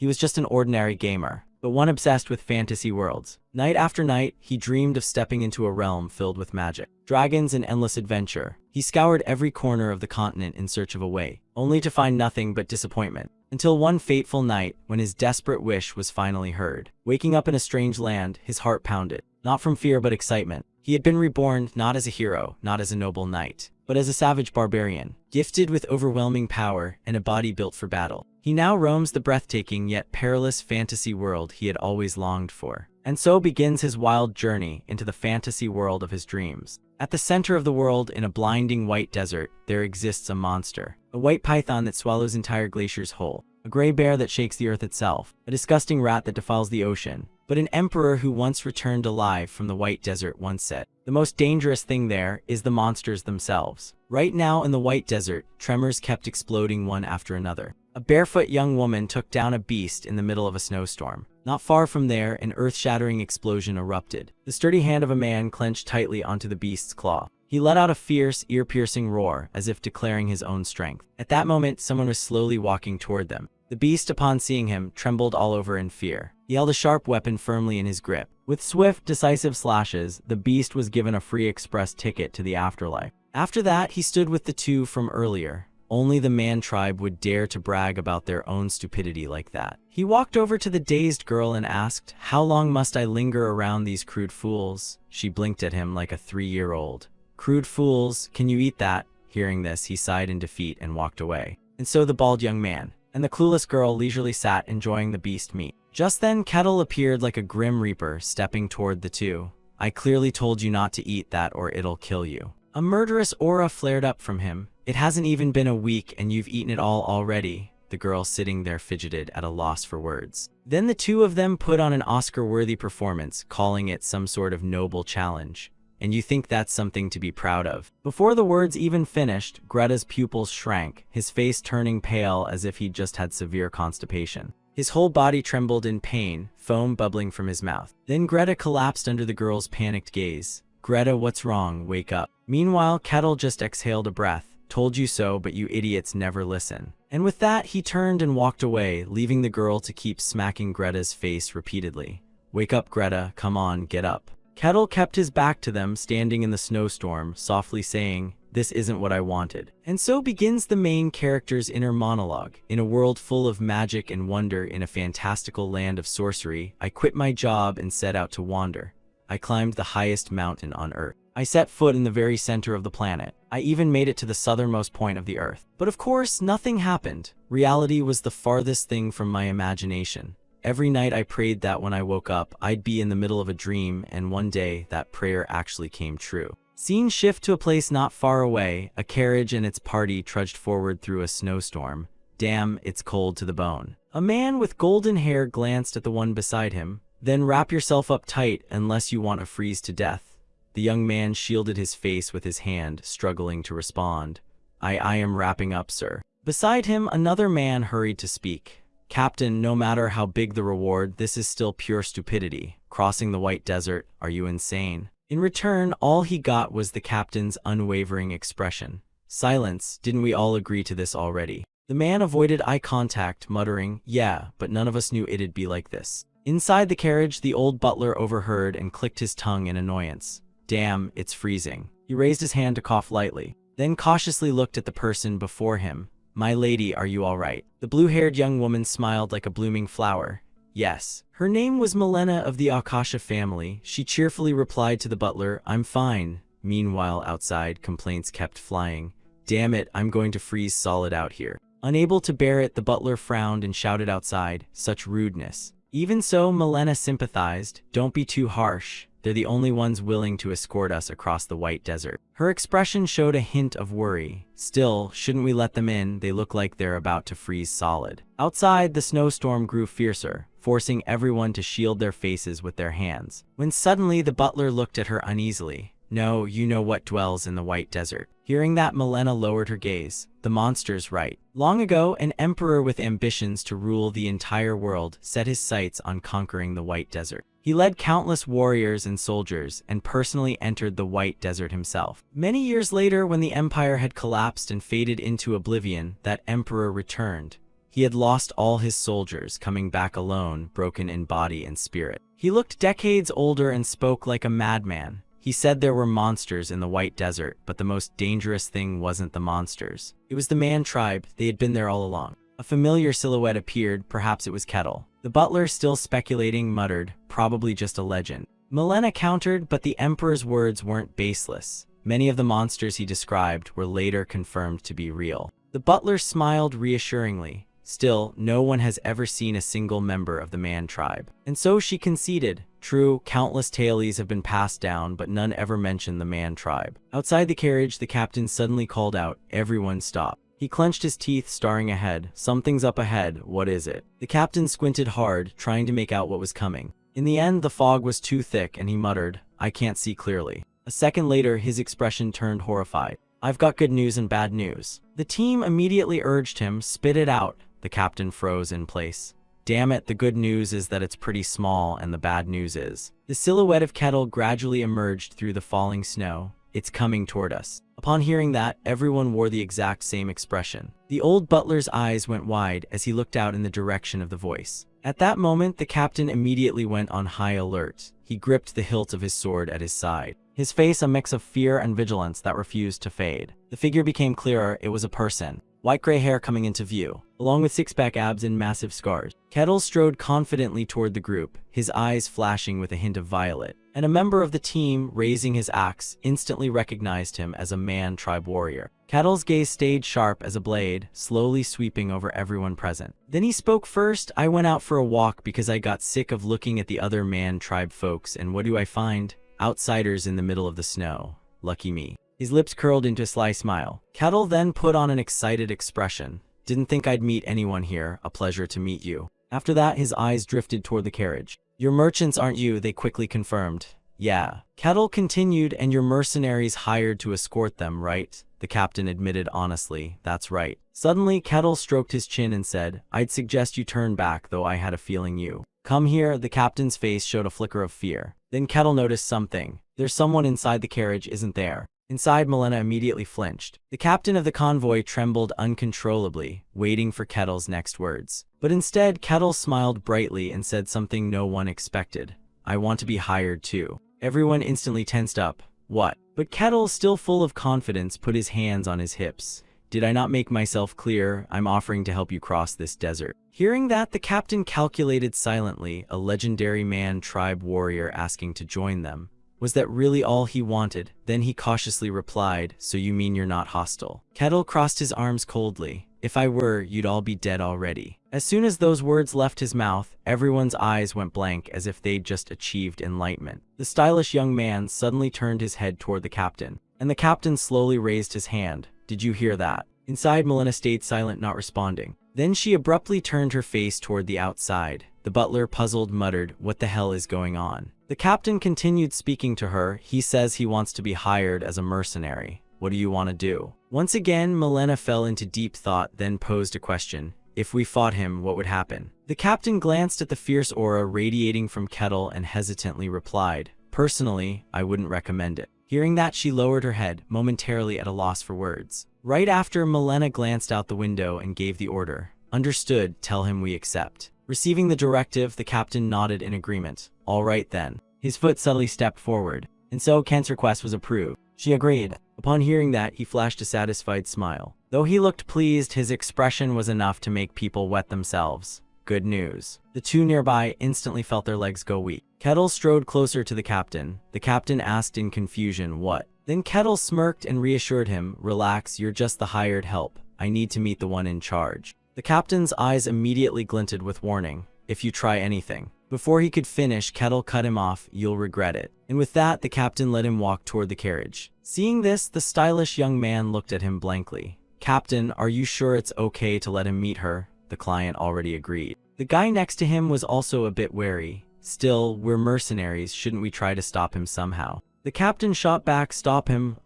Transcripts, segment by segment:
He was just an ordinary gamer, but one obsessed with fantasy worlds. Night after night, he dreamed of stepping into a realm filled with magic, dragons, and endless adventure. He scoured every corner of the continent in search of a way, only to find nothing but disappointment. Until one fateful night, when his desperate wish was finally heard. Waking up in a strange land, his heart pounded, not from fear but excitement. He had been reborn not as a hero, not as a noble knight, but as a savage barbarian, gifted with overwhelming power and a body built for battle. He now roams the breathtaking yet perilous fantasy world he had always longed for. And so begins his wild journey into the fantasy world of his dreams. At the center of the world, in a blinding white desert, there exists a monster. A white python that swallows entire glaciers whole. A gray bear that shakes the earth itself. A disgusting rat that defiles the ocean. But an emperor who once returned alive from the white desert once said, "The most dangerous thing there is the monsters themselves." Right now in the white desert, tremors kept exploding one after another. A barefoot young woman took down a beast in the middle of a snowstorm. Not far from there, an earth-shattering explosion erupted. The sturdy hand of a man clenched tightly onto the beast's claw. He let out a fierce, ear-piercing roar, as if declaring his own strength. At that moment, someone was slowly walking toward them. The beast, upon seeing him, trembled all over in fear. He held a sharp weapon firmly in his grip. With swift, decisive slashes, the beast was given a free express ticket to the afterlife. After that, he stood with the two from earlier. Only the man tribe would dare to brag about their own stupidity like that. He walked over to the dazed girl and asked, "How long must I linger around these crude fools?" She blinked at him like a 3-year-old. "Crude fools, can you eat that?" Hearing this, he sighed in defeat and walked away. And so the bald young man and the clueless girl leisurely sat enjoying the beast meat. Just then, Kettle appeared like a grim reaper, stepping toward the two. "I clearly told you not to eat that or it'll kill you." A murderous aura flared up from him. "It hasn't even been a week and you've eaten it all already." The girl sitting there fidgeted at a loss for words. Then the two of them put on an Oscar-worthy performance, calling it some sort of noble challenge. "And you think that's something to be proud of?" Before the words even finished, Greta's pupils shrank, his face turning pale as if he'd just had severe constipation. His whole body trembled in pain, foam bubbling from his mouth. Then Greta collapsed under the girl's panicked gaze. "Greta, what's wrong? Wake up." Meanwhile, Kettle just exhaled a breath. "Told you so, but you idiots never listen." And with that, he turned and walked away, leaving the girl to keep smacking Greta's face repeatedly. "Wake up, Greta. Come on, get up." Kettle kept his back to them, standing in the snowstorm, softly saying, "This isn't what I wanted." And so begins the main character's inner monologue. "In a world full of magic and wonder, in a fantastical land of sorcery, I quit my job and set out to wander. I climbed the highest mountain on Earth. I set foot in the very center of the planet. I even made it to the southernmost point of the Earth. But of course, nothing happened. Reality was the farthest thing from my imagination. Every night I prayed that when I woke up, I'd be in the middle of a dream, and one day, that prayer actually came true." Scene shift to a place not far away. A carriage and its party trudged forward through a snowstorm. Damn, it's cold to the bone. A man with golden hair glanced at the one beside him. "Then wrap yourself up tight unless you want to freeze to death." The young man shielded his face with his hand, struggling to respond. I am wrapping up, sir." Beside him, another man hurried to speak. "Captain, no matter how big the reward, this is still pure stupidity. Crossing the white desert, are you insane?" In return, all he got was the captain's unwavering expression. "Silence, didn't we all agree to this already?" The man avoided eye contact, muttering, "Yeah, but none of us knew it'd be like this." Inside the carriage, the old butler overheard and clicked his tongue in annoyance. "Damn, it's freezing." He raised his hand to cough lightly, then cautiously looked at the person before him. "My lady, are you all right?" The blue-haired young woman smiled like a blooming flower. "Yes." Her name was Milena of the Akasha family. She cheerfully replied to the butler, "I'm fine." Meanwhile, outside, complaints kept flying. "Damn it, I'm going to freeze solid out here." Unable to bear it, the butler frowned and shouted outside, "Such rudeness." Even so, Milena sympathized. "Don't be too harsh. They're the only ones willing to escort us across the white desert." Her expression showed a hint of worry. "Still, shouldn't we let them in? They look like they're about to freeze solid." Outside, the snowstorm grew fiercer, forcing everyone to shield their faces with their hands. When suddenly the butler looked at her uneasily. "No, you know what dwells in the white desert." Hearing that, Milena lowered her gaze. "The monster's right. Long ago, an emperor with ambitions to rule the entire world set his sights on conquering the white desert. He led countless warriors and soldiers and personally entered the white desert himself. Many years later, when the empire had collapsed and faded into oblivion, that emperor returned. He had lost all his soldiers, coming back alone, broken in body and spirit. He looked decades older and spoke like a madman. He said there were monsters in the White Desert, but the most dangerous thing wasn't the monsters. It was the man tribe. They had been there all along. A familiar silhouette appeared. Perhaps it was Kettle. The butler, still speculating, muttered, "Probably just a legend." Milena countered, but the Emperor's words weren't baseless. Many of the monsters he described were later confirmed to be real. The butler smiled reassuringly. Still, no one has ever seen a single member of the man tribe. And so she conceded. True, countless tales have been passed down, but none ever mentioned the man tribe. Outside the carriage, the captain suddenly called out, "Everyone stop." He clenched his teeth, staring ahead. "Something's up ahead. What is it?" The captain squinted hard, trying to make out what was coming. In the end, the fog was too thick, and he muttered, "I can't see clearly." A second later, his expression turned horrified. "I've got good news and bad news." The team immediately urged him, "Spit it out." The captain froze in place. "Damn it, the good news is that it's pretty small, and the bad news is..." The silhouette of Kettle gradually emerged through the falling snow. "It's coming toward us." Upon hearing that, everyone wore the exact same expression. The old butler's eyes went wide as he looked out in the direction of the voice. At that moment, the captain immediately went on high alert. He gripped the hilt of his sword at his side. His face a mix of fear and vigilance that refused to fade. The figure became clearer. It was a person. White-gray hair coming into view, along with six-pack abs and massive scars. Kettle strode confidently toward the group, his eyes flashing with a hint of violet. And a member of the team, raising his axe, instantly recognized him as a man tribe warrior. Kettle's gaze stayed sharp as a blade, slowly sweeping over everyone present. Then he spoke first. "I went out for a walk because I got sick of looking at the other man tribe folks, and what do I find? Outsiders in the middle of the snow. Lucky me." His lips curled into a sly smile. Kettle then put on an excited expression. "Didn't think I'd meet anyone here. A pleasure to meet you." After that, his eyes drifted toward the carriage. "Your merchants, aren't you?" they quickly confirmed. "Yeah." Kettle continued, "And your mercenaries hired to escort them, right?" The captain admitted honestly, "That's right." Suddenly, Kettle stroked his chin and said, "I'd suggest you turn back, though I had a feeling you." "Come here." The captain's face showed a flicker of fear. Then Kettle noticed something. "There's someone inside the carriage, isn't there?" Inside, Milena immediately flinched. The captain of the convoy trembled uncontrollably, waiting for Kettle's next words. But instead, Kettle smiled brightly and said something no one expected. "I want to be hired too." Everyone instantly tensed up. "What?" But Kettle, still full of confidence, put his hands on his hips. "Did I not make myself clear? I'm offering to help you cross this desert." Hearing that, the captain calculated silently, a legendary man tribe warrior asking to join them. Was that really all he wanted? Then he cautiously replied, "So you mean you're not hostile?" Kettle crossed his arms coldly. "If I were, you'd all be dead already." As soon as those words left his mouth, everyone's eyes went blank as if they'd just achieved enlightenment. The stylish young man suddenly turned his head toward the captain, and the captain slowly raised his hand. "Did you hear that?" Inside, Milena stayed silent, not responding. Then she abruptly turned her face toward the outside. The butler, puzzled, muttered, "What the hell is going on?" The captain continued speaking to her. "He says he wants to be hired as a mercenary. What do you want to do?" Once again, Milena fell into deep thought, then posed a question. "If we fought him, what would happen?" The captain glanced at the fierce aura radiating from Kettle and hesitantly replied, "Personally, I wouldn't recommend it." Hearing that, she lowered her head, momentarily at a loss for words. Right after, Milena glanced out the window and gave the order. "Understood, tell him we accept." Receiving the directive, the captain nodded in agreement. "All right then." His foot subtly stepped forward. And so Kent's request was approved. She agreed. Upon hearing that, he flashed a satisfied smile. Though he looked pleased, his expression was enough to make people wet themselves. Good news. The two nearby instantly felt their legs go weak. Kettle strode closer to the captain. The captain asked in confusion, "What?" Then Kettle smirked and reassured him, "Relax, you're just the hired help. I need to meet the one in charge." The captain's eyes immediately glinted with warning. "If you try anything." Before he could finish, Kettle cut him off. "You'll regret it." And with that, the captain let him walk toward the carriage. Seeing this, the stylish young man looked at him blankly. "Captain, are you sure it's okay to let him meet her?" The client already agreed. The guy next to him was also a bit wary. "Still, we're mercenaries. Shouldn't we try to stop him somehow?" The captain shot back, "Stop him."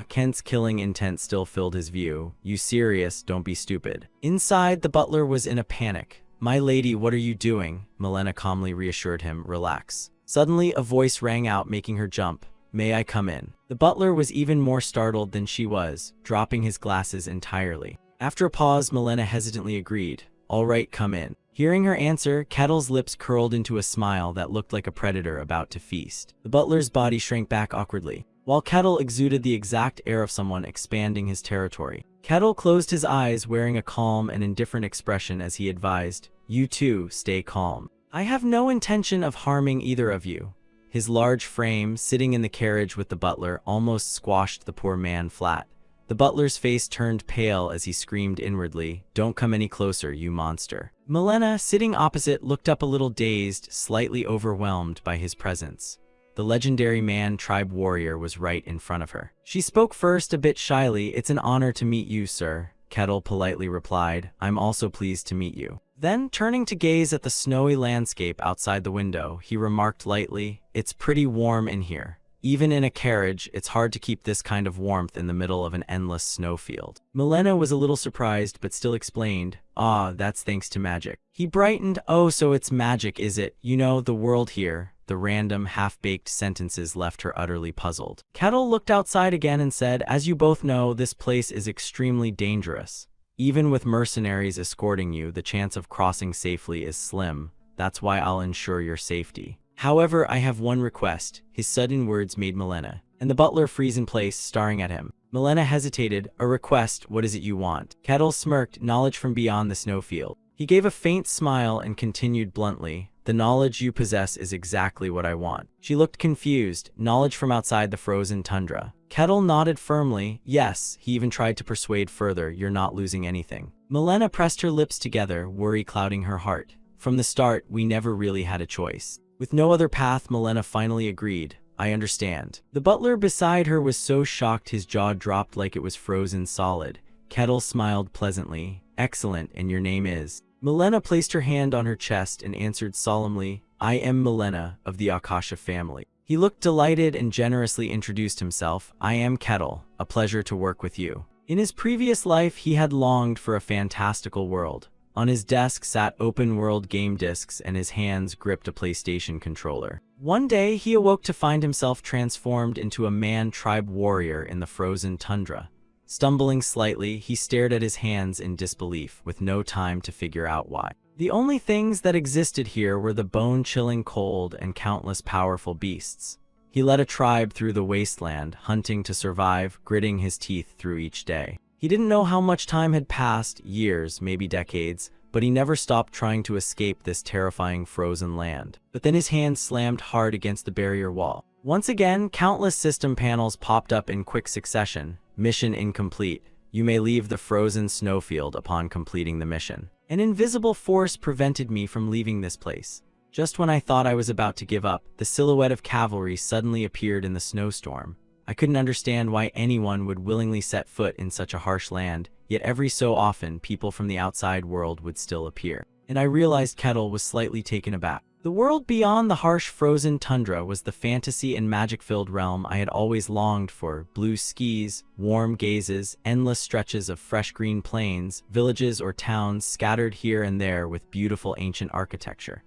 Kent's killing intent still filled his view. "You serious? Don't be stupid." Inside, the butler was in a panic. "My lady, what are you doing?" Milena calmly reassured him, "Relax." Suddenly, a voice rang out, making her jump. "May I come in?" The butler was even more startled than she was, dropping his glasses entirely. After a pause, Milena hesitantly agreed. "All right, come in." Hearing her answer, Kettle's lips curled into a smile that looked like a predator about to feast. The butler's body shrank back awkwardly, while Kettle exuded the exact air of someone expanding his territory. Kettle closed his eyes, wearing a calm and indifferent expression as he advised, "You too, stay calm. I have no intention of harming either of you." His large frame, sitting in the carriage with the butler, almost squashed the poor man flat. The butler's face turned pale as he screamed inwardly, "Don't come any closer, you monster." Milena, sitting opposite, looked up a little dazed, slightly overwhelmed by his presence. The legendary man-tribe warrior was right in front of her. She spoke first, a bit shyly. "It's an honor to meet you, sir," Kettle politely replied. "I'm also pleased to meet you." Then, turning to gaze at the snowy landscape outside the window, he remarked lightly, "It's pretty warm in here. Even in a carriage, it's hard to keep this kind of warmth in the middle of an endless snowfield." Milena was a little surprised, but still explained, "Ah, that's thanks to magic." He brightened, "Oh, so it's magic, is it? You know, the world here." The random, half-baked sentences left her utterly puzzled. Kettle looked outside again and said, "As you both know, this place is extremely dangerous. Even with mercenaries escorting you, the chance of crossing safely is slim. That's why I'll ensure your safety. However, I have one request." His sudden words made Milena and the butler freeze in place, staring at him. Milena hesitated. "A request? What is it you want?" Kettle smirked, "Knowledge from beyond the snowfield." He gave a faint smile and continued bluntly, "The knowledge you possess is exactly what I want." She looked confused. "Knowledge from outside the frozen tundra." Kettle nodded firmly. "Yes." He even tried to persuade further, "You're not losing anything." Milena pressed her lips together, worry clouding her heart. "From the start, we never really had a choice." With no other path, Milena finally agreed. "I understand." The butler beside her was so shocked his jaw dropped like it was frozen solid. Kettle smiled pleasantly. "Excellent, and your name is?" Milena placed her hand on her chest and answered solemnly, "I am Milena, of the Akasha family." He looked delighted and generously introduced himself. "I am Kettle. A pleasure to work with you." In his previous life, he had longed for a fantastical world. On his desk sat open-world game discs and his hands gripped a PlayStation controller. One day, he awoke to find himself transformed into a man-tribe warrior in the frozen tundra. Stumbling slightly, he stared at his hands in disbelief, with no time to figure out why. The only things that existed here were the bone-chilling cold and countless powerful beasts. He led a tribe through the wasteland, hunting to survive, gritting his teeth through each day. He didn't know how much time had passed, years, maybe decades, but he never stopped trying to escape this terrifying frozen land. But then his hand slammed hard against the barrier wall. Once again, countless system panels popped up in quick succession. "Mission incomplete. You may leave the frozen snowfield upon completing the mission." An invisible force prevented me from leaving this place. Just when I thought I was about to give up, the silhouette of cavalry suddenly appeared in the snowstorm. I couldn't understand why anyone would willingly set foot in such a harsh land, yet every so often people from the outside world would still appear. And I realized Kettle was slightly taken aback. The world beyond the harsh frozen tundra was the fantasy and magic-filled realm I had always longed for. Blue skies, warm gazes, endless stretches of fresh green plains, villages or towns scattered here and there with beautiful ancient architecture.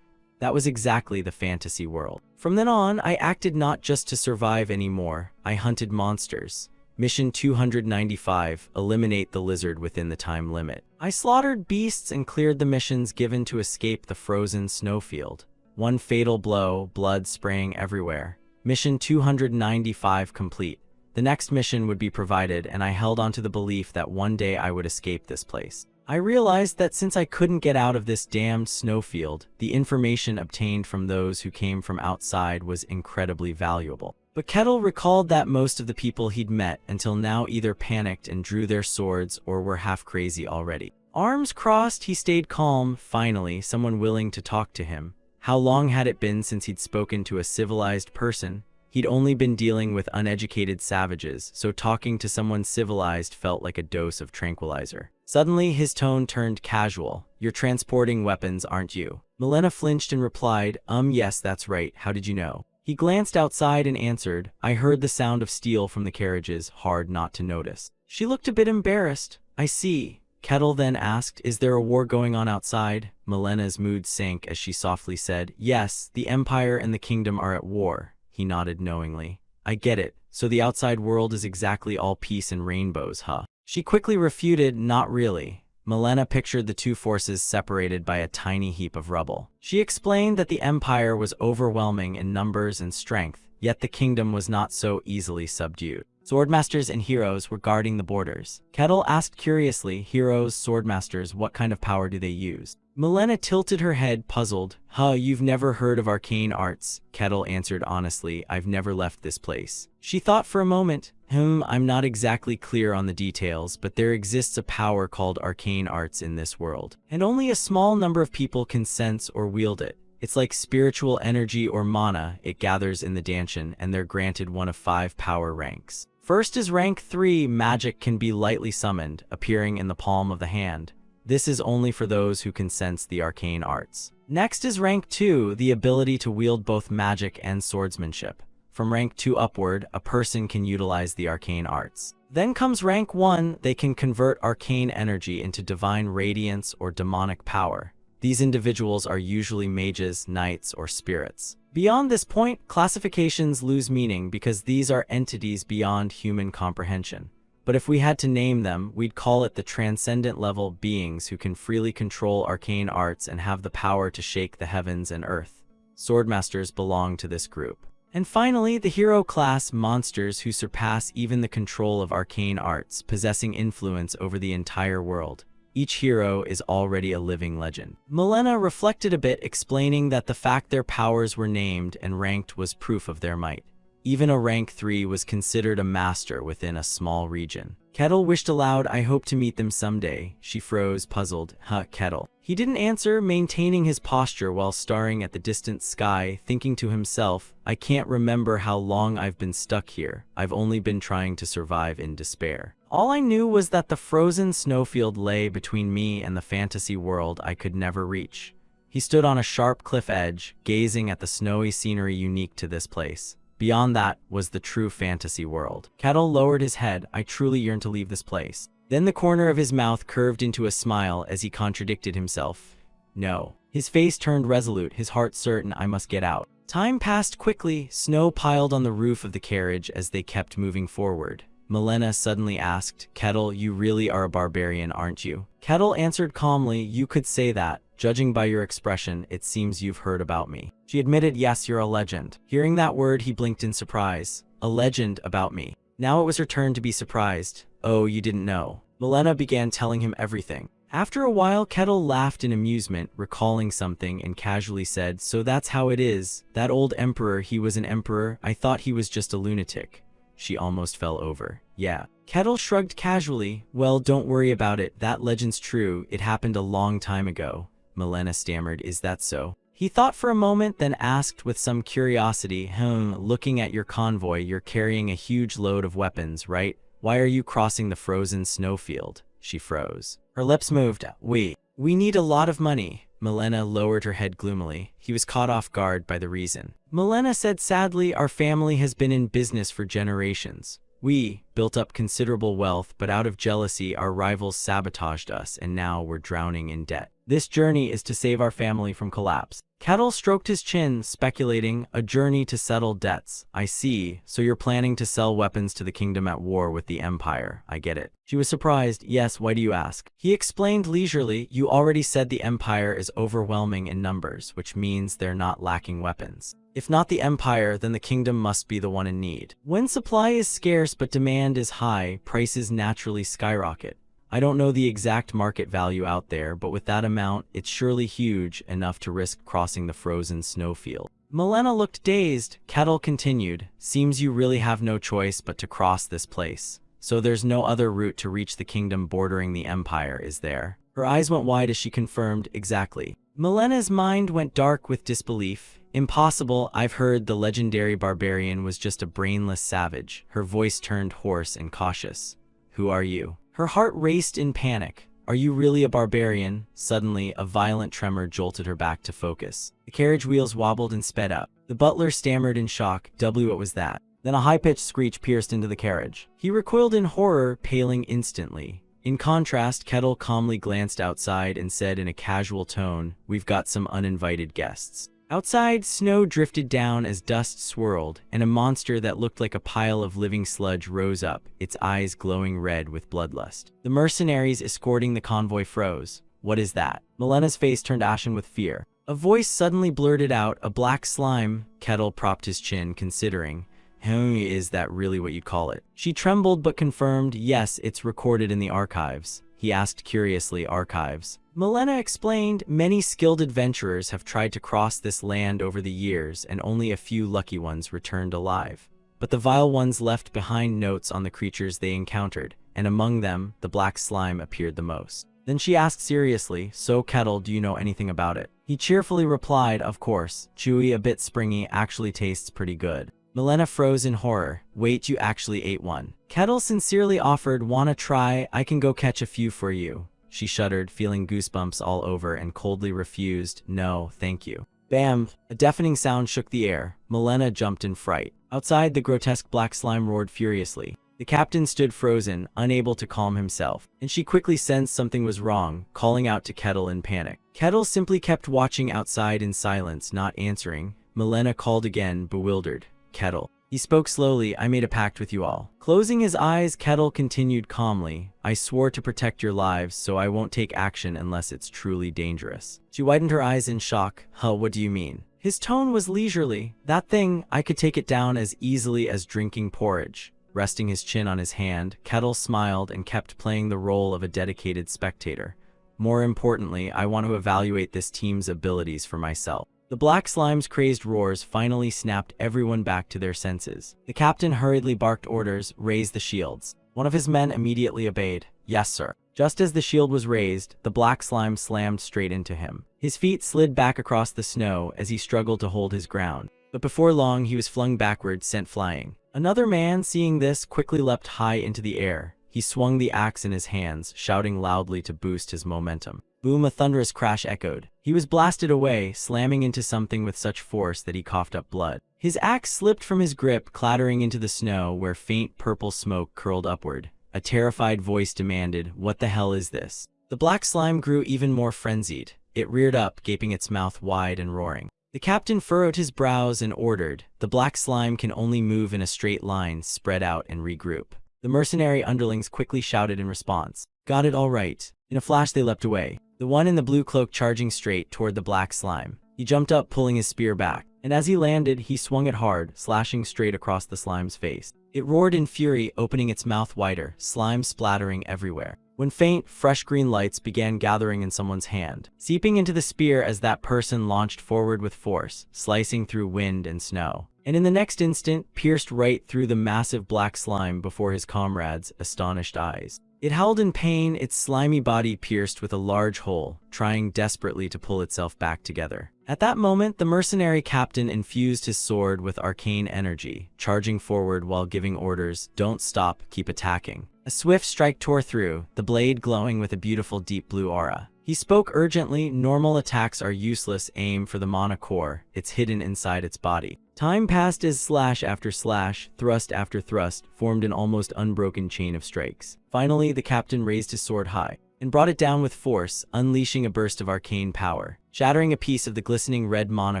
That was exactly the fantasy world. From then on, I acted not just to survive anymore. I hunted monsters. Mission 295, eliminate the lizard within the time limit. I slaughtered beasts and cleared the missions given to escape the frozen snowfield. One fatal blow, blood spraying everywhere. Mission 295 complete. The next mission would be provided, and I held on to the belief that one day I would escape this place. I realized that since I couldn't get out of this damned snowfield, the information obtained from those who came from outside was incredibly valuable. But Kettle recalled that most of the people he'd met until now either panicked and drew their swords or were half crazy already. Arms crossed, he stayed calm. Finally, someone willing to talk to him. How long had it been since he'd spoken to a civilized person? He'd only been dealing with uneducated savages, so talking to someone civilized felt like a dose of tranquilizer. Suddenly, his tone turned casual. "You're transporting weapons, aren't you?" Milena flinched and replied, Yes, that's right. How did you know?" He glanced outside and answered, "I heard the sound of steel from the carriages, hard not to notice." She looked a bit embarrassed. "I see." Kettle then asked, "Is there a war going on outside?" Milena's mood sank as she softly said, "Yes, the Empire and the Kingdom are at war." He nodded knowingly. "I get it. So the outside world is exactly all peace and rainbows, huh?" She quickly refuted, "Not really. Milena pictured the two forces separated by a tiny heap of rubble. She explained that the Empire was overwhelming in numbers and strength, yet the kingdom was not so easily subdued. Swordmasters and heroes were guarding the borders. Kettle asked curiously, heroes, swordmasters, what kind of power do they use? Milena tilted her head, puzzled. You've never heard of arcane arts? Kettle answered honestly, I've never left this place. She thought for a moment. I'm not exactly clear on the details, but there exists a power called arcane arts in this world, and only a small number of people can sense or wield it. It's like spiritual energy or mana. It gathers in the Danshin, and they're granted one of 5 power ranks. First is rank 3, magic can be lightly summoned, appearing in the palm of the hand. This is only for those who can sense the arcane arts. Next is rank 2, the ability to wield both magic and swordsmanship. From rank 2 upward, a person can utilize the arcane arts. Then comes rank 1, they can convert arcane energy into divine radiance or demonic power. These individuals are usually mages, knights, or spirits. Beyond this point, classifications lose meaning because these are entities beyond human comprehension. But if we had to name them, we'd call it the transcendent level beings who can freely control arcane arts and have the power to shake the heavens and earth. Swordmasters belong to this group. And finally, the hero class, monsters who surpass even the control of arcane arts, possessing influence over the entire world. Each hero is already a living legend. Milena reflected a bit, explaining that the fact their powers were named and ranked was proof of their might. Even a rank 3 was considered a master within a small region. Kettle wished aloud, I hope to meet them someday. She froze, puzzled. Kettle. He didn't answer, maintaining his posture while staring at the distant sky, thinking to himself, I can't remember how long I've been stuck here. I've only been trying to survive in despair. All I knew was that the frozen snowfield lay between me and the fantasy world I could never reach. He stood on a sharp cliff edge, gazing at the snowy scenery unique to this place. Beyond that was the true fantasy world. Kettle lowered his head. I truly yearn to leave this place. Then the corner of his mouth curved into a smile as he contradicted himself. No. His face turned resolute, his heart certain, I must get out. Time passed quickly. Snow piled on the roof of the carriage as they kept moving forward. Milena suddenly asked, Kettle, you really are a barbarian, aren't you? Kettle answered calmly, you could say that. Judging by your expression, it seems you've heard about me. She admitted, yes, you're a legend. Hearing that word, he blinked in surprise. A legend about me. Now it was her turn to be surprised. Oh, you didn't know. Milena began telling him everything. After a while, Kettle laughed in amusement, recalling something, and casually said, so that's how it is. That old emperor, he was an emperor. I thought he was just a lunatic. She almost fell over. Yeah. Kettle shrugged casually. Well, don't worry about it. That legend's true. It happened a long time ago. Milena stammered, is that so? He thought for a moment, then asked with some curiosity, looking at your convoy, you're carrying a huge load of weapons, right? Why are you crossing the frozen snowfield? She froze. Her lips moved. We need a lot of money. Milena lowered her head gloomily. He was caught off guard by the reason. Milena said sadly, our family has been in business for generations. We built up considerable wealth, but out of jealousy, our rivals sabotaged us, and now we're drowning in debt. This journey is to save our family from collapse. Kettle stroked his chin, speculating, a journey to settle debts. I see, so you're planning to sell weapons to the kingdom at war with the Empire. I get it. She was surprised. Yes, why do you ask? He explained leisurely, you already said the Empire is overwhelming in numbers, which means they're not lacking weapons. If not the Empire, then the kingdom must be the one in need. When supply is scarce but demand is high, prices naturally skyrocket. I don't know the exact market value out there, but with that amount, it's surely huge enough to risk crossing the frozen snowfield. Milena looked dazed. Kettle continued, seems you really have no choice but to cross this place. So there's no other route to reach the kingdom bordering the Empire, is there? Her eyes went wide as she confirmed, exactly. Milena's mind went dark with disbelief. Impossible, I've heard the legendary Barbarian was just a brainless savage. Her voice turned hoarse and cautious. Who are you? Her heart raced in panic. Are you really a barbarian? Suddenly, a violent tremor jolted her back to focus. The carriage wheels wobbled and sped up. The butler stammered in shock. What was that? Then a high-pitched screech pierced into the carriage. He recoiled in horror, paling instantly. In contrast, Kettle calmly glanced outside and said in a casual tone, we've got some uninvited guests. Outside, snow drifted down as dust swirled, and a monster that looked like a pile of living sludge rose up, its eyes glowing red with bloodlust. The mercenaries escorting the convoy froze. "What is that?" Melena's face turned ashen with fear. A voice suddenly blurted out, "A black slime." Kettle propped his chin, considering. Is that really what you'd call it? She trembled but confirmed, "Yes, it's recorded in the archives." He asked curiously, "Archives?" Melena explained, "Many skilled adventurers have tried to cross this land over the years, and only a few lucky ones returned alive. But the vile ones left behind notes on the creatures they encountered, and among them, the black slime appeared the most." Then she asked seriously, "So, Kettle, do you know anything about it?" He cheerfully replied, "Of course. Chewy, a bit springy, actually tastes pretty good." Melena froze in horror. "Wait, you actually ate one?" Kettle sincerely offered, "Wanna try? I can go catch a few for you." She shuddered, feeling goosebumps all over, and coldly refused, "No, thank you." Bam! A deafening sound shook the air. Melena jumped in fright. Outside, the grotesque black slime roared furiously. The captain stood frozen, unable to calm himself, and she quickly sensed something was wrong, calling out to Kettle in panic. Kettle simply kept watching outside in silence, not answering. Melena called again, bewildered. "Kettle." He spoke slowly, "I made a pact with you all." Closing his eyes, Kettle continued calmly, "I swore to protect your lives, so I won't take action unless it's truly dangerous." She widened her eyes in shock. "Huh, what do you mean?" His tone was leisurely. "That thing, I could take it down as easily as drinking porridge." Resting his chin on his hand, Kettle smiled and kept playing the role of a dedicated spectator. "More importantly, I want to evaluate this team's abilities for myself." The black slime's crazed roars finally snapped everyone back to their senses. The captain hurriedly barked orders, "Raise the shields." One of his men immediately obeyed. "Yes, sir." Just as the shield was raised, the black slime slammed straight into him. His feet slid back across the snow as he struggled to hold his ground. But before long, he was flung backward, sent flying. Another man, seeing this, quickly leapt high into the air. He swung the axe in his hands, shouting loudly to boost his momentum. Boom! A thunderous crash echoed. He was blasted away, slamming into something with such force that he coughed up blood. His axe slipped from his grip, clattering into the snow where faint purple smoke curled upward. A terrified voice demanded, "What the hell is this?" The black slime grew even more frenzied. It reared up, gaping its mouth wide and roaring. The captain furrowed his brows and ordered, "The black slime can only move in a straight line, spread out and regroup." The mercenary underlings quickly shouted in response, "Got it, all right." In a flash they leapt away, the one in the blue cloak charging straight toward the black slime. He jumped up, pulling his spear back, and as he landed, he swung it hard, slashing straight across the slime's face. It roared in fury, opening its mouth wider, slime splattering everywhere. When faint, fresh green lights began gathering in someone's hand, seeping into the spear as that person launched forward with force, slicing through wind and snow. And in the next instant, pierced right through the massive black slime before his comrades' astonished eyes. It howled in pain, its slimy body pierced with a large hole, trying desperately to pull itself back together. At that moment, the mercenary captain infused his sword with arcane energy, charging forward while giving orders, "Don't stop, keep attacking." A swift strike tore through, the blade glowing with a beautiful deep blue aura. He spoke urgently, "Normal attacks are useless, aim for the mana core, it's hidden inside its body." Time passed as slash after slash, thrust after thrust, formed an almost unbroken chain of strikes. Finally, the captain raised his sword high, and brought it down with force, unleashing a burst of arcane power, shattering a piece of the glistening red mana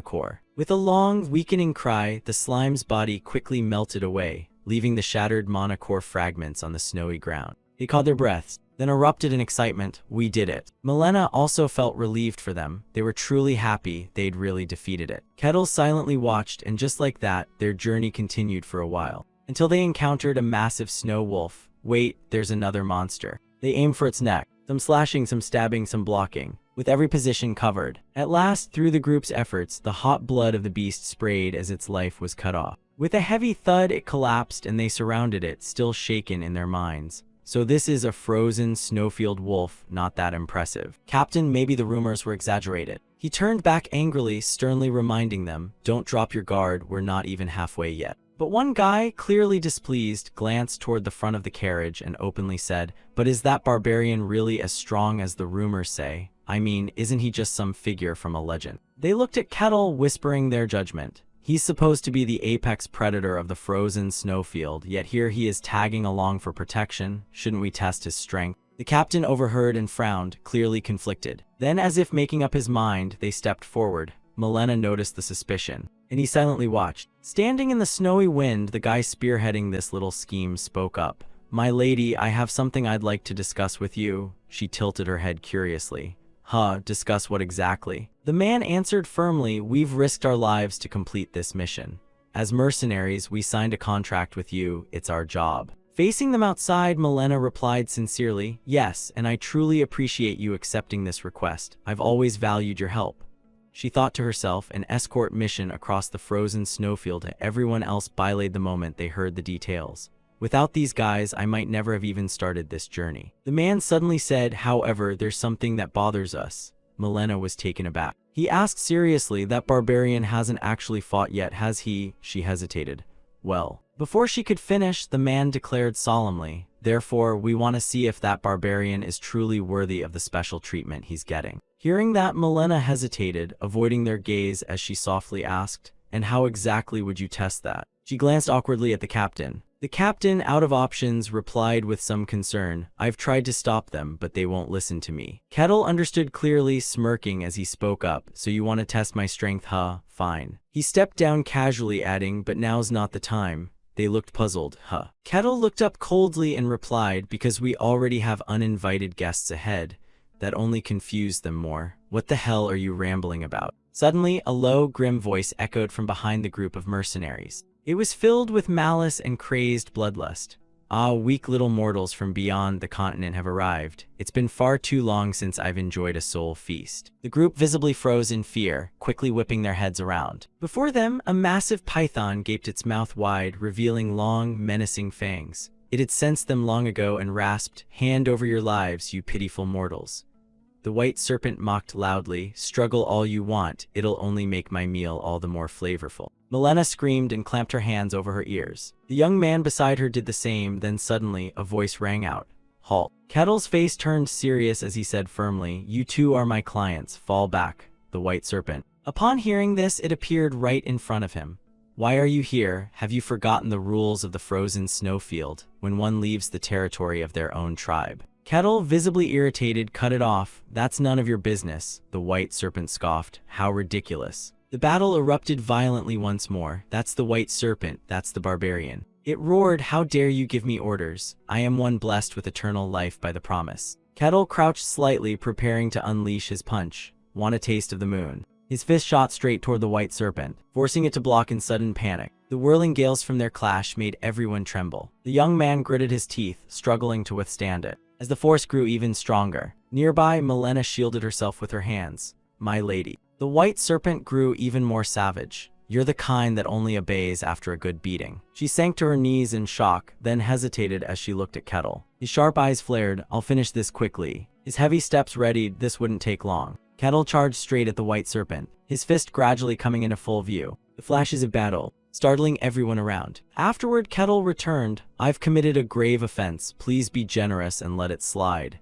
core. With a long, weakening cry, the slime's body quickly melted away, leaving the shattered mana core fragments on the snowy ground. They caught their breaths, then erupted in excitement. "We did it." Melena also felt relieved for them. They were truly happy they'd really defeated it. Kettle silently watched, and just like that, their journey continued for a while, until they encountered a massive snow wolf. "Wait, there's another monster." They aimed for its neck, some slashing, some stabbing, some blocking, with every position covered. At last, through the group's efforts, the hot blood of the beast sprayed as its life was cut off. With a heavy thud, it collapsed, and they surrounded it, still shaken in their minds. "So this is a frozen snowfield wolf, not that impressive." "Captain, maybe the rumors were exaggerated." He turned back angrily, sternly reminding them, "Don't drop your guard, we're not even halfway yet." But one guy, clearly displeased, glanced toward the front of the carriage and openly said, "But is that barbarian really as strong as the rumors say? I mean, isn't he just some figure from a legend?" They looked at Kettle, whispering their judgment. He's supposed to be the apex predator of the frozen snowfield, yet here he is tagging along for protection. Shouldn't we test his strength? The captain overheard and frowned, clearly conflicted. Then, as if making up his mind, they stepped forward. Milena noticed the suspicion, and he silently watched. Standing in the snowy wind, the guy spearheading this little scheme spoke up. "My lady, I have something I'd like to discuss with you." She tilted her head curiously. "Huh, discuss what exactly?" The man answered firmly, "We've risked our lives to complete this mission. As mercenaries, we signed a contract with you. It's our job." Facing them outside, Milena replied sincerely, "Yes, and I truly appreciate you accepting this request. I've always valued your help." She thought to herself, an escort mission across the frozen snowfield. Everyone else belayed the moment they heard the details. "Without these guys, I might never have even started this journey." The man suddenly said, "However, there's something that bothers us." Milena was taken aback. He asked seriously, "That barbarian hasn't actually fought yet, has he?" She hesitated. "Well." Before she could finish, the man declared solemnly, "Therefore, we want to see if that barbarian is truly worthy of the special treatment he's getting." Hearing that, Milena hesitated, avoiding their gaze as she softly asked, "And how exactly would you test that?" She glanced awkwardly at the captain. The captain, out of options, replied with some concern, "I've tried to stop them, but they won't listen to me." Kettle understood clearly, smirking as he spoke up, "So you want to test my strength, huh? Fine." He stepped down casually, adding, "But now's not the time." They looked puzzled. "Huh." Kettle looked up coldly and replied, "Because we already have uninvited guests ahead." That only confused them more. "What the hell are you rambling about?" Suddenly, a low, grim voice echoed from behind the group of mercenaries. It was filled with malice and crazed bloodlust. "Ah, weak little mortals from beyond the continent have arrived. It's been far too long since I've enjoyed a soul feast." The group visibly froze in fear, quickly whipping their heads around. Before them, a massive python gaped its mouth wide, revealing long, menacing fangs. It had sensed them long ago and rasped, "Hand over your lives, you pitiful mortals." The white serpent mocked loudly, "Struggle all you want, it'll only make my meal all the more flavorful." Milena screamed and clamped her hands over her ears. The young man beside her did the same, then suddenly, a voice rang out. "Halt." Kettle's face turned serious as he said firmly, "You two are my clients, fall back." The white serpent. Upon hearing this, it appeared right in front of him. "Why are you here? Have you forgotten the rules of the frozen snowfield, when one leaves the territory of their own tribe?" Kettle, visibly irritated, cut it off. "That's none of your business." The white serpent scoffed. "How ridiculous." The battle erupted violently once more. "That's the white serpent, that's the barbarian." It roared, "How dare you give me orders? I am one blessed with eternal life by the promise." Kettle crouched slightly, preparing to unleash his punch. "Want a taste of the moon?" His fist shot straight toward the white serpent, forcing it to block in sudden panic. The whirling gales from their clash made everyone tremble. The young man gritted his teeth, struggling to withstand it. As the force grew even stronger, nearby, Milena shielded herself with her hands. "My lady." The white serpent grew even more savage. "You're the kind that only obeys after a good beating." She sank to her knees in shock, then hesitated as she looked at Kettle. His sharp eyes flared. "I'll finish this quickly." His heavy steps readied. This wouldn't take long. Kettle charged straight at the white serpent, his fist gradually coming into full view. The flashes of battle, startling everyone around. Afterward, Kettle returned. "I've committed a grave offense. Please be generous and let it slide."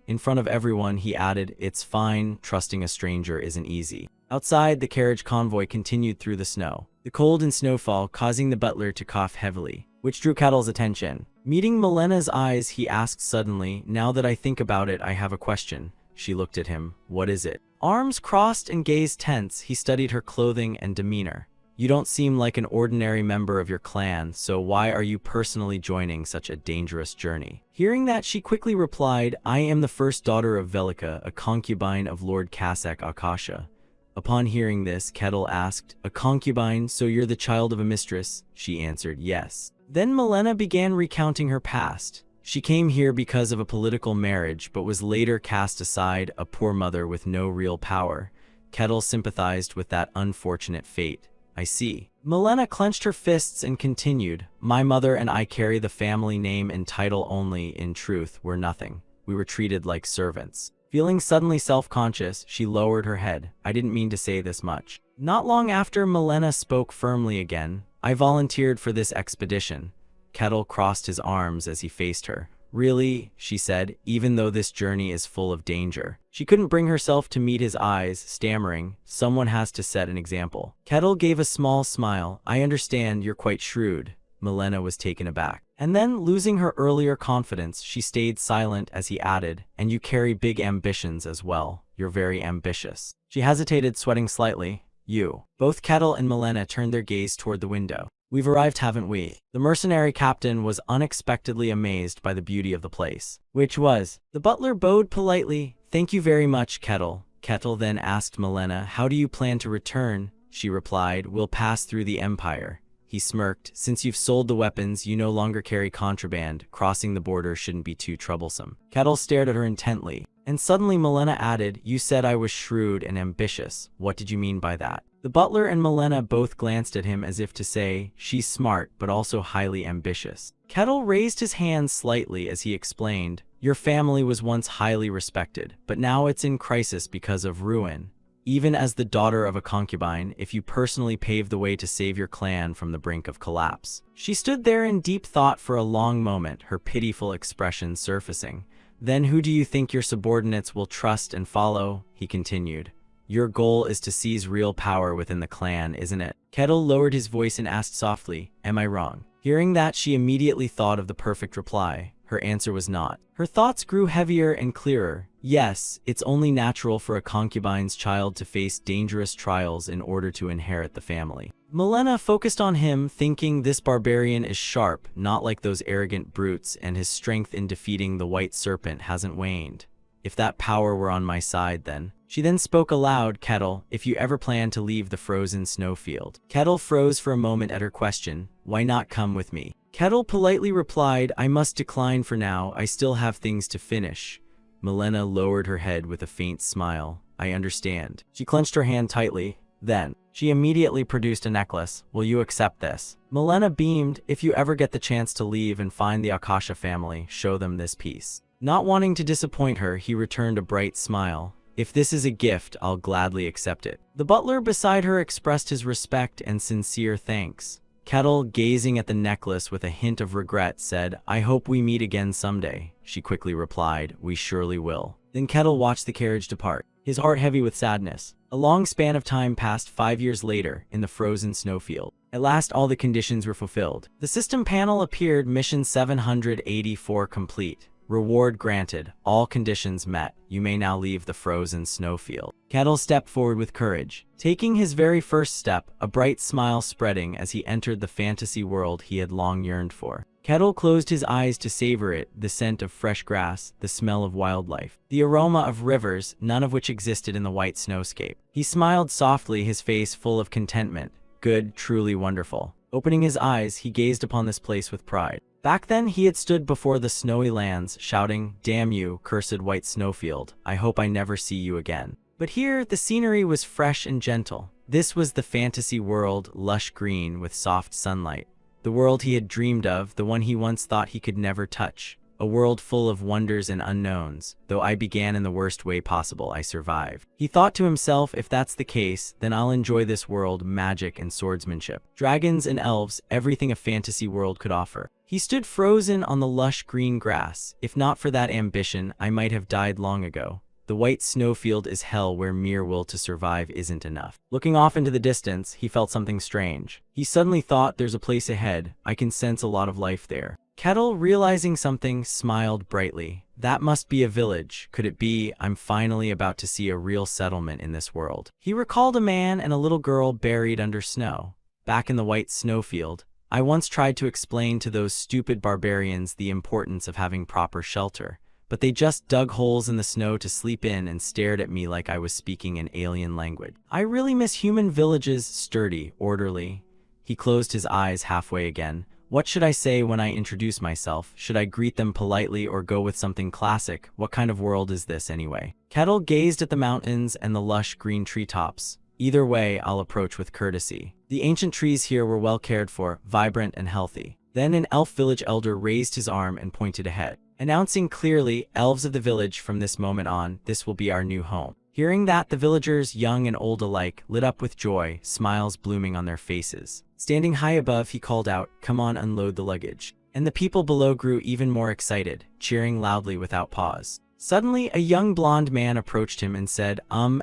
In front of everyone, he added, "It's fine, trusting a stranger isn't easy." Outside, the carriage convoy continued through the snow, the cold and snowfall causing the butler to cough heavily, which drew Kettle's attention. Meeting Milena's eyes, he asked suddenly, "Now that I think about it, I have a question." She looked at him. "What is it?" Arms crossed and gaze tense, he studied her clothing and demeanor. "You don't seem like an ordinary member of your clan, so why are you personally joining such a dangerous journey?" Hearing that, she quickly replied, "I am the first daughter of Velika, a concubine of Lord Kasak Akasha." Upon hearing this, Kettle asked, "A concubine, so you're the child of a mistress?" She answered, "Yes." Then Milena began recounting her past. She came here because of a political marriage, but was later cast aside, a poor mother with no real power. Kettle sympathized with that unfortunate fate. "I see." Milena clenched her fists and continued, "My mother and I carry the family name and title only. In truth, we're nothing. We were treated like servants." Feeling suddenly self-conscious, she lowered her head. "I didn't mean to say this much." Not long after, Milena spoke firmly again. "I volunteered for this expedition." Kettle crossed his arms as he faced her. "Really?" she said, "even though this journey is full of danger." She couldn't bring herself to meet his eyes, stammering, "Someone has to set an example." Kettle gave a small smile. "I understand, you're quite shrewd." Milena was taken aback. And then, losing her earlier confidence, she stayed silent as he added, "And you carry big ambitions as well. You're very ambitious." She hesitated, sweating slightly. You. Both Kettle and Milena turned their gaze toward the window. We've arrived, haven't we? The mercenary captain was unexpectedly amazed by the beauty of the place. Which was? The butler bowed politely. Thank you very much, Kettle. Kettle then asked Milena, how do you plan to return? She replied, we'll pass through the Empire. He smirked. Since you've sold the weapons, you no longer carry contraband. Crossing the border shouldn't be too troublesome. Kettle stared at her intently. And suddenly Milena added, you said I was shrewd and ambitious. What did you mean by that? The butler and Milena both glanced at him as if to say, she's smart, but also highly ambitious. Kettle raised his hand slightly as he explained, your family was once highly respected, but now it's in crisis because of ruin. Even as the daughter of a concubine, if you personally paved the way to save your clan from the brink of collapse. She stood there in deep thought for a long moment, her pitiful expression surfacing. Then who do you think your subordinates will trust and follow? He continued. Your goal is to seize real power within the clan, isn't it? Kettle lowered his voice and asked softly, am I wrong? Hearing that, she immediately thought of the perfect reply. Her answer was not. Her thoughts grew heavier and clearer. Yes, it's only natural for a concubine's child to face dangerous trials in order to inherit the family. Milena focused on him, thinking this barbarian is sharp, not like those arrogant brutes, and his strength in defeating the white serpent hasn't waned. If that power were on my side, then. She then spoke aloud, Kettle, if you ever plan to leave the frozen snowfield. Kettle froze for a moment at her question, why not come with me? Kettle politely replied, I must decline for now, I still have things to finish. Milena lowered her head with a faint smile. I understand. She clenched her hand tightly. Then, she immediately produced a necklace. Will you accept this? Milena beamed. If you ever get the chance to leave and find the Akasha family, show them this piece. Not wanting to disappoint her, he returned a bright smile. If this is a gift, I'll gladly accept it. The butler beside her expressed his respect and sincere thanks. Kettle, gazing at the necklace with a hint of regret, said, I hope we meet again someday. She quickly replied, we surely will. Then Kettle watched the carriage depart, his heart heavy with sadness. A long span of time passed 5 years later in the frozen snowfield. At last all the conditions were fulfilled. The system panel appeared, mission 784 complete. Reward granted, all conditions met. You may now leave the frozen snowfield. Kettle stepped forward with courage, taking his very first step, a bright smile spreading as he entered the fantasy world he had long yearned for. Kettle closed his eyes to savor it, the scent of fresh grass, the smell of wildlife, the aroma of rivers, none of which existed in the white snowscape. He smiled softly, his face full of contentment. Good, truly wonderful. Opening his eyes, he gazed upon this place with pride. Back then, he had stood before the snowy lands, shouting, damn you, cursed white snowfield, I hope I never see you again. But here, the scenery was fresh and gentle. This was the fantasy world, lush green with soft sunlight. The world he had dreamed of, the one he once thought he could never touch. A world full of wonders and unknowns. Though I began in the worst way possible, I survived. He thought to himself, if that's the case, then I'll enjoy this world, magic and swordsmanship. Dragons and elves, everything a fantasy world could offer. He stood frozen on the lush green grass. If not for that ambition, I might have died long ago. The white snowfield is hell where mere will to survive isn't enough. Looking off into the distance, he felt something strange. He suddenly thought, there's a place ahead. I can sense a lot of life there. Kettle, realizing something, smiled brightly. That must be a village. Could it be? I'm finally about to see a real settlement in this world. He recalled a man and a little girl buried under snow. Back in the white snowfield, I once tried to explain to those stupid barbarians the importance of having proper shelter, but they just dug holes in the snow to sleep in and stared at me like I was speaking an alien language. I really miss human villages, sturdy, orderly. He closed his eyes halfway again. What should I say when I introduce myself? Should I greet them politely or go with something classic? What kind of world is this anyway? Kettle gazed at the mountains and the lush green treetops. Either way, I'll approach with courtesy. The ancient trees here were well cared for, vibrant and healthy. Then an elf village elder raised his arm and pointed ahead, announcing clearly, elves of the village, from this moment on, this will be our new home. Hearing that, the villagers, young and old alike, lit up with joy, smiles blooming on their faces. Standing high above, he called out, come on, unload the luggage. And the people below grew even more excited, cheering loudly without pause. Suddenly, a young blonde man approached him and said,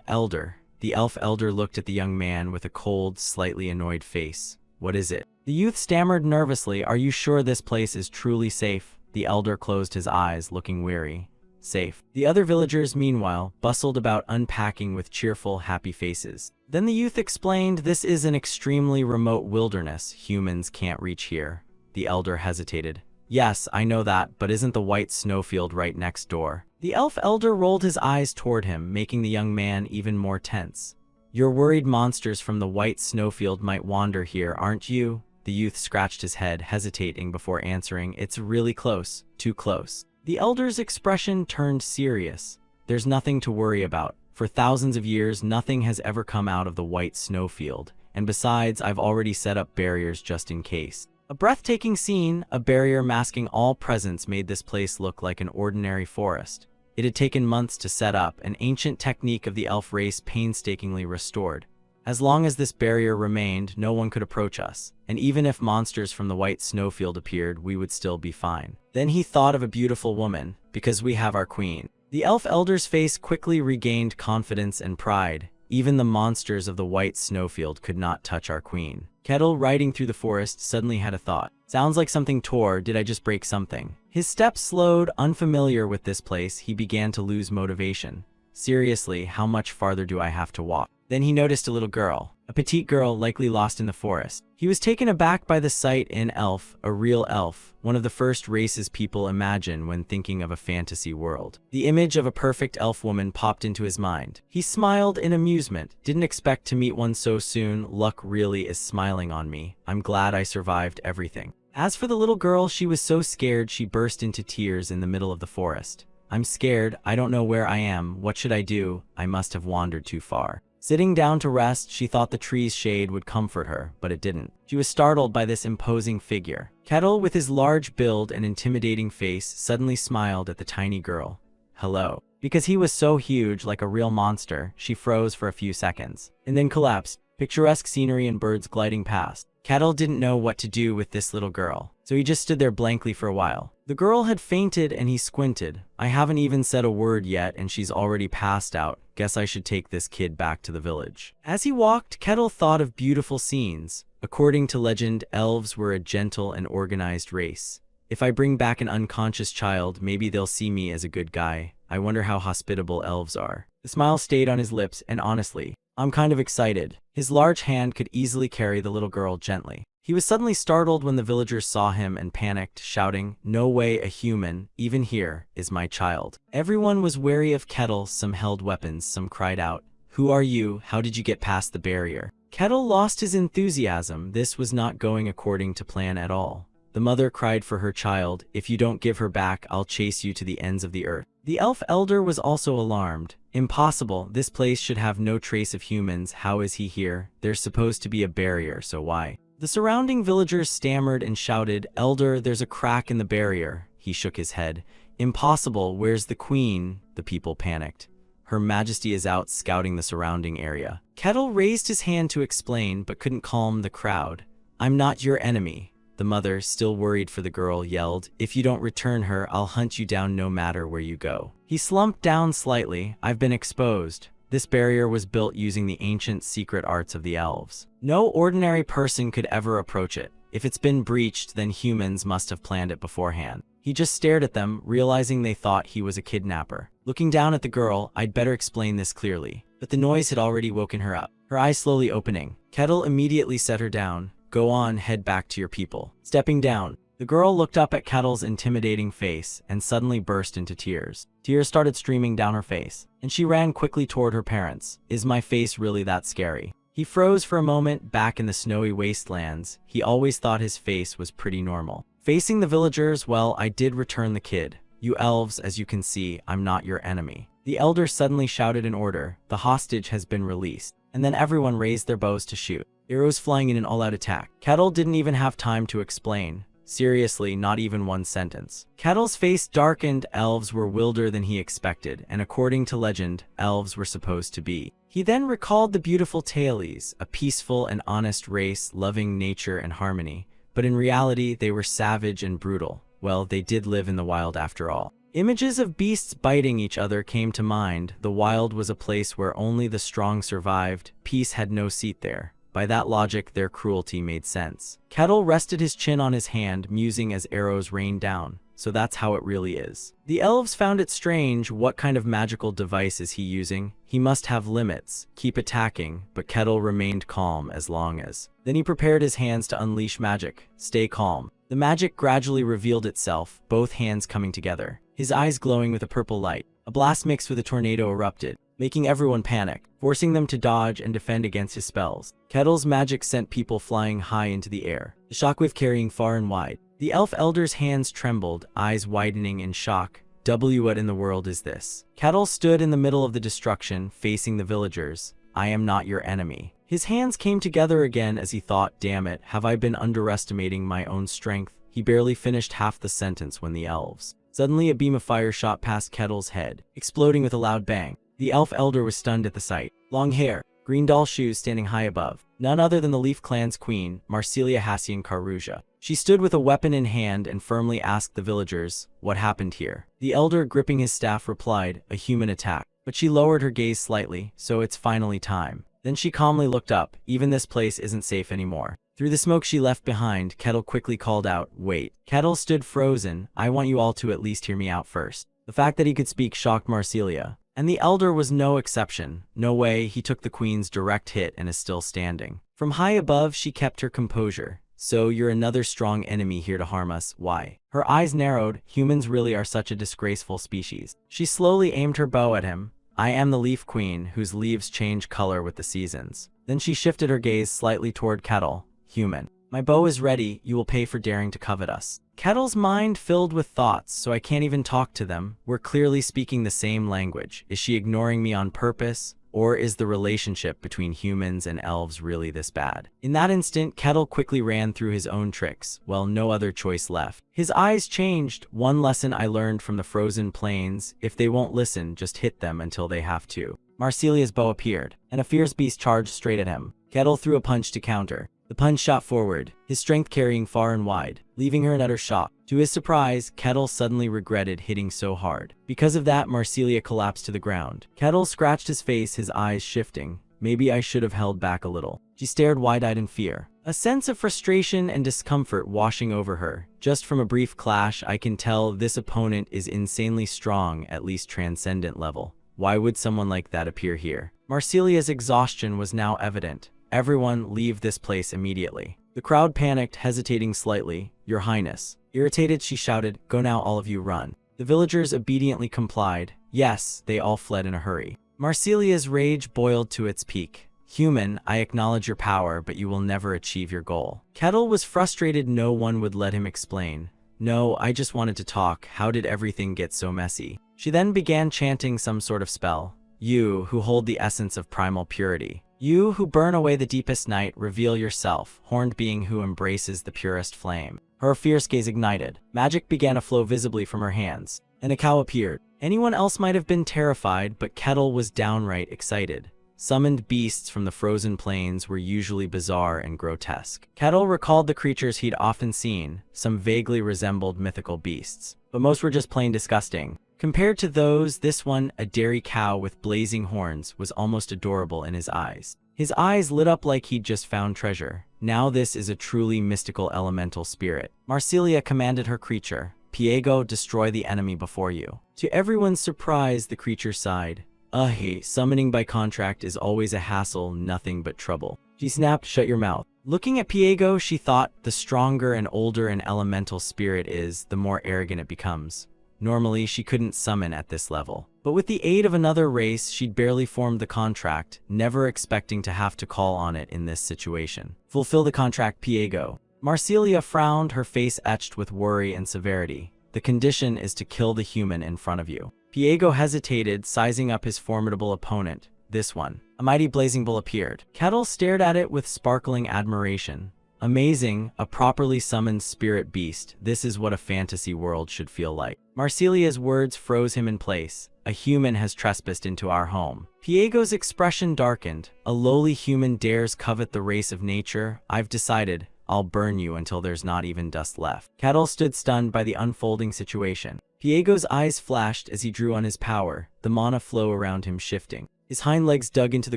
elder. The elf elder looked at the young man with a cold, slightly annoyed face. What is it? The youth stammered nervously, are you sure this place is truly safe? The elder closed his eyes, looking weary. safe. The other villagers, meanwhile, bustled about unpacking with cheerful, happy faces. Then the youth explained, "This is an extremely remote wilderness. Humans can't reach here." The elder hesitated. "Yes, I know that, but isn't the white snowfield right next door?" The elf elder rolled his eyes toward him, making the young man even more tense. "You're worried monsters from the white snowfield might wander here, aren't you?" The youth scratched his head, hesitating before answering, "It's really close, too close." The elder's expression turned serious. "There's nothing to worry about. For thousands of years, nothing has ever come out of the white snowfield, and besides, I've already set up barriers just in case." A breathtaking scene, a barrier masking all presence, made this place look like an ordinary forest. It had taken months to set up, an ancient technique of the elf race painstakingly restored. As long as this barrier remained, no one could approach us, and even if monsters from the white snowfield appeared, we would still be fine. Then he thought of a beautiful woman, because we have our queen. The elf elder's face quickly regained confidence and pride. Even the monsters of the white snowfield could not touch our queen. Kettle, riding through the forest, suddenly had a thought. "Sounds like something tore. Did I just break something?" His steps slowed. Unfamiliar with this place, he began to lose motivation. Seriously, how much farther do I have to walk? Then he noticed a little girl, a petite girl likely lost in the forest. He was taken aback by the sight. An elf, a real elf, one of the first races people imagine when thinking of a fantasy world. The image of a perfect elf woman popped into his mind. He smiled in amusement. "Didn't expect to meet one so soon. Luck really is smiling on me. I'm glad I survived everything." As for the little girl, she was so scared she burst into tears in the middle of the forest. "I'm scared. I don't know where I am. What should I do? I must have wandered too far." Sitting down to rest, she thought the tree's shade would comfort her, but it didn't. She was startled by this imposing figure. Kettle, with his large build and intimidating face, suddenly smiled at the tiny girl. "Hello." Because he was so huge, like a real monster, she froze for a few seconds, and then collapsed. Picturesque scenery and birds gliding past. Kettle didn't know what to do with this little girl, so he just stood there blankly for a while. The girl had fainted and he squinted. "I haven't even said a word yet and she's already passed out. Guess I should take this kid back to the village." As he walked, Kettle thought of beautiful scenes. According to legend, elves were a gentle and organized race. If I bring back an unconscious child, maybe they'll see me as a good guy. I wonder how hospitable elves are. The smile stayed on his lips, and honestly, I'm kind of excited. His large hand could easily carry the little girl gently. He was suddenly startled when the villagers saw him and panicked, shouting, "No way, a human, even here, is my child." Everyone was wary of Kettle. Some held weapons, some cried out, "Who are you? How did you get past the barrier?" Kettle lost his enthusiasm. This was not going according to plan at all. The mother cried for her child, "If you don't give her back, I'll chase you to the ends of the earth." The elf elder was also alarmed. "Impossible, this place should have no trace of humans. How is he here? There's supposed to be a barrier, so why?" The surrounding villagers stammered and shouted, "Elder, there's a crack in the barrier." He shook his head. "Impossible, where's the queen?" The people panicked. "Her Majesty is out scouting the surrounding area." Kettle raised his hand to explain, but couldn't calm the crowd. "I'm not your enemy." The mother, still worried for the girl, yelled, "If you don't return her, I'll hunt you down no matter where you go." He slumped down slightly. "I've been exposed. This barrier was built using the ancient secret arts of the elves. No ordinary person could ever approach it. If it's been breached, then humans must have planned it beforehand." He just stared at them, realizing they thought he was a kidnapper. Looking down at the girl, "I'd better explain this clearly." But the noise had already woken her up, her eyes slowly opening. Kettle immediately set her down. "Go on, head back to your people." Stepping down, the girl looked up at Kettle's intimidating face and suddenly burst into tears. Tears started streaming down her face, and she ran quickly toward her parents. "Is my face really that scary?" He froze for a moment. Back in the snowy wastelands, he always thought his face was pretty normal. Facing the villagers, "Well, I did return the kid. You elves, as you can see, I'm not your enemy." The elder suddenly shouted an order. "The hostage has been released." And then everyone raised their bows to shoot, arrows flying in an all-out attack. Kettle didn't even have time to explain. Seriously, not even one sentence. Kettle's face darkened. Elves were wilder than he expected, and according to legend, elves were supposed to be. He then recalled the beautiful Tailies, a peaceful and honest race, loving nature and harmony. But in reality, they were savage and brutal. Well, they did live in the wild after all. Images of beasts biting each other came to mind. The wild was a place where only the strong survived. Peace had no seat there. By that logic, their cruelty made sense. Kettle rested his chin on his hand, musing as arrows rained down. So that's how it really is. The elves found it strange. What kind of magical device is he using? He must have limits. Keep attacking, but Kettle remained calm as long as. Then he prepared his hands to unleash magic. Stay calm. The magic gradually revealed itself, both hands coming together. His eyes glowing with a purple light. A blast mixed with a tornado erupted, making everyone panic, forcing them to dodge and defend against his spells. Kettle's magic sent people flying high into the air, the shockwave carrying far and wide. The elf elder's hands trembled, eyes widening in shock. What in the world is this? Kettle stood in the middle of the destruction, facing the villagers. I am not your enemy. His hands came together again as he thought, damn it, have I been underestimating my own strength? He barely finished half the sentence when the elves. Suddenly a beam of fire shot past Kettle's head, exploding with a loud bang. The elf elder was stunned at the sight. Long hair, green doll shoes standing high above. None other than the Leaf Clan's queen, Marsilia Hassian Karuja. She stood with a weapon in hand and firmly asked the villagers, what happened here? The elder, gripping his staff, replied, a human attack. But she lowered her gaze slightly, so it's finally time. Then she calmly looked up. Even this place isn't safe anymore. Through the smoke she left behind, Kettle quickly called out, wait. Kettle stood frozen. I want you all to at least hear me out first. The fact that he could speak shocked Marsilia. And the elder was no exception. No way, he took the queen's direct hit and is still standing. From high above, she kept her composure. So you're another strong enemy here to harm us, why? Her eyes narrowed. Humans really are such a disgraceful species. She slowly aimed her bow at him. I am the Leaf Queen, whose leaves change color with the seasons. Then she shifted her gaze slightly toward Kettle. Human. My bow is ready, you will pay for daring to covet us. Kettle's mind filled with thoughts, so I can't even talk to them. We're clearly speaking the same language. Is she ignoring me on purpose? Or is the relationship between humans and elves really this bad? In that instant, Kettle quickly ran through his own tricks. Well, no other choice left. His eyes changed. One lesson I learned from the frozen plains: if they won't listen, just hit them until they have to. Marsilia's bow appeared, and a fierce beast charged straight at him. Kettle threw a punch to counter. The punch shot forward, his strength carrying far and wide, leaving her in utter shock. To his surprise, Kettle suddenly regretted hitting so hard. Because of that, Marsilia collapsed to the ground. Kettle scratched his face, his eyes shifting. Maybe I should have held back a little. She stared wide-eyed in fear. A sense of frustration and discomfort washing over her. Just from a brief clash, I can tell this opponent is insanely strong, at least transcendent level. Why would someone like that appear here? Marsilia's exhaustion was now evident. Everyone, leave this place immediately. The crowd panicked, hesitating slightly. Your Highness. Irritated, she shouted, go now, all of you, run. The villagers obediently complied. Yes, they all fled in a hurry. Marsilia's rage boiled to its peak. Human, I acknowledge your power, but you will never achieve your goal. Kettle was frustrated. No one would let him explain. No, I just wanted to talk. How did everything get so messy? She then began chanting some sort of spell. You, who hold the essence of primal purity. You who burn away the deepest night, reveal yourself, horned being who embraces the purest flame. Her fierce gaze ignited. Magic began to flow visibly from her hands, and a cow appeared. Anyone else might have been terrified, but Kettle was downright excited. Summoned beasts from the frozen plains were usually bizarre and grotesque. Kettle recalled the creatures he'd often seen. Some vaguely resembled mythical beasts, but most were just plain disgusting. Compared to those, this one, a dairy cow with blazing horns, was almost adorable in his eyes. His eyes lit up like he'd just found treasure. Now this is a truly mystical elemental spirit. Marsilia commanded her creature, Piego, destroy the enemy before you. To everyone's surprise, the creature sighed. Hey, summoning by contract is always a hassle, nothing but trouble. She snapped, shut your mouth. Looking at Piego, she thought, the stronger and older an elemental spirit is, the more arrogant it becomes. Normally, she couldn't summon at this level. But with the aid of another race, she'd barely formed the contract, never expecting to have to call on it in this situation. Fulfill the contract, Piego. Marsilia frowned, her face etched with worry and severity. The condition is to kill the human in front of you. Piego hesitated, sizing up his formidable opponent. This one. A mighty blazing bull appeared. Kettle stared at it with sparkling admiration. Amazing, a properly summoned spirit beast. This is what a fantasy world should feel like. Marsilia's words froze him in place. A human has trespassed into our home. Piego's expression darkened. A lowly human dares covet the race of nature. I've decided. I'll burn you until there's not even dust left. Kettle stood stunned by the unfolding situation. Piego's eyes flashed as he drew on his power, the mana flow around him shifting. His hind legs dug into the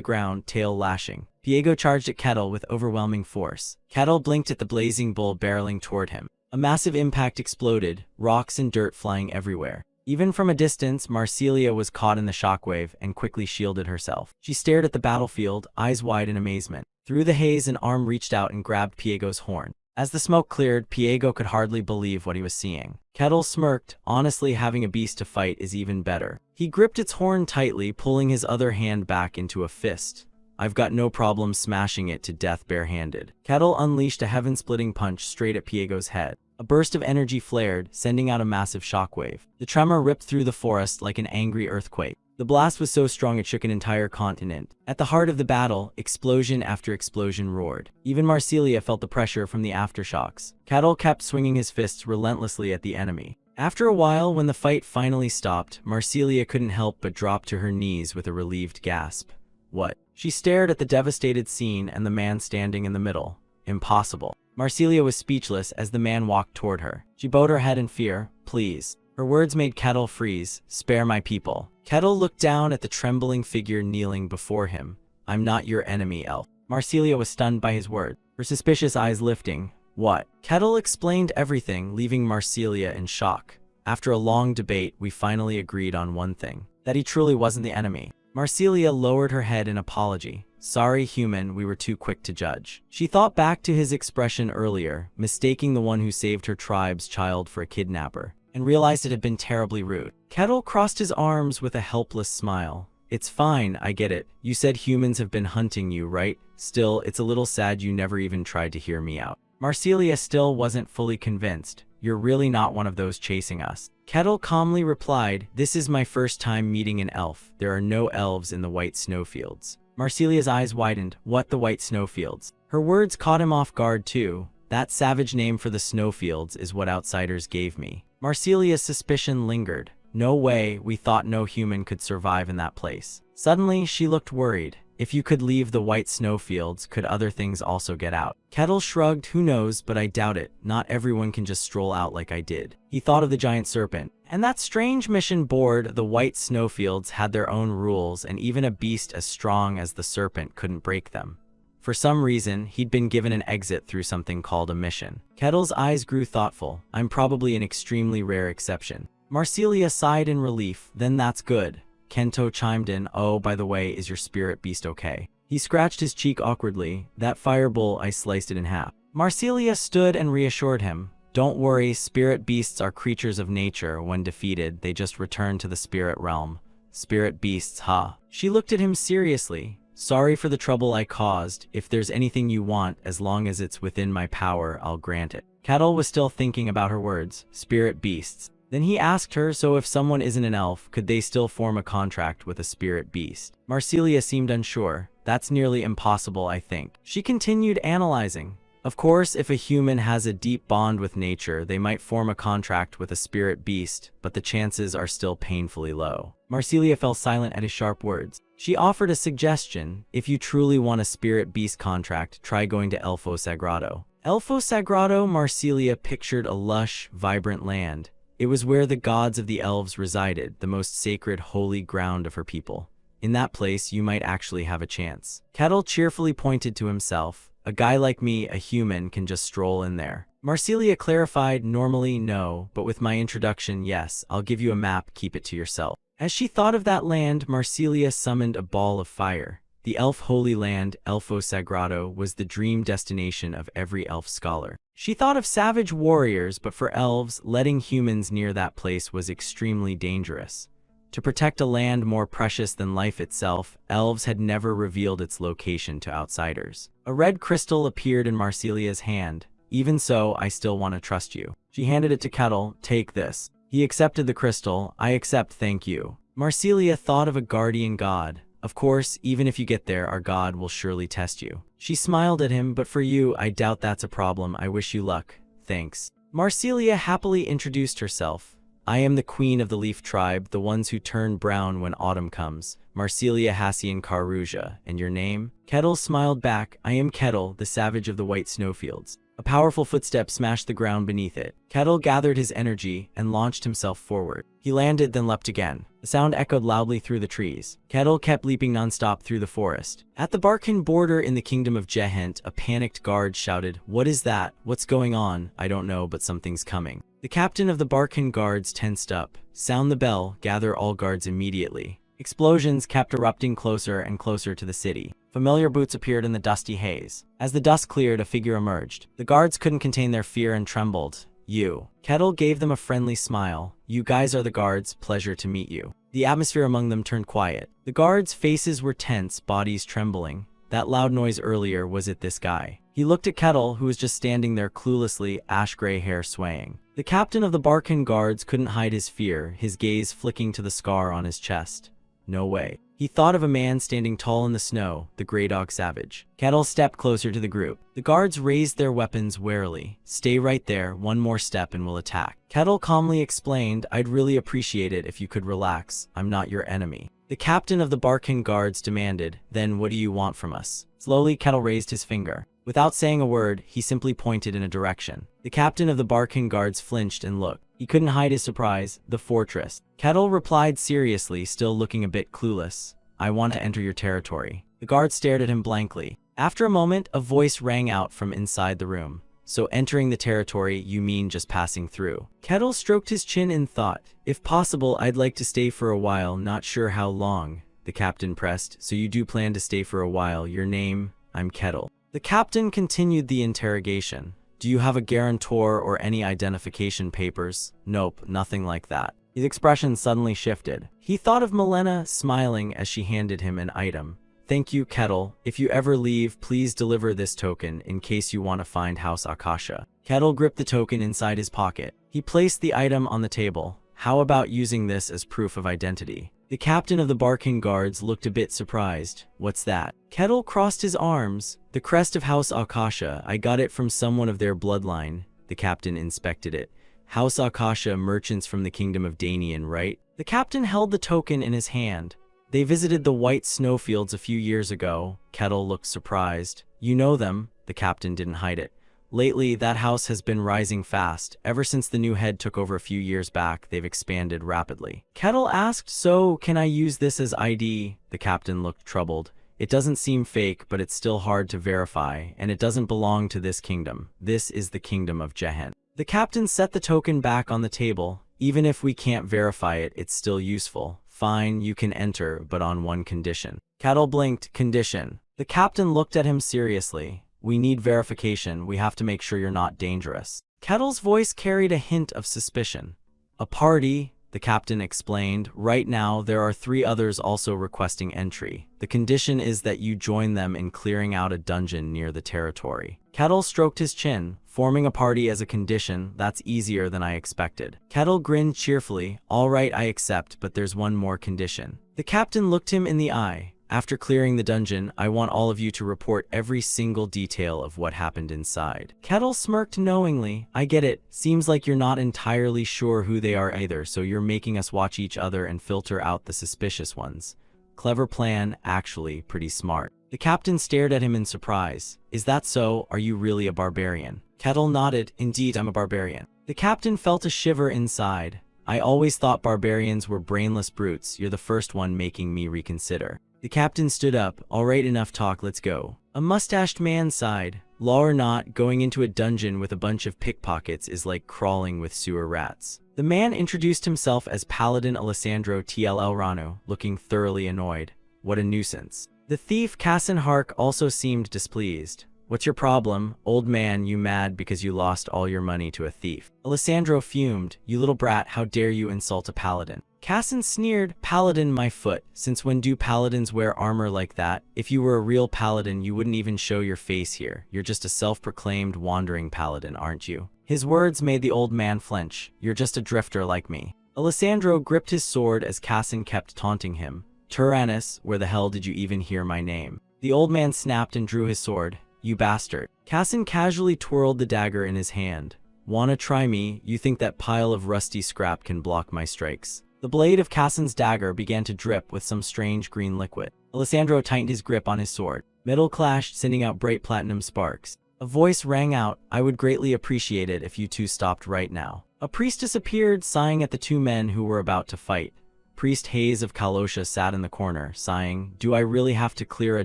ground, tail lashing. Piego charged at Kettle with overwhelming force. Kettle blinked at the blazing bull barreling toward him. A massive impact exploded, rocks and dirt flying everywhere. Even from a distance, Marsilia was caught in the shockwave and quickly shielded herself. She stared at the battlefield, eyes wide in amazement. Through the haze, an arm reached out and grabbed Piego's horn. As the smoke cleared, Piego could hardly believe what he was seeing. Kettle smirked. Honestly, having a beast to fight is even better. He gripped its horn tightly, pulling his other hand back into a fist. I've got no problem smashing it to death barehanded. Kettle unleashed a heaven-splitting punch straight at Piego's head. A burst of energy flared, sending out a massive shockwave. The tremor ripped through the forest like an angry earthquake. The blast was so strong it shook an entire continent. At the heart of the battle, explosion after explosion roared. Even Marsilia felt the pressure from the aftershocks. Kettle kept swinging his fists relentlessly at the enemy. After a while, when the fight finally stopped, Marsilia couldn't help but drop to her knees with a relieved gasp. What? She stared at the devastated scene and the man standing in the middle. Impossible. Marsilia was speechless as the man walked toward her. She bowed her head in fear. Please. Her words made Kettle freeze. Spare my people. Kettle looked down at the trembling figure kneeling before him. I'm not your enemy, elf. Marsilia was stunned by his words, her suspicious eyes lifting. What? Kettle explained everything, leaving Marsilia in shock. After a long debate, we finally agreed on one thing. That he truly wasn't the enemy. Marsilia lowered her head in apology. Sorry, human, we were too quick to judge. She thought back to his expression earlier, mistaking the one who saved her tribe's child for a kidnapper, and realized it had been terribly rude. Kettle crossed his arms with a helpless smile. It's fine, I get it. You said humans have been hunting you, right? Still, it's a little sad you never even tried to hear me out. Marsilia still wasn't fully convinced. You're really not one of those chasing us. Kettle calmly replied, this is my first time meeting an elf. There are no elves in the White Snowfields. Marsilia's eyes widened. What, the White Snowfields? Her words caught him off guard too. That savage name for the snowfields is what outsiders gave me. Marsilia's suspicion lingered. No way, we thought no human could survive in that place. Suddenly, she looked worried. If you could leave the White Snowfields, could other things also get out? Kettle shrugged. Who knows, but I doubt it. Not everyone can just stroll out like I did. He thought of the giant serpent. And that strange mission board, the White Snowfields had their own rules, and even a beast as strong as the serpent couldn't break them. For some reason, he'd been given an exit through something called a mission. Kettle's eyes grew thoughtful. I'm probably an extremely rare exception. Marsilia sighed in relief. Then that's good. Kento chimed in. Oh, by the way, is your spirit beast okay? He scratched his cheek awkwardly. That firebolt, I sliced it in half. Marsilia stood and reassured him. Don't worry, spirit beasts are creatures of nature. When defeated, they just return to the spirit realm. Spirit beasts, huh? She looked at him seriously. Sorry for the trouble I caused. If there's anything you want, as long as it's within my power, I'll grant it. Kettle was still thinking about her words. Spirit beasts. Then he asked her, so if someone isn't an elf, could they still form a contract with a spirit beast? Marsilia seemed unsure. That's nearly impossible, I think. She continued analyzing. Of course, if a human has a deep bond with nature, they might form a contract with a spirit beast, but the chances are still painfully low. Marsilia fell silent at his sharp words. She offered a suggestion. If you truly want a spirit beast contract, try going to Elfo Sagrado. Elfo Sagrado, Marsilia pictured a lush, vibrant land. It was where the gods of the elves resided, the most sacred, holy ground of her people. In that place, you might actually have a chance. Kettle cheerfully pointed to himself. A guy like me, a human, can just stroll in there. Marsilia clarified, normally no, but with my introduction, yes, I'll give you a map, keep it to yourself. As she thought of that land, Marsilia summoned a ball of fire. The elf holy land, Elfo Sagrado, was the dream destination of every elf scholar. She thought of savage warriors, but for elves, letting humans near that place was extremely dangerous. To protect a land more precious than life itself, elves had never revealed its location to outsiders. A red crystal appeared in Marsilia's hand. Even so, I still want to trust you. She handed it to Kettle. Take this. He accepted the crystal. I accept, thank you. Marsilia thought of a guardian god. Of course, even if you get there, our god will surely test you. She smiled at him, but for you, I doubt that's a problem. I wish you luck. Thanks. Marsilia happily introduced herself. I am the queen of the Leaf tribe, the ones who turn brown when autumn comes. Marsilia Hassian Karuja. And your name? Kettle smiled back. I am Kettle, the savage of the White Snowfields. A powerful footstep smashed the ground beneath it. Kettle gathered his energy and launched himself forward. He landed, then leapt again. The sound echoed loudly through the trees. Kettle kept leaping nonstop through the forest. At the Barkin border in the kingdom of Jehent, a panicked guard shouted, "What is that? What's going on? I don't know, but something's coming." The captain of the Barkin guards tensed up. "Sound the bell, gather all guards immediately." Explosions kept erupting closer and closer to the city. Familiar boots appeared in the dusty haze. As the dust cleared, a figure emerged. The guards couldn't contain their fear and trembled. "You." Kettle gave them a friendly smile. "You guys are the guards, pleasure to meet you." The atmosphere among them turned quiet. The guards' faces were tense, bodies trembling. That loud noise earlier, was it this guy? He looked at Kettle, who was just standing there cluelessly, ash-gray hair swaying. The captain of the Barkin guards couldn't hide his fear, his gaze flicking to the scar on his chest. No way. He thought of a man standing tall in the snow, the Grey Dog Savage. Kettle stepped closer to the group. The guards raised their weapons warily. "Stay right there, one more step and we'll attack." Kettle calmly explained, "I'd really appreciate it if you could relax. I'm not your enemy." The captain of the Barkin guards demanded, "Then what do you want from us?" Slowly, Kettle raised his finger. Without saying a word, he simply pointed in a direction. The captain of the Barkin guards flinched and looked. He couldn't hide his surprise. "The fortress." Kettle replied seriously, still looking a bit clueless. "I want to enter your territory." The guard stared at him blankly. After a moment, a voice rang out from inside the room. "So entering the territory, you mean just passing through?" Kettle stroked his chin in thought. "If possible, I'd like to stay for a while, not sure how long." The captain pressed. "So you do plan to stay for a while. Your name?" "I'm Kettle." The captain continued the interrogation. "Do you have a guarantor or any identification papers?" "Nope, nothing like that." His expression suddenly shifted. He thought of Milena, smiling as she handed him an item. "Thank you, Kettle. If you ever leave, please deliver this token in case you want to find House Akasha." Kettle gripped the token inside his pocket. He placed the item on the table. "How about using this as proof of identity?" The captain of the Barkin guards looked a bit surprised. "What's that?" Kettle crossed his arms. "The crest of House Akasha. I got it from someone of their bloodline." The captain inspected it. "House Akasha, merchants from the kingdom of Danian, right?" The captain held the token in his hand. "They visited the white snowfields a few years ago." Kettle looked surprised. "You know them?" The captain didn't hide it. "Lately, that house has been rising fast. Ever since the new head took over a few years back, they've expanded rapidly." Kettle asked, "So, can I use this as ID?" The captain looked troubled. "It doesn't seem fake, but it's still hard to verify, and it doesn't belong to this kingdom. This is the kingdom of Jehent." The captain set the token back on the table. "Even if we can't verify it, it's still useful." "Fine, you can enter, but on one condition." Kettle blinked. "Condition?" The captain looked at him seriously. "We need verification. We have to make sure you're not dangerous." Kettle's voice carried a hint of suspicion. "A party," the captain explained. "Right now, there are 3 others also requesting entry. The condition is that you join them in clearing out a dungeon near the territory." Kettle stroked his chin. "Forming a party as a condition, that's easier than I expected." Kettle grinned cheerfully. "All right, I accept, but there's one more condition." The captain looked him in the eye. "After clearing the dungeon, I want all of you to report every single detail of what happened inside." Kettle smirked knowingly. "I get it. Seems like you're not entirely sure who they are either, so you're making us watch each other and filter out the suspicious ones. Clever plan, actually, pretty smart." The captain stared at him in surprise. "Is that so? Are you really a barbarian?" Kettle nodded. "Indeed, I'm a barbarian." The captain felt a shiver inside. "I always thought barbarians were brainless brutes. You're the first one making me reconsider." The captain stood up. "All right, enough talk, let's go." A mustached man sighed. "Law or not, going into a dungeon with a bunch of pickpockets is like crawling with sewer rats." The man introduced himself as Paladin Alessandro Tll Ranu, looking thoroughly annoyed. What a nuisance. The thief Kassan Hark also seemed displeased. "What's your problem? Old man, you mad because you lost all your money to a thief?" Alessandro fumed. "You little brat, how dare you insult a paladin?" Kassan sneered. "Paladin, my foot. Since when do paladins wear armor like that? If you were a real paladin, you wouldn't even show your face here. You're just a self-proclaimed wandering paladin, aren't you?" His words made the old man flinch. "You're just a drifter like me." Alessandro gripped his sword as Kassan kept taunting him. "Tyrannus, where the hell did you even hear my name?" The old man snapped and drew his sword. "You bastard." Kassan casually twirled the dagger in his hand. "Wanna try me? You think that pile of rusty scrap can block my strikes?" The blade of Kassan's dagger began to drip with some strange green liquid. Alessandro tightened his grip on his sword. Metal clashed, sending out bright platinum sparks. A voice rang out, "I would greatly appreciate it if you two stopped right now." A priestess appeared, sighing at the two men who were about to fight. Priest Hayes of Kalosha sat in the corner, sighing, "Do I really have to clear a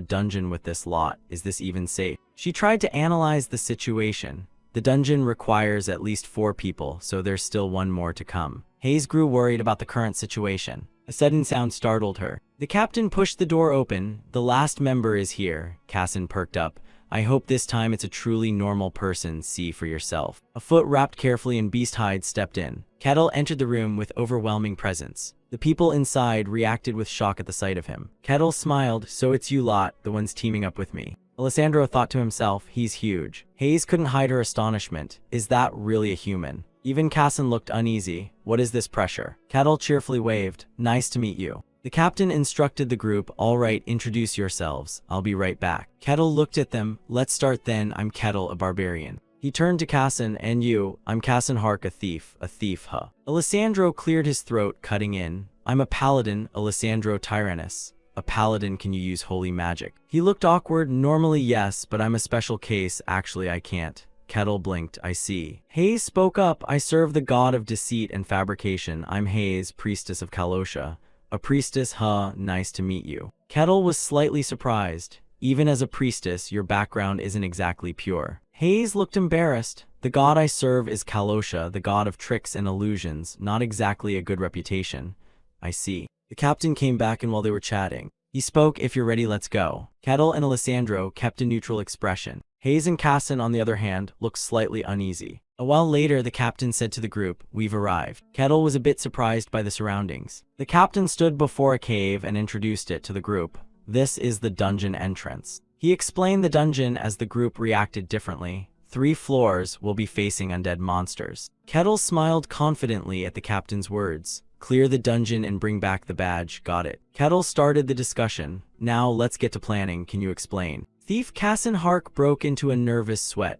dungeon with this lot? Is this even safe?" She tried to analyze the situation. The dungeon requires at least 4 people, so there's still one more to come. Hayes grew worried about the current situation. A sudden sound startled her. The captain pushed the door open. "The last member is here." Cassin perked up. "I hope this time it's a truly normal person. See for yourself." A foot wrapped carefully in beast hide stepped in. Kettle entered the room with overwhelming presence. The people inside reacted with shock at the sight of him. Kettle smiled. "So it's you lot, the ones teaming up with me." Alessandro thought to himself, "He's huge." Hayes couldn't hide her astonishment. "Is that really a human?" Even Cassin looked uneasy. "What is this pressure?" Kettle cheerfully waved. "Nice to meet you." The captain instructed the group, "All right, introduce yourselves. I'll be right back." Kettle looked at them. "Let's start then. I'm Kettle, a barbarian." He turned to Cassin. "And you?" "I'm Cassin Hark, a thief, huh?" Alessandro cleared his throat, cutting in. "I'm a paladin, Alessandro Tyrannus." "A paladin, can you use holy magic?" He looked awkward. "Normally yes, but I'm a special case. Actually I can't." Kettle blinked. "I see." Hayes spoke up. "I serve the god of deceit and fabrication. I'm Hayes, priestess of Kalosha." "A priestess, huh? Nice to meet you." Kettle was slightly surprised. "Even as a priestess, your background isn't exactly pure." Hayes looked embarrassed. "The god I serve is Kalosha, the god of tricks and illusions. Not exactly a good reputation." "I see." The captain came back, and while they were chatting, he spoke. "If you're ready, let's go." Kettle and Alessandro kept a neutral expression. Hayes and Cassin, on the other hand, looked slightly uneasy. A while later, the captain said to the group, "We've arrived." Kettle was a bit surprised by the surroundings. The captain stood before a cave and introduced it to the group. "This is the dungeon entrance." He explained the dungeon as the group reacted differently. 3 floors will be facing undead monsters. Kettle smiled confidently at the captain's words. "Clear the dungeon and bring back the badge." "Got it." Kettle started the discussion. "Now let's get to planning. Can you explain?" Thief Cassin Hark broke into a nervous sweat.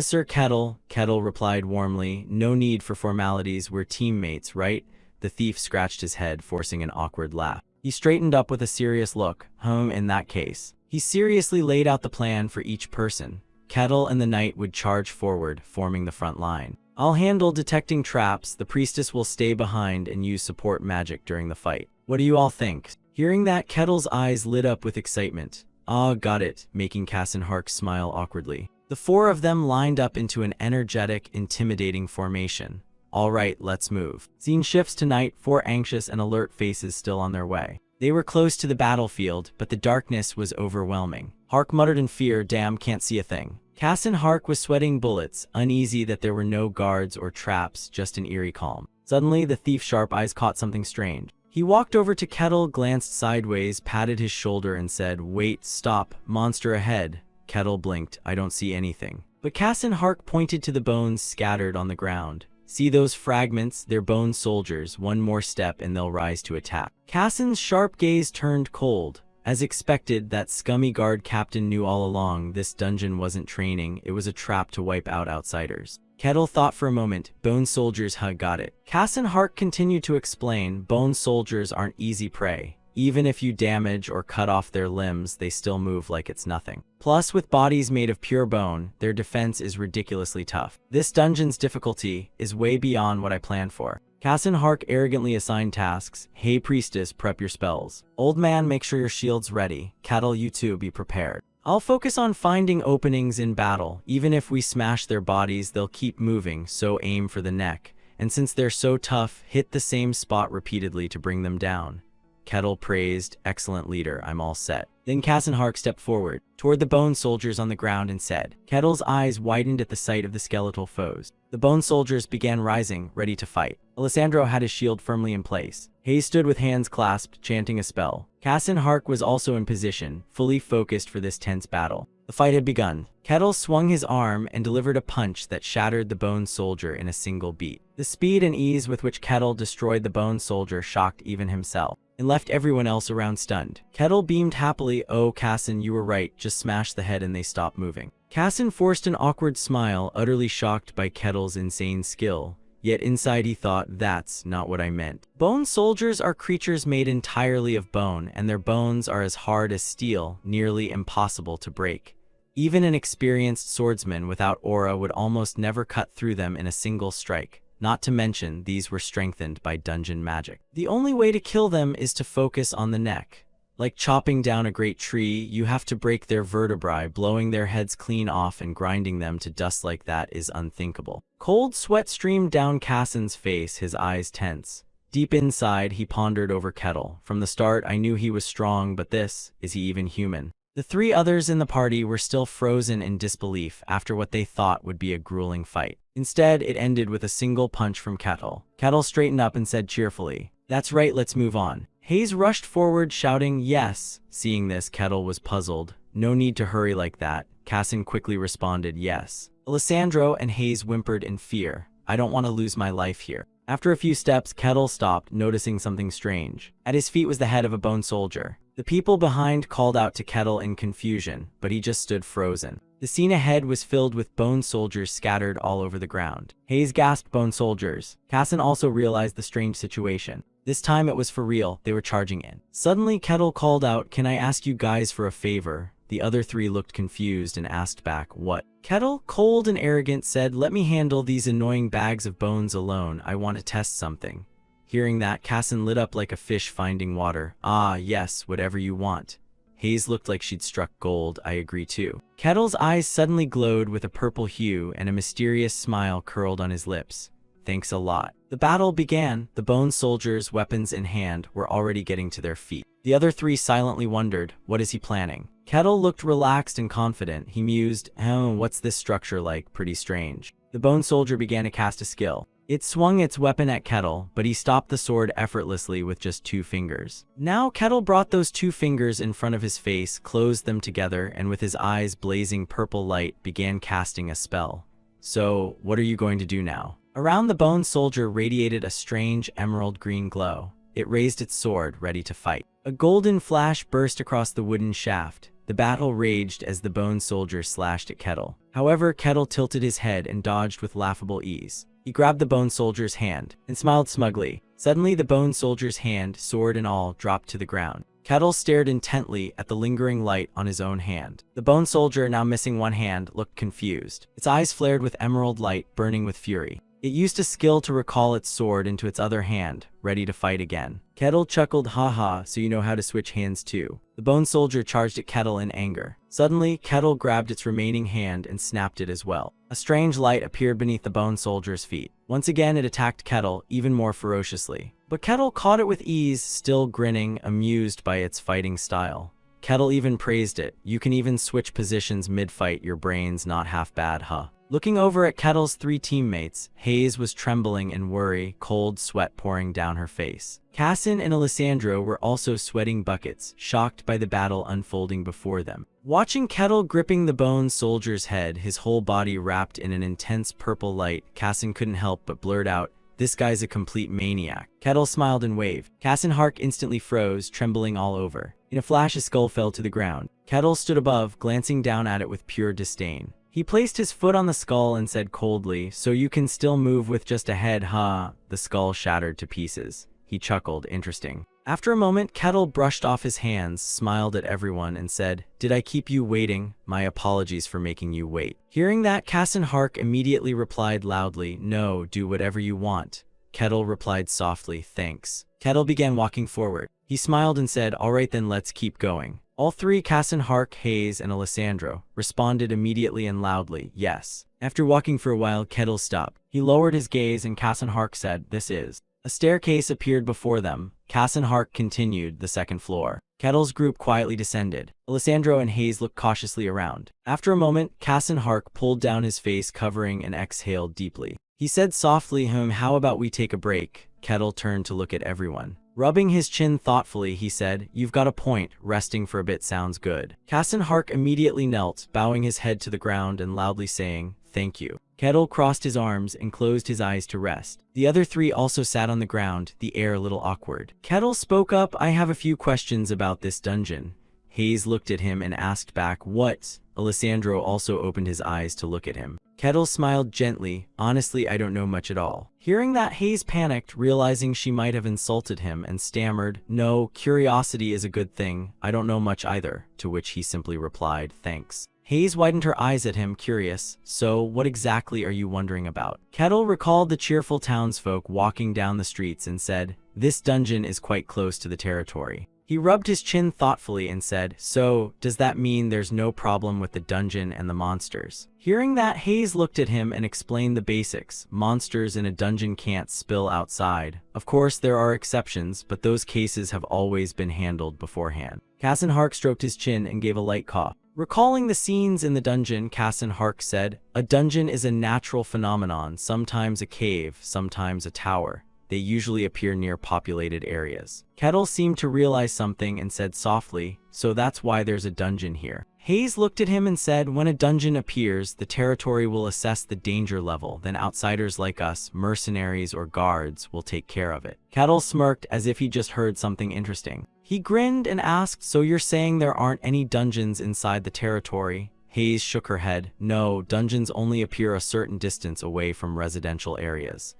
Sir Kettle," Kettle replied warmly. "No need for formalities. We're teammates, right?" The thief scratched his head, forcing an awkward laugh. He straightened up with a serious look. In that case." He seriously laid out the plan for each person. Kettle and the knight would charge forward, forming the front line. "I'll handle detecting traps. The priestess will stay behind and use support magic during the fight. What do you all think?" Hearing that, Kettle's eyes lit up with excitement. "Ah, got it," making Cassin Hark smile awkwardly. The 4 of them lined up into an energetic, intimidating formation. "All right, let's move." Scene shifts to night, 4 anxious and alert faces still on their way. They were close to the battlefield, but the darkness was overwhelming. Hark muttered in fear, "Damn, can't see a thing." Cassin Hark was sweating bullets, uneasy that there were no guards or traps, just an eerie calm. Suddenly, the thief's sharp eyes caught something strange. He walked over to Kettle, glanced sideways, patted his shoulder, and said, "Wait, stop, monster ahead." Kettle blinked. "I don't see anything." But Cassin Hark pointed to the bones scattered on the ground. "See those fragments? They're bone soldiers. One more step and they'll rise to attack." Cassin's sharp gaze turned cold. As expected, that scummy guard captain knew all along this dungeon wasn't training, it was a trap to wipe out outsiders. Kettle thought for a moment. "Bone soldiers, huh? Got it." Cassin Hark continued to explain. "Bone soldiers aren't easy prey. Even if you damage or cut off their limbs, they still move like it's nothing. Plus, with bodies made of pure bone, their defense is ridiculously tough. This dungeon's difficulty is way beyond what I planned for." Cassin Hark arrogantly assigned tasks. "Hey priestess, prep your spells. Old man, make sure your shield's ready. Kettle, you two, be prepared. I'll focus on finding openings in battle. Even if we smash their bodies, they'll keep moving, so aim for the neck. And since they're so tough, hit the same spot repeatedly to bring them down." Kettle praised. "Excellent leader, I'm all set." Then Cassin Hark stepped forward, toward the bone soldiers on the ground and said. Kettle's eyes widened at the sight of the skeletal foes. The bone soldiers began rising, ready to fight. Alessandro had his shield firmly in place. Hayes stood with hands clasped, chanting a spell. Cassin Hark was also in position, fully focused for this tense battle. The fight had begun. Kettle swung his arm and delivered a punch that shattered the bone soldier in a single beat. The speed and ease with which Kettle destroyed the bone soldier shocked even himself, and left everyone else around stunned. Kettle beamed happily. "Oh, Cassin, you were right. Just smash the head and they stop moving." Cassin forced an awkward smile, utterly shocked by Kettle's insane skill. Yet inside he thought, "That's not what I meant." Bone soldiers are creatures made entirely of bone, and their bones are as hard as steel, nearly impossible to break. Even an experienced swordsman without aura would almost never cut through them in a single strike. Not to mention, these were strengthened by dungeon magic. The only way to kill them is to focus on the neck. Like chopping down a great tree, you have to break their vertebrae, blowing their heads clean off and grinding them to dust like that is unthinkable. Cold sweat streamed down Cassin's face, his eyes tense. Deep inside, he pondered over Kettle. From the start, I knew he was strong, but is he even human? The three others in the party were still frozen in disbelief after what they thought would be a grueling fight. Instead, it ended with a single punch from Kettle. Kettle straightened up and said cheerfully, "That's right, let's move on." Hayes rushed forward, shouting, "Yes." Seeing this, Kettle was puzzled. "No need to hurry like that." Cassin quickly responded, "Yes." Alessandro and Hayes whimpered in fear. "I don't want to lose my life here." After a few steps, Kettle stopped, noticing something strange. At his feet was the head of a bone soldier. The people behind called out to Kettle in confusion, but he just stood frozen. The scene ahead was filled with bone soldiers scattered all over the ground. Hayes gasped, "Bone soldiers." Cassin also realized the strange situation. This time it was for real, they were charging in. Suddenly, Kettle called out, "Can I ask you guys for a favor?" The other three looked confused and asked back, "What?" Kettle, cold and arrogant, said, "Let me handle these annoying bags of bones alone. I want to test something." Hearing that, Cassin lit up like a fish finding water. "Ah, yes, whatever you want." Hayes looked like she'd struck gold. "I agree too." Kettle's eyes suddenly glowed with a purple hue and a mysterious smile curled on his lips. "Thanks a lot." The battle began. The bone soldiers, weapons in hand, were already getting to their feet. The other three silently wondered, what is he planning? Kettle looked relaxed and confident. He mused, what's this structure like? Pretty strange. The bone soldier began to cast a skill. It swung its weapon at Kettle, but he stopped the sword effortlessly with just 2 fingers. Now Kettle brought those 2 fingers in front of his face, closed them together, and with his eyes blazing purple light, began casting a spell. "So, what are you going to do now?" Around the bone soldier radiated a strange emerald green glow. It raised its sword, ready to fight. A golden flash burst across the wooden shaft. The battle raged as the bone soldier slashed at Kettle. However, Kettle tilted his head and dodged with laughable ease. He grabbed the bone soldier's hand and smiled smugly. Suddenly, the bone soldier's hand, sword and all, dropped to the ground. Kettle stared intently at the lingering light on his own hand. The bone soldier, now missing one hand, looked confused. Its eyes flared with emerald light, burning with fury. It used a skill to recall its sword into its other hand, ready to fight again. Kettle chuckled, "Haha, so you know how to switch hands too." The bone soldier charged at Kettle in anger. Suddenly, Kettle grabbed its remaining hand and snapped it as well. A strange light appeared beneath the bone soldier's feet. Once again, it attacked Kettle, even more ferociously. But Kettle caught it with ease, still grinning, amused by its fighting style. Kettle even praised it. "You can even switch positions mid-fight, your brain's not half bad, huh?" Looking over at Kettle's 3 teammates, Hayes was trembling in worry, cold sweat pouring down her face. Cassin and Alessandro were also sweating buckets, shocked by the battle unfolding before them. Watching Kettle gripping the bone soldier's head, his whole body wrapped in an intense purple light, Cassin couldn't help but blurt out, "This guy's a complete maniac." Kettle smiled and waved. Cassin Hark instantly froze, trembling all over. In a flash, his skull fell to the ground. Kettle stood above, glancing down at it with pure disdain. He placed his foot on the skull and said coldly, "So you can still move with just a head, huh?" The skull shattered to pieces. He chuckled, "Interesting." After a moment, Kettle brushed off his hands, smiled at everyone, and said, "Did I keep you waiting? My apologies for making you wait." Hearing that, Cassin Hark immediately replied loudly, "No, do whatever you want." Kettle replied softly, "Thanks." Kettle began walking forward. He smiled and said, "All right then, let's keep going." All 3, Cassin Hark, Hayes, and Alessandro, responded immediately and loudly, "Yes." After walking for a while, Kettle stopped. He lowered his gaze and Cassin Hark said, "This is." A staircase appeared before them. Cassin Hark continued, "The 2nd floor." Kettle's group quietly descended. Alessandro and Hayes looked cautiously around. After a moment, Cassin Hark pulled down his face covering and exhaled deeply. He said softly, how about we take a break?" Kettle turned to look at everyone. Rubbing his chin thoughtfully, he said, "You've got a point. Resting for a bit sounds good." Cassin Hark immediately knelt, bowing his head to the ground and loudly saying, "Thank you." Kettle crossed his arms and closed his eyes to rest. The other 3 also sat on the ground, the air a little awkward. Kettle spoke up, "I have a few questions about this dungeon." Hayes looked at him and asked back, "What?" Alessandro also opened his eyes to look at him. Kettle smiled gently, "Honestly, I don't know much at all." Hearing that, Hayes panicked, realizing she might have insulted him, and stammered, "No, curiosity is a good thing. I don't know much either," to which he simply replied, "Thanks." Hayes widened her eyes at him, curious. So, what exactly are you wondering about? Kettle recalled the cheerful townsfolk walking down the streets and said, this dungeon is quite close to the territory. He rubbed his chin thoughtfully and said, so, does that mean there's no problem with the dungeon and the monsters? Hearing that, Hayes looked at him and explained the basics. Monsters in a dungeon can't spill outside. Of course, there are exceptions, but those cases have always been handled beforehand. Cassin Hark stroked his chin and gave a light cough. Recalling the scenes in the dungeon, Cassin Hark said, a dungeon is a natural phenomenon, sometimes a cave, sometimes a tower. They usually appear near populated areas. Kettle seemed to realize something and said softly, so that's why there's a dungeon here. Hayes looked at him and said, when a dungeon appears, the territory will assess the danger level, then outsiders like us, mercenaries or guards, will take care of it. Kettle smirked as if he just heard something interesting. He grinned and asked, so you're saying there aren't any dungeons inside the territory? Hayes shook her head. No, dungeons only appear a certain distance away from residential areas.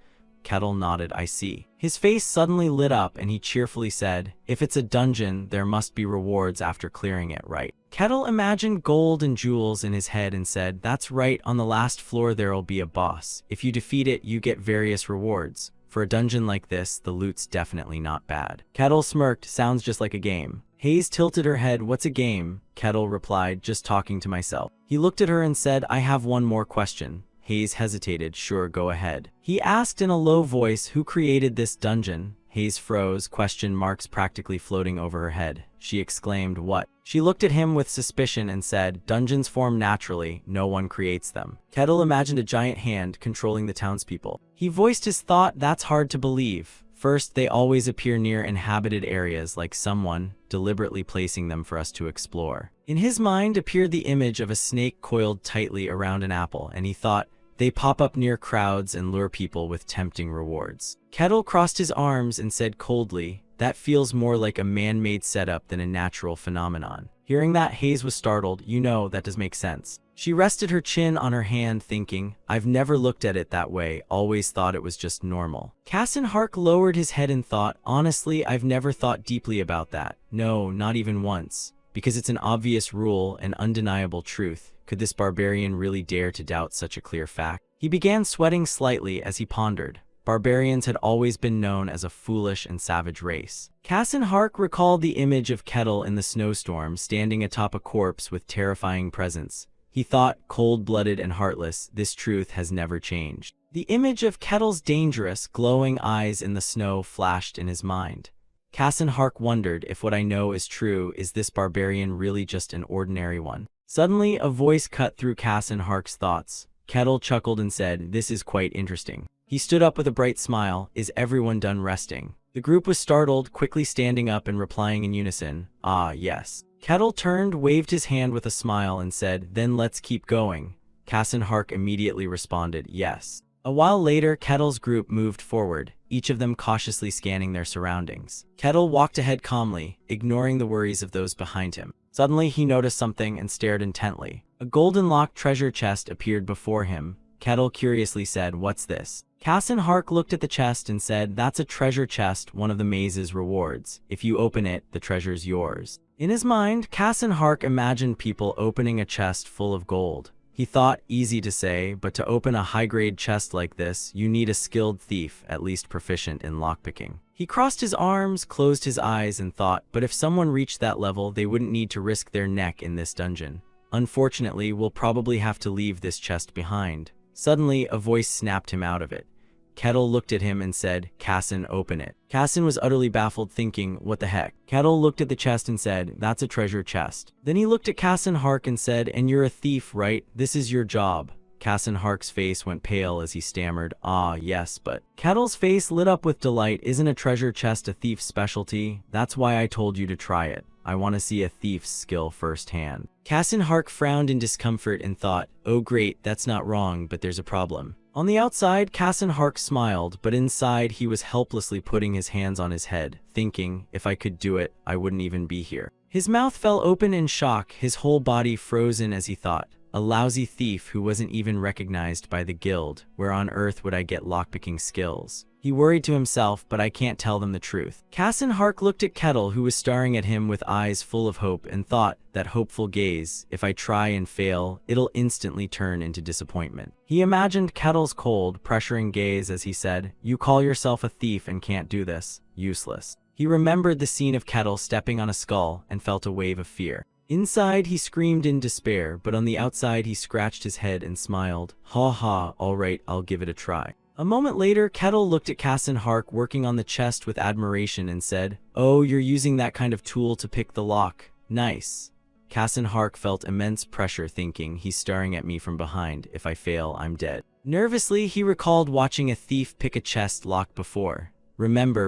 Kettle nodded, I see. His face suddenly lit up and he cheerfully said, if it's a dungeon, there must be rewards after clearing it, right? Kettle imagined gold and jewels in his head and said, that's right, on the last floor there'll be a boss. If you defeat it, you get various rewards. For a dungeon like this, the loot's definitely not bad. Kettle smirked, sounds just like a game. Hayes tilted her head, what's a game? Kettle replied, just talking to myself. He looked at her and said, I have one more question. Hayes hesitated, sure, go ahead. He asked in a low voice, who created this dungeon? Hayes froze, question marks practically floating over her head. She exclaimed, what? She looked at him with suspicion and said, dungeons form naturally, no one creates them. Kettle imagined a giant hand controlling the townspeople. He voiced his thought, that's hard to believe. First, they always appear near inhabited areas, like someone deliberately placing them for us to explore. In his mind appeared the image of a snake coiled tightly around an apple, and he thought, they pop up near crowds and lure people with tempting rewards. Kettle crossed his arms and said coldly, that feels more like a man-made setup than a natural phenomenon. Hearing that, Hayes was startled. You know, that does make sense. She rested her chin on her hand, thinking, I've never looked at it that way, always thought it was just normal. Cassin Hark lowered his head and thought, honestly, I've never thought deeply about that. No, not even once. Because it's an obvious rule, an undeniable truth. Could this barbarian really dare to doubt such a clear fact? He began sweating slightly as he pondered. Barbarians had always been known as a foolish and savage race. Cassin Hark recalled the image of Kettle in the snowstorm, standing atop a corpse with terrifying presence. He thought, cold-blooded and heartless, this truth has never changed. The image of Kettle's dangerous, glowing eyes in the snow flashed in his mind. Cassin Hark wondered, if what I know is true, is this barbarian really just an ordinary one? Suddenly, a voice cut through Cassin Hark's thoughts. Kettle chuckled and said, this is quite interesting. He stood up with a bright smile. Is everyone done resting? The group was startled, quickly standing up and replying in unison, ah, yes. Kettle turned, waved his hand with a smile and said, then let's keep going. Cassin Hark immediately responded, yes. A while later, Kettle's group moved forward, each of them cautiously scanning their surroundings. Kettle walked ahead calmly, ignoring the worries of those behind him. Suddenly, he noticed something and stared intently. A golden-locked treasure chest appeared before him. Kettle curiously said, what's this? Cassin Hark looked at the chest and said, that's a treasure chest, one of the maze's rewards. If you open it, the treasure's yours. In his mind, Cassin Hark imagined people opening a chest full of gold. He thought, easy to say, but to open a high-grade chest like this, you need a skilled thief, at least proficient in lockpicking. He crossed his arms, closed his eyes, and thought, but if someone reached that level, they wouldn't need to risk their neck in this dungeon. Unfortunately, we'll probably have to leave this chest behind. Suddenly, a voice snapped him out of it. Kettle looked at him and said, Cassin, open it. Cassin was utterly baffled, thinking, what the heck? Kettle looked at the chest and said, that's a treasure chest. Then he looked at Cassin Hark and said, and you're a thief, right? This is your job. Cassin Hark's face went pale as he stammered, ah, yes, but... Kettle's face lit up with delight. Isn't a treasure chest a thief's specialty? That's why I told you to try it. I want to see a thief's skill firsthand. Cassin Hark frowned in discomfort and thought, oh great, that's not wrong, but there's a problem. On the outside, Cassin Hark smiled, but inside he was helplessly putting his hands on his head, thinking, if I could do it, I wouldn't even be here. His mouth fell open in shock, his whole body frozen as he thought, A lousy thief who wasn't even recognized by the guild. Where on earth would I get lockpicking skills? He worried to himself, but I can't tell them the truth. Cassin Hark looked at Kettle, who was staring at him with eyes full of hope, and thought, that hopeful gaze, if I try and fail, it'll instantly turn into disappointment. He imagined Kettle's cold, pressuring gaze as he said, "You call yourself a thief and can't do this. Useless." He remembered the scene of Kettle stepping on a skull and felt a wave of fear. Inside, he screamed in despair, but on the outside, he scratched his head and smiled. Ha ha, all right, I'll give it a try. A moment later, Kettle looked at Cassin Hark working on the chest with admiration and said, "Oh, you're using that kind of tool to pick the lock. Nice." Cassin Hark felt immense pressure, thinking, he's staring at me from behind. If I fail, I'm dead. Nervously, he recalled watching a thief pick a chest lock before. Remember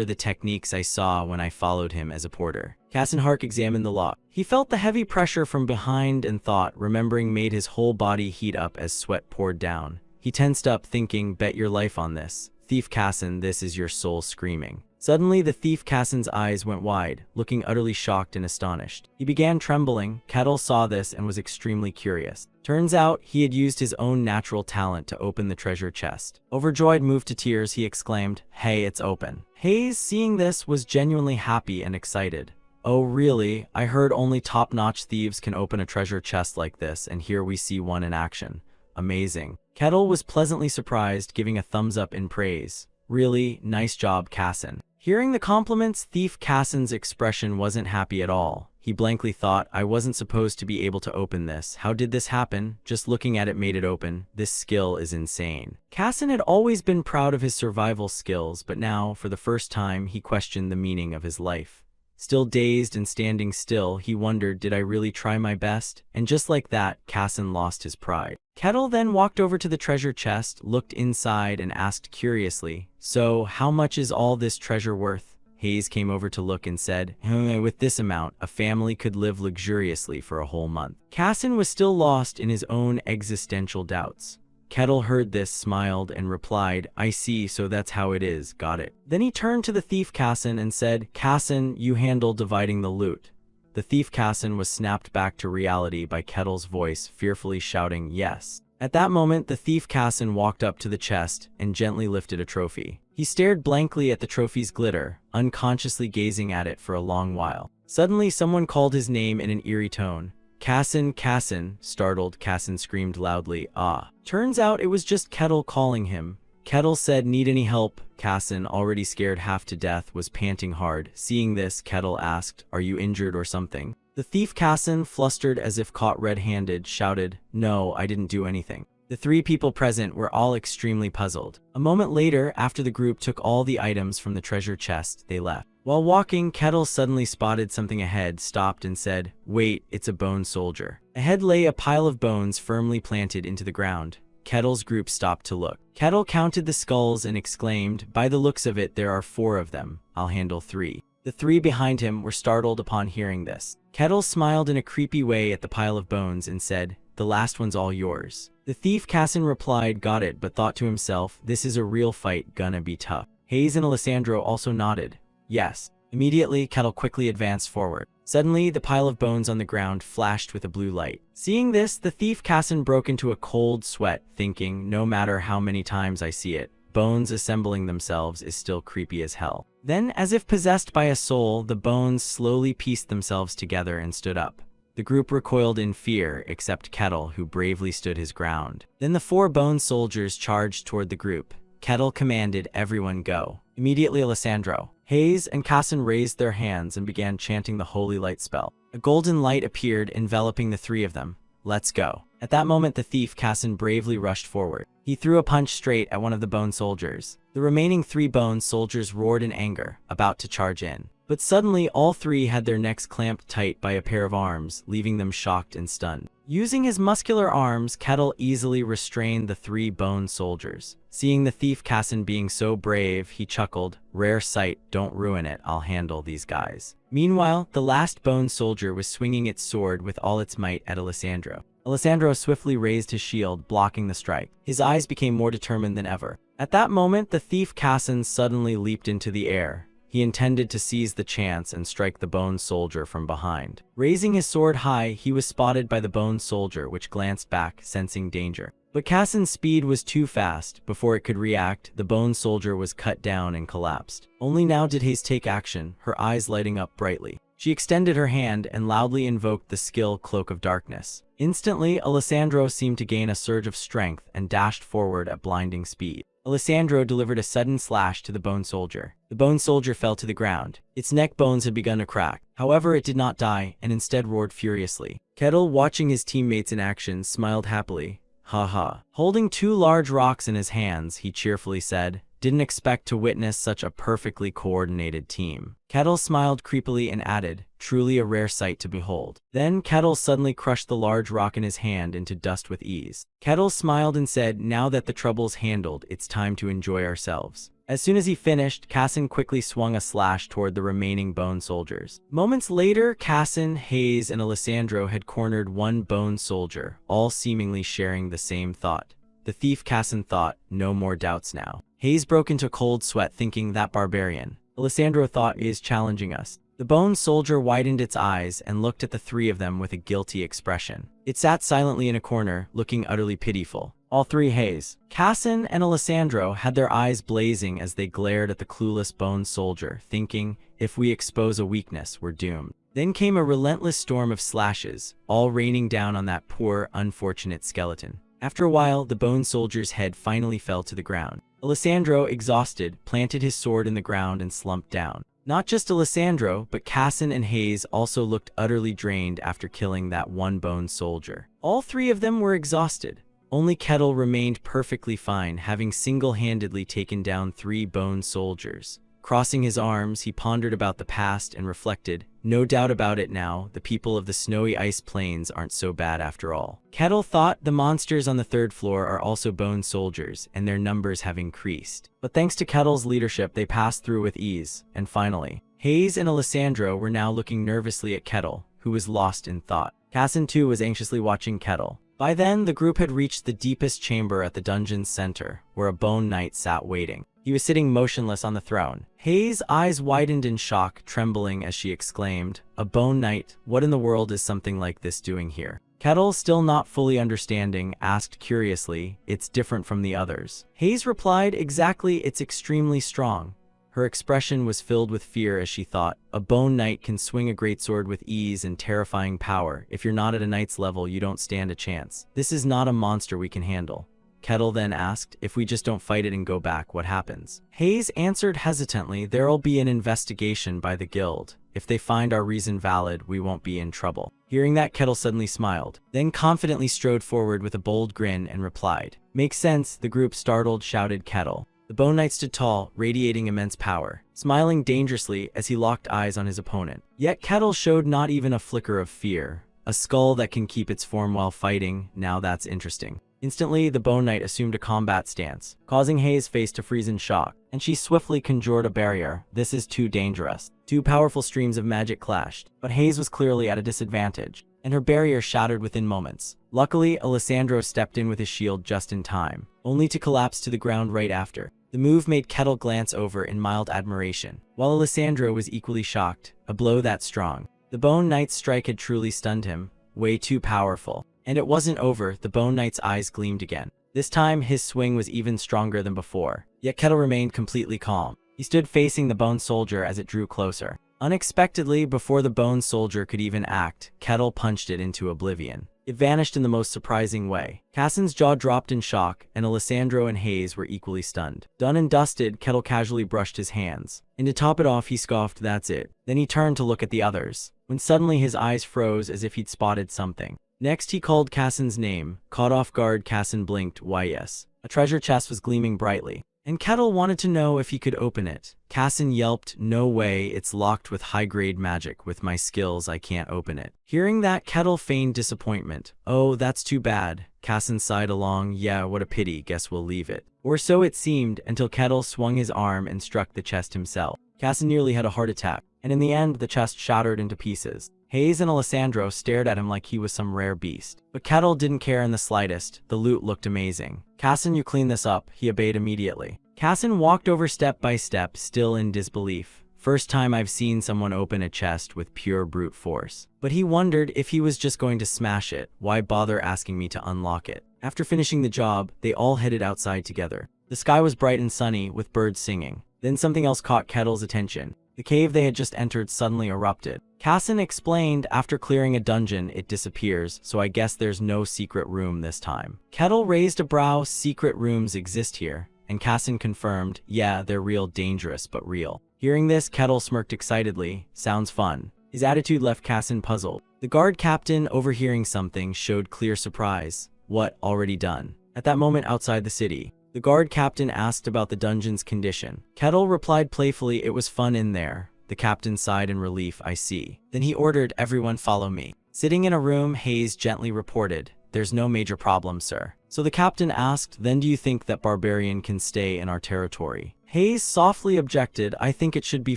the techniques I saw when I followed him as a porter. Cassin Hark examined the lock. He felt the heavy pressure from behind and thought, remembering made his whole body heat up as sweat poured down. He tensed up, thinking, bet your life on this. Thief Cassin, this is your soul screaming. Suddenly, the thief Cassin's eyes went wide, looking utterly shocked and astonished. He began trembling. Kettle saw this and was extremely curious. Turns out, he had used his own natural talent to open the treasure chest. Overjoyed, moved to tears, he exclaimed, "Hey, it's open." Hayes, seeing this, was genuinely happy and excited. "Oh really? I heard only top-notch thieves can open a treasure chest like this, and here we see one in action. Amazing." Kettle was pleasantly surprised, giving a thumbs up in praise. "Really, nice job, Cassin." Hearing the compliments, Thief Cassin's expression wasn't happy at all. He blankly thought, I wasn't supposed to be able to open this. How did this happen? Just looking at it made it open. This skill is insane. Cassin had always been proud of his survival skills, but now, for the first time, he questioned the meaning of his life. Still dazed and standing still, he wondered, did I really try my best? And just like that, Cassin lost his pride. Kettle then walked over to the treasure chest, looked inside, and asked curiously, "So, how much is all this treasure worth?" Hayes came over to look and said, "With this amount, a family could live luxuriously for a whole month." Cassin was still lost in his own existential doubts. Kettle heard this, smiled, and replied, "I see, so that's how it is, got it." Then he turned to the thief Cassin and said, "Cassin, you handle dividing the loot." The thief Cassin was snapped back to reality by Kettle's voice, fearfully shouting, "Yes." At that moment, the thief Cassin walked up to the chest and gently lifted a trophy. He stared blankly at the trophy's glitter, unconsciously gazing at it for a long while. Suddenly, someone called his name in an eerie tone. "Cassin, Cassin." Startled, Cassin screamed loudly, "Ah." Turns out it was just Kettle calling him. Kettle said, "Need any help?" Cassin, already scared half to death, was panting hard. Seeing this, Kettle asked, "Are you injured or something?" The thief Cassin, flustered as if caught red-handed, shouted, "No, I didn't do anything." The three people present were all extremely puzzled. A moment later, after the group took all the items from the treasure chest, they left. While walking, Kettle suddenly spotted something ahead, stopped and said, "Wait, it's a bone soldier." Ahead lay a pile of bones firmly planted into the ground. Kettle's group stopped to look. Kettle counted the skulls and exclaimed, "By the looks of it, there are 4 of them. I'll handle 3. The 3 behind him were startled upon hearing this. Kettle smiled in a creepy way at the pile of bones and said, "The last one's all yours." The thief Cassin replied, "Got it," but thought to himself, "This is a real fight, gonna be tough." Hayes and Alessandro also nodded. "Yes." Immediately, Kettle quickly advanced forward. Suddenly, the pile of bones on the ground flashed with a blue light. Seeing this, the thief Cassin broke into a cold sweat, thinking, no matter how many times I see it, bones assembling themselves is still creepy as hell. Then, as if possessed by a soul, the bones slowly pieced themselves together and stood up. The group recoiled in fear, except Kettle, who bravely stood his ground. Then the 4 bone soldiers charged toward the group. Kettle commanded everyone go. Immediately Alessandro, Hayes, and Cassin raised their hands and began chanting the holy light spell. A golden light appeared, enveloping the 3 of them. "Let's go." At that moment, the thief Cassin bravely rushed forward. He threw a punch straight at one of the bone soldiers. The remaining 3 bone soldiers roared in anger, about to charge in. But suddenly, all 3 had their necks clamped tight by a pair of arms, leaving them shocked and stunned. Using his muscular arms, Kettle easily restrained the 3 bone soldiers. Seeing the thief Cassin being so brave, he chuckled, "Rare sight, don't ruin it, I'll handle these guys." Meanwhile, the last bone soldier was swinging its sword with all its might at Alessandro. Alessandro swiftly raised his shield, blocking the strike. His eyes became more determined than ever. At that moment, the thief Cassin suddenly leaped into the air. he intended to seize the chance and strike the bone soldier from behind. Raising his sword high, he was spotted by the bone soldier, which glanced back, sensing danger. But Kassen's speed was too fast. Before it could react, the bone soldier was cut down and collapsed. Only now did Hayes take action, her eyes lighting up brightly. She extended her hand and loudly invoked the skill Cloak of Darkness. Instantly, Alessandro seemed to gain a surge of strength and dashed forward at blinding speed. Alessandro delivered a sudden slash to the bone soldier. The bone soldier fell to the ground. Its neck bones had begun to crack. However, it did not die and instead roared furiously. Kettle, watching his teammates in action, smiled happily. "Ha ha." Holding 2 large rocks in his hands, he cheerfully said, "Didn't expect to witness such a perfectly coordinated team." Kettle smiled creepily and added, "Truly a rare sight to behold." Then Kettle suddenly crushed the large rock in his hand into dust with ease. Kettle smiled and said, "Now that the trouble's handled, it's time to enjoy ourselves." As soon as he finished, Kassen quickly swung a slash toward the remaining bone soldiers. Moments later, Kassen, Hayes, and Alessandro had cornered one bone soldier, all seemingly sharing the same thought. The thief, Kassen thought, no more doubts now. Hayes broke into cold sweat thinking that Barbarian. Alessandro thought, is challenging us. The bone soldier widened its eyes and looked at the 3 of them with a guilty expression. It sat silently in a corner, looking utterly pitiful. All 3, Hayes, Kassen, and Alessandro, had their eyes blazing as they glared at the clueless bone soldier, thinking, if we expose a weakness, we're doomed. Then came a relentless storm of slashes, all raining down on that poor, unfortunate skeleton. After a while, the bone soldier's head finally fell to the ground. Alessandro, exhausted, planted his sword in the ground and slumped down. Not just Alessandro, but Kassen and Hayes also looked utterly drained after killing that one bone soldier. All 3 of them were exhausted. Only Kettle remained perfectly fine, having single-handedly taken down 3 bone soldiers. Crossing his arms, he pondered about the past and reflected, no doubt about it now, the people of the snowy ice plains aren't so bad after all. Kettle thought the monsters on the 3rd floor are also bone soldiers, and their numbers have increased. But thanks to Kettle's leadership, they passed through with ease, and finally, Hayes and Alessandro were now looking nervously at Kettle, who was lost in thought. Kassen too was anxiously watching Kettle. By then, the group had reached the deepest chamber at the dungeon's center, where a bone knight sat waiting. He was sitting motionless on the throne. Hayes' eyes widened in shock, trembling as she exclaimed, "A bone knight? What in the world is something like this doing here?" Kettle, still not fully understanding, asked curiously, "It's different from the others." Hayes replied, "Exactly, it's extremely strong." Her expression was filled with fear as she thought, a bone knight can swing a greatsword with ease and terrifying power. If you're not at a knight's level, you don't stand a chance. This is not a monster we can handle. Kettle then asked, "If we just don't fight it and go back, what happens?" Hayes answered hesitantly, "There'll be an investigation by the guild. If they find our reason valid, we won't be in trouble." Hearing that, Kettle suddenly smiled, then confidently strode forward with a bold grin and replied, "Makes sense." The group, startled, shouted Kettle. The bone knight stood tall, radiating immense power, smiling dangerously as he locked eyes on his opponent. Yet Kettle showed not even a flicker of fear. A skull that can keep its form while fighting, now that's interesting. Instantly, the bone knight assumed a combat stance, causing Hayes' face to freeze in shock, and she swiftly conjured a barrier. This is too dangerous. 2 powerful streams of magic clashed, but Hayes was clearly at a disadvantage, and her barrier shattered within moments. Luckily, Alessandro stepped in with his shield just in time, only to collapse to the ground right after. The move made Kettle glance over in mild admiration, while Alessandro was equally shocked. A blow that strong. The bone knight's strike had truly stunned him, way too powerful. And it wasn't over. The bone knight's eyes gleamed again. This time, his swing was even stronger than before. Yet Kettle remained completely calm. He stood facing the bone soldier as it drew closer. Unexpectedly, before the bone soldier could even act, Kettle punched it into oblivion. It vanished in the most surprising way. Kassen's jaw dropped in shock, and Alessandro and Hayes were equally stunned. Done and dusted, Kettle casually brushed his hands. And to top it off, he scoffed, "That's it." Then he turned to look at the others, when suddenly his eyes froze as if he'd spotted something. Next, he called Kassen's name. Caught off guard, Kassen blinked. Why, yes. A treasure chest was gleaming brightly, and Kettle wanted to know if he could open it. Kassen yelped, "No way, it's locked with high-grade magic. With my skills, I can't open it." Hearing that, Kettle feigned disappointment. "Oh, that's too bad." Kassen sighed along, "Yeah, what a pity. Guess we'll leave it." Or so it seemed, until Kettle swung his arm and struck the chest himself. Kassen nearly had a heart attack, and in the end, the chest shattered into pieces. Hayes and Alessandro stared at him like he was some rare beast. But Kettle didn't care in the slightest. The loot looked amazing. "Kassen, you clean this up." He obeyed immediately. Kassen walked over step by step, still in disbelief. First time I've seen someone open a chest with pure brute force. But he wondered if he was just going to smash it, why bother asking me to unlock it? After finishing the job, they all headed outside together. The sky was bright and sunny, with birds singing. Then something else caught Kettle's attention. The cave they had just entered suddenly erupted. Casson explained, after clearing a dungeon, it disappears, so I guess there's no secret room this time. Kettle raised a brow. Secret rooms exist here, and Casson confirmed, yeah, they're real, dangerous, but real. Hearing this, Kettle smirked excitedly. Sounds fun. His attitude left Casson puzzled. The guard captain, overhearing something, showed clear surprise. What, already done? At that moment outside the city, the guard captain asked about the dungeon's condition. Kettle replied playfully, it was fun in there. The captain sighed in relief, I see. Then he ordered, everyone follow me. Sitting in a room, Hayes gently reported, there's no major problem, sir. So the captain asked, then do you think that Barbarian can stay in our territory? Hayes softly objected, I think it should be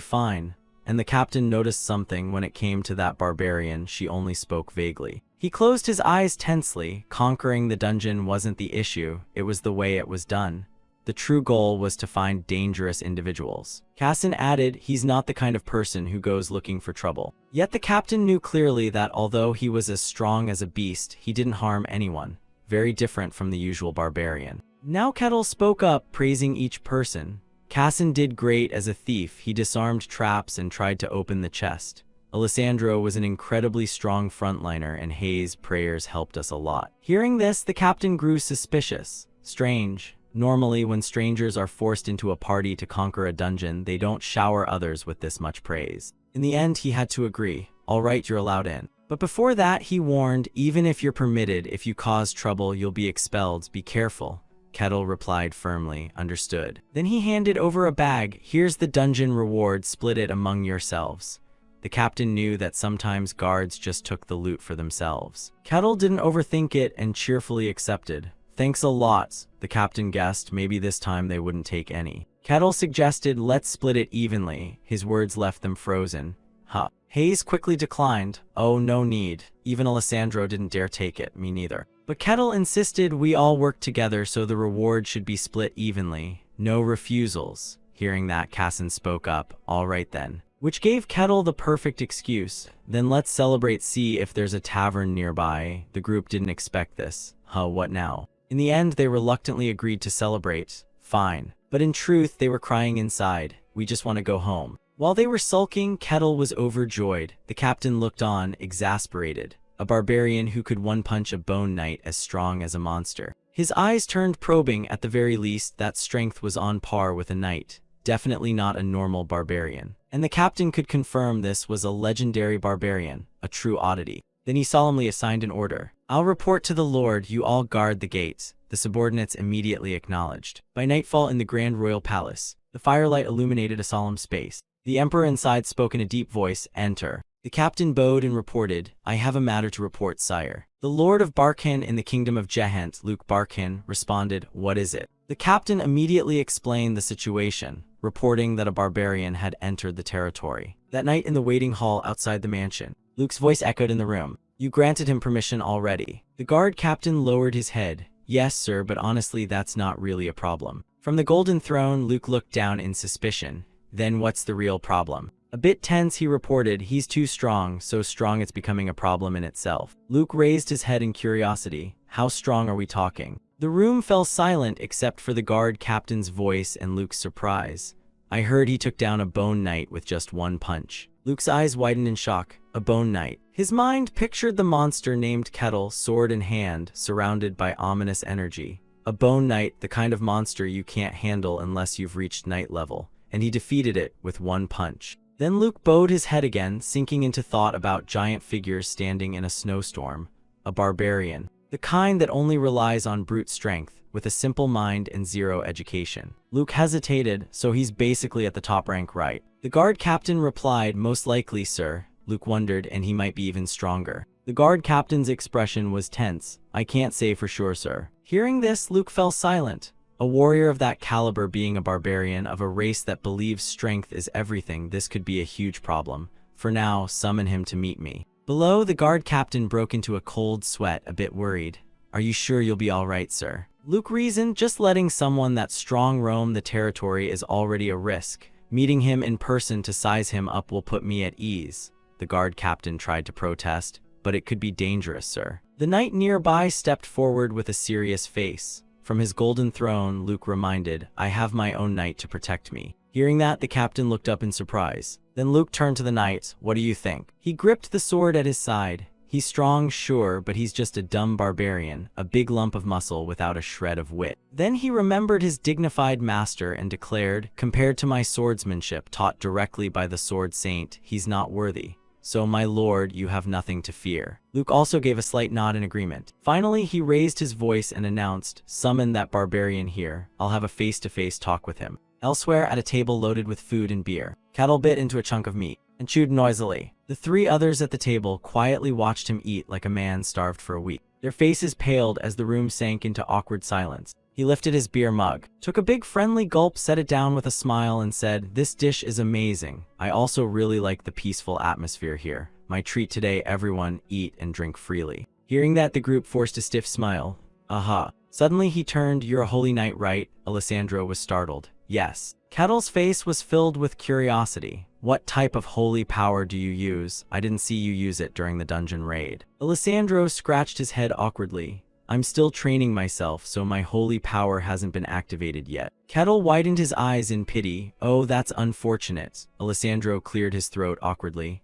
fine. And the captain noticed something when it came to that Barbarian. She only spoke vaguely. He closed his eyes tensely. Conquering the dungeon wasn't the issue, it was the way it was done. The true goal was to find dangerous individuals. Casson added, he's not the kind of person who goes looking for trouble. Yet the captain knew clearly that although he was as strong as a beast, he didn't harm anyone. Very different from the usual Barbarian. Now Kettle spoke up, praising each person. Casson did great as a thief. He disarmed traps and tried to open the chest. Alessandro was an incredibly strong frontliner, and Hayes' prayers helped us a lot. Hearing this, the captain grew suspicious. Strange. Normally, when strangers are forced into a party to conquer a dungeon, they don't shower others with this much praise. In the end, he had to agree. All right, you're allowed in. But before that, he warned, even if you're permitted, if you cause trouble, you'll be expelled. Be careful. Kettle replied firmly, understood. Then he handed over a bag. Here's the dungeon reward, split it among yourselves. The captain knew that sometimes guards just took the loot for themselves. Kettle didn't overthink it and cheerfully accepted. Thanks a lot, the captain guessed. Maybe this time they wouldn't take any. Kettle suggested, let's split it evenly. His words left them frozen. Huh. Hayes quickly declined. Oh, no need. Even Alessandro didn't dare take it, me neither. But Kettle insisted we all work together, so the reward should be split evenly. No refusals. Hearing that, Casson spoke up, all right then. Which gave Kettle the perfect excuse. Then let's celebrate, see if there's a tavern nearby. The group didn't expect this. Huh, what now? In the end, they reluctantly agreed to celebrate. Fine. But in truth, they were crying inside. We just want to go home. While they were sulking, Kettle was overjoyed. The captain looked on, exasperated. A barbarian who could one-punch a bone knight as strong as a monster. His eyes turned probing. At the very least, that strength was on par with a knight. Definitely not a normal barbarian. And the captain could confirm this was a legendary barbarian, a true oddity. Then he solemnly assigned an order. I'll report to the Lord, you all guard the gates. The subordinates immediately acknowledged. By nightfall in the Grand Royal Palace, the firelight illuminated a solemn space. The emperor inside spoke in a deep voice, enter. The captain bowed and reported, I have a matter to report, sire. The Lord of Barkan in the kingdom of Jehent, Luke Barkan, responded, what is it? The captain immediately explained the situation, reporting that a barbarian had entered the territory. That night in the waiting hall outside the mansion, Luke's voice echoed in the room. You granted him permission already. The guard captain lowered his head. Yes, sir, but honestly, that's not really a problem. From the golden throne, Luke looked down in suspicion. Then what's the real problem? A bit tense, he reported, he's too strong, so strong it's becoming a problem in itself. Luke raised his head in curiosity. How strong are we talking? The room fell silent except for the guard captain's voice and Luke's surprise. I heard he took down a bone knight with just one punch. Luke's eyes widened in shock. A bone knight. His mind pictured the monster named Kettle, sword in hand, surrounded by ominous energy. A bone knight, the kind of monster you can't handle unless you've reached knight level. And he defeated it with one punch. Then Luke bowed his head again, sinking into thought about giant figures standing in a snowstorm. A barbarian. The kind that only relies on brute strength, with a simple mind and zero education. Luke hesitated, so he's basically at the top rank, right? The guard captain replied, most likely, sir. Luke wondered, and he might be even stronger. The guard captain's expression was tense. I can't say for sure, sir. Hearing this, Luke fell silent. A warrior of that caliber being a barbarian of a race that believes strength is everything, this could be a huge problem. For now, summon him to meet me. Below, the guard captain broke into a cold sweat, a bit worried. Are you sure you'll be all right, sir? Luke reasoned, just letting someone that strong roam the territory is already a risk. Meeting him in person to size him up will put me at ease. The guard captain tried to protest, but it could be dangerous, sir. The knight nearby stepped forward with a serious face. From his golden throne, Luke reminded, I have my own knight to protect me. Hearing that, the captain looked up in surprise. Then Luke turned to the knight. What do you think? He gripped the sword at his side. He's strong, sure, but he's just a dumb barbarian, a big lump of muscle without a shred of wit. Then he remembered his dignified master and declared, compared to my swordsmanship taught directly by the sword saint, he's not worthy. So, my lord, you have nothing to fear. Luke also gave a slight nod in agreement. Finally, he raised his voice and announced, summon that barbarian here. I'll have a face-to-face talk with him. Elsewhere, at a table loaded with food and beer, Kettle bit into a chunk of meat and chewed noisily. The three others at the table quietly watched him eat like a man starved for a week. Their faces paled as the room sank into awkward silence. He lifted his beer mug, took a big friendly gulp, set it down with a smile, and said, this dish is amazing. I also really like the peaceful atmosphere here. My treat today, everyone eat and drink freely. Hearing that, the group forced a stiff smile. Aha. Suddenly he turned, you're a holy knight, right? Alessandro was startled. Yes. Kettle's face was filled with curiosity. What type of holy power do you use? I didn't see you use it during the dungeon raid. Alessandro scratched his head awkwardly. I'm still training myself, so my holy power hasn't been activated yet. Kettle widened his eyes in pity. Oh, that's unfortunate. Alessandro cleared his throat awkwardly.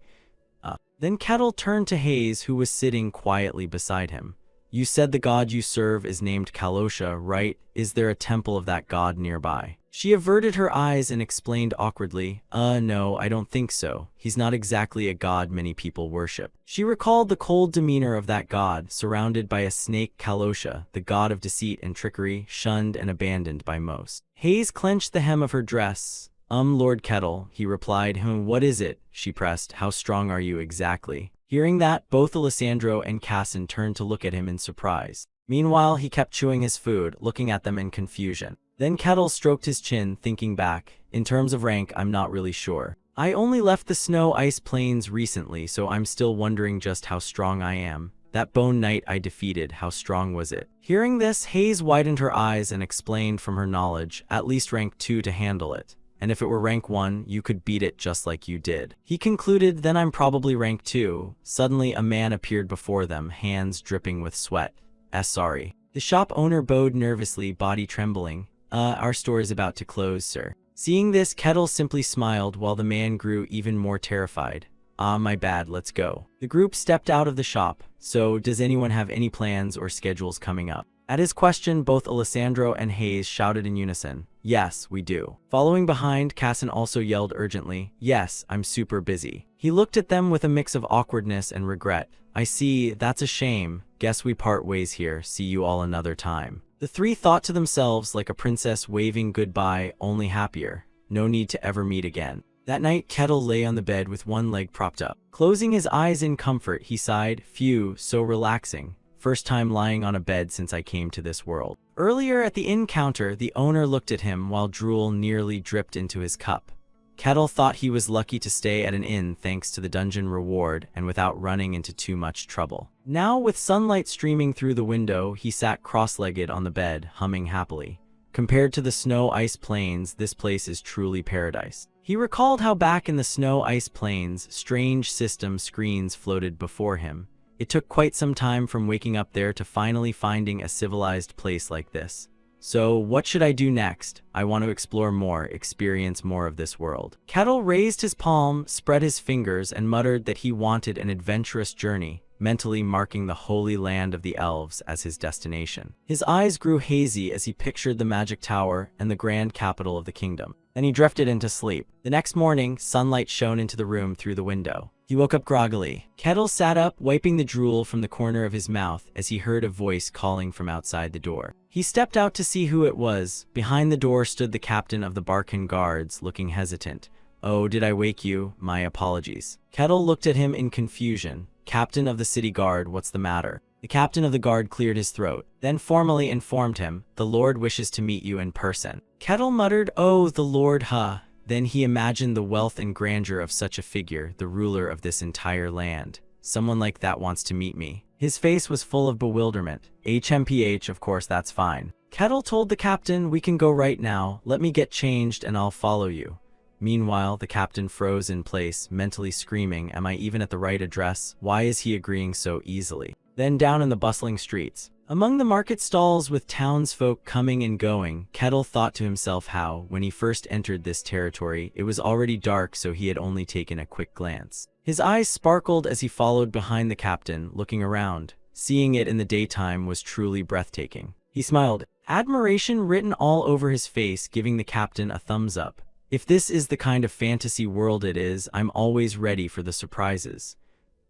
Then Kettle turned to Hayes, who was sitting quietly beside him. You said the god you serve is named Kalosha, right? Is there a temple of that god nearby? She averted her eyes and explained awkwardly, no, I don't think so. He's not exactly a god many people worship. She recalled the cold demeanor of that god, surrounded by a snake, Kalosha, the god of deceit and trickery, shunned and abandoned by most. Hayes clenched the hem of her dress. Lord Kettle, he replied. What is it? She pressed. How strong are you exactly? Hearing that, both Alessandro and Cassin turned to look at him in surprise. Meanwhile, he kept chewing his food, looking at them in confusion. Then Kettle stroked his chin, thinking back. In terms of rank, I'm not really sure. I only left the snow-ice plains recently, so I'm still wondering just how strong I am. That bone knight I defeated, how strong was it? Hearing this, Hayes widened her eyes and explained from her knowledge, at least rank 2 to handle it. And if it were rank 1, you could beat it just like you did. He concluded, then I'm probably rank 2. Suddenly, a man appeared before them, hands dripping with sweat. Sorry. The shop owner bowed nervously, body trembling. Our store is about to close, sir. Seeing this, Kettle simply smiled while the man grew even more terrified. My bad, let's go. The group stepped out of the shop. So, does anyone have any plans or schedules coming up? At his question, both Alessandro and Hayes shouted in unison, yes, we do. Following behind, Cassin also yelled urgently, yes, I'm super busy. He looked at them with a mix of awkwardness and regret. I see, that's a shame. Guess we part ways here, see you all another time. The three thought to themselves like a princess waving goodbye, only happier. No need to ever meet again. That night, Kettle lay on the bed with one leg propped up. Closing his eyes in comfort, he sighed, phew, so relaxing. First time lying on a bed since I came to this world. Earlier at the inn counter, the owner looked at him while drool nearly dripped into his cup. Kettle thought he was lucky to stay at an inn thanks to the dungeon reward and without running into too much trouble. Now, with sunlight streaming through the window, he sat cross-legged on the bed, humming happily. Compared to the snow-ice plains, this place is truly paradise. He recalled how back in the snow-ice plains, strange system screens floated before him. It took quite some time from waking up there to finally finding a civilized place like this. So, what should I do next? I want to explore more, experience more of this world. Kettle raised his palm, spread his fingers, and muttered that he wanted an adventurous journey, mentally marking the holy land of the elves as his destination. His eyes grew hazy as he pictured the magic tower and the grand capital of the kingdom. Then he drifted into sleep. The next morning, sunlight shone into the room through the window. He woke up groggily. Kettle sat up, wiping the drool from the corner of his mouth as he heard a voice calling from outside the door. He stepped out to see who it was. Behind the door stood the captain of the Barcan guards, looking hesitant. Oh, did I wake you? My apologies. Kettle looked at him in confusion. Captain of the city guard, what's the matter? The captain of the guard cleared his throat, then formally informed him, the Lord wishes to meet you in person. Kettle muttered, oh, the Lord, huh? Then he imagined the wealth and grandeur of such a figure, the ruler of this entire land. Someone like that wants to meet me. His face was full of bewilderment. HMPH, of course, that's fine. Kettle told the captain, we can go right now. Let me get changed and I'll follow you. Meanwhile, the captain froze in place, mentally screaming, am I even at the right address? Why is he agreeing so easily? Then down in the bustling streets, among the market stalls with townsfolk coming and going, Kettle thought to himself how, when he first entered this territory, it was already dark, so he had only taken a quick glance. His eyes sparkled as he followed behind the captain, looking around. Seeing it in the daytime was truly breathtaking. He smiled, admiration written all over his face, giving the captain a thumbs up. If this is the kind of fantasy world it is, I'm always ready for the surprises.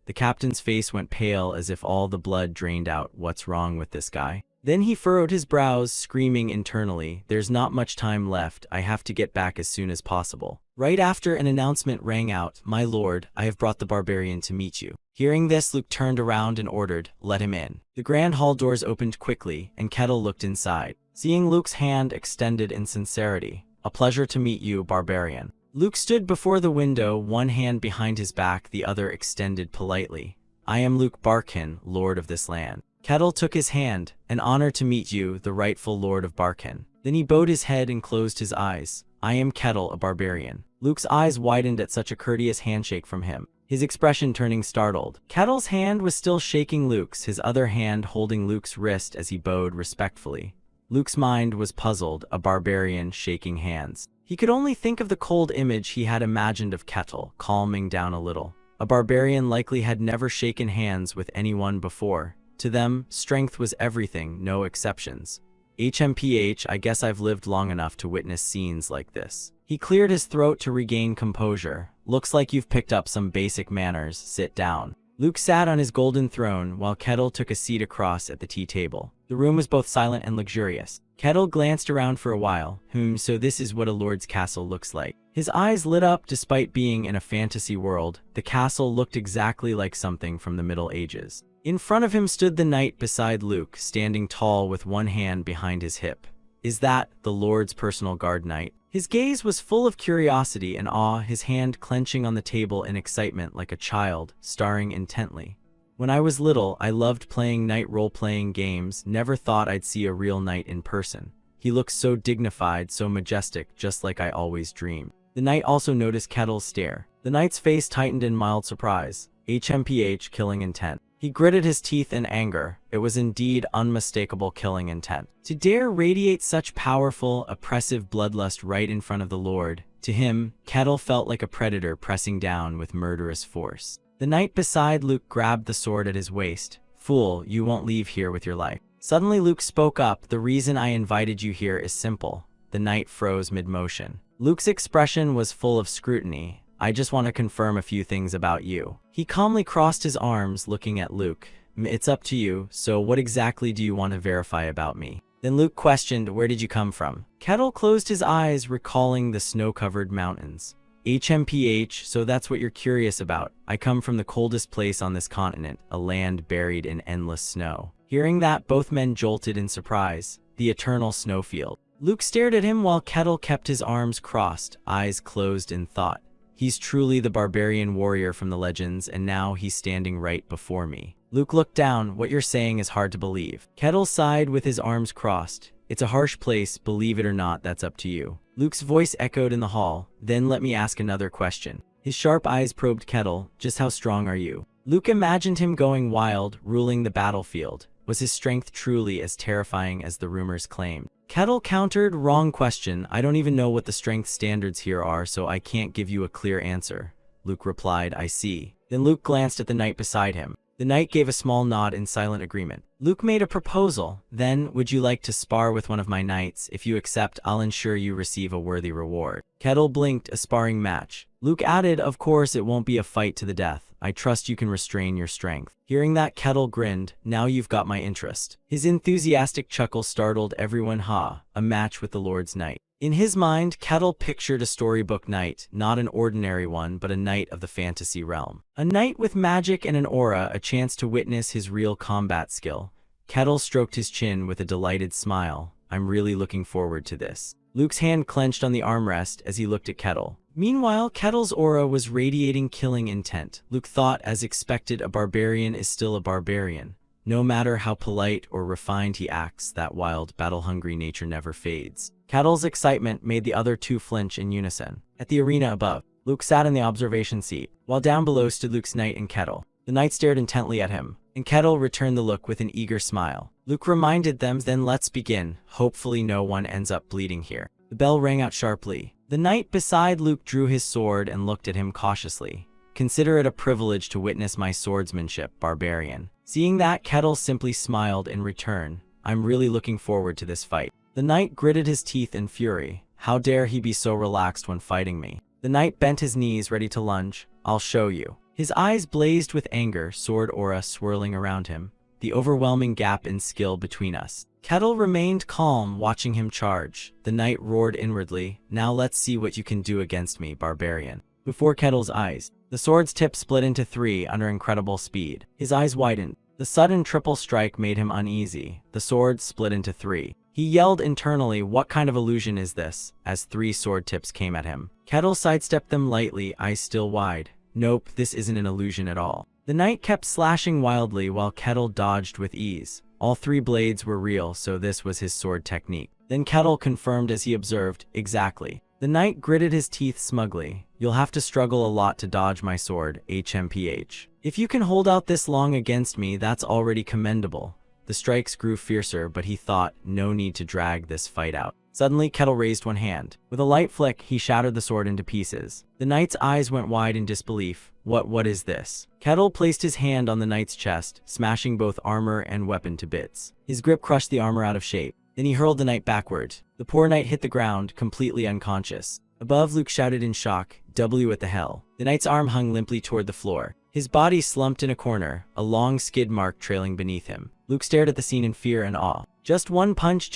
The captain's face went pale as if all the blood drained out. What's wrong with this guy? Then he furrowed his brows, screaming internally, there's not much time left, I have to get back as soon as possible. Right after an announcement rang out, my lord, I have brought the barbarian to meet you. Hearing this, Luke turned around and ordered, let him in. The grand hall doors opened quickly, and Kettle looked inside. Seeing Luke's hand extended in sincerity, a pleasure to meet you, barbarian. Luke stood before the window, one hand behind his back, the other extended politely. I am Luke Barkin, lord of this land. Kettle took his hand, an honor to meet you, the rightful lord of Barkin. Then he bowed his head and closed his eyes. I am Kettle, a barbarian. Luke's eyes widened at such a courteous handshake from him, his expression turning startled. Kettle's hand was still shaking Luke's, his other hand holding Luke's wrist as he bowed respectfully. Luke's mind was puzzled, a barbarian shaking hands. He could only think of the cold image he had imagined of Kettle, calming down a little. A barbarian likely had never shaken hands with anyone before. To them, strength was everything, no exceptions. HMPH, I guess I've lived long enough to witness scenes like this. He cleared his throat to regain composure. Looks like you've picked up some basic manners, sit down. Luke sat on his golden throne while Kettle took a seat across at the tea table. The room was both silent and luxurious. Kettle glanced around for a while. So this is what a lord's castle looks like. His eyes lit up. Despite being in a fantasy world, the castle looked exactly like something from the Middle Ages. In front of him stood the knight beside Luke, standing tall with one hand behind his hip. Is that the lord's personal guard knight? His gaze was full of curiosity and awe, his hand clenching on the table in excitement like a child, staring intently. When I was little, I loved playing knight role-playing games, never thought I'd see a real knight in person. He looks so dignified, so majestic, just like I always dreamed. The knight also noticed Kettle's stare. The knight's face tightened in mild surprise. HMPH, killing intent. He gritted his teeth in anger. It was indeed unmistakable killing intent. To dare radiate such powerful, oppressive bloodlust right in front of the Lord, to him, Kettle felt like a predator pressing down with murderous force. The knight beside Luke grabbed the sword at his waist. Fool, you won't leave here with your life. Suddenly Luke spoke up, the reason I invited you here is simple. The knight froze mid-motion. Luke's expression was full of scrutiny. I just want to confirm a few things about you. He calmly crossed his arms, looking at Luke. It's up to you, so what exactly do you want to verify about me? Then Luke questioned, where did you come from? Kettle closed his eyes, recalling the snow-covered mountains. HMPH, so that's what you're curious about. I come from the coldest place on this continent, a land buried in endless snow. Hearing that, both men jolted in surprise. The eternal snowfield. Luke stared at him while Kettle kept his arms crossed, eyes closed in thought. He's truly the barbarian warrior from the legends, and now he's standing right before me. Luke looked down. What you're saying is hard to believe. Kettle sighed with his arms crossed. It's a harsh place, believe it or not, that's up to you. Luke's voice echoed in the hall. Then let me ask another question. His sharp eyes probed Kettle. Just how strong are you? Luke imagined him going wild, ruling the battlefield. Was his strength truly as terrifying as the rumors claimed? Kettle countered, wrong question. I don't even know what the strength standards here are, so I can't give you a clear answer. Luke replied, I see. Then Luke glanced at the knight beside him. The knight gave a small nod in silent agreement. Luke made a proposal. Then, would you like to spar with one of my knights? If you accept, I'll ensure you receive a worthy reward. Kettle blinked, a sparring match. Luke added, of course it won't be a fight to the death. I trust you can restrain your strength. Hearing that, Kettle grinned. Now you've got my interest. His enthusiastic chuckle startled everyone. A match with the Lord's knight. In his mind, Kettle pictured a storybook knight, not an ordinary one, but a knight of the fantasy realm. A knight with magic and an aura, a chance to witness his real combat skill. Kettle stroked his chin with a delighted smile. I'm really looking forward to this. Luke's hand clenched on the armrest as he looked at Kettle. Meanwhile, Kettle's aura was radiating killing intent. Luke thought, as expected, a barbarian is still a barbarian. No matter how polite or refined he acts, that wild, battle-hungry nature never fades. Kettle's excitement made the other two flinch in unison. At the arena above, Luke sat in the observation seat, while down below stood Luke's knight and Kettle. The knight stared intently at him, and Kettle returned the look with an eager smile. Luke reminded them, "Then let's begin. Hopefully no one ends up bleeding here." The bell rang out sharply. The knight beside Luke drew his sword and looked at him cautiously. "Consider it a privilege to witness my swordsmanship, Barbarian." Seeing that, Kettle simply smiled in return. "I'm really looking forward to this fight." The knight gritted his teeth in fury. How dare he be so relaxed when fighting me? The knight bent his knees, ready to lunge. "I'll show you." His eyes blazed with anger, sword aura swirling around him. The overwhelming gap in skill between us. Kettle remained calm, watching him charge. The knight roared inwardly, "Now let's see what you can do against me, Barbarian." Before Kettle's eyes, the sword's tip split into three under incredible speed. His eyes widened. The sudden triple strike made him uneasy. The sword split into three. He yelled internally, "What kind of illusion is this?" as three sword tips came at him. Kettle sidestepped them lightly, eyes still wide. "Nope, this isn't an illusion at all." The knight kept slashing wildly while Kettle dodged with ease. All three blades were real, so this was his sword technique. Then Kettle confirmed as he observed, "Exactly." The knight gritted his teeth smugly. "You'll have to struggle a lot to dodge my sword, HMPH. If you can hold out this long against me, that's already commendable." The strikes grew fiercer, but he thought, no need to drag this fight out. Suddenly, Kettle raised one hand. With a light flick, he shattered the sword into pieces. The knight's eyes went wide in disbelief. What is this?" Kettle placed his hand on the knight's chest, smashing both armor and weapon to bits. His grip crushed the armor out of shape. Then he hurled the knight backward. The poor knight hit the ground, completely unconscious. Above, Luke shouted in shock, "W what the hell?" The knight's arm hung limply toward the floor. His body slumped in a corner, a long skid mark trailing beneath him. Luke stared at the scene in fear and awe. Just one punch,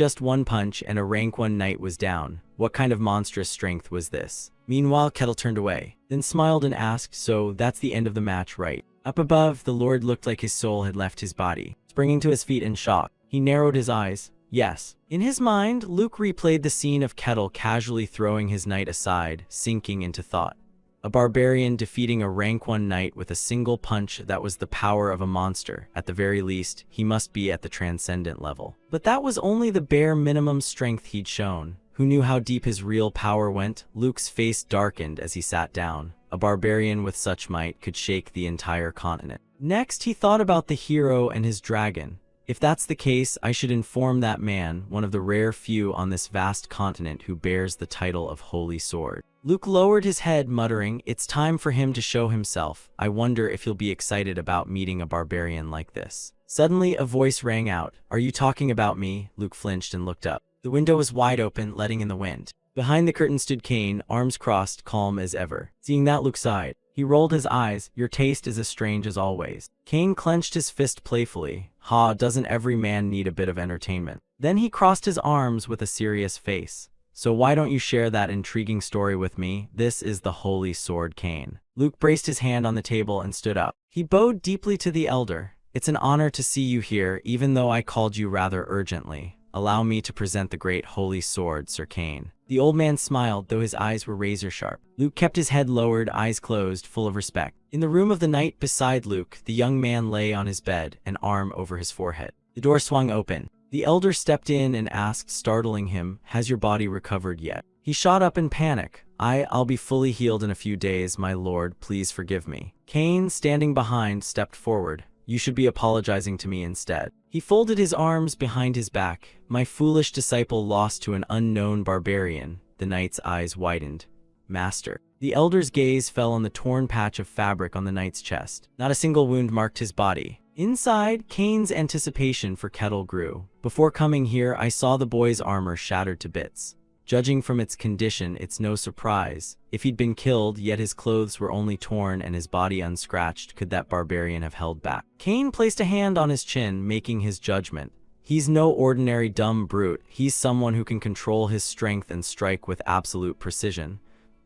and a rank 1 knight was down. What kind of monstrous strength was this? Meanwhile, Kettle turned away, then smiled and asked, "So that's the end of the match, right?" Up above, the lord looked like his soul had left his body. Springing to his feet in shock, he narrowed his eyes. Yes. In his mind, Luke replayed the scene of Kettle casually throwing his knight aside, sinking into thought. A barbarian defeating a rank 1 knight with a single punch, that was the power of a monster. At the very least, he must be at the transcendent level. But that was only the bare minimum strength he'd shown. Who knew how deep his real power went? Luke's face darkened as he sat down. A barbarian with such might could shake the entire continent. Next, he thought about the hero and his dragon. If that's the case, I should inform that man, one of the rare few on this vast continent who bears the title of Holy Sword. Luke lowered his head, muttering, "It's time for him to show himself. I wonder if he'll be excited about meeting a barbarian like this." Suddenly, a voice rang out. "Are you talking about me?" Luke flinched and looked up. The window was wide open, letting in the wind. Behind the curtain stood Cain, arms crossed, calm as ever. Seeing that, Luke sighed. He rolled his eyes. "Your taste is as strange as always." Cain clenched his fist playfully. "Ha, doesn't every man need a bit of entertainment?" Then he crossed his arms with a serious face. "So why don't you share that intriguing story with me? This is the Holy Sword, Cain." Luke braced his hand on the table and stood up. He bowed deeply to the elder. "It's an honor to see you here, even though I called you rather urgently. Allow me to present the great Holy Sword, Sir Cain." The old man smiled, though his eyes were razor-sharp. Luke kept his head lowered, eyes closed, full of respect. In the room of the knight beside Luke, the young man lay on his bed, an arm over his forehead. The door swung open. The elder stepped in and asked, startling him, "Has your body recovered yet?" He shot up in panic. I'll be fully healed in a few days, my lord. Please forgive me." Cain, standing behind, stepped forward. "You should be apologizing to me instead." He folded his arms behind his back. "My foolish disciple lost to an unknown barbarian." The knight's eyes widened. "Master." The elder's gaze fell on the torn patch of fabric on the knight's chest. Not a single wound marked his body. Inside, Cain's anticipation for Kettle grew. "Before coming here, I saw the boy's armor shattered to bits. Judging from its condition, it's no surprise. If he'd been killed, yet his clothes were only torn and his body unscratched, could that barbarian have held back?" Cain placed a hand on his chin, making his judgment. "He's no ordinary dumb brute. He's someone who can control his strength and strike with absolute precision."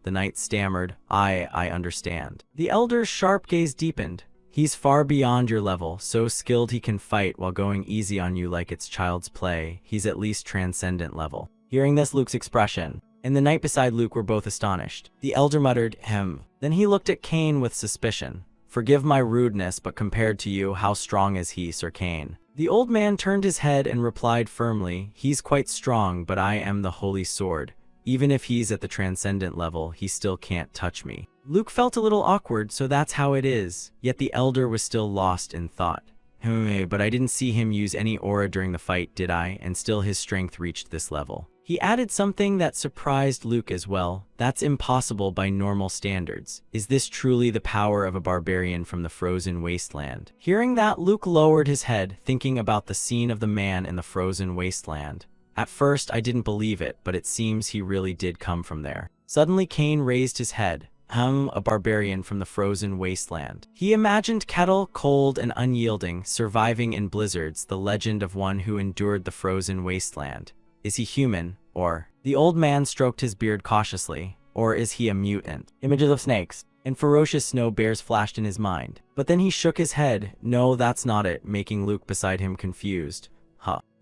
The knight stammered, I understand." The elder's sharp gaze deepened. "He's far beyond your level, so skilled he can fight while going easy on you like it's child's play. He's at least transcendent level." Hearing this, Luke's expression and the knight beside Luke were both astonished. The elder muttered, "Hem." Then he looked at Cain with suspicion. Forgive my rudeness, but compared to you, how strong is he, Sir Kane? The old man turned his head and replied firmly, he's quite strong, but I am the holy sword. Even if he's at the transcendent level, he still can't touch me. Luke felt a little awkward, so that's how it is. Yet the elder was still lost in thought. But I didn't see him use any aura during the fight, did I? And still his strength reached this level. He added something that surprised Luke as well. That's impossible by normal standards. Is this truly the power of a barbarian from the frozen wasteland? Hearing that, Luke lowered his head, thinking about the scene of the man in the frozen wasteland. At first, I didn't believe it, but it seems he really did come from there. Suddenly, Kane raised his head. A barbarian from the frozen wasteland. He imagined Kettle, cold and unyielding, surviving in blizzards, the legend of one who endured the frozen wasteland. Is he human, or? The old man stroked his beard cautiously. Or is he a mutant? Images of snakes and ferocious snow bears flashed in his mind. But then he shook his head. No, that's not it, making Luke beside him confused.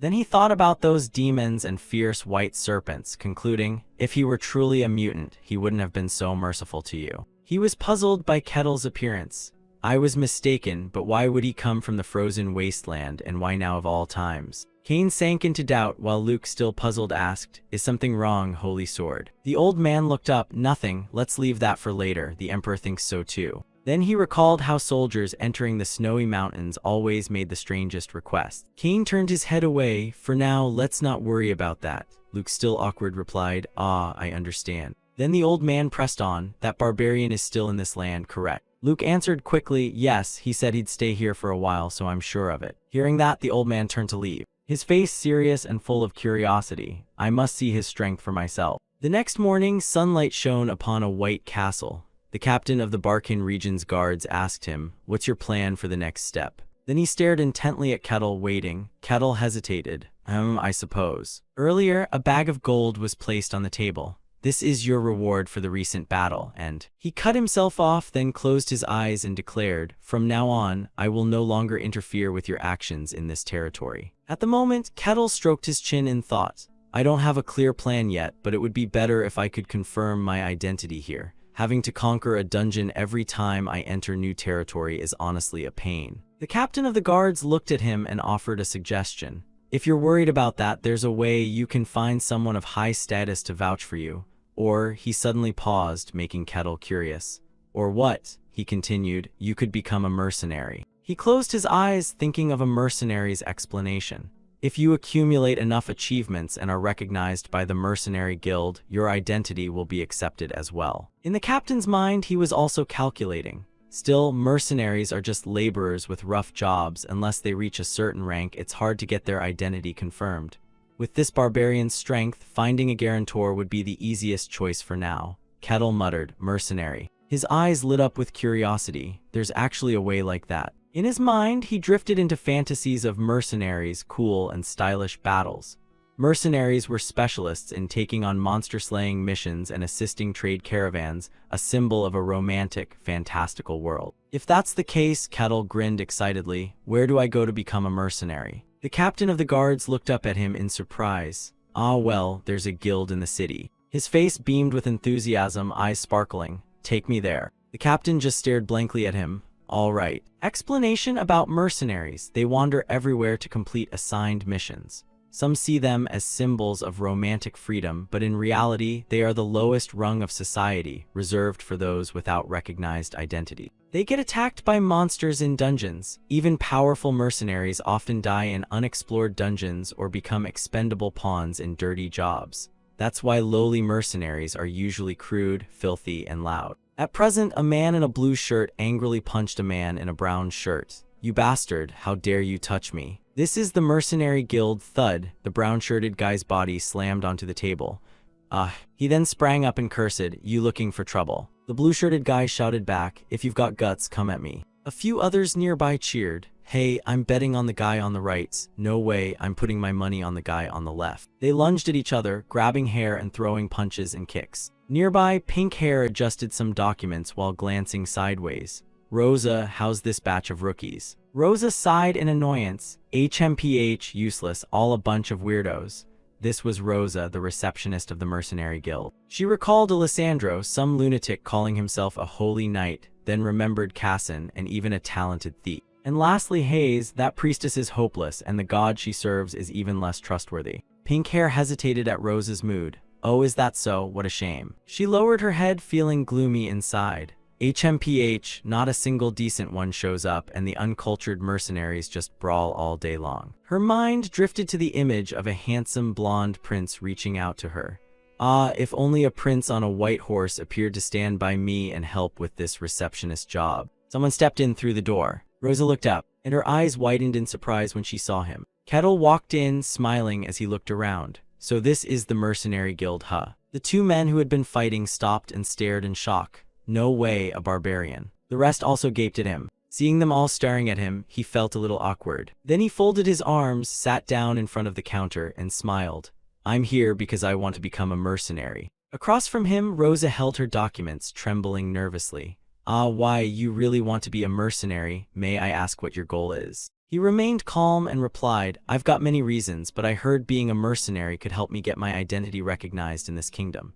Then he thought about those demons and fierce white serpents, concluding, if he were truly a mutant, he wouldn't have been so merciful to you. He was puzzled by Kettle's appearance. I was mistaken, but why would he come from the frozen wasteland, and why now of all times? Kane sank into doubt while Luke, still puzzled, asked, is something wrong, Holy Sword? The old man looked up. Nothing, let's leave that for later, the Emperor thinks so too. Then he recalled how soldiers entering the snowy mountains always made the strangest requests. Kane turned his head away. For now, let's not worry about that. Luke, still awkward, replied, I understand. Then the old man pressed on, that barbarian is still in this land, correct? Luke answered quickly, yes, he said he'd stay here for a while, so I'm sure of it. Hearing that, the old man turned to leave, his face serious and full of curiosity. I must see his strength for myself. The next morning, sunlight shone upon a white castle. The captain of the Barkin region's guards asked him, what's your plan for the next step? Then he stared intently at Kettle, waiting. Kettle hesitated. I suppose. Earlier, a bag of gold was placed on the table. This is your reward for the recent battle, and he cut himself off, then closed his eyes and declared, from now on, I will no longer interfere with your actions in this territory. At the moment, Kettle stroked his chin in thought. I don't have a clear plan yet, but it would be better if I could confirm my identity here. Having to conquer a dungeon every time I enter new territory is honestly a pain. The captain of the guards looked at him and offered a suggestion. If you're worried about that, there's a way you can find someone of high status to vouch for you. Or, he suddenly paused, making Kettle curious. Or what? He continued, you could become a mercenary. He closed his eyes, thinking of a mercenary's explanation. If you accumulate enough achievements and are recognized by the mercenary guild, your identity will be accepted as well. In the captain's mind, he was also calculating. Still, mercenaries are just laborers with rough jobs. Unless they reach a certain rank, it's hard to get their identity confirmed. With this barbarian's strength, finding a guarantor would be the easiest choice for now. Kettle muttered, mercenary. His eyes lit up with curiosity. There's actually a way like that. In his mind, he drifted into fantasies of mercenaries, cool and stylish battles. Mercenaries were specialists in taking on monster-slaying missions and assisting trade caravans, a symbol of a romantic, fantastical world. If that's the case, Kettle grinned excitedly, where do I go to become a mercenary? The captain of the guards looked up at him in surprise. Well, there's a guild in the city. His face beamed with enthusiasm, eyes sparkling. Take me there. The captain just stared blankly at him. All right. Explanation about mercenaries. They wander everywhere to complete assigned missions. Some see them as symbols of romantic freedom, but in reality, they are the lowest rung of society, reserved for those without recognized identity. They get attacked by monsters in dungeons. Even powerful mercenaries often die in unexplored dungeons or become expendable pawns in dirty jobs. That's why lowly mercenaries are usually crude, filthy, and loud. At present, a man in a blue shirt angrily punched a man in a brown shirt. You bastard, how dare you touch me? This is the mercenary guild. Thud, the brown-shirted guy's body slammed onto the table. He then sprang up and cursed, you looking for trouble? The blue-shirted guy shouted back, if you've got guts, come at me. A few others nearby cheered. Hey, I'm betting on the guy on the right. No way, I'm putting my money on the guy on the left. They lunged at each other, grabbing hair and throwing punches and kicks. Nearby, Pink Hair adjusted some documents while glancing sideways. Rosa, how's this batch of rookies? Rosa sighed in annoyance. HMPH, useless, all a bunch of weirdos. This was Rosa, the receptionist of the mercenary guild. She recalled Alessandro, some lunatic calling himself a holy knight, then remembered Cassin and even a talented thief. And lastly, Hayes, that priestess is hopeless and the god she serves is even less trustworthy. Pink hair hesitated at Rosa's mood. Oh, is that so? What a shame. She lowered her head, feeling gloomy inside. HMPH, not a single decent one shows up and the uncultured mercenaries just brawl all day long. Her mind drifted to the image of a handsome blonde prince reaching out to her. Ah, if only a prince on a white horse appeared to stand by me and help with this receptionist job. Someone stepped in through the door. Rosa looked up, and her eyes widened in surprise when she saw him. Kettle walked in, smiling as he looked around. So this is the mercenary guild, huh? The two men who had been fighting stopped and stared in shock. No way, a barbarian. The rest also gaped at him. Seeing them all staring at him, he felt a little awkward. Then he folded his arms, sat down in front of the counter, and smiled. I'm here because I want to become a mercenary. Across from him, Rosa held her documents, trembling nervously. Ah, why, you really want to be a mercenary? May I ask what your goal is? He remained calm and replied, I've got many reasons, but I heard being a mercenary could help me get my identity recognized in this kingdom.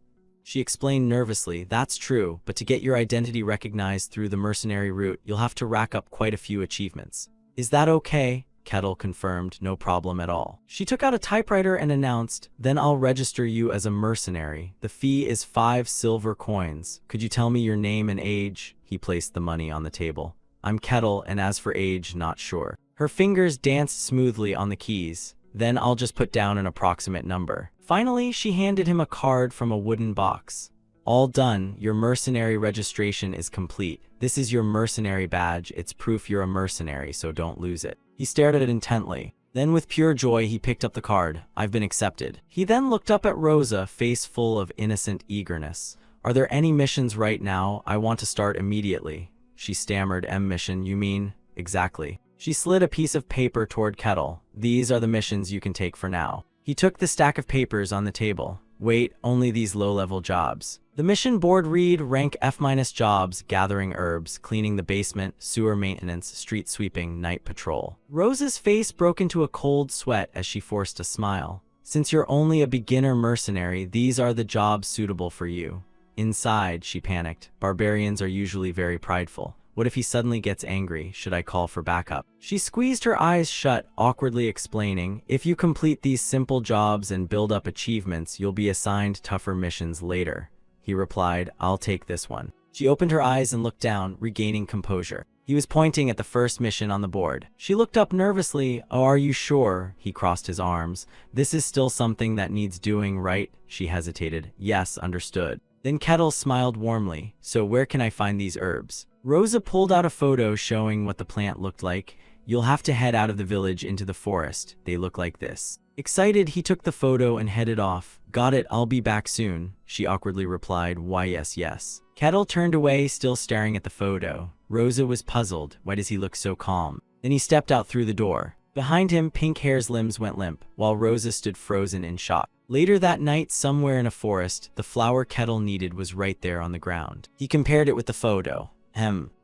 She explained nervously, that's true, but to get your identity recognized through the mercenary route, you'll have to rack up quite a few achievements. Is that okay? Kettle confirmed, no problem at all. She took out a typewriter and announced, then I'll register you as a mercenary. The fee is 5 silver coins. Could you tell me your name and age? He placed the money on the table. I'm Kettle, and as for age, not sure. Her fingers danced smoothly on the keys. Then I'll just put down an approximate number. Finally, she handed him a card from a wooden box. All done, your mercenary registration is complete. This is your mercenary badge. It's proof you're a mercenary, so don't lose it. He stared at it intently. Then with pure joy, he picked up the card. I've been accepted. He then looked up at Rosa, face full of innocent eagerness. Are there any missions right now? I want to start immediately. She stammered, mission, you mean? Exactly. She slid a piece of paper toward Kettle. These are the missions you can take for now. He took the stack of papers on the table. Wait, only these low-level jobs. The mission board read, rank F- jobs, gathering herbs, cleaning the basement, sewer maintenance, street sweeping, night patrol. Rosa's face broke into a cold sweat as she forced a smile. Since you're only a beginner mercenary, these are the jobs suitable for you. Inside, she panicked. Barbarians are usually very prideful. What if he suddenly gets angry? Should I call for backup? She squeezed her eyes shut, awkwardly explaining, if you complete these simple jobs and build up achievements, you'll be assigned tougher missions later. He replied, I'll take this one. She opened her eyes and looked down, regaining composure. He was pointing at the first mission on the board. She looked up nervously. Oh, are you sure? He crossed his arms. This is still something that needs doing, right? She hesitated. Yes, understood. Then Kettle smiled warmly. So where can I find these herbs? Rosa pulled out a photo showing what the plant looked like. You'll have to head out of the village into the forest. They look like this. Excited, he took the photo and headed off. Got it, I'll be back soon, she awkwardly replied. Why yes. Kettle turned away, still staring at the photo. Rosa was puzzled. Why does he look so calm? Then he stepped out through the door. Behind him, Pink Hair's limbs went limp, while Rosa stood frozen in shock. Later that night, somewhere in a forest, the flower Kettle needed was right there on the ground. He compared it with the photo.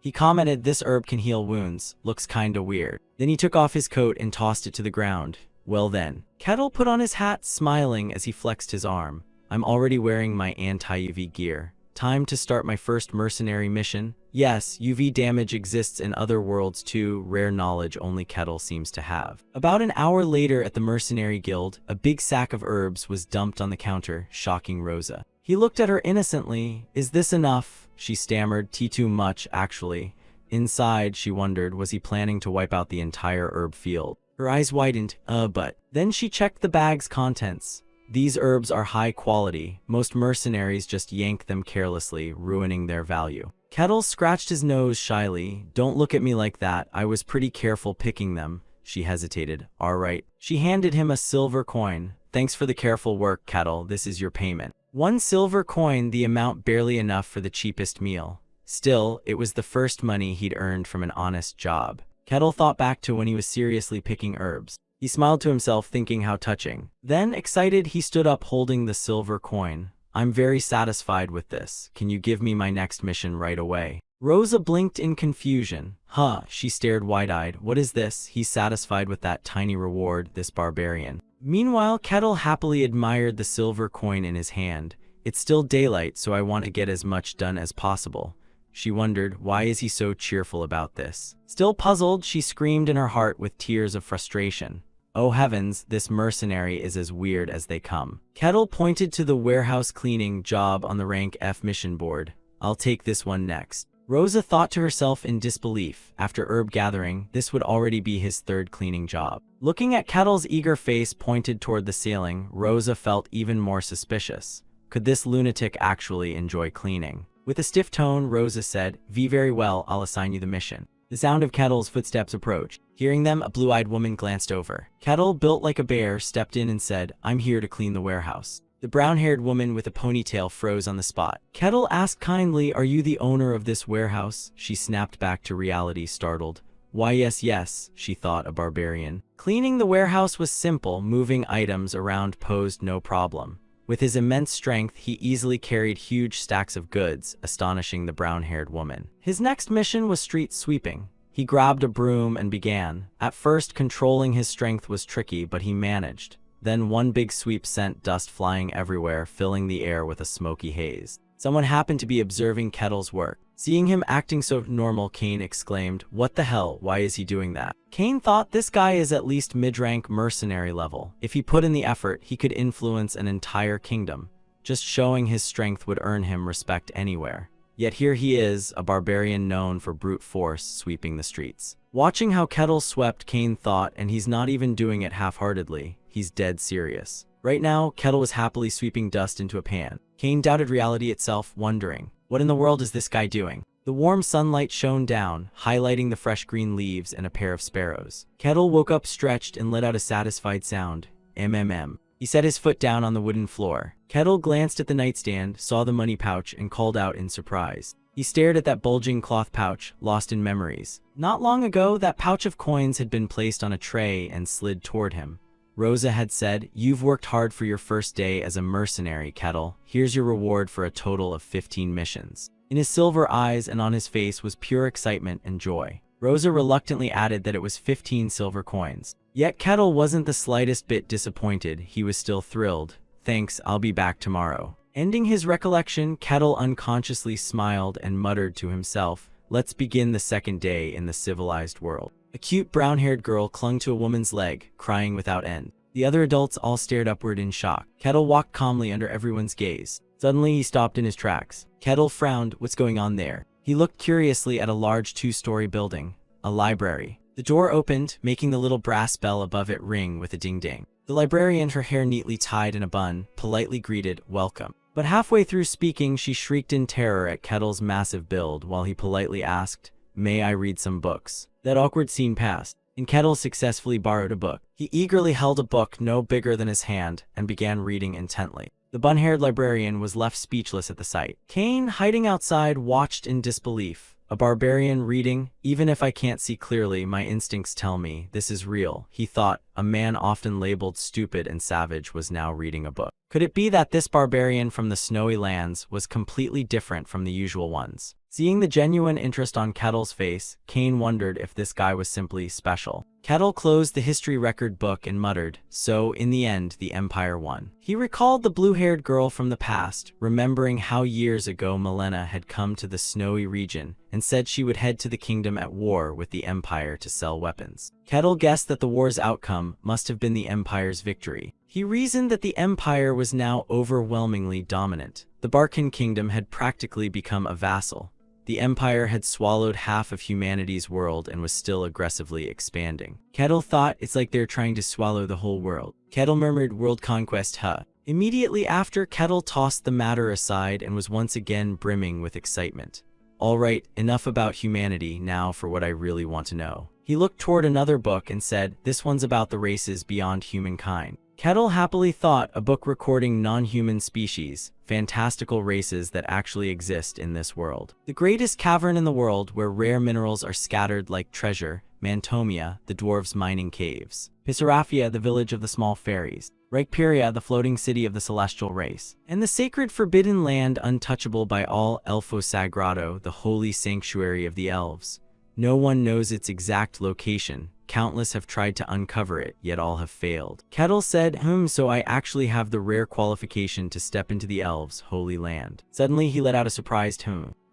He commented, this herb can heal wounds. Looks kinda weird. Then he took off his coat and tossed it to the ground. Well then. Kettle put on his hat, smiling as he flexed his arm. I'm already wearing my anti-UV gear. Time to start my first mercenary mission. Yes, UV damage exists in other worlds too, rare knowledge only Kettle seems to have. About an hour later at the Mercenary Guild, a big sack of herbs was dumped on the counter, shocking Rosa. He looked at her innocently. Is this enough? She stammered, too much, actually. Inside, she wondered, was he planning to wipe out the entire herb field? Her eyes widened, but. Then she checked the bag's contents. These herbs are high quality. Most mercenaries just yank them carelessly, ruining their value. Kettle scratched his nose shyly. Don't look at me like that. I was pretty careful picking them. She hesitated. All right. She handed him a silver coin. Thanks for the careful work, Kettle. This is your payment. 1 silver coin, the amount barely enough for the cheapest meal. Still, it was the first money he'd earned from an honest job. Kettle thought back to when he was seriously picking herbs. He smiled to himself, thinking how touching. Then, excited, he stood up holding the silver coin. I'm very satisfied with this. Can you give me my next mission right away? Rosa blinked in confusion. Huh, she stared wide-eyed. What is this? He's satisfied with that tiny reward, this barbarian. Meanwhile, Kettle happily admired the silver coin in his hand. It's still daylight, so I want to get as much done as possible. She wondered, why is he so cheerful about this? Still puzzled, she screamed in her heart with tears of frustration. Oh heavens, this mercenary is as weird as they come. Kettle pointed to the warehouse cleaning job on the rank F mission board. I'll take this one next. Rosa thought to herself in disbelief. After herb gathering, this would already be his third cleaning job. Looking at Kettle's eager face pointed toward the ceiling, Rosa felt even more suspicious. Could this lunatic actually enjoy cleaning? With a stiff tone, Rosa said, very well, I'll assign you the mission. The sound of Kettle's footsteps approached. Hearing them, a blue-eyed woman glanced over. Kettle, built like a bear, stepped in and said, I'm here to clean the warehouse. The brown-haired woman with a ponytail froze on the spot. Kettle asked kindly, are you the owner of this warehouse? She snapped back to reality, startled. Why yes, she thought, a barbarian. Cleaning the warehouse was simple, moving items around posed no problem. With his immense strength, he easily carried huge stacks of goods, astonishing the brown-haired woman. His next mission was street sweeping. He grabbed a broom and began. At first, controlling his strength was tricky, but he managed. Then one big sweep sent dust flying everywhere, filling the air with a smoky haze. Someone happened to be observing Kettle's work. Seeing him acting so normal, Kane exclaimed, what the hell, why is he doing that? Kane thought this guy is at least mid-rank mercenary level. If he put in the effort, he could influence an entire kingdom. Just showing his strength would earn him respect anywhere. Yet here he is, a barbarian known for brute force, sweeping the streets. Watching how Kettle swept, Kane thought, and he's not even doing it half-heartedly. He's dead serious. Right now, Kettle was happily sweeping dust into a pan. Kane doubted reality itself, wondering, what in the world is this guy doing? The warm sunlight shone down, highlighting the fresh green leaves and a pair of sparrows. Kettle woke up stretched and let out a satisfied sound. MMM. He set his foot down on the wooden floor. Kettle glanced at the nightstand, saw the money pouch, and called out in surprise. He stared at that bulging cloth pouch, lost in memories. Not long ago, that pouch of coins had been placed on a tray and slid toward him. Rosa had said, you've worked hard for your first day as a mercenary, Kettle. Here's your reward for a total of 15 missions. In his silver eyes and on his face was pure excitement and joy. Rosa reluctantly added that it was 15 silver coins. Yet Kettle wasn't the slightest bit disappointed. He was still thrilled. Thanks, I'll be back tomorrow. Ending his recollection, Kettle unconsciously smiled and muttered to himself, let's begin the second day in the civilized world. A cute brown-haired girl clung to a woman's leg, crying without end. The other adults all stared upward in shock. Kettle walked calmly under everyone's gaze. Suddenly, he stopped in his tracks. Kettle frowned. What's going on there? He looked curiously at a large two-story building, a library. The door opened, making the little brass bell above it ring with a ding-ding. The librarian, her hair neatly tied in a bun, politely greeted, welcome. But halfway through speaking, she shrieked in terror at Kettle's massive build while he politely asked, may I read some books? That awkward scene passed, and Kettle successfully borrowed a book. He eagerly held a book no bigger than his hand and began reading intently. The bun-haired librarian was left speechless at the sight. Kane, hiding outside, watched in disbelief. A barbarian reading? Even if I can't see clearly, my instincts tell me this is real, he thought. A man often labeled stupid and savage was now reading a book. Could it be that this barbarian from the snowy lands was completely different from the usual ones? Seeing the genuine interest on Kettle's face, Kane wondered if this guy was simply special. Kettle closed the history record book and muttered, so in the end, the Empire won. He recalled the blue-haired girl from the past, remembering how years ago Milena had come to the snowy region and said she would head to the kingdom at war with the Empire to sell weapons. Kettle guessed that the war's outcome must have been the Empire's victory. He reasoned that the Empire was now overwhelmingly dominant. The Barcan kingdom had practically become a vassal. The Empire had swallowed half of humanity's world and was still aggressively expanding. Kettle thought, it's like they're trying to swallow the whole world. Kettle murmured, world conquest, huh? Immediately after, Kettle tossed the matter aside and was once again brimming with excitement. All right, enough about humanity, now for what I really want to know. He looked toward another book and said, this one's about the races beyond humankind. Kettle happily thought, a book recording non-human species, fantastical races that actually exist in this world. The greatest cavern in the world where rare minerals are scattered like treasure, Mantomia, the dwarves' mining caves. Pisarafia, the village of the small fairies. Reichperia, the floating city of the celestial race, and the sacred forbidden land untouchable by all, Elfo Sagrado, the holy sanctuary of the elves. No one knows its exact location. Countless have tried to uncover it, yet all have failed. Kettle said, so I actually have the rare qualification to step into the elves' holy land. Suddenly he let out a surprised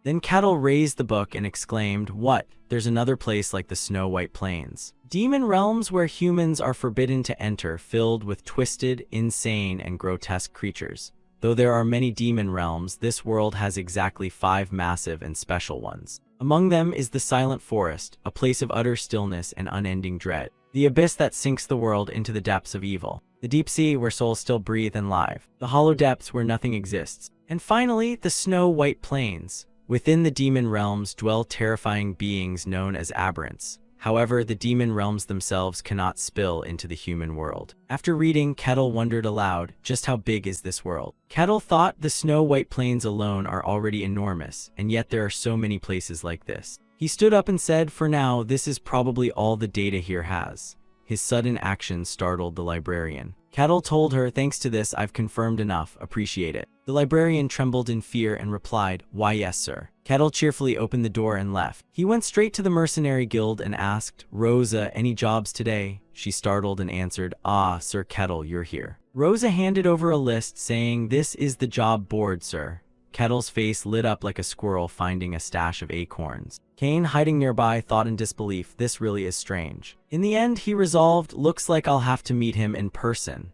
Then Kettle raised the book and exclaimed, what? There's another place like the Snow-White Plains. Demon realms where humans are forbidden to enter, filled with twisted, insane, and grotesque creatures. Though there are many demon realms, this world has exactly 5 massive and special ones. Among them is the Silent Forest, a place of utter stillness and unending dread. The abyss that sinks the world into the depths of evil. The deep sea where souls still breathe and live. The hollow depths where nothing exists. And finally, the Snow-White Plains. Within the demon realms dwell terrifying beings known as aberrants. However, the demon realms themselves cannot spill into the human world. After reading, Kettle wondered aloud, just how big is this world? Kettle thought the Snow-White Plains alone are already enormous, and yet there are so many places like this. He stood up and said, for now, this is probably all the data here has. His sudden action startled the librarian. Kettle told her, thanks to this, I've confirmed enough, appreciate it. The librarian trembled in fear and replied, why yes, sir. Kettle cheerfully opened the door and left. He went straight to the mercenary guild and asked, Rosa, any jobs today? She startled and answered, Sir Kettle, you're here. Rosa handed over a list saying, this is the job board, sir. Kettle's face lit up like a squirrel finding a stash of acorns. Kane, hiding nearby, thought in disbelief, this really is strange. In the end, he resolved, looks like I'll have to meet him in person.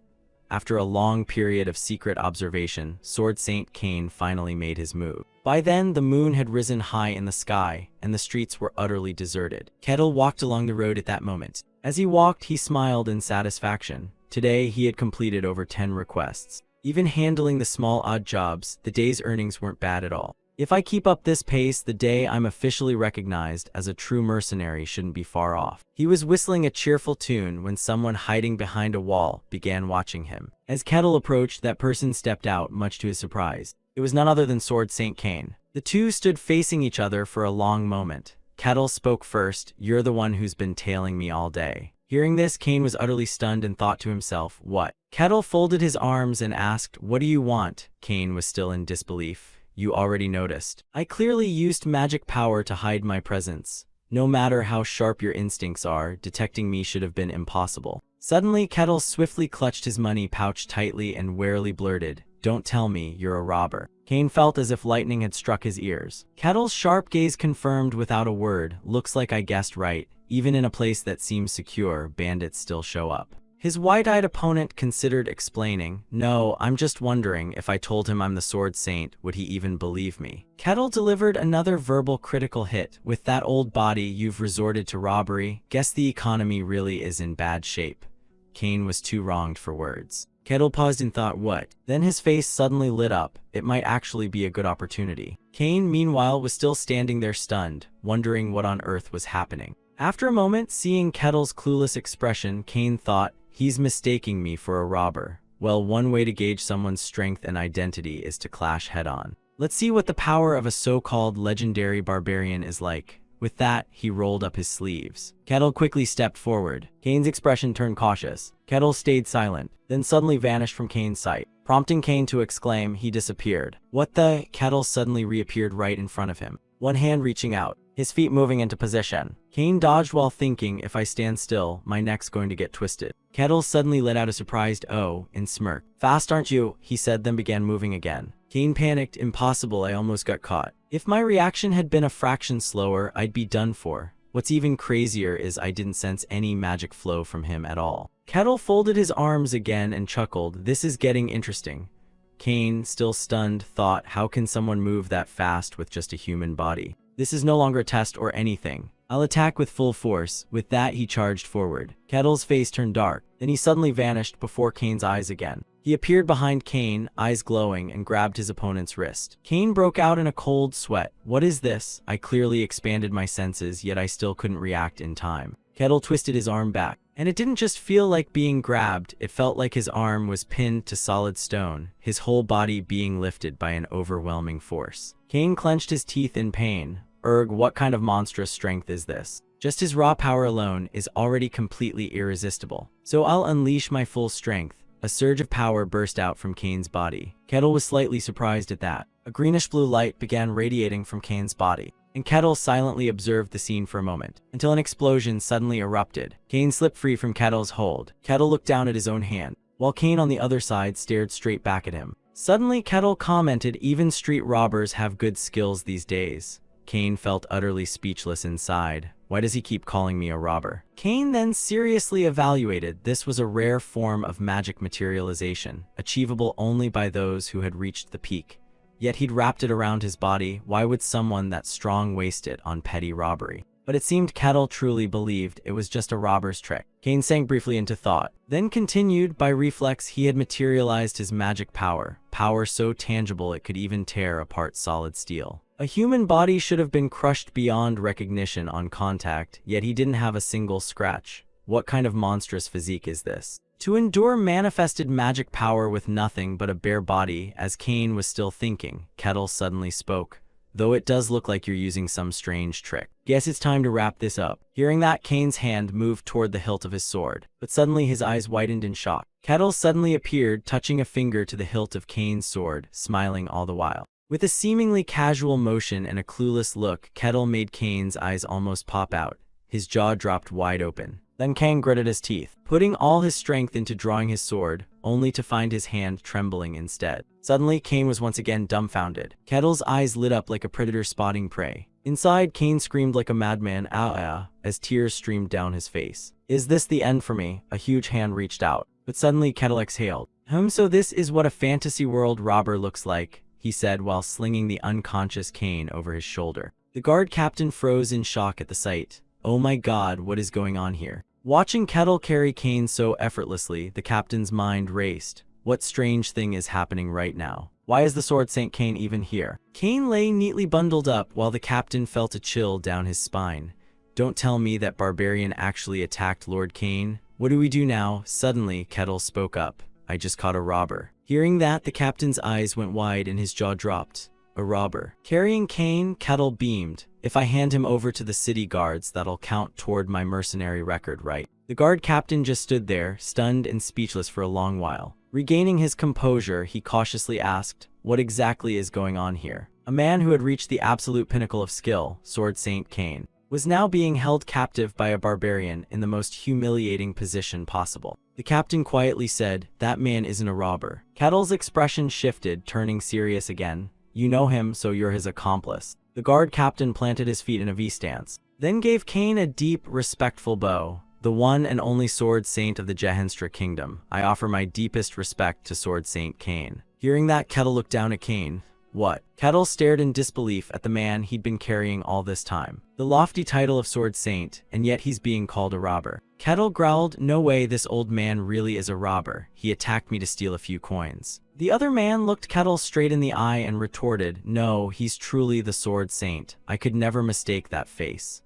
After a long period of secret observation, Sword Saint Kane finally made his move. By then, the moon had risen high in the sky, and the streets were utterly deserted. Kettle walked along the road at that moment. As he walked, he smiled in satisfaction. Today, he had completed over 10 requests. Even handling the small odd jobs, the day's earnings weren't bad at all. If I keep up this pace, the day I'm officially recognized as a true mercenary shouldn't be far off. He was whistling a cheerful tune when someone hiding behind a wall began watching him. As Kettle approached, that person stepped out, much to his surprise. It was none other than Sword Saint Kane. The two stood facing each other for a long moment. Kettle spoke first, you're the one who's been tailing me all day. Hearing this, Kane was utterly stunned and thought to himself, what? Kettle folded his arms and asked, what do you want? Kane was still in disbelief. You already noticed. I clearly used magic power to hide my presence. No matter how sharp your instincts are, detecting me should have been impossible. Suddenly, Kettle swiftly clutched his money pouch tightly and warily blurted, don't tell me you're a robber. Kane felt as if lightning had struck his ears. Kettle's sharp gaze confirmed without a word, looks like I guessed right. Even in a place that seems secure, bandits still show up. His wide-eyed opponent considered explaining, no, I'm just wondering if I told him I'm the Sword Saint, would he even believe me? Kettle delivered another verbal critical hit. With that old body, you've resorted to robbery. Guess the economy really is in bad shape. Kane was too wronged for words. Kettle paused and thought, what? Then his face suddenly lit up. It might actually be a good opportunity. Kane, meanwhile, was still standing there stunned, wondering what on earth was happening. After a moment, seeing Kettle's clueless expression, Kane thought, he's mistaking me for a robber. Well, one way to gauge someone's strength and identity is to clash head-on. Let's see what the power of a so-called legendary barbarian is like. With that, he rolled up his sleeves. Kettle quickly stepped forward. Kane's expression turned cautious. Kettle stayed silent, then suddenly vanished from Kane's sight. Prompting Kane to exclaim, he disappeared. What the? Kettle suddenly reappeared right in front of him, one hand reaching out, his feet moving into position. Kane dodged while thinking, if I stand still, my neck's going to get twisted. Kettle suddenly let out a surprised "oh" and smirked. Fast, aren't you? He said, then began moving again. Kane panicked, impossible, I almost got caught. If my reaction had been a fraction slower, I'd be done for. What's even crazier is I didn't sense any magic flow from him at all. Kettle folded his arms again and chuckled, this is getting interesting. Kane, still stunned, thought, how can someone move that fast with just a human body? This is no longer a test or anything. I'll attack with full force. With that, he charged forward. Kettle's face turned dark. Then he suddenly vanished before Kane's eyes again. He appeared behind Kane, eyes glowing, and grabbed his opponent's wrist. Kane broke out in a cold sweat. What is this? I clearly expanded my senses, yet I still couldn't react in time. Kettle twisted his arm back. And it didn't just feel like being grabbed, it felt like his arm was pinned to solid stone, his whole body being lifted by an overwhelming force. Kane clenched his teeth in pain. Erg, what kind of monstrous strength is this? Just his raw power alone is already completely irresistible. So I'll unleash my full strength. A surge of power burst out from Kane's body. Kettle was slightly surprised at that. A greenish-blue light began radiating from Kane's body, and Kettle silently observed the scene for a moment, until an explosion suddenly erupted. Kane slipped free from Kettle's hold. Kettle looked down at his own hand, while Kane on the other side stared straight back at him. Suddenly, Kettle commented, "Even street robbers have good skills these days." Kane felt utterly speechless inside. Why does he keep calling me a robber? Kane then seriously evaluated. This was a rare form of magic materialization, achievable only by those who had reached the peak. Yet he'd wrapped it around his body. Why would someone that strong waste it on petty robbery? But it seemed Kettle truly believed it was just a robber's trick. Kane sank briefly into thought, then continued. By reflex, he had materialized his magic power. Power so tangible it could even tear apart solid steel. A human body should have been crushed beyond recognition on contact, yet he didn't have a single scratch. What kind of monstrous physique is this? To endure manifested magic power with nothing but a bare body. As Kane was still thinking, Kettle suddenly spoke. "Though it does look like you're using some strange trick. Guess it's time to wrap this up." Hearing that, Kane's hand moved toward the hilt of his sword, but suddenly his eyes widened in shock. Kettle suddenly appeared, touching a finger to the hilt of Kane's sword, smiling all the while. With a seemingly casual motion and a clueless look, Kettle made Kane's eyes almost pop out. His jaw dropped wide open. Then Kane gritted his teeth, putting all his strength into drawing his sword, only to find his hand trembling instead. Suddenly, Kane was once again dumbfounded. Kettle's eyes lit up like a predator spotting prey. Inside, Kane screamed like a madman, "Ah!" as tears streamed down his face. "Is this the end for me?" A huge hand reached out, but suddenly Kettle exhaled. So this is what a fantasy world robber looks like," he said while slinging the unconscious Kane over his shoulder. The guard captain froze in shock at the sight. "Oh my god, what is going on here?" Watching Kettle carry Kane so effortlessly, the captain's mind raced. What strange thing is happening right now? Why is the Sword Saint Kane even here? Kane lay neatly bundled up while the captain felt a chill down his spine. Don't tell me that Barbarian actually attacked Lord Kane. What do we do now? Suddenly, Kettle spoke up. "I just caught a robber." Hearing that, the captain's eyes went wide and his jaw dropped. "A robber carrying Kane?" Kettle beamed. "If I hand him over to the city guards, that'll count toward my mercenary record, right?" The guard captain just stood there, stunned and speechless for a long while. Regaining his composure, he cautiously asked, "What exactly is going on here?" A man who had reached the absolute pinnacle of skill, Sword Saint Kane, was now being held captive by a barbarian in the most humiliating position possible. The captain quietly said, "That man isn't a robber." Kettle's expression shifted, turning serious again. "You know him, so you're his accomplice." The guard captain planted his feet in a V stance, then gave Kane a deep, respectful bow. "The one and only Sword Saint of the Jehenstra Kingdom. I offer my deepest respect to Sword Saint Kane." Hearing that, Kettle looked down at Kane. "What?" Kettle stared in disbelief at the man he'd been carrying all this time. The lofty title of Sword Saint, and yet he's being called a robber. Kettle growled, "No way, this old man really is a robber. He attacked me to steal a few coins." The other man looked Kettle straight in the eye and retorted, "No, he's truly the Sword Saint. I could never mistake that face."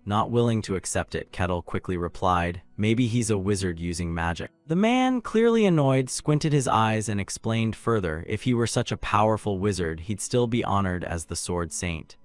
Not willing to accept it, Kettle quickly replied, "Maybe he's a wizard using magic." The man, clearly annoyed, squinted his eyes and explained further, "If he were such a powerful wizard, he'd still be honored as the Sword Saint."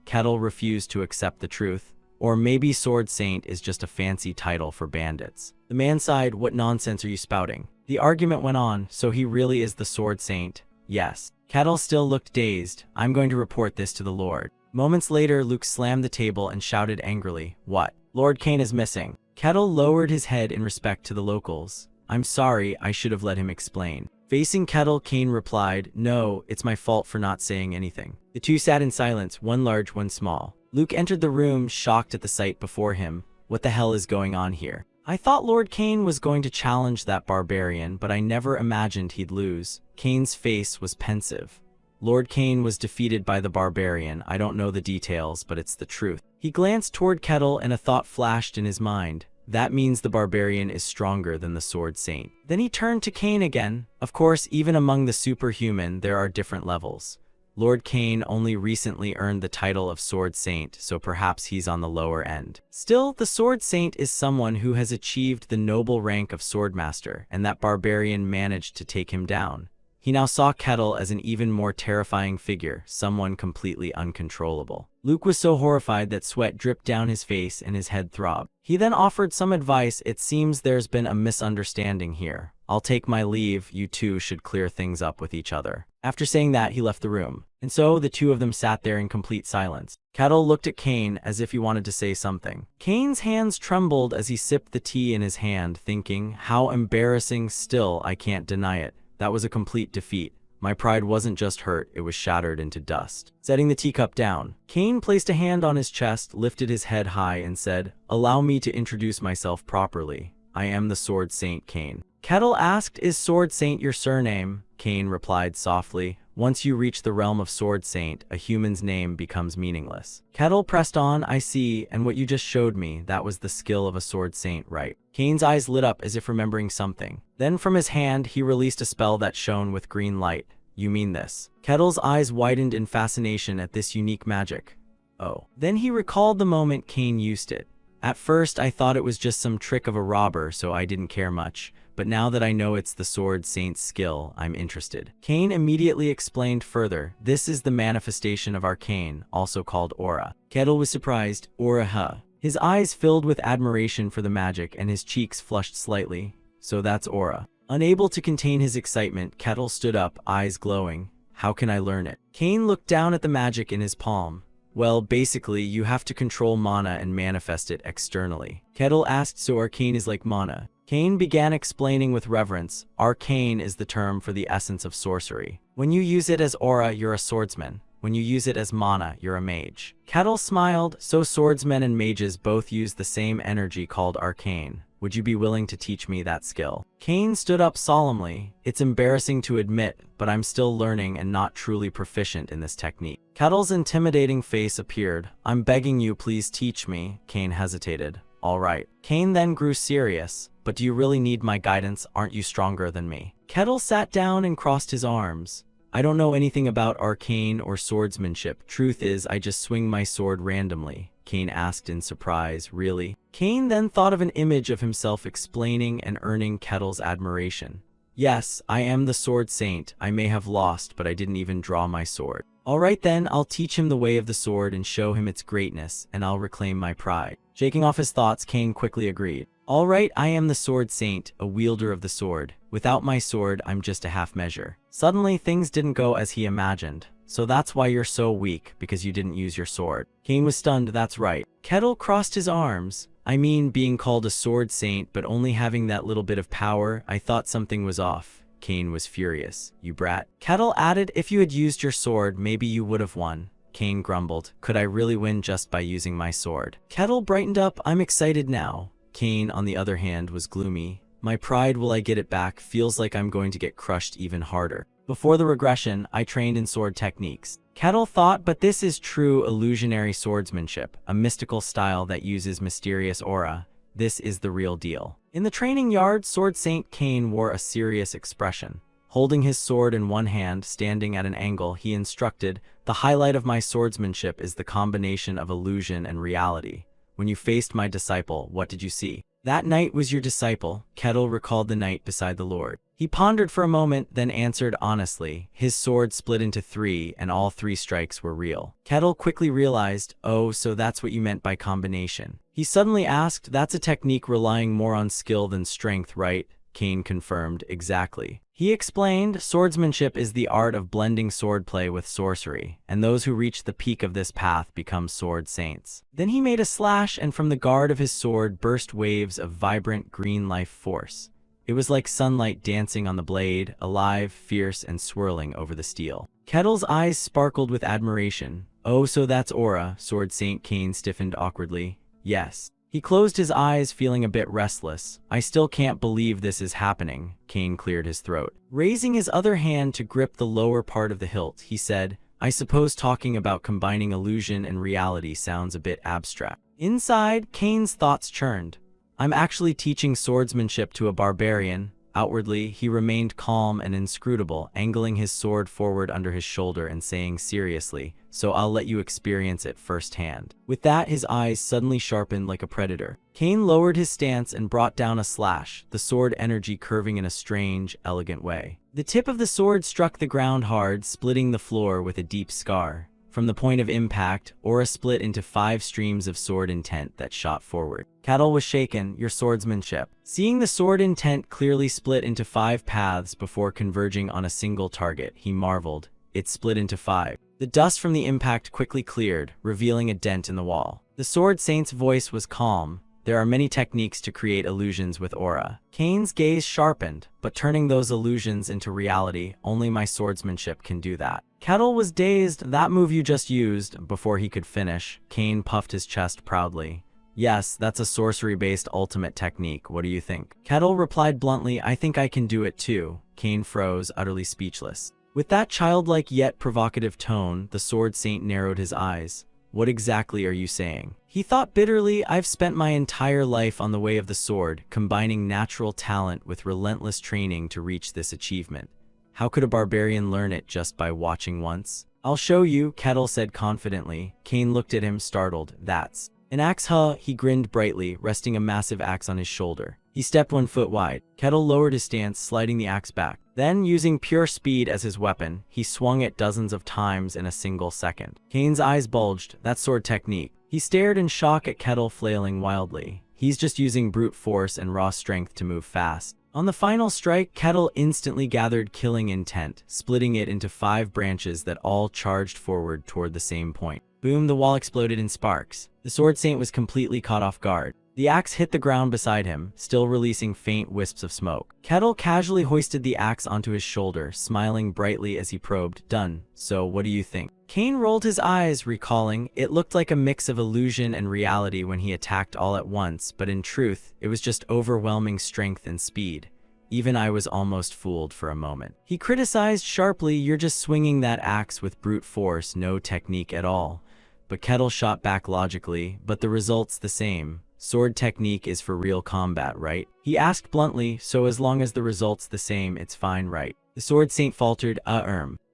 Kettle refused to accept the truth. Or maybe Sword Saint is just a fancy title for bandits. The man sighed, "What nonsense are you spouting?" The argument went on, "So he really is the Sword Saint?" "Yes." Kettle still looked dazed. "I'm going to report this to the Lord." Moments later, Luke slammed the table and shouted angrily, "What? Lord Kane is missing." Kettle lowered his head in respect to the locals. "I'm sorry, I should have let him explain." Facing Kettle, Kane replied, "No, it's my fault for not saying anything." The two sat in silence, one large, one small. Luke entered the room, shocked at the sight before him. "What the hell is going on here? I thought Lord Kane was going to challenge that barbarian, but I never imagined he'd lose." Kane's face was pensive. "Lord Kane was defeated by the barbarian. I don't know the details, but it's the truth." He glanced toward Kettle and a thought flashed in his mind. That means the barbarian is stronger than the Sword Saint. Then he turned to Kane again. Of course, even among the superhuman, there are different levels. Lord Kane only recently earned the title of Sword Saint, so perhaps he's on the lower end. Still, the Sword Saint is someone who has achieved the noble rank of Swordmaster, and that barbarian managed to take him down. He now saw Kettle as an even more terrifying figure, someone completely uncontrollable. Luke was so horrified that sweat dripped down his face and his head throbbed. He then offered some advice. It seems there's been a misunderstanding here. I'll take my leave. You two should clear things up with each other. After saying that, he left the room. And so the two of them sat there in complete silence. Kettle looked at Kane as if he wanted to say something. Kane's hands trembled as he sipped the tea in his hand, thinking, how embarrassing. Still, I can't deny it. That was a complete defeat. My pride wasn't just hurt, it was shattered into dust. Setting the teacup down, Kane placed a hand on his chest, lifted his head high, and said, allow me to introduce myself properly. I am the Sword Saint Kane. Kettle asked, is Sword Saint your surname? Kane replied softly, once you reach the realm of Sword Saint, a human's name becomes meaningless. Kettle pressed on, I see, and what you just showed me, that was the skill of a Sword Saint, right? Kane's eyes lit up as if remembering something. Then from his hand, he released a spell that shone with green light. You mean this? Kettle's eyes widened in fascination at this unique magic. Oh. Then he recalled the moment Kane used it. At first, I thought it was just some trick of a robber, so I didn't care much. But now that I know it's the Sword Saint's skill, I'm interested. Kane immediately explained further, this is the manifestation of arcane, also called aura. Kettle was surprised, aura huh? His eyes filled with admiration for the magic and his cheeks flushed slightly. So that's aura. Unable to contain his excitement, Kettle stood up, eyes glowing. How can I learn it? Kane looked down at the magic in his palm. Well, basically, you have to control mana and manifest it externally. Kettle asked, so arcane is like mana? Kane began explaining with reverence, arcane is the term for the essence of sorcery. When you use it as aura, you're a swordsman. When you use it as mana, you're a mage. Kettle smiled, so swordsmen and mages both use the same energy called arcane. Would you be willing to teach me that skill? Kane stood up solemnly. It's embarrassing to admit, but I'm still learning and not truly proficient in this technique. Kettle's intimidating face appeared. I'm begging you, please teach me. Kane hesitated. All right. Kane then grew serious. But do you really need my guidance? Aren't you stronger than me? Kettle sat down and crossed his arms. I don't know anything about arcane or swordsmanship. Truth is, I just swing my sword randomly. Kane asked in surprise, really? Kane then thought of an image of himself explaining and earning Kettle's admiration. Yes, I am the Sword Saint. I may have lost, but I didn't even draw my sword. All right then, I'll teach him the way of the sword and show him its greatness, and I'll reclaim my pride. Shaking off his thoughts, Kane quickly agreed. All right, I am the Sword Saint, a wielder of the sword. Without my sword, I'm just a half measure. Suddenly, things didn't go as he imagined. So that's why you're so weak, because you didn't use your sword. Kane was stunned, that's right. Kettle crossed his arms. I mean, being called a Sword Saint, but only having that little bit of power, I thought something was off. Kane was furious. You brat. Kettle added, if you had used your sword, maybe you would have won. Kane grumbled. Could I really win just by using my sword? Kettle brightened up. I'm excited now. Kane, on the other hand, was gloomy. My pride, will I get it back? Feels like I'm going to get crushed even harder. Before the regression, I trained in sword techniques. Kettle thought, but this is true illusionary swordsmanship, a mystical style that uses mysterious aura. This is the real deal. In the training yard, Sword Saint Kane wore a serious expression. Holding his sword in one hand, standing at an angle, he instructed, the highlight of my swordsmanship is the combination of illusion and reality. When you faced my disciple, what did you see? That knight was your disciple. Kettle recalled the knight beside the Lord. He pondered for a moment, then answered honestly. His sword split into 3, and all 3 strikes were real. Kettle quickly realized, oh, so that's what you meant by combination. He suddenly asked, that's a technique relying more on skill than strength, right? Kane confirmed, exactly. He explained, swordsmanship is the art of blending swordplay with sorcery, and those who reach the peak of this path become sword saints. Then he made a slash, and from the guard of his sword burst waves of vibrant green life force. It was like sunlight dancing on the blade, alive, fierce, and swirling over the steel. Kettle's eyes sparkled with admiration. Oh, so that's aura, Sword Saint Kane stiffened awkwardly. Yes. He closed his eyes, feeling a bit restless. I still can't believe this is happening. Kane cleared his throat. Raising his other hand to grip the lower part of the hilt, he said, I suppose talking about combining illusion and reality sounds a bit abstract. Inside, Kane's thoughts churned. I'm actually teaching swordsmanship to a barbarian. Outwardly, he remained calm and inscrutable, angling his sword forward under his shoulder and saying seriously, so I'll let you experience it firsthand. With that, his eyes suddenly sharpened like a predator. Kane lowered his stance and brought down a slash, the sword energy curving in a strange, elegant way. The tip of the sword struck the ground hard, splitting the floor with a deep scar. From the point of impact, aura split into 5 streams of sword intent that shot forward. Kettle was shaken, your swordsmanship. Seeing the sword intent clearly split into 5 paths before converging on a single target, he marveled. It split into 5. The dust from the impact quickly cleared, revealing a dent in the wall. The sword saint's voice was calm. There are many techniques to create illusions with aura. Kane's gaze sharpened, but turning those illusions into reality, only my swordsmanship can do that. Kettle was dazed. That move you just used. Before he could finish, Kane puffed his chest proudly. Yes, that's a sorcery-based ultimate technique. What do you think? Kettle replied bluntly, I think I can do it too. Kane froze, utterly speechless. With that childlike yet provocative tone, the sword saint narrowed his eyes. What exactly are you saying? He thought bitterly, I've spent my entire life on the way of the sword, combining natural talent with relentless training to reach this achievement. How could a barbarian learn it just by watching once? I'll show you, Kettle said confidently. Kane looked at him, startled. That's an axe, huh? He grinned brightly, resting a massive axe on his shoulder. He stepped 1 foot wide. Kettle lowered his stance, sliding the axe back. Then, using pure speed as his weapon, he swung it dozens of times in a single second. Kane's eyes bulged. That sword technique. He stared in shock at Kettle, flailing wildly. He's just using brute force and raw strength to move fast. On the final strike, Kettle instantly gathered killing intent, splitting it into 5 branches that all charged forward toward the same point. Boom, the wall exploded in sparks. The sword saint was completely caught off guard. The axe hit the ground beside him, still releasing faint wisps of smoke. Kettle casually hoisted the axe onto his shoulder, smiling brightly as he probed. Done. So, what do you think? Kane rolled his eyes, recalling, it looked like a mix of illusion and reality when he attacked all at once, but in truth, it was just overwhelming strength and speed. Even I was almost fooled for a moment. He criticized sharply, you're just swinging that axe with brute force, no technique at all. But Kettle shot back logically, but the result's the same. Sword technique is for real combat, right? He asked bluntly, so as long as the result's the same, it's fine, right? The sword saint faltered,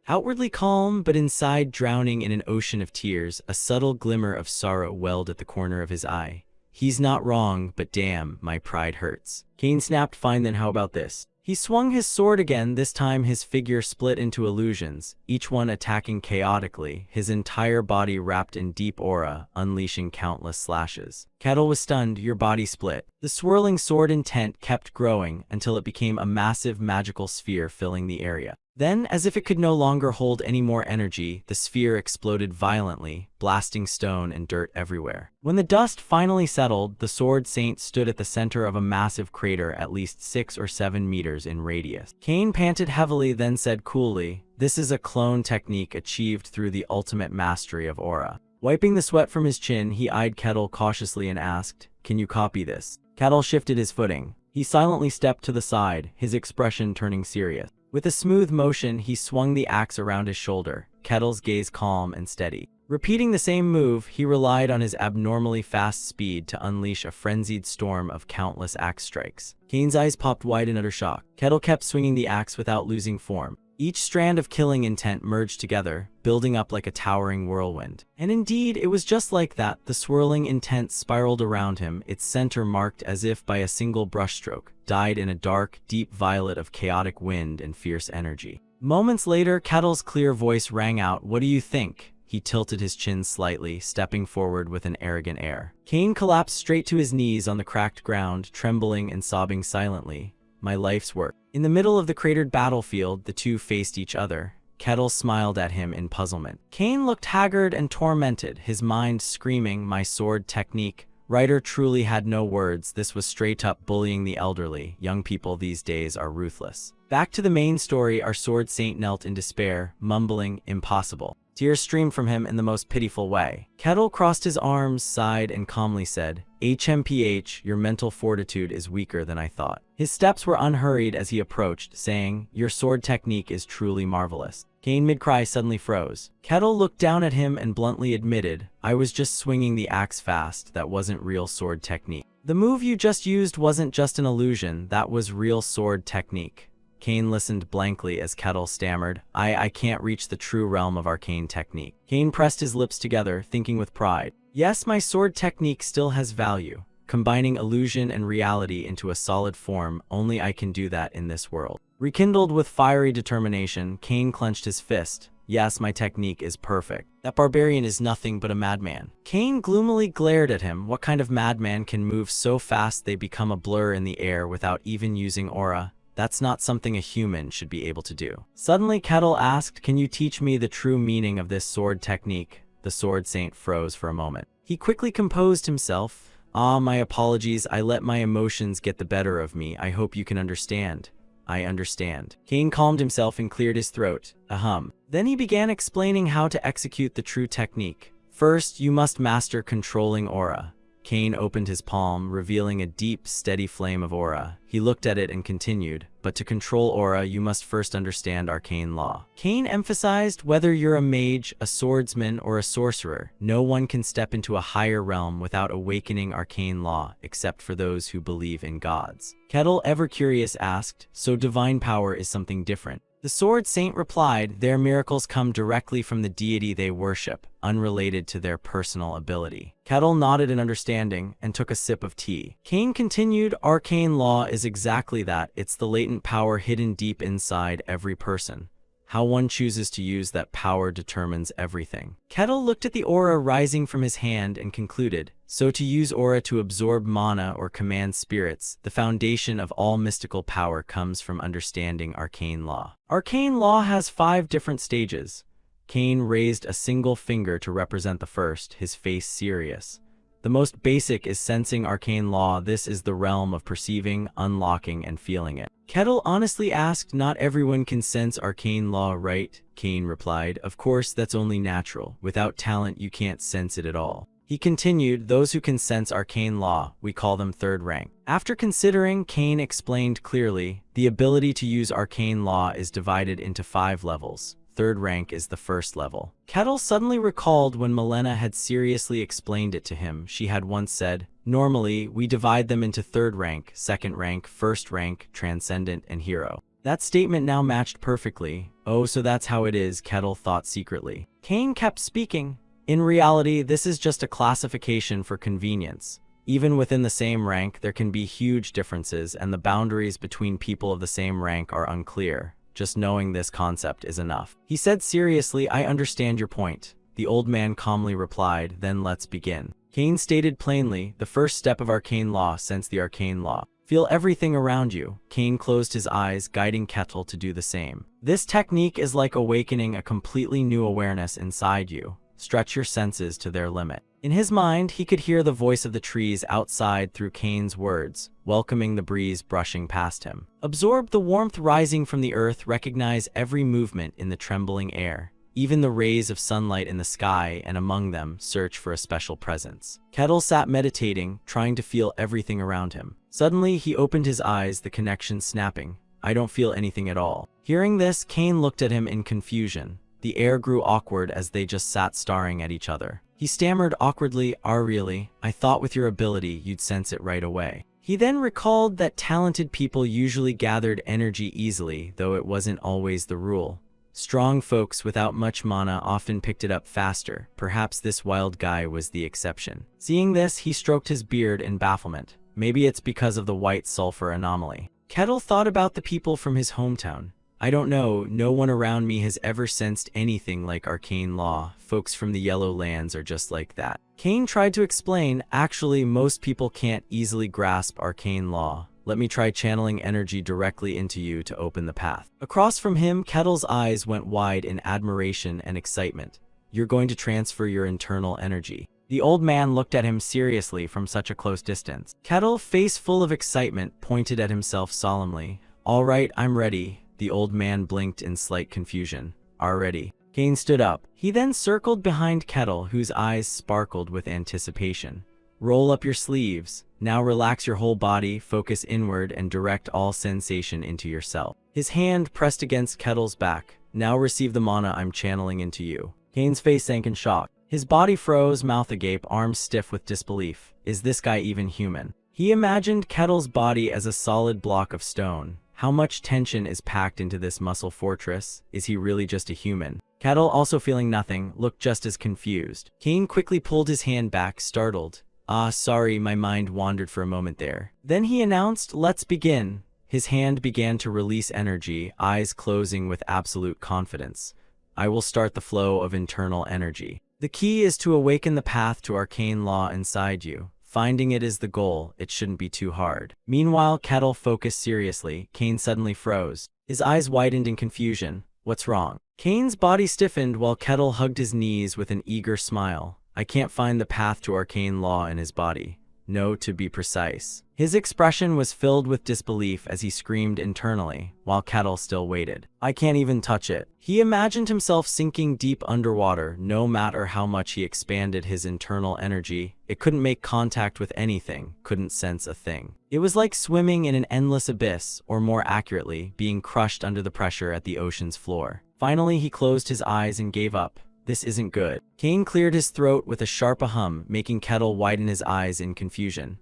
Outwardly calm, but inside drowning in an ocean of tears, a subtle glimmer of sorrow welled at the corner of his eye. He's not wrong, but damn, my pride hurts. Kane snapped, fine then, how about this? He swung his sword again, this time his figure split into illusions, each one attacking chaotically, his entire body wrapped in deep aura, unleashing countless slashes. Kettle was stunned, your body split. The swirling sword intent kept growing until it became a massive magical sphere filling the area. Then, as if it could no longer hold any more energy, the sphere exploded violently, blasting stone and dirt everywhere. When the dust finally settled, the sword saint stood at the center of a massive crater at least 6 or 7 meters in radius. Kane panted heavily, then said coolly, this is a clone technique achieved through the ultimate mastery of aura. Wiping the sweat from his chin, he eyed Kettle cautiously and asked, can you copy this? Kettle shifted his footing. He silently stepped to the side, his expression turning serious. With a smooth motion, he swung the axe around his shoulder, Kettle's gaze calm and steady. Repeating the same move, he relied on his abnormally fast speed to unleash a frenzied storm of countless axe strikes. Kane's eyes popped wide in utter shock. Kettle kept swinging the axe without losing form. Each strand of killing intent merged together, building up like a towering whirlwind. And indeed, it was just like that. The swirling intent spiraled around him, its center marked as if by a single brushstroke, dyed in a dark, deep violet of chaotic wind and fierce energy. Moments later, Kettle's clear voice rang out, what do you think? He tilted his chin slightly, stepping forward with an arrogant air. Kane collapsed straight to his knees on the cracked ground, trembling and sobbing silently. My life's work. In the middle of the cratered battlefield, the two faced each other. Kettle smiled at him in puzzlement. Kane looked haggard and tormented, his mind screaming, my sword technique. Writer truly had no words. This was straight up bullying the elderly. Young people these days are ruthless. Back to the main story, our sword saint knelt in despair, mumbling, impossible. Tears streamed from him in the most pitiful way. Kettle crossed his arms, sighed, and calmly said, HMPH, your mental fortitude is weaker than I thought. His steps were unhurried as he approached, saying, your sword technique is truly marvelous. Kane mid-cry suddenly froze. Kettle looked down at him and bluntly admitted, I was just swinging the axe fast, that wasn't real sword technique. The move you just used wasn't just an illusion, that was real sword technique. Kane listened blankly as Kettle stammered, I can't reach the true realm of arcane technique. Kane pressed his lips together, thinking with pride. Yes, my sword technique still has value. Combining illusion and reality into a solid form, only I can do that in this world. Rekindled with fiery determination, Cain clenched his fist. Yes, my technique is perfect. That barbarian is nothing but a madman. Cain gloomily glared at him. What kind of madman can move so fast they become a blur in the air without even using aura? That's not something a human should be able to do. Suddenly, Kettle asked, "Can you teach me the true meaning of this sword technique?" The sword saint froze for a moment. He quickly composed himself. "Ah, my apologies. I let my emotions get the better of me. I hope you can understand." "I understand." Cain calmed himself and cleared his throat. Ahem. Then he began explaining how to execute the true technique. First, you must master controlling aura. Cain opened his palm, revealing a deep, steady flame of aura. He looked at it and continued, "But to control aura, you must first understand arcane law." Cain emphasized, "Whether you're a mage, a swordsman, or a sorcerer, no one can step into a higher realm without awakening arcane law, except for those who believe in gods." Kettle, ever curious, asked, "So divine power is something different?" The sword saint replied, "Their miracles come directly from the deity they worship, unrelated to their personal ability." Kettle nodded in understanding and took a sip of tea. Cain continued, "Arcane law is exactly that. It's the latent power hidden deep inside every person. How one chooses to use that power determines everything." Kettle looked at the aura rising from his hand and concluded, "So to use aura to absorb mana or command spirits, the foundation of all mystical power comes from understanding arcane law." Arcane law has 5 different stages. Cain raised a single finger to represent the first, his face serious. The most basic is sensing arcane law. This is the realm of perceiving, unlocking, and feeling it. Kettle honestly asked, "Not everyone can sense arcane law, right?" Cain replied, "Of course, that's only natural. Without talent, you can't sense it at all." He continued, "Those who can sense arcane law, we call them third rank." After considering, Cain explained clearly, "The ability to use arcane law is divided into 5 levels. Third rank is the first level." Kettle suddenly recalled when Milena had seriously explained it to him. She had once said, "Normally, we divide them into third rank, second rank, first rank, transcendent, and hero." That statement now matched perfectly. "Oh, so that's how it is," Kettle thought secretly. Cain kept speaking. "In reality, this is just a classification for convenience. Even within the same rank, there can be huge differences, and the boundaries between people of the same rank are unclear. Just knowing this concept is enough." He said seriously, "I understand your point." The old man calmly replied, "Then let's begin." Cain stated plainly, "The first step of arcane law, sense the arcane law. Feel everything around you." Cain closed his eyes, guiding Kettle to do the same. "This technique is like awakening a completely new awareness inside you. Stretch your senses to their limit." In his mind, he could hear the voice of the trees outside through Cain's words, welcoming the breeze brushing past him. Absorb the warmth rising from the earth, recognize every movement in the trembling air. Even the rays of sunlight in the sky, and among them, search for a special presence. Kettle sat meditating, trying to feel everything around him. Suddenly, he opened his eyes, the connection snapping. "I don't feel anything at all." Hearing this, Cain looked at him in confusion. The air grew awkward as they just sat staring at each other. He stammered awkwardly, Really? I thought with your ability you'd sense it right away." He then recalled that talented people usually gathered energy easily, though it wasn't always the rule. Strong folks without much mana often picked it up faster. Perhaps this wild guy was the exception. Seeing this, he stroked his beard in bafflement. Maybe it's because of the white sulfur anomaly. Kettle thought about the people from his hometown. "I don't know, no one around me has ever sensed anything like arcane law. Folks from the Yellow Lands are just like that." Cain tried to explain, "Actually, most people can't easily grasp arcane law. Let me try channeling energy directly into you to open the path." Across from him, Kettle's eyes went wide in admiration and excitement. "You're going to transfer your internal energy." The old man looked at him seriously from such a close distance. Kettle, face full of excitement, pointed at himself solemnly. "All right, I'm ready." The old man blinked in slight confusion. "Already." Cain stood up. He then circled behind Kettle, whose eyes sparkled with anticipation. "Roll up your sleeves. Now relax your whole body, focus inward, and direct all sensation into yourself." His hand pressed against Kettle's back. "Now receive the mana I'm channeling into you." Cain's face sank in shock. His body froze, mouth agape, arms stiff with disbelief. Is this guy even human? He imagined Kettle's body as a solid block of stone. How much tension is packed into this muscle fortress? Is he really just a human? Kettle, also feeling nothing, looked just as confused. Cain quickly pulled his hand back, startled. "Ah, sorry, my mind wandered for a moment there." Then he announced, "Let's begin." His hand began to release energy, eyes closing with absolute confidence. I will start the flow of internal energy. The key is to awaken the path to arcane law inside you. Finding it is the goal, it shouldn't be too hard. Meanwhile, Kettle focused seriously. Kane suddenly froze. His eyes widened in confusion. What's wrong? Kane's body stiffened while Kettle hugged his knees with an eager smile. I can't find the path to arcane law in his body. No, to be precise. His expression was filled with disbelief as he screamed internally, while Kettle still waited. I can't even touch it. He imagined himself sinking deep underwater. No matter how much he expanded his internal energy, it couldn't make contact with anything, couldn't sense a thing. It was like swimming in an endless abyss, or more accurately, being crushed under the pressure at the ocean's floor. Finally, he closed his eyes and gave up. This isn't good. Kane cleared his throat with a sharp hum, making Kettle widen his eyes in confusion.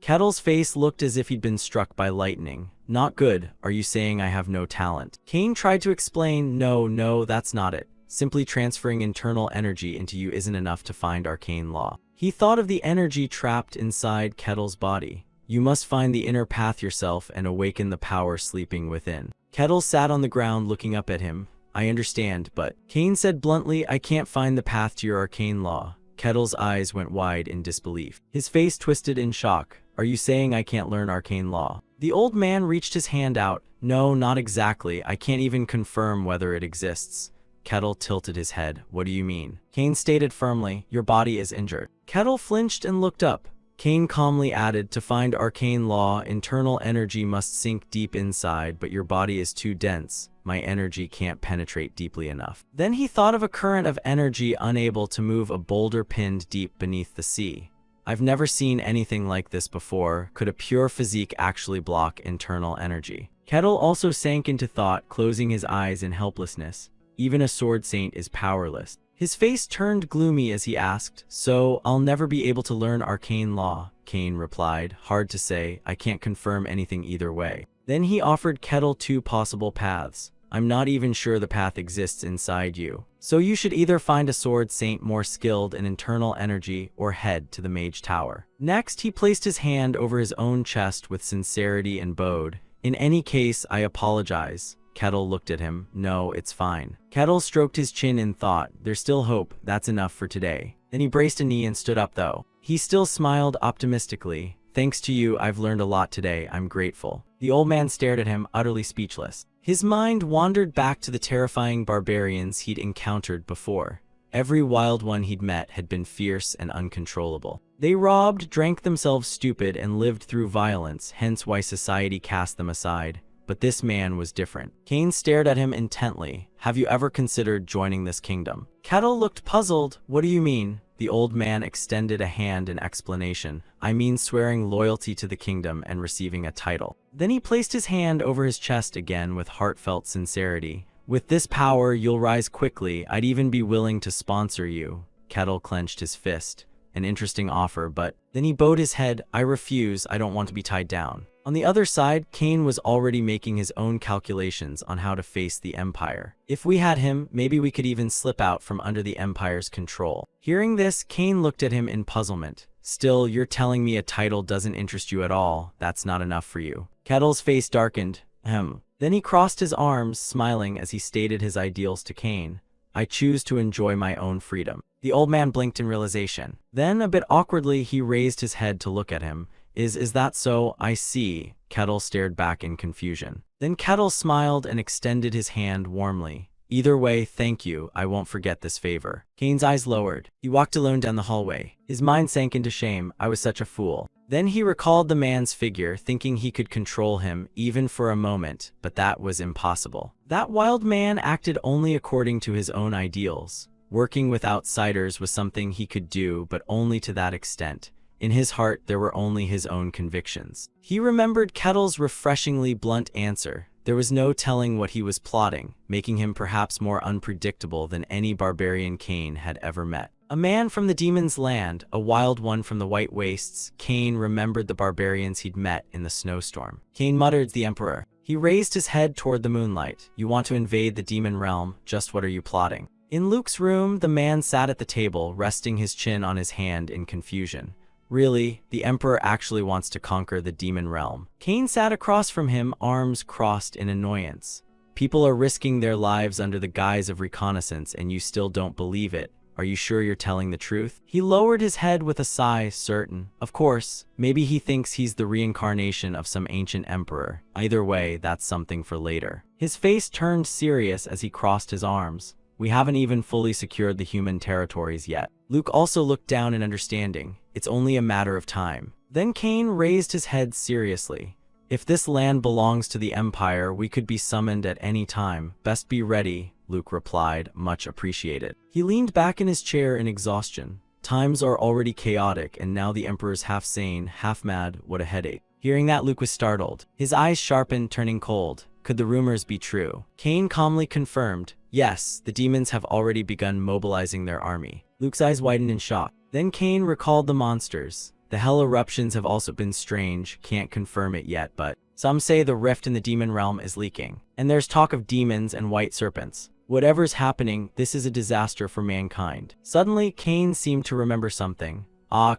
Kettle's face looked as if he'd been struck by lightning. Not good. Are you saying I have no talent? Kane tried to explain. No, that's not it. Simply transferring internal energy into you isn't enough to find arcane law. He thought of the energy trapped inside Kettle's body. You must find the inner path yourself and awaken the power sleeping within. Kettle sat on the ground looking up at him. I understand, but Kane said bluntly, I can't find the path to your arcane law. Kettle's eyes went wide in disbelief. His face twisted in shock. Are you saying I can't learn arcane law? The old man reached his hand out. No, not exactly. I can't even confirm whether it exists. Kettle tilted his head. What do you mean? Kane stated firmly, your body is injured. Kettle flinched and looked up. Kane calmly added, to find arcane law, internal energy must sink deep inside, but your body is too dense. My energy can't penetrate deeply enough. Then he thought of a current of energy unable to move a boulder pinned deep beneath the sea. I've never seen anything like this before. Could a pure physique actually block internal energy? Kettle also sank into thought, closing his eyes in helplessness. Even a sword saint is powerless. His face turned gloomy as he asked, so I'll never be able to learn arcane law? Kane replied, hard to say. I can't confirm anything either way. Then he offered Kettle two possible paths. I'm not even sure the path exists inside you. So you should either find a sword saint more skilled in internal energy or head to the mage tower. Next, he placed his hand over his own chest with sincerity and bowed. In any case, I apologize. Kettle looked at him. No, it's fine. Kettle stroked his chin in thought. There's still hope. That's enough for today. Then he braced a knee and stood up though. He still smiled optimistically. Thanks to you, I've learned a lot today. I'm grateful. The old man stared at him, utterly speechless. His mind wandered back to the terrifying barbarians he'd encountered before. Every wild one he'd met had been fierce and uncontrollable. They robbed, drank themselves stupid, and lived through violence, hence why society cast them aside. But this man was different. Kane stared at him intently. Have you ever considered joining this kingdom? Kettle looked puzzled. What do you mean? The old man extended a hand in explanation. I mean swearing loyalty to the kingdom and receiving a title. Then he placed his hand over his chest again with heartfelt sincerity. With this power, you'll rise quickly. I'd even be willing to sponsor you. Kettle clenched his fist. An interesting offer, but then he bowed his head. I refuse. I don't want to be tied down. On the other side, Kane was already making his own calculations on how to face the Empire. If we had him, maybe we could even slip out from under the Empire's control. Hearing this, Kane looked at him in puzzlement. Still, you're telling me a title doesn't interest you at all. That's not enough for you. Kettle's face darkened. Then he crossed his arms, smiling as he stated his ideals to Kane. I choose to enjoy my own freedom. The old man blinked in realization. Then, a bit awkwardly, he raised his head to look at him. Is that so? I see. Kettle stared back in confusion. Then Kettle smiled and extended his hand warmly. Either way, thank you. I won't forget this favor. Kane's eyes lowered. He walked alone down the hallway. His mind sank into shame. I was such a fool. Then he recalled the man's figure, thinking he could control him, even for a moment, but that was impossible. That wild man acted only according to his own ideals. Working with outsiders was something he could do, but only to that extent. In his heart, there were only his own convictions. He remembered Kettle's refreshingly blunt answer. There was no telling what he was plotting, making him perhaps more unpredictable than any barbarian Kane had ever met. A man from the demon's land, a wild one from the white wastes, Kane remembered the barbarians he'd met in the snowstorm. Kane muttered, the Emperor. He raised his head toward the moonlight. You want to invade the demon realm? Just what are you plotting? In Luke's room, the man sat at the table, resting his chin on his hand in confusion. Really, the Emperor actually wants to conquer the demon realm. Cain sat across from him, arms crossed in annoyance. People are risking their lives under the guise of reconnaissance and you still don't believe it. Are you sure you're telling the truth? He lowered his head with a sigh, certain. Of course, maybe he thinks he's the reincarnation of some ancient emperor. Either way, that's something for later. His face turned serious as he crossed his arms. We haven't even fully secured the human territories yet. Luke also looked down in understanding. It's only a matter of time. Then Cain raised his head seriously. If this land belongs to the Empire, we could be summoned at any time. Best be ready, Luke replied, much appreciated. He leaned back in his chair in exhaustion. Times are already chaotic, and now the Emperor's half sane, half mad. What a headache. Hearing that, Luke was startled. His eyes sharpened, turning cold. Could the rumors be true? Cain calmly confirmed, yes, the demons have already begun mobilizing their army. Luke's eyes widened in shock. Then Cain recalled the monsters. The hell eruptions have also been strange, can't confirm it yet, but some say the rift in the demon realm is leaking. And there's talk of demons and white serpents. Whatever's happening, this is a disaster for mankind. Suddenly, Cain seemed to remember something.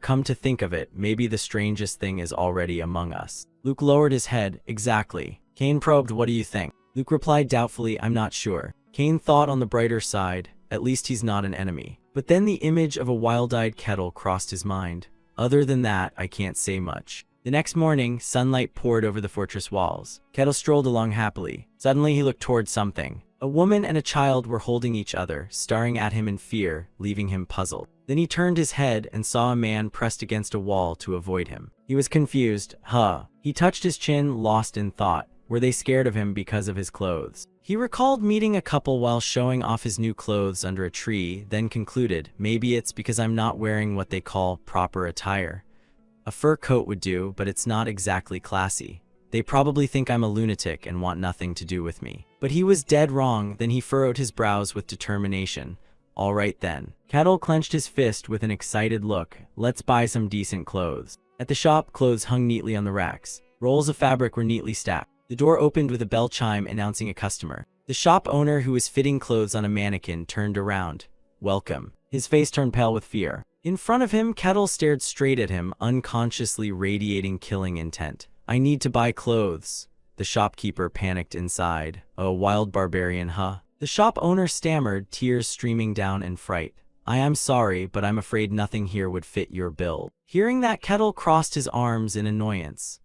Come to think of it, maybe the strangest thing is already among us. Luke lowered his head. Exactly. Cain probed, what do you think? Luke replied doubtfully, I'm not sure. Cain thought on the brighter side, at least he's not an enemy. But then the image of a wild-eyed kettle crossed his mind. Other than that, I can't say much. The next morning, sunlight poured over the fortress walls. Kettle strolled along happily. Suddenly, he looked toward something. A woman and a child were holding each other, staring at him in fear, leaving him puzzled. Then he turned his head and saw a man pressed against a wall to avoid him. He was confused. He touched his chin, lost in thought. Were they scared of him because of his clothes? He recalled meeting a couple while showing off his new clothes under a tree, then concluded, maybe it's because I'm not wearing what they call proper attire. A fur coat would do, but it's not exactly classy. They probably think I'm a lunatic and want nothing to do with me. But he was dead wrong. Then he furrowed his brows with determination. All right then. Kettle clenched his fist with an excited look. Let's buy some decent clothes. At the shop, clothes hung neatly on the racks. Rolls of fabric were neatly stacked. The door opened with a bell chime announcing a customer. The shop owner, who was fitting clothes on a mannequin, turned around. Welcome. His face turned pale with fear. In front of him, Kettle stared straight at him, unconsciously radiating killing intent. I need to buy clothes. The shopkeeper panicked inside. A wild barbarian, huh? The shop owner stammered, tears streaming down in fright. I am sorry, but I'm afraid nothing here would fit your bill. Hearing that, Kettle crossed his arms in annoyance.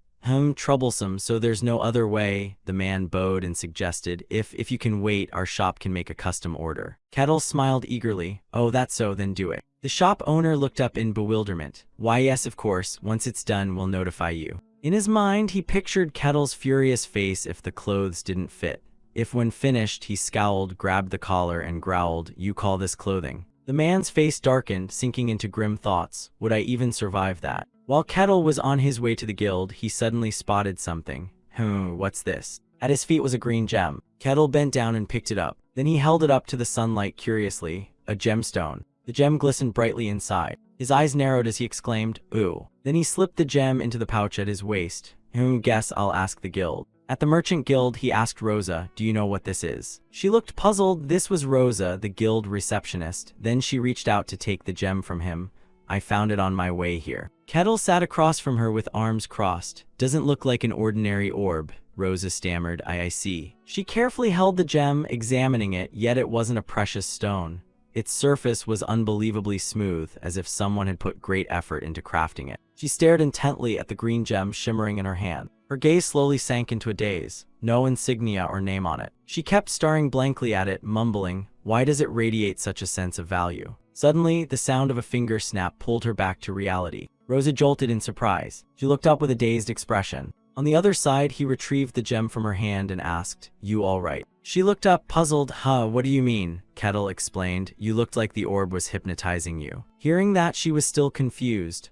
Troublesome, so there's no other way, the man bowed and suggested. If you can wait, our shop can make a custom order. Kettle smiled eagerly. Oh, that's so, then do it. The shop owner looked up in bewilderment. Why yes, of course, once it's done, we'll notify you. In his mind, he pictured Kettle's furious face if the clothes didn't fit. If when finished, he scowled, grabbed the collar, and growled, you call this clothing? The man's face darkened, sinking into grim thoughts. Would I even survive that? While Kettle was on his way to the guild, he suddenly spotted something. What's this? At his feet was a green gem. Kettle bent down and picked it up. Then he held it up to the sunlight curiously. A gemstone. The gem glistened brightly inside. His eyes narrowed as he exclaimed, ooh. Then he slipped the gem into the pouch at his waist. Guess I'll ask the guild. At the merchant guild, he asked Rosa, do you know what this is? She looked puzzled. This was Rosa, the guild receptionist. Then she reached out to take the gem from him. I found it on my way here. Kettle sat across from her with arms crossed. Doesn't look like an ordinary orb, Rosa stammered. I see. She carefully held the gem, examining it, yet it wasn't a precious stone. Its surface was unbelievably smooth, as if someone had put great effort into crafting it. She stared intently at the green gem shimmering in her hand. Her gaze slowly sank into a daze. No insignia or name on it. She kept staring blankly at it, mumbling, why does it radiate such a sense of value? Suddenly, the sound of a finger snap pulled her back to reality. Rosa jolted in surprise. She looked up with a dazed expression. On the other side, he retrieved the gem from her hand and asked, you all right? She looked up, puzzled. What do you mean? Kettle explained. You looked like the orb was hypnotizing you. Hearing that, she was still confused.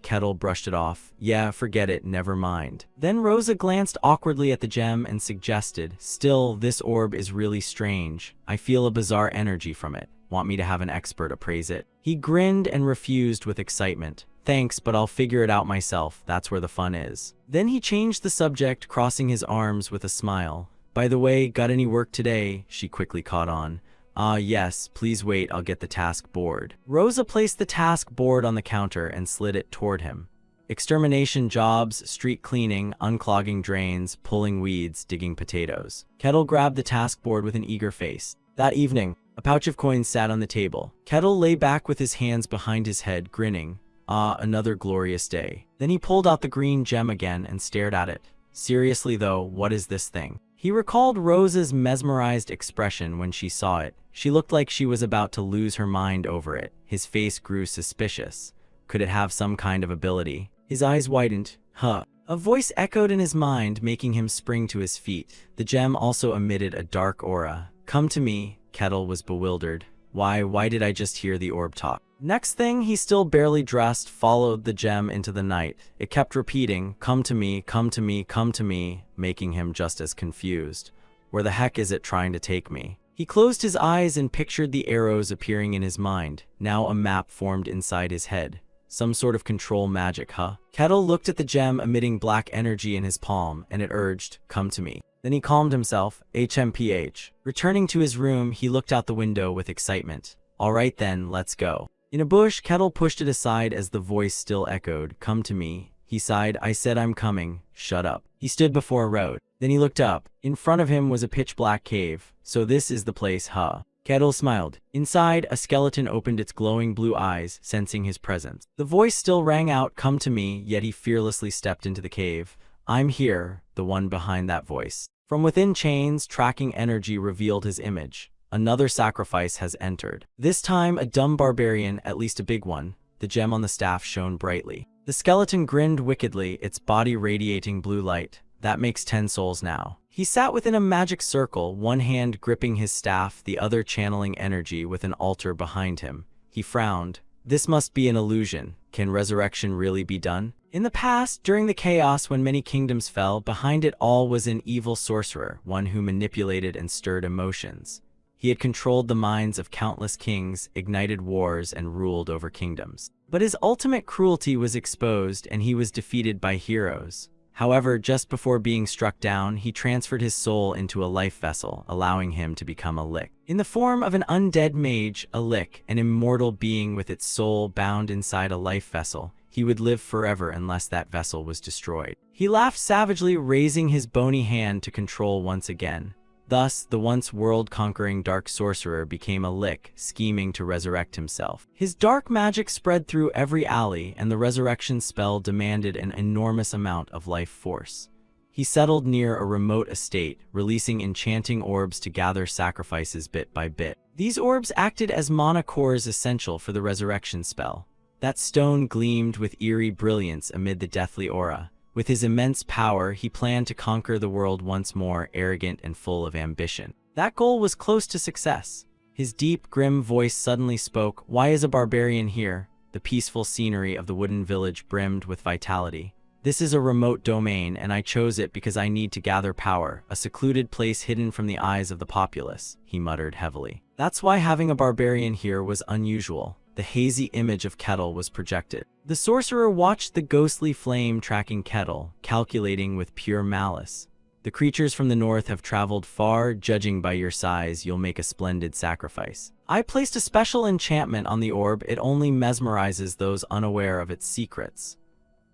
Kettle brushed it off. Yeah, forget it, never mind. Then Rosa glanced awkwardly at the gem and suggested, still, this orb is really strange. I feel a bizarre energy from it. Want me to have an expert appraise it? He grinned and refused with excitement. Thanks, but I'll figure it out myself. That's where the fun is. Then he changed the subject, crossing his arms with a smile. By the way, got any work today? She quickly caught on. "Ah, yes, please wait, I'll get the task board." Rosa placed the task board on the counter and slid it toward him. Extermination jobs, street cleaning, unclogging drains, pulling weeds, digging potatoes. Kettle grabbed the task board with an eager face. That evening, a pouch of coins sat on the table. Kettle lay back with his hands behind his head, grinning. Ah, another glorious day. Then he pulled out the green gem again and stared at it. Seriously though, what is this thing? He recalled Rosa's mesmerized expression when she saw it. She looked like she was about to lose her mind over it. His face grew suspicious. Could it have some kind of ability? His eyes widened. Huh. A voice echoed in his mind, making him spring to his feet. The gem also emitted a dark aura. Come to me. Kettle was bewildered. Why did I just hear the orb talk? Next thing, he still barely dressed, followed the gem into the night. It kept repeating, come to me, come to me, come to me, making him just as confused. Where the heck is it trying to take me? He closed his eyes and pictured the arrows appearing in his mind. Now a map formed inside his head. Some sort of control magic, huh? Kettle looked at the gem emitting black energy in his palm, and it urged, come to me. Then he calmed himself, HMPH. Returning to his room, he looked out the window with excitement. All right then, let's go. In a bush, Kettle pushed it aside as the voice still echoed, come to me. He sighed, I said I'm coming, shut up. He stood before a road. Then he looked up. In front of him was a pitch-black cave. So this is the place, huh? Kettle smiled. Inside, a skeleton opened its glowing blue eyes, sensing his presence. The voice still rang out, come to me, yet he fearlessly stepped into the cave. I'm here, the one behind that voice. From within chains, tracking energy revealed his image. Another sacrifice has entered. This time, a dumb barbarian, at least a big one. The gem on the staff shone brightly. The skeleton grinned wickedly, its body radiating blue light. That makes 10 souls now. He sat within a magic circle, one hand gripping his staff, the other channeling energy with an altar behind him. He frowned. This must be an illusion. Can resurrection really be done? In the past, during the chaos when many kingdoms fell, behind it all was an evil sorcerer, one who manipulated and stirred emotions. He had controlled the minds of countless kings, ignited wars, and ruled over kingdoms. But his ultimate cruelty was exposed, and he was defeated by heroes. However, just before being struck down, he transferred his soul into a life vessel, allowing him to become a Lick. In the form of an undead mage, a Lick, an immortal being with its soul bound inside a life vessel, he would live forever unless that vessel was destroyed. He laughed savagely, raising his bony hand to control once again. Thus, the once world-conquering dark sorcerer became a Lick, scheming to resurrect himself. His dark magic spread through every alley, and the resurrection spell demanded an enormous amount of life force. He settled near a remote estate, releasing enchanting orbs to gather sacrifices bit by bit. These orbs acted as mana cores essential for the resurrection spell. That stone gleamed with eerie brilliance amid the deathly aura. With his immense power, he planned to conquer the world once more, arrogant and full of ambition. That goal was close to success. His deep, grim voice suddenly spoke, "Why is a barbarian here?" The peaceful scenery of the wooden village brimmed with vitality. "This is a remote domain, and I chose it because I need to gather power, a secluded place hidden from the eyes of the populace," he muttered heavily. That's why having a barbarian here was unusual. The hazy image of Kettle was projected. The sorcerer watched the ghostly flame tracking Kettle, calculating with pure malice. "The creatures from the north have traveled far. Judging by your size, you'll make a splendid sacrifice. I placed a special enchantment on the orb. It only mesmerizes those unaware of its secrets."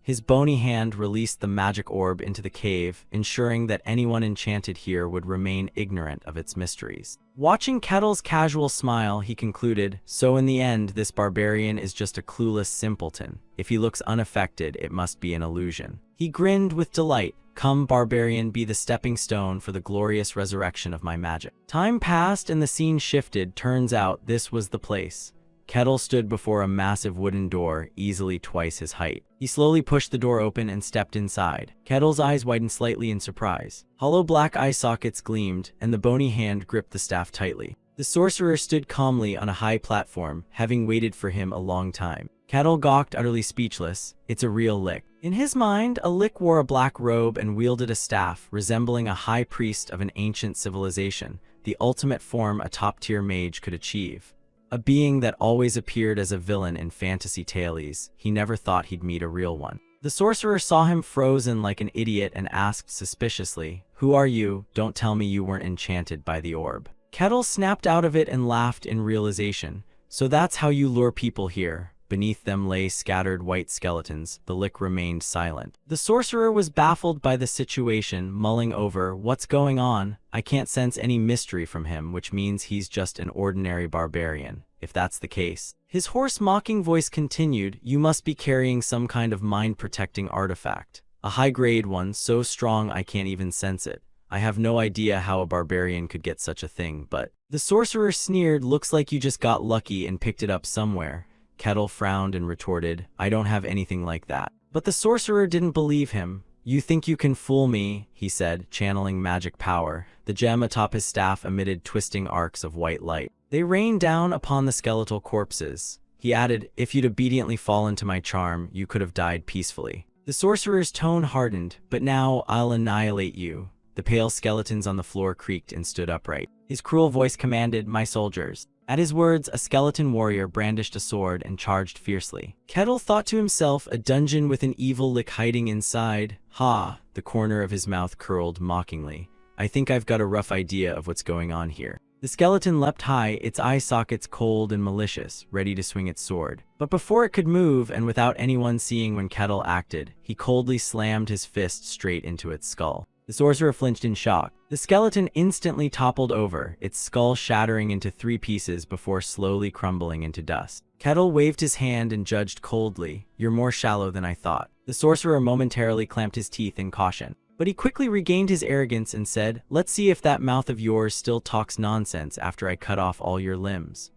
His bony hand released the magic orb into the cave, ensuring that anyone enchanted here would remain ignorant of its mysteries. Watching Kettle's casual smile, he concluded, "So in the end, this barbarian is just a clueless simpleton. If he looks unaffected, it must be an illusion." He grinned with delight. "Come, barbarian, be the stepping stone for the glorious resurrection of my magic." Time passed and the scene shifted. Turns out this was the place. Kettle stood before a massive wooden door, easily twice his height. He slowly pushed the door open and stepped inside. Kettle's eyes widened slightly in surprise. Hollow black eye sockets gleamed, and the bony hand gripped the staff tightly. The sorcerer stood calmly on a high platform, having waited for him a long time. Kettle gawked, utterly speechless. It's a real Lick. In his mind, a Lick wore a black robe and wielded a staff, resembling a high priest of an ancient civilization, the ultimate form a top-tier mage could achieve. A being that always appeared as a villain in fantasy tales, he never thought he'd meet a real one. The sorcerer saw him frozen like an idiot and asked suspiciously, "Who are you? Don't tell me you weren't enchanted by the orb." Kettle snapped out of it and laughed in realization. So that's how you lure people here. Beneath them lay scattered white skeletons. The lick remained silent. The sorcerer was baffled by the situation, mulling over, what's going on? I can't sense any mystery from him, which means he's just an ordinary barbarian. If that's the case. His hoarse mocking voice continued, you must be carrying some kind of mind-protecting artifact. A high-grade one, so strong I can't even sense it. I have no idea how a barbarian could get such a thing, but... The sorcerer sneered, looks like you just got lucky and picked it up somewhere. Kettle frowned and retorted, I don't have anything like that. But the sorcerer didn't believe him. You think you can fool me, he said, channeling magic power. The gem atop his staff emitted twisting arcs of white light. They rained down upon the skeletal corpses. He added, if you'd obediently fallen to my charm, you could have died peacefully. The sorcerer's tone hardened, but now I'll annihilate you. The pale skeletons on the floor creaked and stood upright. His cruel voice commanded, my soldiers. At his words, a skeleton warrior brandished a sword and charged fiercely. Kettle thought to himself, a dungeon with an evil lick hiding inside. Ha! The corner of his mouth curled mockingly. I think I've got a rough idea of what's going on here. The skeleton leapt high, its eye sockets cold and malicious, ready to swing its sword. But before it could move, and without anyone seeing when Kettle acted, he coldly slammed his fist straight into its skull. The sorcerer flinched in shock. The skeleton instantly toppled over, its skull shattering into 3 pieces before slowly crumbling into dust. Kettle waved his hand and judged coldly, you're more shallow than I thought. The sorcerer momentarily clamped his teeth in caution. But he quickly regained his arrogance and said, let's see if that mouth of yours still talks nonsense after I cut off all your limbs.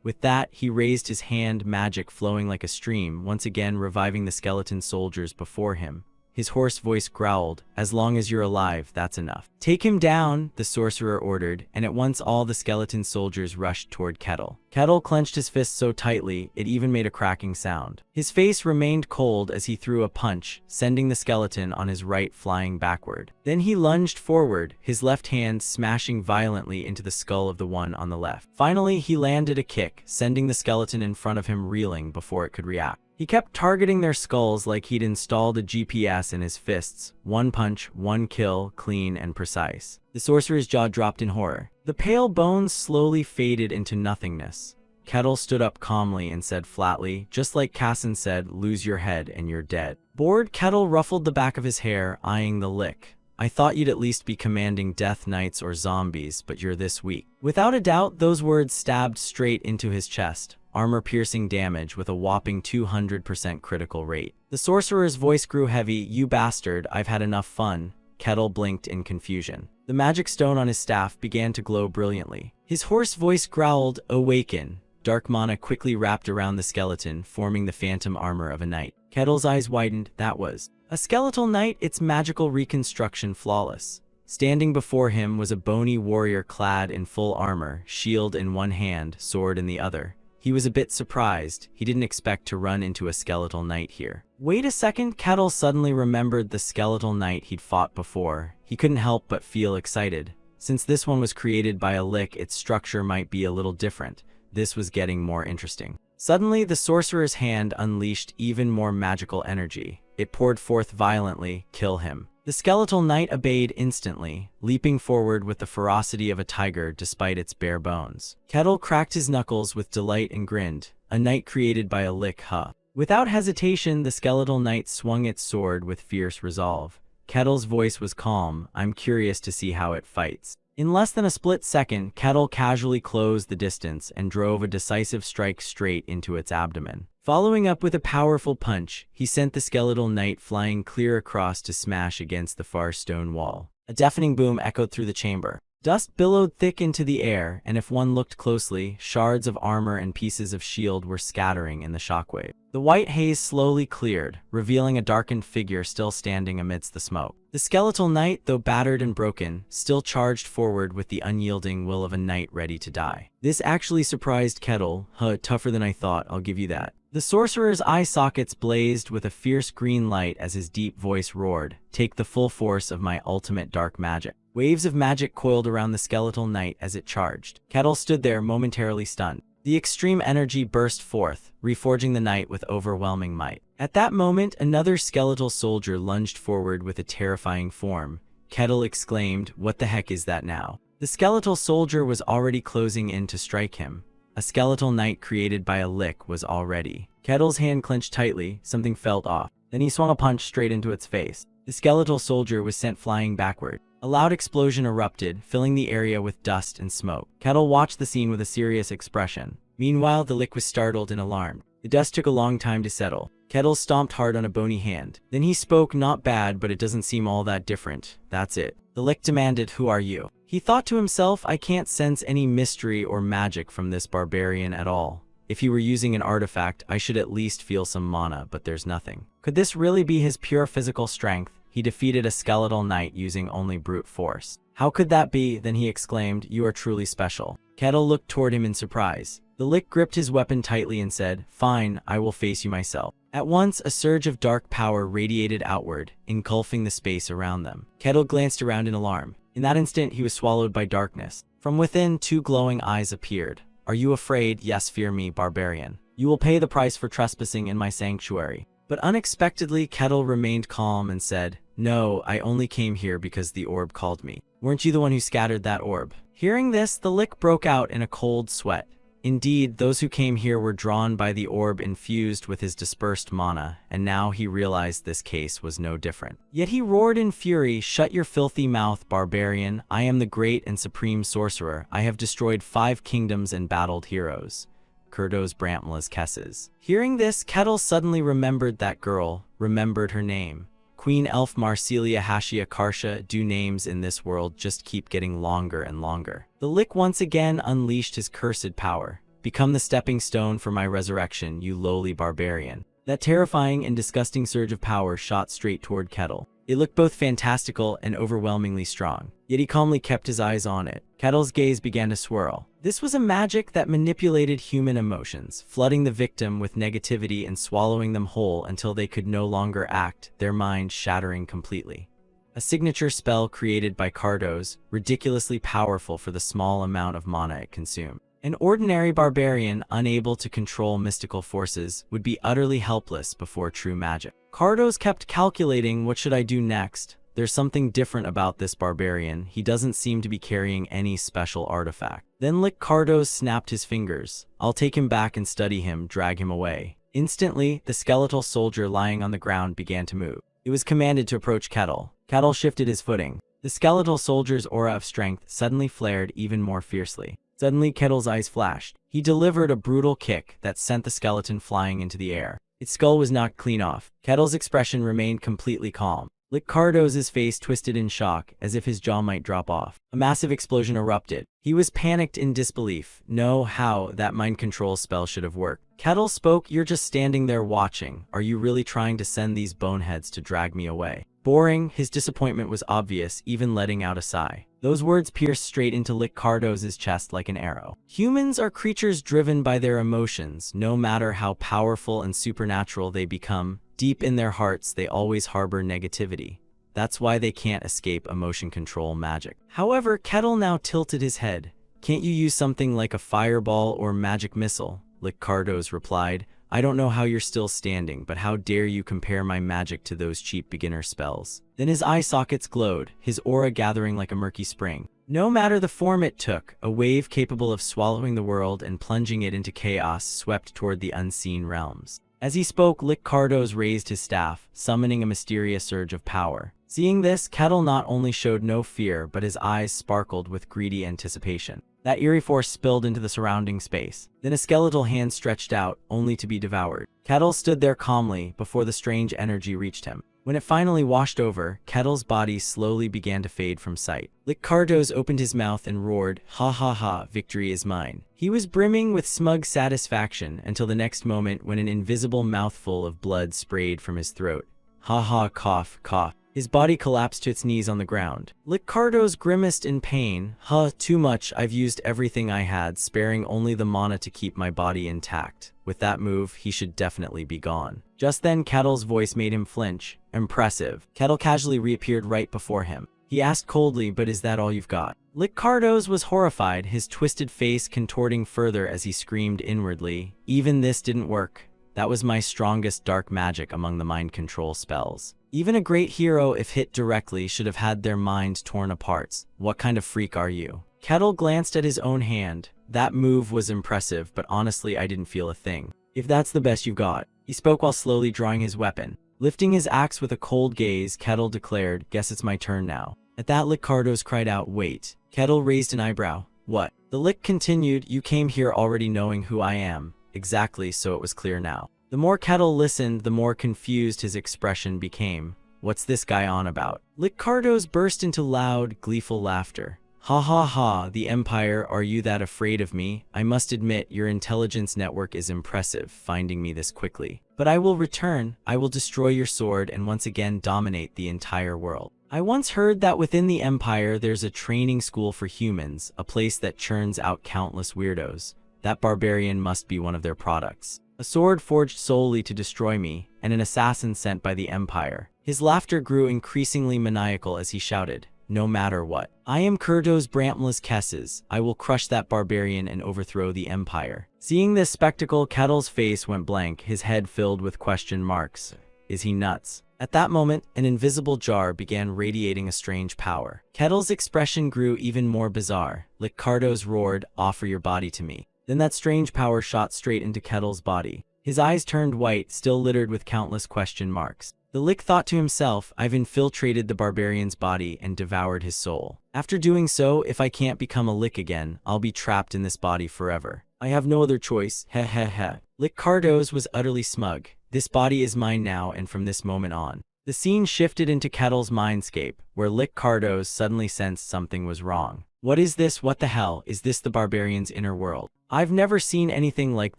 With that, he raised his hand, magic flowing like a stream, once again reviving the skeleton soldiers before him. His hoarse voice growled, as long as you're alive, that's enough. Take him down, the sorcerer ordered, and at once all the skeleton soldiers rushed toward Kettle. Kettle clenched his fist so tightly, it even made a cracking sound. His face remained cold as he threw a punch, sending the skeleton on his right flying backward. Then he lunged forward, his left hand smashing violently into the skull of the one on the left. Finally, he landed a kick, sending the skeleton in front of him reeling before it could react. He kept targeting their skulls like he'd installed a GPS in his fists. One punch, one kill, clean and precise. The sorcerer's jaw dropped in horror. The pale bones slowly faded into nothingness. Kettle stood up calmly and said flatly, just like Casson said, lose your head and you're dead. Bored, Kettle ruffled the back of his hair, eyeing the lick. I thought you'd at least be commanding death knights or zombies, but you're this weak. Without a doubt, those words stabbed straight into his chest. Armor-piercing damage with a whopping 200% critical rate. The sorcerer's voice grew heavy, you bastard, I've had enough fun. Kettle blinked in confusion. The magic stone on his staff began to glow brilliantly. His hoarse voice growled, awaken. Dark mana quickly wrapped around the skeleton, forming the phantom armor of a knight. Kettle's eyes widened, that was a skeletal knight, its magical reconstruction flawless. Standing before him was a bony warrior clad in full armor, shield in one hand, sword in the other. He was a bit surprised. He didn't expect to run into a skeletal knight here. Wait a second, Kettle suddenly remembered the skeletal knight he'd fought before. He couldn't help but feel excited. Since this one was created by a lick, its structure might be a little different. This was getting more interesting. Suddenly, the sorcerer's hand unleashed even more magical energy. It poured forth violently, kill him. The skeletal knight obeyed instantly, leaping forward with the ferocity of a tiger despite its bare bones. Kettle cracked his knuckles with delight and grinned, a knight created by a lick, huh? Without hesitation, the skeletal knight swung its sword with fierce resolve. Kettle's voice was calm, I'm curious to see how it fights. In less than a split second, Kettle casually closed the distance and drove a decisive strike straight into its abdomen. Following up with a powerful punch, he sent the skeletal knight flying clear across to smash against the far stone wall. A deafening boom echoed through the chamber. Dust billowed thick into the air, and if one looked closely, shards of armor and pieces of shield were scattering in the shockwave. The white haze slowly cleared, revealing a darkened figure still standing amidst the smoke. The skeletal knight, though battered and broken, still charged forward with the unyielding will of a knight ready to die. This actually surprised Kettle. Tougher than I thought, I'll give you that. The sorcerer's eye sockets blazed with a fierce green light as his deep voice roared, take the full force of my ultimate dark magic. Waves of magic coiled around the skeletal knight as it charged. Kettle stood there momentarily stunned. The extreme energy burst forth, reforging the knight with overwhelming might. At that moment, another skeletal soldier lunged forward with a terrifying form. Kettle exclaimed, what the heck is that now? The skeletal soldier was already closing in to strike him. A skeletal knight created by a lick was already. Kettle's hand clenched tightly, something felt off. Then he swung a punch straight into its face. The skeletal soldier was sent flying backward. A loud explosion erupted, filling the area with dust and smoke. Kettle watched the scene with a serious expression. Meanwhile, the lick was startled and alarmed. The dust took a long time to settle. Kettle stomped hard on a bony hand. Then he spoke, "Not bad, but it doesn't seem all that different. That's it." The lick demanded, "Who are you?" He thought to himself, "I can't sense any mystery or magic from this barbarian at all. If he were using an artifact, I should at least feel some mana, but there's nothing. Could this really be his pure physical strength? He defeated a skeletal knight using only brute force. How could that be? Then he exclaimed, "You are truly special." Kettle looked toward him in surprise. The lick gripped his weapon tightly and said, "Fine, I will face you myself." At once, a surge of dark power radiated outward, engulfing the space around them. Kettle glanced around in alarm. In that instant, he was swallowed by darkness. From within, two glowing eyes appeared. "Are you afraid? Yes, fear me, barbarian. You will pay the price for trespassing in my sanctuary." But unexpectedly, Kettle remained calm and said, "No, I only came here because the orb called me. Weren't you the one who scattered that orb?" Hearing this, the lick broke out in a cold sweat. Indeed, those who came here were drawn by the orb infused with his dispersed mana, and now he realized this case was no different. Yet he roared in fury, "Shut your filthy mouth, barbarian. I am the great and supreme sorcerer. I have destroyed 5 kingdoms and battled heroes. Kurdos Brantmla's Kesses." Hearing this, Kettle suddenly remembered that girl, remembered her name. Queen Elf Marcelia Hashia Karsha. Do names in this world just keep getting longer and longer? The lick once again unleashed his cursed power. "Become the stepping stone for my resurrection, you lowly barbarian." That terrifying and disgusting surge of power shot straight toward Kettle. It looked both fantastical and overwhelmingly strong, yet he calmly kept his eyes on it. Kettle's gaze began to swirl. This was a magic that manipulated human emotions, flooding the victim with negativity and swallowing them whole until they could no longer act, their mind shattering completely. A signature spell created by Kardos, ridiculously powerful for the small amount of mana it consumed. An ordinary barbarian, unable to control mystical forces, would be utterly helpless before true magic. Kardos kept calculating, what should I do next? There's something different about this barbarian. He doesn't seem to be carrying any special artifact. Then Lick Kardos snapped his fingers. I'll take him back and study him, drag him away. Instantly, the skeletal soldier lying on the ground began to move. It was commanded to approach Kettle. Kettle shifted his footing. The skeletal soldier's aura of strength suddenly flared even more fiercely. Suddenly, Kettle's eyes flashed. He delivered a brutal kick that sent the skeleton flying into the air. Its skull was knocked clean off. Kettle's expression remained completely calm. Lick Kardos's face twisted in shock, as if his jaw might drop off. A massive explosion erupted. He was panicked in disbelief. No, how that mind control spell should have worked. Kettle spoke, "You're just standing there watching. Are you really trying to send these boneheads to drag me away?" Boring, his disappointment was obvious, even letting out a sigh. Those words pierced straight into Lick Kardos's chest like an arrow. Humans are creatures driven by their emotions. No matter how powerful and supernatural they become, deep in their hearts they always harbor negativity. That's why they can't escape emotion control magic. However, Kettle now tilted his head. "Can't you use something like a fireball or magic missile?" Lick Kardos replied. "I don't know how you're still standing, but how dare you compare my magic to those cheap beginner spells?" Then his eye sockets glowed, his aura gathering like a murky spring. No matter the form it took, a wave capable of swallowing the world and plunging it into chaos swept toward the unseen realms. As he spoke, Lick Kardos raised his staff, summoning a mysterious surge of power. Seeing this, Kettle not only showed no fear, but his eyes sparkled with greedy anticipation. That eerie force spilled into the surrounding space. Then a skeletal hand stretched out, only to be devoured. Kettle stood there calmly before the strange energy reached him. When it finally washed over, Kettle's body slowly began to fade from sight. Lick Kardos opened his mouth and roared, "Ha ha ha, victory is mine." He was brimming with smug satisfaction until the next moment when an invisible mouthful of blood sprayed from his throat. Ha ha, cough, cough. His body collapsed to its knees on the ground. Lick Kardos grimaced in pain. "Huh, too much. I've used everything I had, sparing only the mana to keep my body intact. With that move, he should definitely be gone." Just then, Kettle's voice made him flinch. Impressive. Kettle casually reappeared right before him. He asked coldly, "But is that all you've got?" Lick Kardos was horrified, his twisted face contorting further as he screamed inwardly, "Even this didn't work. That was my strongest dark magic among the mind control spells. Even a great hero, if hit directly, should have had their mind torn apart. What kind of freak are you? Kettle glanced at his own hand. That move was impressive, but honestly I didn't feel a thing. If that's the best you've got. He spoke while slowly drawing his weapon. Lifting his axe with a cold gaze, Kettle declared, guess it's my turn now. At that, Lick Cardos cried out, wait. Kettle raised an eyebrow. What? The Lick continued, you came here already knowing who I am. Exactly, so it was clear now. The more Kettle listened, the more confused his expression became. What's this guy on about? Lick Cardos burst into loud, gleeful laughter. Ha ha ha, the Empire, are you that afraid of me? I must admit, your intelligence network is impressive, finding me this quickly. But I will return, I will destroy your sword and once again dominate the entire world. I once heard that within the Empire there's a training school for humans, a place that churns out countless weirdos. That Barbarian must be one of their products. A sword forged solely to destroy me, and an assassin sent by the Empire. His laughter grew increasingly maniacal as he shouted, no matter what. I am Kurdos Brantmlas Kesses. I will crush that Barbarian and overthrow the Empire. Seeing this spectacle, Kettle's face went blank, his head filled with question marks. Is he nuts? At that moment, an invisible jar began radiating a strange power. Kettle's expression grew even more bizarre. Lick Cardos roared, offer your body to me. Then that strange power shot straight into Kettle's body. His eyes turned white, still littered with countless question marks. The Lick thought to himself, I've infiltrated the Barbarian's body and devoured his soul. After doing so, if I can't become a Lick again, I'll be trapped in this body forever. I have no other choice, heh heh heh. Lick Cardos was utterly smug. This body is mine now and from this moment on. The scene shifted into Kettle's mindscape, where Lick Cardos suddenly sensed something was wrong. What is this? What the hell? Is this the Barbarian's inner world? I've never seen anything like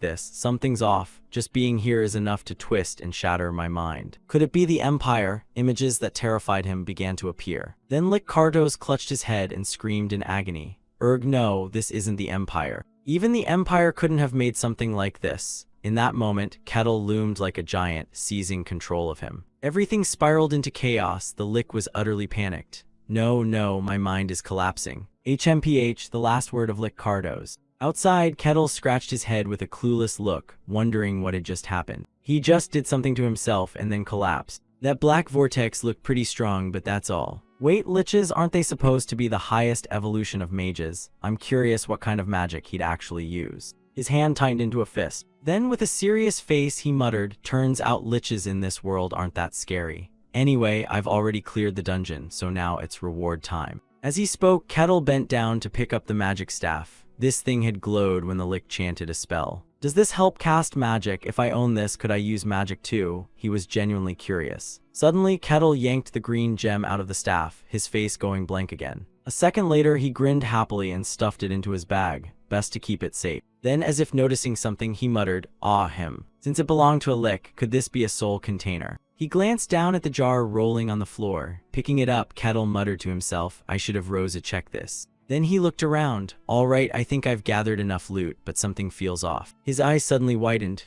this. Something's off. Just being here is enough to twist and shatter my mind. Could it be the Empire? Images that terrified him began to appear. Then Lick Cardos clutched his head and screamed in agony. No, this isn't the Empire. Even the Empire couldn't have made something like this. In that moment, Kettle loomed like a giant, seizing control of him. Everything spiraled into chaos. The Lick was utterly panicked. No, my mind is collapsing. HMPH, the last word of Lick Cardos. Outside, Kettle scratched his head with a clueless look, wondering what had just happened. He just did something to himself and then collapsed. That black vortex looked pretty strong, but that's all. Wait, liches, aren't they supposed to be the highest evolution of mages? I'm curious what kind of magic he'd actually use. His hand tightened into a fist. Then with a serious face he muttered, turns out liches in this world aren't that scary. Anyway, I've already cleared the dungeon, so now it's reward time. As he spoke, Kettle bent down to pick up the magic staff. This thing had glowed when the Lick chanted a spell. Does this help cast magic? If I own this, could I use magic too? He was genuinely curious. Suddenly, Kettle yanked the green gem out of the staff, his face going blank again. A second later, he grinned happily and stuffed it into his bag. Best to keep it safe. Then, as if noticing something, he muttered, him. Since it belonged to a Lick, could this be a soul container? He glanced down at the jar rolling on the floor. Picking it up, Kettle muttered to himself, I should have Rosa check this. Then he looked around. All right, I think I've gathered enough loot, but something feels off. His eyes suddenly widened.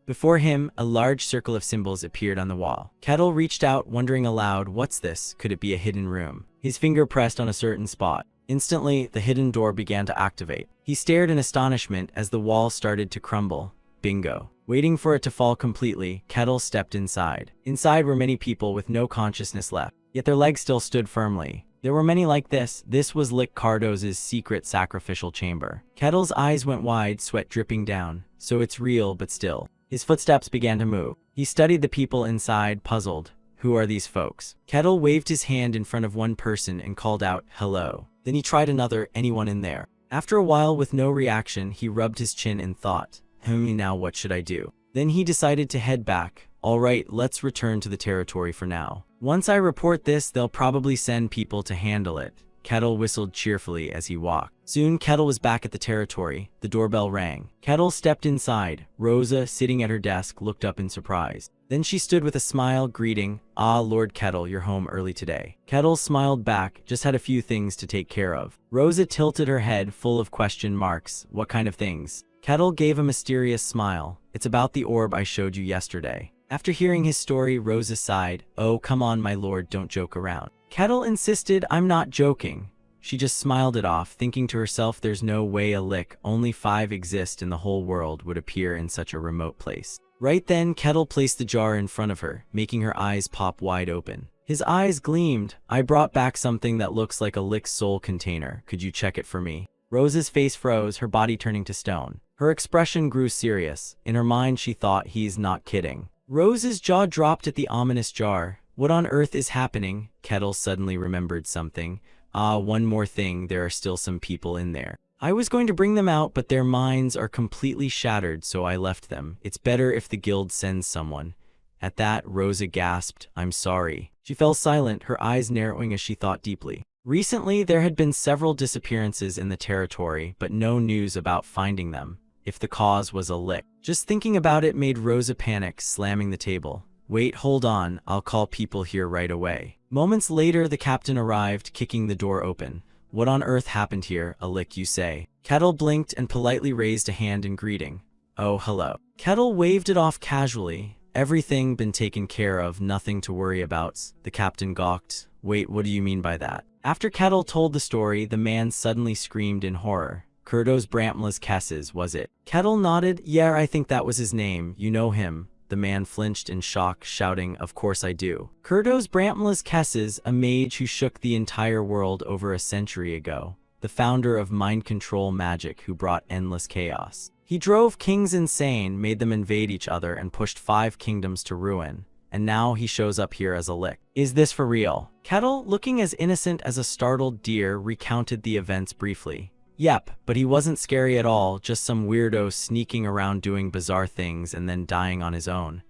Before him, a large circle of symbols appeared on the wall. Kettle reached out, wondering aloud, what's this? Could it be a hidden room? His finger pressed on a certain spot. Instantly, the hidden door began to activate. He stared in astonishment as the wall started to crumble. Bingo. Waiting for it to fall completely, Kettle stepped inside. Inside were many people with no consciousness left, yet their legs still stood firmly. There were many like this. This was Lick Cardos' secret sacrificial chamber. Kettle's eyes went wide, sweat dripping down. So it's real, but still. His footsteps began to move. He studied the people inside, puzzled. Who are these folks? Kettle waved his hand in front of one person and called out, hello. Then he tried another, anyone in there? After a while, with no reaction, he rubbed his chin in thought. Now what should I do? Then he decided to head back. All right, let's return to the territory for now. Once I report this, they'll probably send people to handle it. Kettle whistled cheerfully as he walked. Soon, Kettle was back at the territory. The doorbell rang. Kettle stepped inside. Rosa, sitting at her desk, looked up in surprise. Then she stood with a smile, greeting, Lord Kettle, you're home early today. Kettle smiled back, just had a few things to take care of. Rosa tilted her head, full of question marks. What kind of things? Kettle gave a mysterious smile. It's about the orb I showed you yesterday. After hearing his story, Rosa sighed. Oh, come on, my lord, don't joke around. Kettle insisted, I'm not joking. She just smiled it off, thinking to herself there's no way a Lick, only 5 exist in the whole world, would appear in such a remote place. Right then, Kettle placed the jar in front of her, making her eyes pop wide open. His eyes gleamed. "I brought back something that looks like a Lick Soul container. Could you check it for me?" Rose's face froze, her body turning to stone. Her expression grew serious. In her mind, she thought, he's not kidding. Rose's jaw dropped at the ominous jar. What on earth is happening? Kettle suddenly remembered something. One more thing, there are still some people in there. I was going to bring them out, but their minds are completely shattered, so I left them. It's better if the guild sends someone. At that, Rosa gasped, "I'm sorry." She fell silent, her eyes narrowing as she thought deeply. Recently, there had been several disappearances in the territory, but no news about finding them. If the cause was a lick. Just thinking about it made Rosa panic, slamming the table. "Wait, hold on, I'll call people here right away." Moments later, the captain arrived, kicking the door open. "What on earth happened here? A lick, you say?" Kettle blinked and politely raised a hand in greeting. "Oh, hello." Kettle waved it off casually. "Everything been taken care of, nothing to worry about." The captain gawked. "Wait, what do you mean by that?" After Kettle told the story, the man suddenly screamed in horror. "Kurdos Bramtla's Kesses, was it?" Kettle nodded. "Yeah, I think that was his name. You know him." The man flinched in shock, shouting, "Of course I do. Kurdos Bramtla's Kesses, a mage who shook the entire world over a century ago. The founder of mind control magic who brought endless chaos. He drove kings insane, made them invade each other, and pushed 5 kingdoms to ruin. And now he shows up here as a lick. Is this for real?" Kettle, looking as innocent as a startled deer, recounted the events briefly. "Yep, but he wasn't scary at all, just some weirdo sneaking around doing bizarre things and then dying on his own."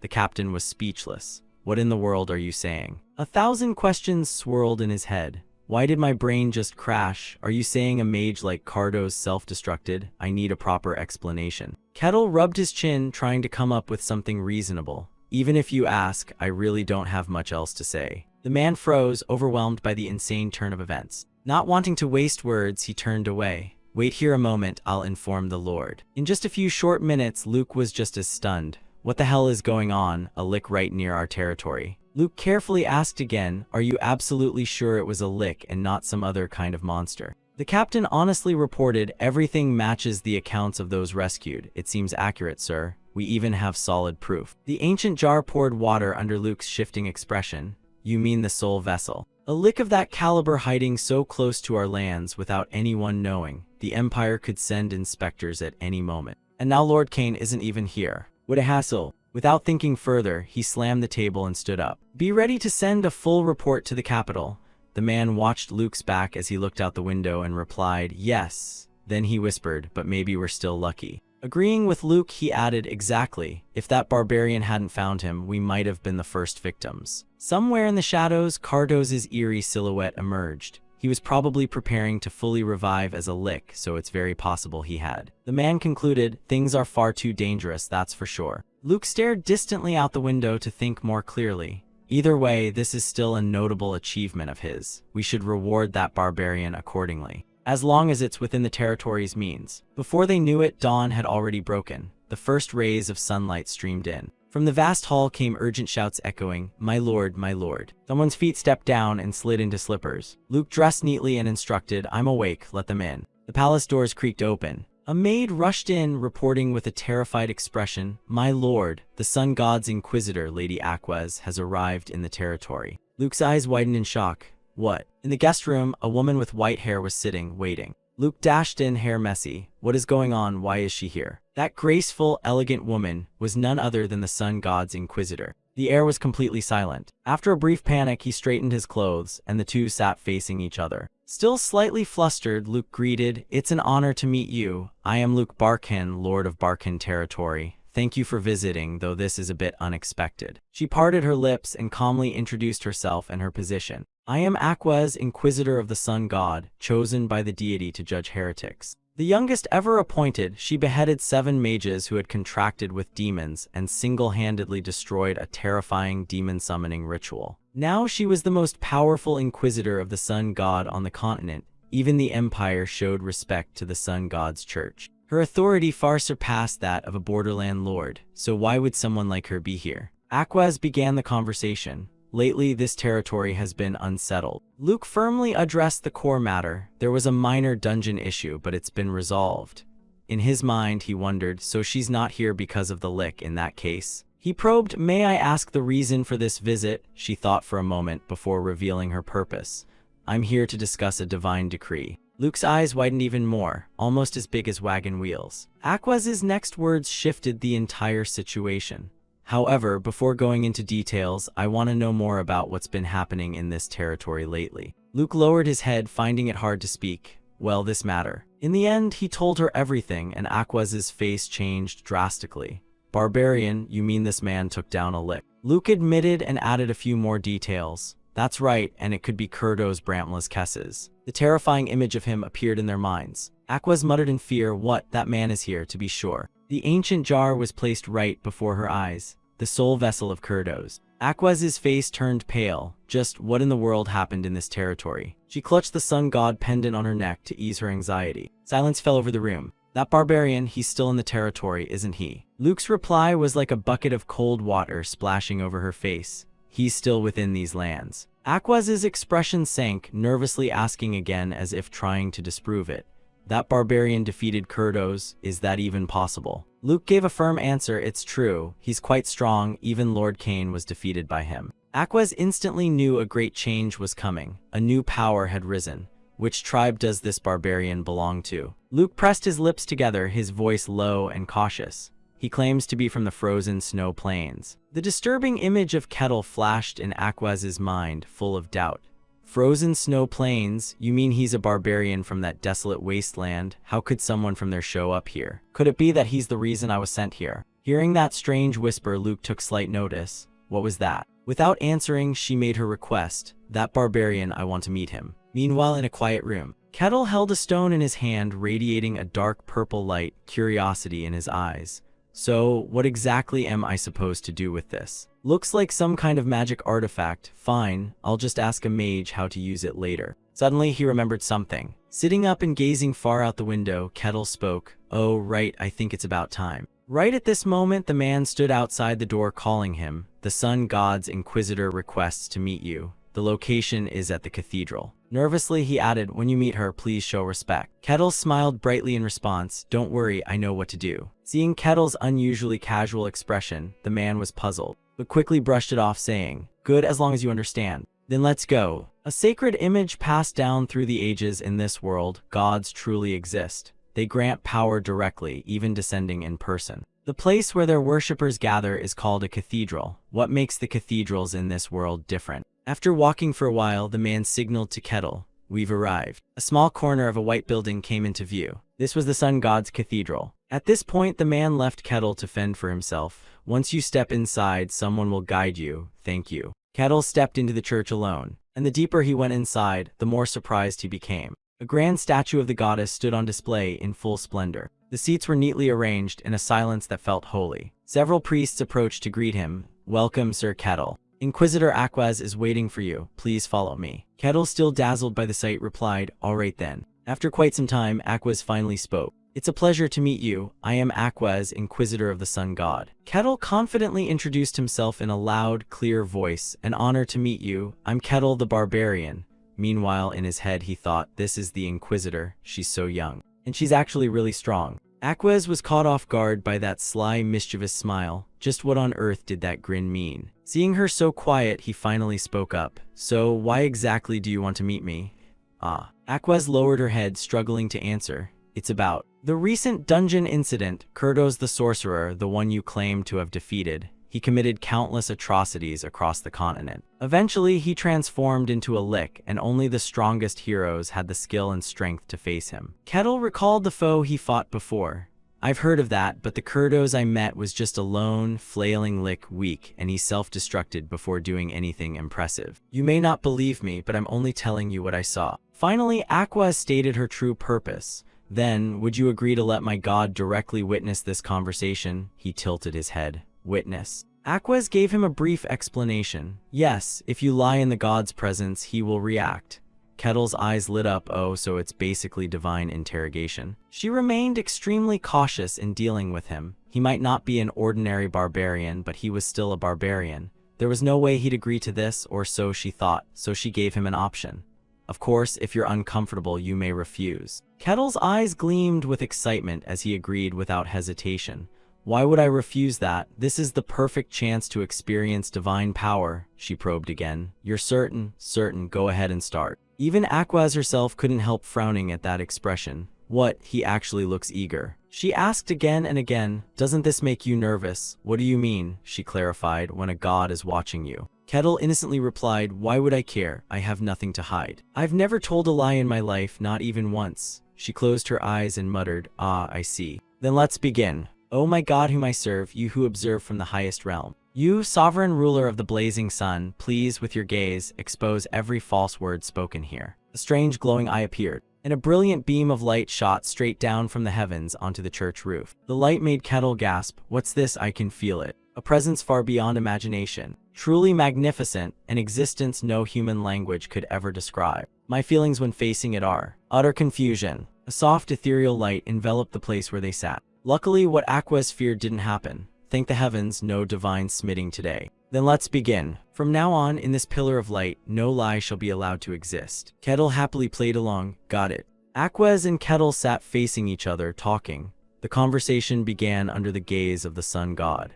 The captain was speechless. "What in the world are you saying?" 1,000 questions swirled in his head. "Why did my brain just crash? Are you saying a mage like Cardo's self-destructed? I need a proper explanation." Kettle rubbed his chin, trying to come up with something reasonable. "Even if you ask, I really don't have much else to say." The man froze, overwhelmed by the insane turn of events. Not wanting to waste words, he turned away. "Wait here a moment, I'll inform the Lord." In just a few short minutes, Luke was just as stunned. "What the hell is going on? A lick right near our territory." Luke carefully asked again, "Are you absolutely sure it was a lick and not some other kind of monster?" The captain honestly reported, "Everything matches the accounts of those rescued. It seems accurate, sir. We even have solid proof." The ancient jar poured water under Luke's shifting expression. "You mean the soul vessel? A lick of that caliber hiding so close to our lands without anyone knowing. The Empire could send inspectors at any moment. And now Lord Kane isn't even here. What a hassle." Without thinking further, he slammed the table and stood up. "Be ready to send a full report to the capital." The man watched Luke's back as he looked out the window and replied, "Yes." Then he whispered, "But maybe we're still lucky." Agreeing with Luke, he added, "Exactly. If that barbarian hadn't found him, we might have been the first victims." Somewhere in the shadows, Cardos's eerie silhouette emerged. He was probably preparing to fully revive as a lick, so it's very possible he had. The man concluded, "Things are far too dangerous, that's for sure." Luke stared distantly out the window to think more clearly. Either way, this is still a notable achievement of his. We should reward that barbarian accordingly. As long as it's within the territory's means. Before they knew it, dawn had already broken. The first rays of sunlight streamed in. From the vast hall came urgent shouts echoing, my lord, my lord." Someone's feet stepped down and slid into slippers. Luke dressed neatly and instructed, "I'm awake, let them in." The palace doors creaked open. A maid rushed in, reporting with a terrified expression, "My lord, the sun god's inquisitor, Lady Aquez, has arrived in the territory." Luke's eyes widened in shock. "What?" In the guest room, a woman with white hair was sitting, waiting. Luke dashed in, hair messy. "What is going on? Why is she here?" That graceful, elegant woman was none other than the sun god's inquisitor. The air was completely silent. After a brief panic, he straightened his clothes, and the two sat facing each other. Still slightly flustered, Luke greeted, "It's an honor to meet you. I am Luke Barkin, Lord of Barkin Territory. Thank you for visiting, though this is a bit unexpected." She parted her lips and calmly introduced herself and her position. "I am Aquez, Inquisitor of the Sun God, chosen by the deity to judge heretics. The youngest ever appointed, she beheaded 7 mages who had contracted with demons and single-handedly destroyed a terrifying demon-summoning ritual. Now she was the most powerful Inquisitor of the Sun God on the continent. Even the Empire showed respect to the Sun God's church. Her authority far surpassed that of a borderland lord, so why would someone like her be here?" Aquez began the conversation. "Lately, this territory has been unsettled." Luke firmly addressed the core matter. "There was a minor dungeon issue, but it's been resolved." In his mind, he wondered, so she's not here because of the lick in that case. He probed, "May I ask the reason for this visit?" She thought for a moment before revealing her purpose. "I'm here to discuss a divine decree." Luke's eyes widened even more, almost as big as wagon wheels. Aquaz's next words shifted the entire situation. "However, before going into details, I want to know more about what's been happening in this territory lately." Luke lowered his head, finding it hard to speak. "Well, this matter." In the end, he told her everything, and Aquaz's face changed drastically. "Barbarian, you mean this man took down a lick?" Luke admitted and added a few more details. "That's right, and it could be Kurdo's Bramtla's Kesses." The terrifying image of him appeared in their minds. Aquaz muttered in fear, "What? That man is here, to be sure." The ancient jar was placed right before her eyes, the sole vessel of Kurdos. Aquaz's face turned pale. Just what in the world happened in this territory? She clutched the sun god pendant on her neck to ease her anxiety. Silence fell over the room. "That barbarian, he's still in the territory, isn't he?" Luke's reply was like a bucket of cold water splashing over her face. "He's still within these lands." Aquaz's expression sank, nervously asking again as if trying to disprove it. "That barbarian defeated Kurdos, is that even possible?" Luke gave a firm answer. "It's true. He's quite strong. Even Lord Cain was defeated by him." Aquaz instantly knew a great change was coming. A new power had risen. "Which tribe does this barbarian belong to?" Luke pressed his lips together, his voice low and cautious. "He claims to be from the frozen snow plains." The disturbing image of Kettle flashed in Aquaz's mind, full of doubt. "Frozen snow plains? You mean he's a barbarian from that desolate wasteland? How could someone from there show up here? Could it be that he's the reason I was sent here?" Hearing that strange whisper, Luke took slight notice. "What was that?" Without answering, she made her request. "That barbarian, I want to meet him." Meanwhile, in a quiet room, Kettle held a stone in his hand, radiating a dark purple light, curiosity in his eyes. "So, what exactly am I supposed to do with this?" "Looks like some kind of magic artifact." "Fine, I'll just ask a mage how to use it later." Suddenly, he remembered something. Sitting up and gazing far out the window, Kettle spoke. "Oh, right, I think it's about time." Right at this moment, the man stood outside the door calling him. "The sun god's inquisitor requests to meet you. The location is at the cathedral." Nervously, he added, "When you meet her, please show respect." Kettle smiled brightly in response. "Don't worry, I know what to do." Seeing Kettle's unusually casual expression, the man was puzzled, but quickly brushed it off, saying, "Good, as long as you understand. Then let's go." A sacred image passed down through the ages. In this world, gods truly exist. They grant power directly, even descending in person. The place where their worshippers gather is called a cathedral. What makes the cathedrals in this world different? After walking for a while, the man signaled to Kettle, "We've arrived." A small corner of a white building came into view. This was the sun god's cathedral. At this point, the man left Kettle to fend for himself. "Once you step inside, someone will guide you. Thank you." Kettle stepped into the church alone, and the deeper he went inside, the more surprised he became. A grand statue of the goddess stood on display in full splendor. The seats were neatly arranged in a silence that felt holy. Several priests approached to greet him. "Welcome, Sir Kettle. Inquisitor Aquaz is waiting for you. Please follow me." Kettle, still dazzled by the sight, replied, "All right then." After quite some time, Aquaz finally spoke. "It's a pleasure to meet you. I am Aquaz, Inquisitor of the Sun God." Kettle confidently introduced himself in a loud, clear voice. "An honor to meet you. I'm Kettle the Barbarian." Meanwhile, in his head, he thought, "This is the Inquisitor. She's so young. And she's actually really strong." Aquaz was caught off guard by that sly, mischievous smile. Just what on earth did that grin mean? Seeing her so quiet, he finally spoke up. "So, why exactly do you want to meet me?" Aquaz lowered her head, struggling to answer. "It's about the recent dungeon incident. Kurdos the sorcerer, the one you claim to have defeated. He committed countless atrocities across the continent. Eventually, he transformed into a lick, and only the strongest heroes had the skill and strength to face him." Kettle recalled the foe he fought before. "I've heard of that, but the Kurdos I met was just a lone, flailing lick, weak, and he self-destructed before doing anything impressive. You may not believe me, but I'm only telling you what I saw." Finally, Aquaz stated her true purpose. "Then, would you agree to let my god directly witness this conversation?" He tilted his head. "Witness?" Aquaz gave him a brief explanation. "Yes, if you lie in the god's presence, he will react." Kettle's eyes lit up. "Oh, so it's basically divine interrogation." She remained extremely cautious in dealing with him. He might not be an ordinary barbarian, but he was still a barbarian. There was no way he'd agree to this, or so she thought, so she gave him an option. Of course, if you're uncomfortable, you may refuse. Kettle's eyes gleamed with excitement as he agreed without hesitation. Why would I refuse that? This is the perfect chance to experience divine power, she probed again. You're certain? Certain, go ahead and start. Even Aquaz herself couldn't help frowning at that expression. What? He actually looks eager. She asked again and again, doesn't this make you nervous? What do you mean? She clarified, when a god is watching you. Kettle innocently replied, why would I care? I have nothing to hide. I've never told a lie in my life, not even once. She closed her eyes and muttered, ah, I see. Then let's begin. O my God whom I serve, you who observe from the highest realm. You, sovereign ruler of the blazing sun, please with your gaze expose every false word spoken here. A strange glowing eye appeared, and a brilliant beam of light shot straight down from the heavens onto the church roof. The light made Kettle gasp, what's this? I can feel it. A presence far beyond imagination. Truly magnificent, an existence no human language could ever describe. My feelings when facing it are utter confusion. A soft ethereal light enveloped the place where they sat. Luckily, what Aquaz feared didn't happen. Thank the heavens, no divine smitting today. Then let's begin. From now on, in this pillar of light, no lie shall be allowed to exist. Kettle happily played along. Got it. Aquaz and Kettle sat facing each other, talking. The conversation began under the gaze of the sun god.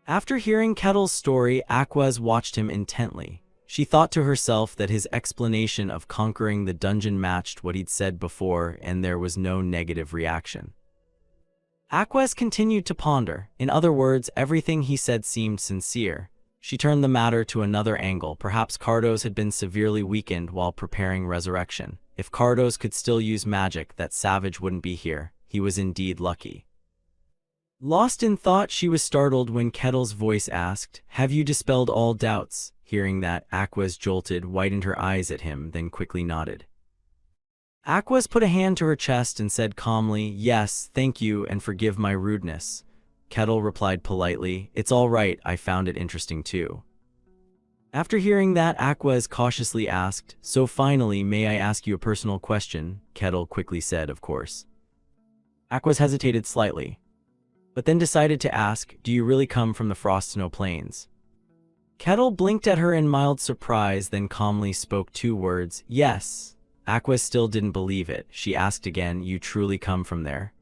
After hearing Kettle's story, Aquaz watched him intently. She thought to herself that his explanation of conquering the dungeon matched what he'd said before, and there was no negative reaction. Aquaz continued to ponder. In other words, everything he said seemed sincere. She turned the matter to another angle. Perhaps Cardos had been severely weakened while preparing resurrection. If Cardos could still use magic, that savage wouldn't be here. He was indeed lucky. Lost in thought, she was startled when Kettle's voice asked, have you dispelled all doubts? Hearing that, Aquaz jolted, widened her eyes at him, then quickly nodded. Aquaz put a hand to her chest and said calmly, yes, thank you, and forgive my rudeness. Kettle replied politely, it's all right, I found it interesting too. After hearing that, Aquaz cautiously asked, so finally, may I ask you a personal question? Kettle quickly said, of course. Aquaz hesitated slightly, but then decided to ask, do you really come from the Frost Snow Plains? Kettle blinked at her in mild surprise, then calmly spoke two words, yes. Aquaz still didn't believe it. She asked again, you truly come from there?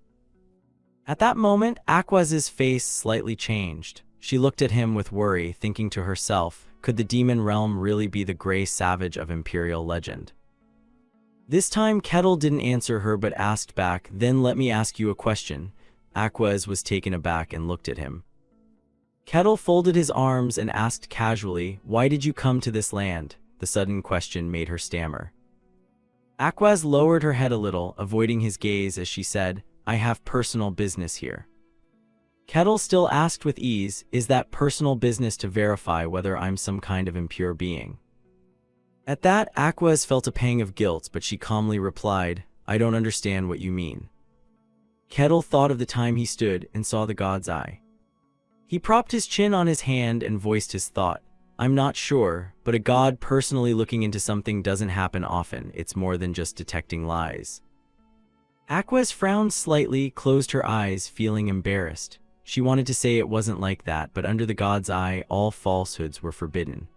At that moment, Aquaz's face slightly changed. She looked at him with worry, thinking to herself, could the demon realm really be the gray savage of imperial legend? This time, Kettle didn't answer her but asked back, then let me ask you a question. Aquaz was taken aback and looked at him. Kettle folded his arms and asked casually, why did you come to this land? The sudden question made her stammer. Aquaz lowered her head a little, avoiding his gaze as she said, I have personal business here. Kettle still asked with ease, is that personal business to verify whether I'm some kind of impure being? At that, Aquaz felt a pang of guilt, but she calmly replied, I don't understand what you mean. Kettle thought of the time he stood and saw the god's eye. He propped his chin on his hand and voiced his thought. I'm not sure, but a god personally looking into something doesn't happen often. It's more than just detecting lies. Aquaz frowned slightly, closed her eyes, feeling embarrassed. She wanted to say it wasn't like that, but under the god's eye, all falsehoods were forbidden.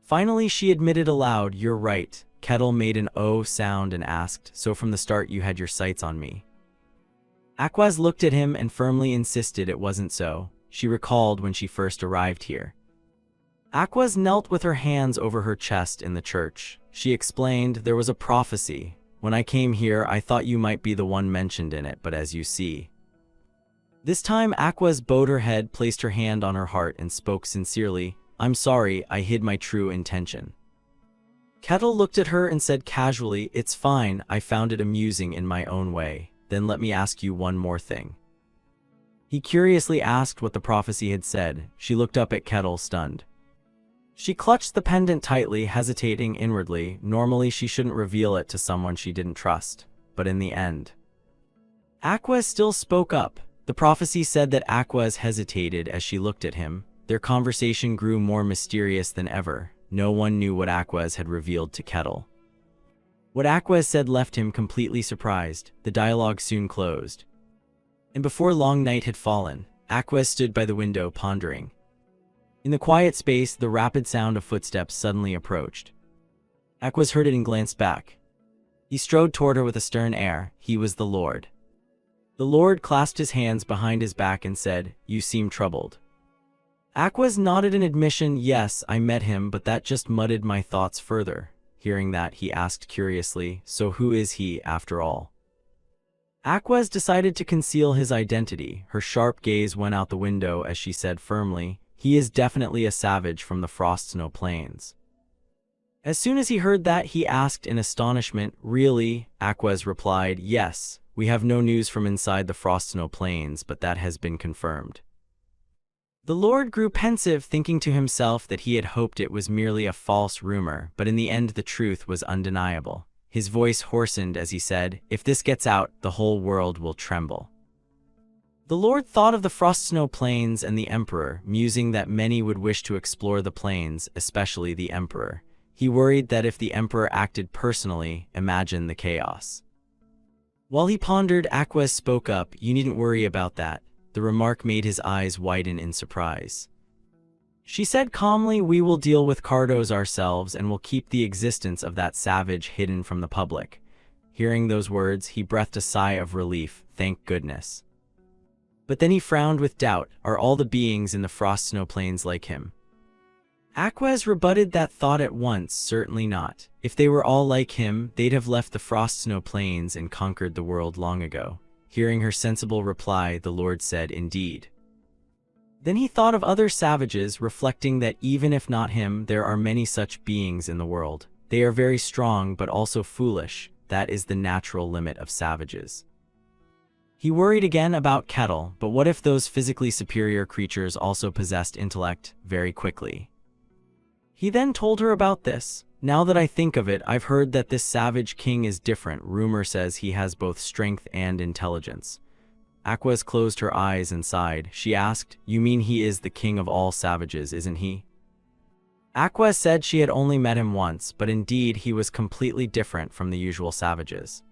Finally, she admitted aloud, you're right. Kettle made an "oh" sound and asked, so from the start you had your sights on me? Aquaz looked at him and firmly insisted it wasn't so. She recalled when she first arrived here. Aquaz knelt with her hands over her chest in the church. She explained, there was a prophecy. When I came here, I thought you might be the one mentioned in it, but as you see. This time, Aquaz bowed her head, placed her hand on her heart, and spoke sincerely, I'm sorry, I hid my true intention. Kettle looked at her and said casually, it's fine, I found it amusing in my own way. Then let me ask you one more thing. He curiously asked what the prophecy had said. She looked up at Kettle, stunned. She clutched the pendant tightly, hesitating inwardly. Normally she shouldn't reveal it to someone she didn't trust, but in the end. Aquaz still spoke up. The prophecy said that Aquaz hesitated as she looked at him. Their conversation grew more mysterious than ever. No one knew what Aquaz had revealed to Kettle. What Aquaz said left him completely surprised. The dialogue soon closed. And before long night had fallen, Aquaz stood by the window pondering. In the quiet space, the rapid sound of footsteps suddenly approached. Aquas heard it and glanced back. He strode toward her with a stern air. He was the Lord. The Lord clasped his hands behind his back and said, "You seem troubled." Aquas nodded in admission. "Yes, I met him, but that just muddled my thoughts further." Hearing that, he asked curiously, "So who is he, after all?" Aquas decided to conceal his identity. Her sharp gaze went out the window as she said firmly, "He is definitely a savage from the Frost Snow Plains." As soon as he heard that, he asked in astonishment, "Really?" Aquas replied, "Yes, we have no news from inside the Frost Snow Plains, but that has been confirmed." The Lord grew pensive, thinking to himself that he had hoped it was merely a false rumor, but in the end the truth was undeniable. His voice hoarsened as he said, "If this gets out, the whole world will tremble." The Lord thought of the Frost Snow Plains and the Emperor, musing that many would wish to explore the plains, especially the Emperor. He worried that if the Emperor acted personally, imagine the chaos. While he pondered, Aquas spoke up, "You needn't worry about that." The remark made his eyes widen in surprise. She said calmly, "We will deal with Cardos ourselves and will keep the existence of that savage hidden from the public." Hearing those words, he breathed a sigh of relief, thank goodness. But then he frowned with doubt. Are all the beings in the Frost Snow Plains like him? Aquas rebutted that thought at once. Certainly not. If they were all like him, they'd have left the Frost Snow Plains and conquered the world long ago. Hearing her sensible reply, the Lord said, "Indeed." Then he thought of other savages, reflecting that even if not him, there are many such beings in the world. They are very strong, but also foolish. That is the natural limit of savages. He worried again about Kettle, but what if those physically superior creatures also possessed intellect? Very quickly he then told her about this. "Now that I think of it, I've heard that this savage king is different. Rumor says he has both strength and intelligence." Aquas closed her eyes and sighed. She asked, "You mean he is the king of all savages, isn't he?" Aquas said she had only met him once, but indeed he was completely different from the usual savages.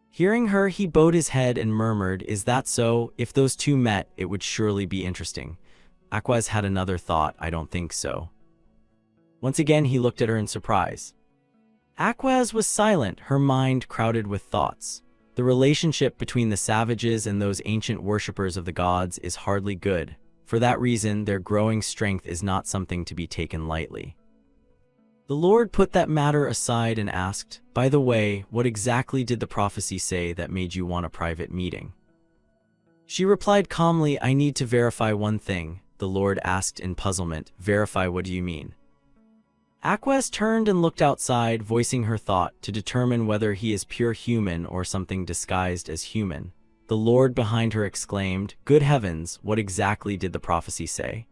Hearing her, he bowed his head and murmured, "Is that so? If those two met, it would surely be interesting." Aquas had another thought. "I don't think so." Once again, he looked at her in surprise. Aquas was silent, her mind crowded with thoughts. The relationship between the savages and those ancient worshippers of the gods is hardly good. For that reason, their growing strength is not something to be taken lightly. The Lord put that matter aside and asked, "By the way, what exactly did the prophecy say that made you want a private meeting?" She replied calmly, "I need to verify one thing." The Lord asked in puzzlement, "Verify, what do you mean?" Aquas turned and looked outside, voicing her thought, to determine whether he is pure human or something disguised as human. The Lord behind her exclaimed, "Good heavens, what exactly did the prophecy say?"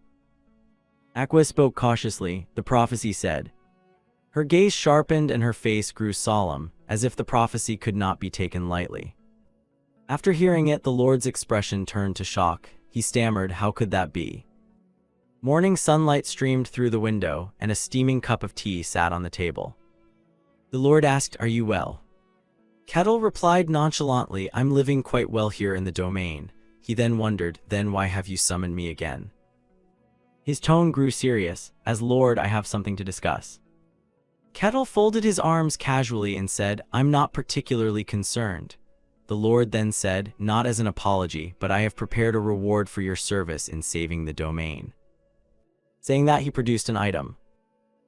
Aquas spoke cautiously. The prophecy said. Her gaze sharpened and her face grew solemn, as if the prophecy could not be taken lightly. After hearing it, the Lord's expression turned to shock. He stammered, "How could that be?" Morning sunlight streamed through the window, and a steaming cup of tea sat on the table. The Lord asked, "Are you well?" Kettle replied nonchalantly, "I'm living quite well here in the domain." He then wondered, "Then why have you summoned me again?" His tone grew serious. "As Lord, I have something to discuss." Kettle folded his arms casually and said, "I'm not particularly concerned." The Lord then said, "Not as an apology, but I have prepared a reward for your service in saving the domain." Saying that, he produced an item.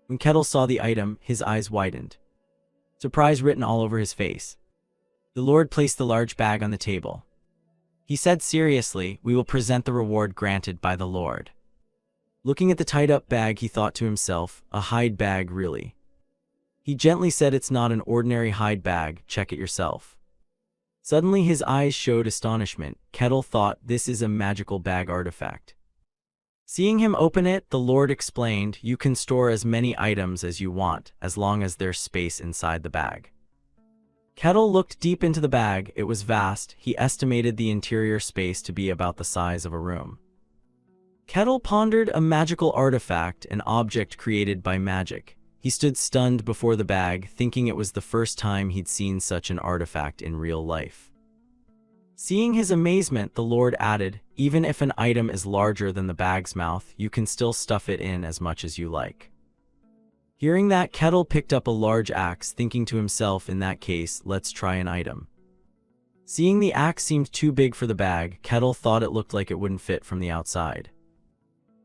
When Kettle saw the item, his eyes widened, surprise written all over his face. The Lord placed the large bag on the table. He said seriously, "We will present the reward granted by the Lord." Looking at the tied-up bag, he thought to himself, "A hide bag, really?" He gently said, "It's not an ordinary hide bag, check it yourself." Suddenly his eyes showed astonishment. Kettle thought, "This is a magical bag artifact." Seeing him open it, the Lord explained, "You can store as many items as you want, as long as there's space inside the bag." Kettle looked deep into the bag. It was vast. He estimated the interior space to be about the size of a room. Kettle pondered, a magical artifact, an object created by magic. He stood stunned before the bag, thinking it was the first time he'd seen such an artifact in real life. Seeing his amazement, the Lord added, "Even if an item is larger than the bag's mouth, you can still stuff it in as much as you like." Hearing that, Kettle picked up a large axe, thinking to himself, in that case, let's try an item. Seeing the axe seemed too big for the bag, Kettle thought it looked like it wouldn't fit from the outside.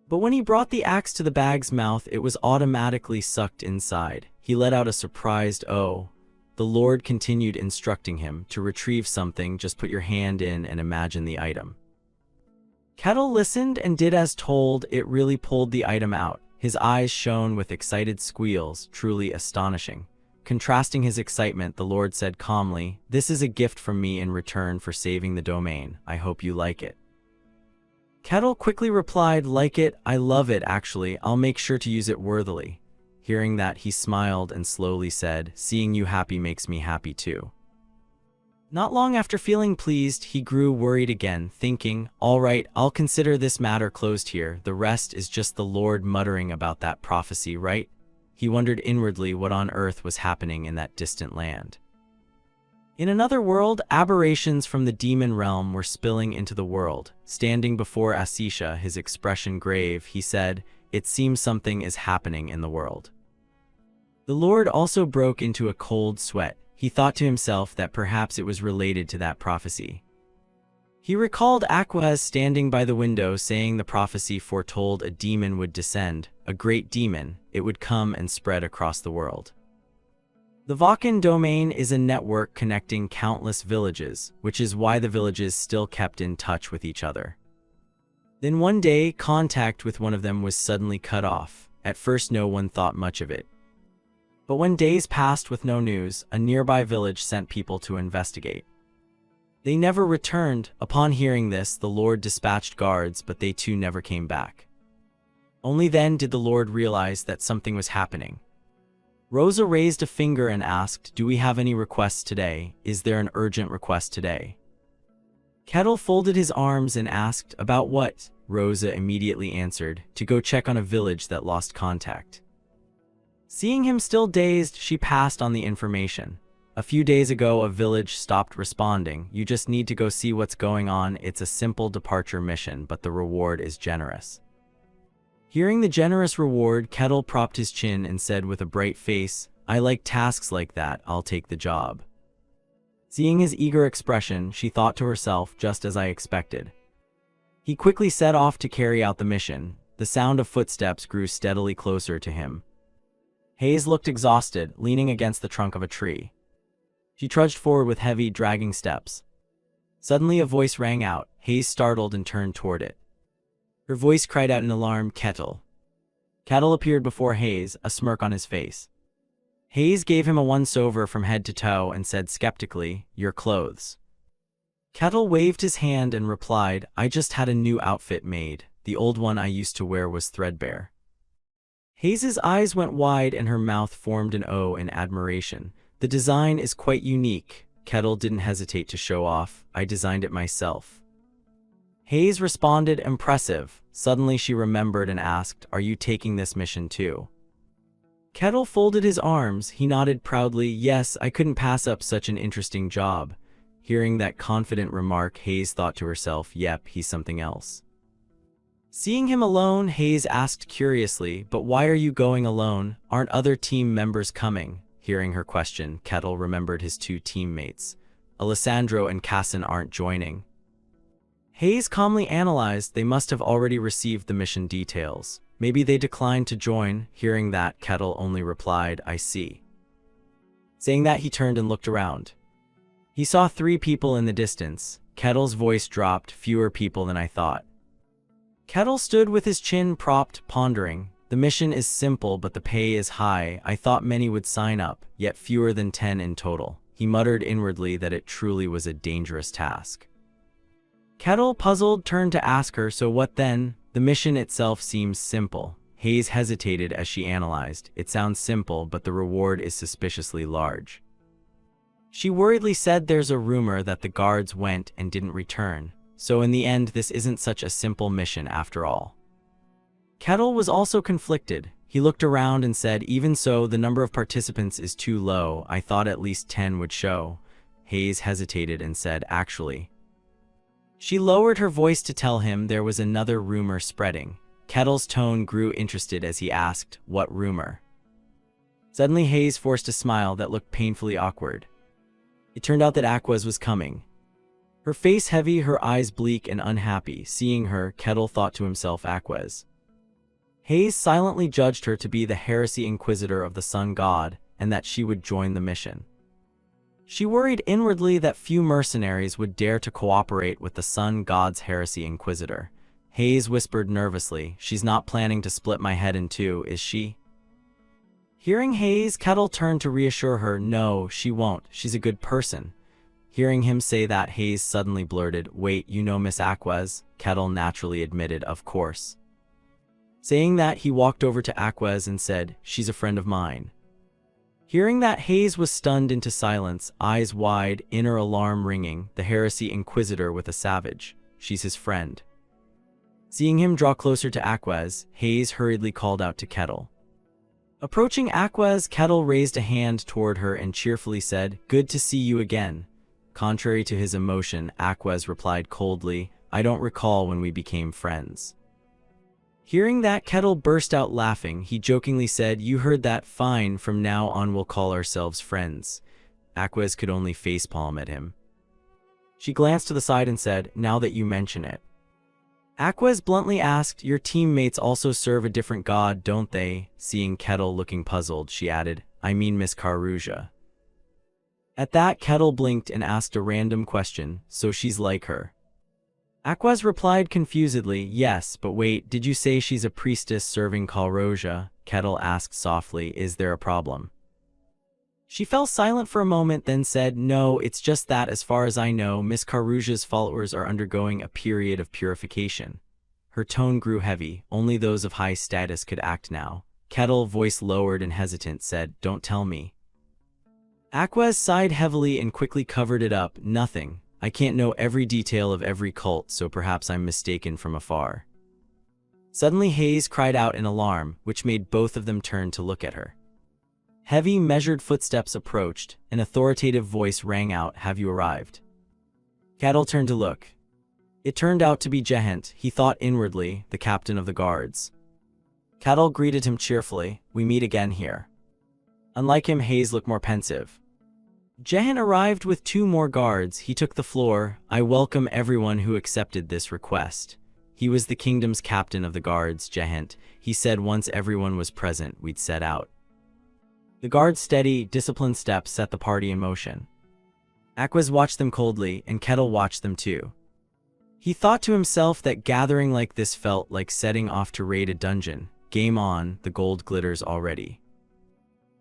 But when he brought the axe to the bag's mouth, it was automatically sucked inside. He let out a surprised "oh." The Lord continued instructing him to retrieve something. Just put your hand in and imagine the item. Kettle listened and did as told. It really pulled the item out. His eyes shone with excited squeals, truly astonishing. Contrasting his excitement, the Lord said calmly, "This is a gift from me in return for saving the domain. I hope you like it." Kettle quickly replied, "Like it? I love it, actually. I'll make sure to use it worthily." Hearing that, he smiled and slowly said, "Seeing you happy makes me happy too." Not long after feeling pleased, he grew worried again, thinking, "All right, I'll consider this matter closed here. The rest is just the Lord muttering about that prophecy, right?" He wondered inwardly what on earth was happening in that distant land. In another world, aberrations from the demon realm were spilling into the world. Standing before Asisha, his expression grave, he said, "It seems something is happening in the world." The Lord also broke into a cold sweat. He thought to himself that perhaps it was related to that prophecy. He recalled Aquaz standing by the window saying the prophecy foretold a demon would descend, a great demon. It would come and spread across the world. The Vakan domain is a network connecting countless villages, which is why the villages still kept in touch with each other. Then one day, contact with one of them was suddenly cut off. At first, no one thought much of it. But when days passed with no news, a nearby village sent people to investigate. They never returned. Upon hearing this, the Lord dispatched guards, but they too never came back. Only then did the Lord realize that something was happening. Rosa raised a finger and asked, "Do we have any requests today? Is there an urgent request today?" Kettle folded his arms and asked, "About what?" Rosa immediately answered, "To go check on a village that lost contact." Seeing him still dazed, she passed on the information. "A few days ago, a village stopped responding. You just need to go see what's going on. It's a simple departure mission, but the reward is generous." Hearing the generous reward, Kettle propped his chin and said with a bright face, "I like tasks like that. I'll take the job." Seeing his eager expression, she thought to herself, "Just as I expected." He quickly set off to carry out the mission. The sound of footsteps grew steadily closer to him. Hayes looked exhausted, leaning against the trunk of a tree. She trudged forward with heavy, dragging steps. Suddenly a voice rang out. Hayes startled and turned toward it. Her voice cried out in alarm, "Kettle." Kettle appeared before Hayes, a smirk on his face. Hayes gave him a once-over from head to toe and said skeptically, "Your clothes." Kettle waved his hand and replied, "I just had a new outfit made. The old one I used to wear was threadbare." Hayes's eyes went wide and her mouth formed an O in admiration. "The design is quite unique." Kettle didn't hesitate to show off, "I designed it myself." Hayes responded, "Impressive." Suddenly she remembered and asked, "Are you taking this mission too?" Kettle folded his arms. He nodded proudly, "Yes, I couldn't pass up such an interesting job." Hearing that confident remark, Hayes thought to herself, "Yep, he's something else." Seeing him alone, Hayes asked curiously, "But why are you going alone? Aren't other team members coming?" Hearing her question, Kettle remembered his two teammates. Alessandro and Casson aren't joining. Hayes calmly analyzed, "They must have already received the mission details. Maybe they declined to join." Hearing that, Kettle only replied, "I see." Saying that, he turned and looked around. He saw 3 people in the distance. Kettle's voice dropped, "Fewer people than I thought." Kettle stood with his chin propped, pondering. "The mission is simple, but the pay is high. I thought many would sign up, yet fewer than 10 in total." He muttered inwardly that it truly was a dangerous task. Kettle, puzzled, turned to ask her, "So what then?" "The mission itself seems simple." Hayes hesitated as she analyzed. "It sounds simple, but the reward is suspiciously large." She worriedly said, "There's a rumor that the guards went and didn't return. So in the end, this isn't such a simple mission after all." Kettle was also conflicted. He looked around and said, "Even so, the number of participants is too low. I thought at least 10 would show." Hayes hesitated and said, "Actually." She lowered her voice to tell him there was another rumor spreading. Kettle's tone grew interested as he asked, "What rumor?" Suddenly Hayes forced a smile that looked painfully awkward. It turned out that Aquaz was coming. Her face heavy, her eyes bleak and unhappy. Seeing her, Kettle thought to himself, Aquaz. Hayes silently judged her to be the heresy inquisitor of the sun god, and that she would join the mission. She worried inwardly that few mercenaries would dare to cooperate with the sun god's heresy inquisitor. Hayes whispered nervously, "She's not planning to split my head in two, is she?" Hearing Hayes, Kettle turned to reassure her, "No, she won't. She's a good person." Hearing him say that, Hayes suddenly blurted, "Wait, you know Miss Aquaz?" Kettle naturally admitted, "Of course." Saying that, he walked over to Aquaz and said, "She's a friend of mine." Hearing that, Hayes was stunned into silence, eyes wide, inner alarm ringing. The heresy inquisitor with a savage. She's his friend. Seeing him draw closer to Aquaz, Hayes hurriedly called out to Kettle. Approaching Aquaz, Kettle raised a hand toward her and cheerfully said, "Good to see you again." Contrary to his emotion, Aquaz replied coldly, "I don't recall when we became friends." Hearing that, Kettle burst out laughing. He jokingly said, "You heard that? Fine, from now on we'll call ourselves friends." Aquaz could only facepalm at him. She glanced to the side and said, "Now that you mention it." Aquaz bluntly asked, "Your teammates also serve a different god, don't they?" Seeing Kettle looking puzzled, she added, "I mean Miss Karuja." At that, Kettle blinked and asked a random question, "So she's like her?" Aquaz replied confusedly, "Yes, but wait, did you say she's a priestess serving Kalroja?" Kettle asked softly, "Is there a problem?" She fell silent for a moment, then said, "No, it's just that as far as I know, Miss Karuja's followers are undergoing a period of purification." Her tone grew heavy. Only those of high status could act now. Kettle, voice lowered and hesitant, said, "Don't tell me." Aquaz sighed heavily and quickly covered it up. "Nothing. I can't know every detail of every cult, so perhaps I'm mistaken from afar." Suddenly Hayes cried out in alarm, which made both of them turn to look at her. Heavy, measured footsteps approached. An authoritative voice rang out, "Have you arrived?" Kettle turned to look. It turned out to be Jehent. He thought inwardly, the captain of the guards. Kettle greeted him cheerfully, "We meet again here." Unlike him, Hayes looked more pensive. Jehent arrived with 2 more guards. He took the floor. "I welcome everyone who accepted this request." He was the kingdom's captain of the guards, Jehent. He said once everyone was present, we'd set out. The guards' steady, disciplined steps set the party in motion. Aquaz watched them coldly, and Kettle watched them too. He thought to himself that gathering like this felt like setting off to raid a dungeon. Game on, the gold glitters already.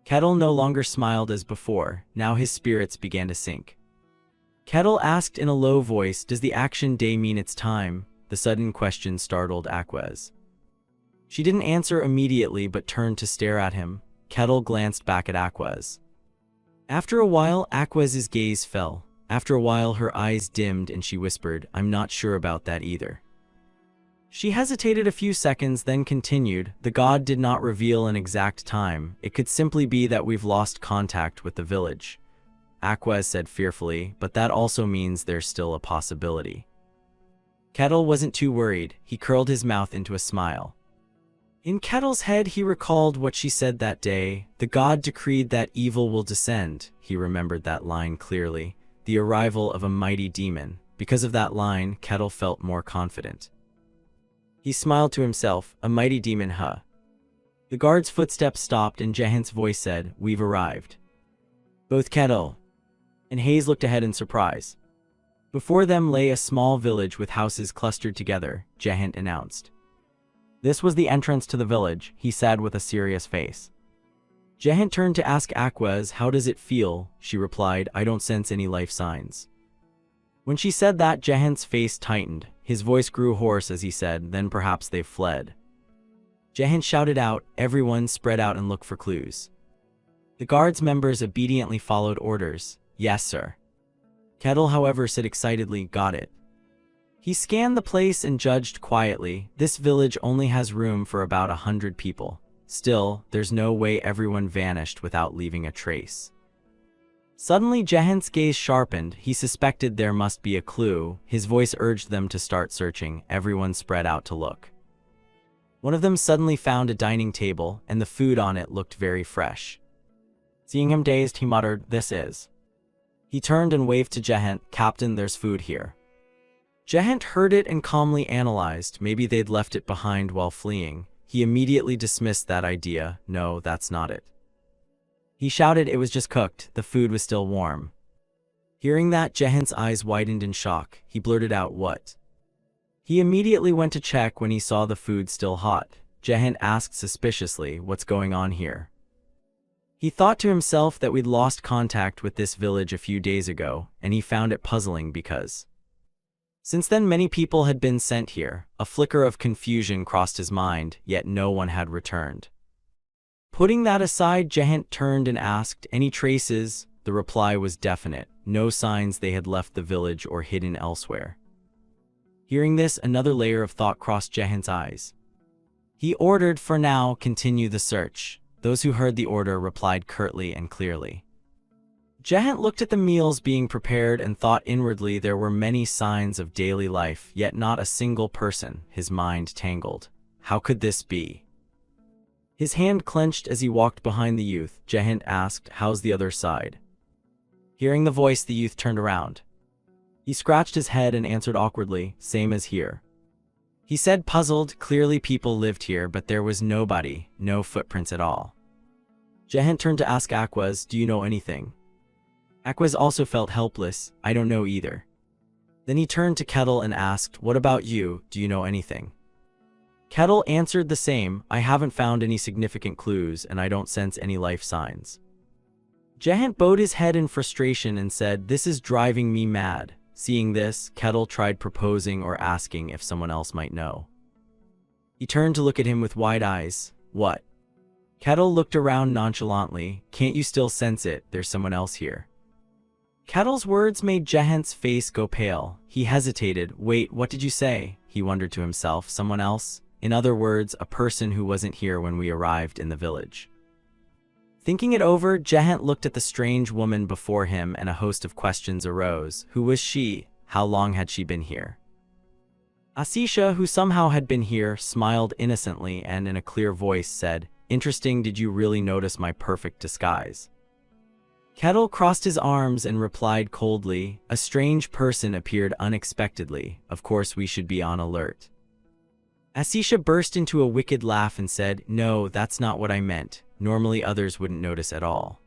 Kettle no longer smiled as before. Now his spirits began to sink. Kettle asked in a low voice, "Does the action day mean it's time?" The sudden question startled Aquaz. She didn't answer immediately but turned to stare at him. Kettle glanced back at Aquaz. After a while, Aquaz's gaze fell. After a while, her eyes dimmed and she whispered, "I'm not sure about that either." She hesitated a few seconds, then continued, "The god did not reveal an exact time. It could simply be that we've lost contact with the village." Aquaz said fearfully, "But that also means there's still a possibility." Kettle wasn't too worried. He curled his mouth into a smile. In Kettle's head, he recalled what she said that day. The god decreed that evil will descend. He remembered that line clearly. The arrival of a mighty demon. Because of that line, Kettle felt more confident. He smiled to himself, "A mighty demon, huh?" The guard's footsteps stopped and Jehent's voice said, "We've arrived." Both Kettle and Hayes looked ahead in surprise. Before them lay a small village with houses clustered together, Jehent announced. This was the entrance to the village, he said with a serious face. Jehent turned to ask Aquaz, "How does it feel?" She replied, "I don't sense any life signs." When she said that, Jehent's face tightened. His voice grew hoarse as he said, "Then perhaps they've fled." Jehent shouted out, "Everyone spread out and look for clues." The guards members obediently followed orders. "Yes, sir." Kettle, however, said excitedly, "Got it." He scanned the place and judged quietly, "This village only has room for about 100 people. Still, there's no way everyone vanished without leaving a trace." Suddenly, Jehent's gaze sharpened. He suspected there must be a clue. His voice urged them to start searching. Everyone spread out to look. One of them suddenly found a dining table, and the food on it looked very fresh. Seeing him dazed, he muttered, "This is." He turned and waved to Jehent, "Captain, there's food here." Jehent heard it and calmly analyzed, maybe they'd left it behind while fleeing. He immediately dismissed that idea. No, that's not it. He shouted it was just cooked, the food was still warm. Hearing that, Jehent's eyes widened in shock. He blurted out, "What?" He immediately went to check when he saw the food still hot. Jehent asked suspiciously, "What's going on here?" He thought to himself that we'd lost contact with this village a few days ago, and he found it puzzling because since then many people had been sent here. A flicker of confusion crossed his mind, yet no one had returned. Putting that aside, Jehent turned and asked, "Any traces?" The reply was definite. No signs they had left the village or hidden elsewhere. Hearing this, another layer of thought crossed Jehent's eyes. He ordered, "For now, continue the search." Those who heard the order replied curtly and clearly. Jehent looked at the meals being prepared and thought inwardly there were many signs of daily life, yet not a single person. His mind tangled. How could this be? His hand clenched as he walked behind the youth. Jehent asked, "How's the other side?" Hearing the voice, the youth turned around. He scratched his head and answered awkwardly, "Same as here." He said, puzzled, "Clearly people lived here, but there was nobody, no footprints at all." Jehent turned to ask Aquas, "Do you know anything?" Aquas also felt helpless. "I don't know either." Then he turned to Kettle and asked, "What about you? Do you know anything?" Kettle answered the same, "I haven't found any significant clues, and I don't sense any life signs." Jehent bowed his head in frustration and said, "This is driving me mad." Seeing this, Kettle tried proposing or asking if someone else might know. He turned to look at him with wide eyes. "What?" Kettle looked around nonchalantly. "Can't you still sense it? There's someone else here." Kettle's words made Jehent's face go pale. He hesitated. "Wait, what did you say?" He wondered to himself. "Someone else?" In other words, a person who wasn't here when we arrived in the village. Thinking it over, Jehent looked at the strange woman before him and a host of questions arose. Who was she? How long had she been here? Asisha, who somehow had been here, smiled innocently and in a clear voice said, "Interesting, did you really notice my perfect disguise?" Kettle crossed his arms and replied coldly, "A strange person appeared unexpectedly. Of course we should be on alert." Asisha burst into a wicked laugh and said, "No, that's not what I meant. Normally others wouldn't notice at all."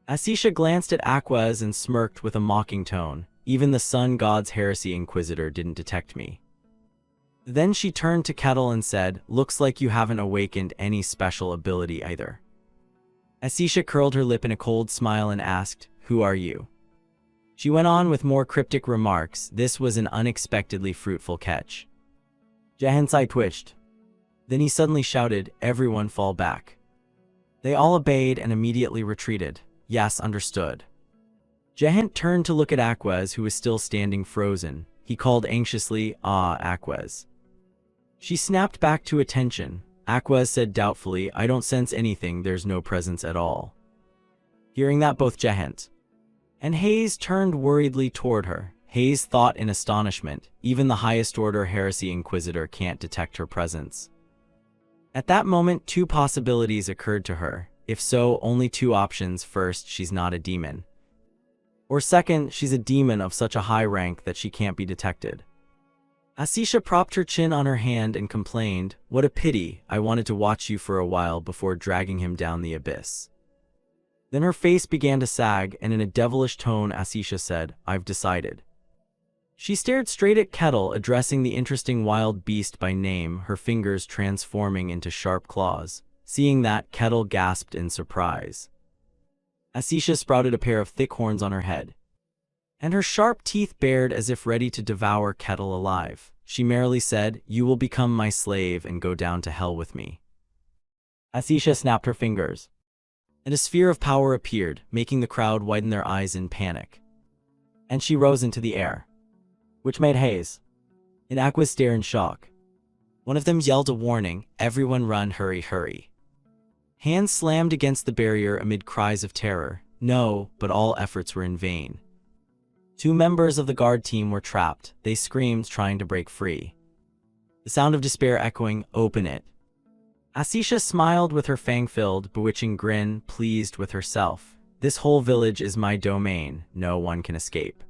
Asisha glanced at Aquas and smirked with a mocking tone. "Even the Sun God's Heresy Inquisitor didn't detect me." Then she turned to Kettle and said, "Looks like you haven't awakened any special ability either." Asisha curled her lip in a cold smile and asked, "Who are you?" She went on with more cryptic remarks. This was an unexpectedly fruitful catch. Jehent's eye twitched. Then he suddenly shouted, "Everyone fall back." They all obeyed and immediately retreated. "Yes, understood." Jehent turned to look at Aquas, who was still standing frozen. He called anxiously, "Ah, Aquas." She snapped back to attention. Aquas said doubtfully, "I don't sense anything, there's no presence at all." Hearing that, both Jehent and Hayes turned worriedly toward her. Hayes thought in astonishment, even the highest order Heresy Inquisitor can't detect her presence. At that moment, two possibilities occurred to her. If so, only two options. First, she's not a demon. Or second, she's a demon of such a high rank that she can't be detected. Asisha propped her chin on her hand and complained, "What a pity, I wanted to watch you for a while before dragging him down the abyss." Then her face began to sag, and in a devilish tone Asisha said, "I've decided." She stared straight at Kettle, addressing the interesting wild beast by name, her fingers transforming into sharp claws. Seeing that, Kettle gasped in surprise. Asisha sprouted a pair of thick horns on her head, and her sharp teeth bared as if ready to devour Kettle alive. She merrily said, "You will become my slave and go down to hell with me." Asisha snapped her fingers, and a sphere of power appeared, making the crowd widen their eyes in panic. And she rose into the air, which made Hayes and Aquas stare in shock. One of them yelled a warning, "Everyone run, hurry, hurry." Hands slammed against the barrier amid cries of terror. No, but all efforts were in vain. Two members of the guard team were trapped. They screamed, trying to break free, the sound of despair echoing, "Open it." Asisha smiled with her fang-filled, bewitching grin, pleased with herself. This whole village is my domain, no one can escape.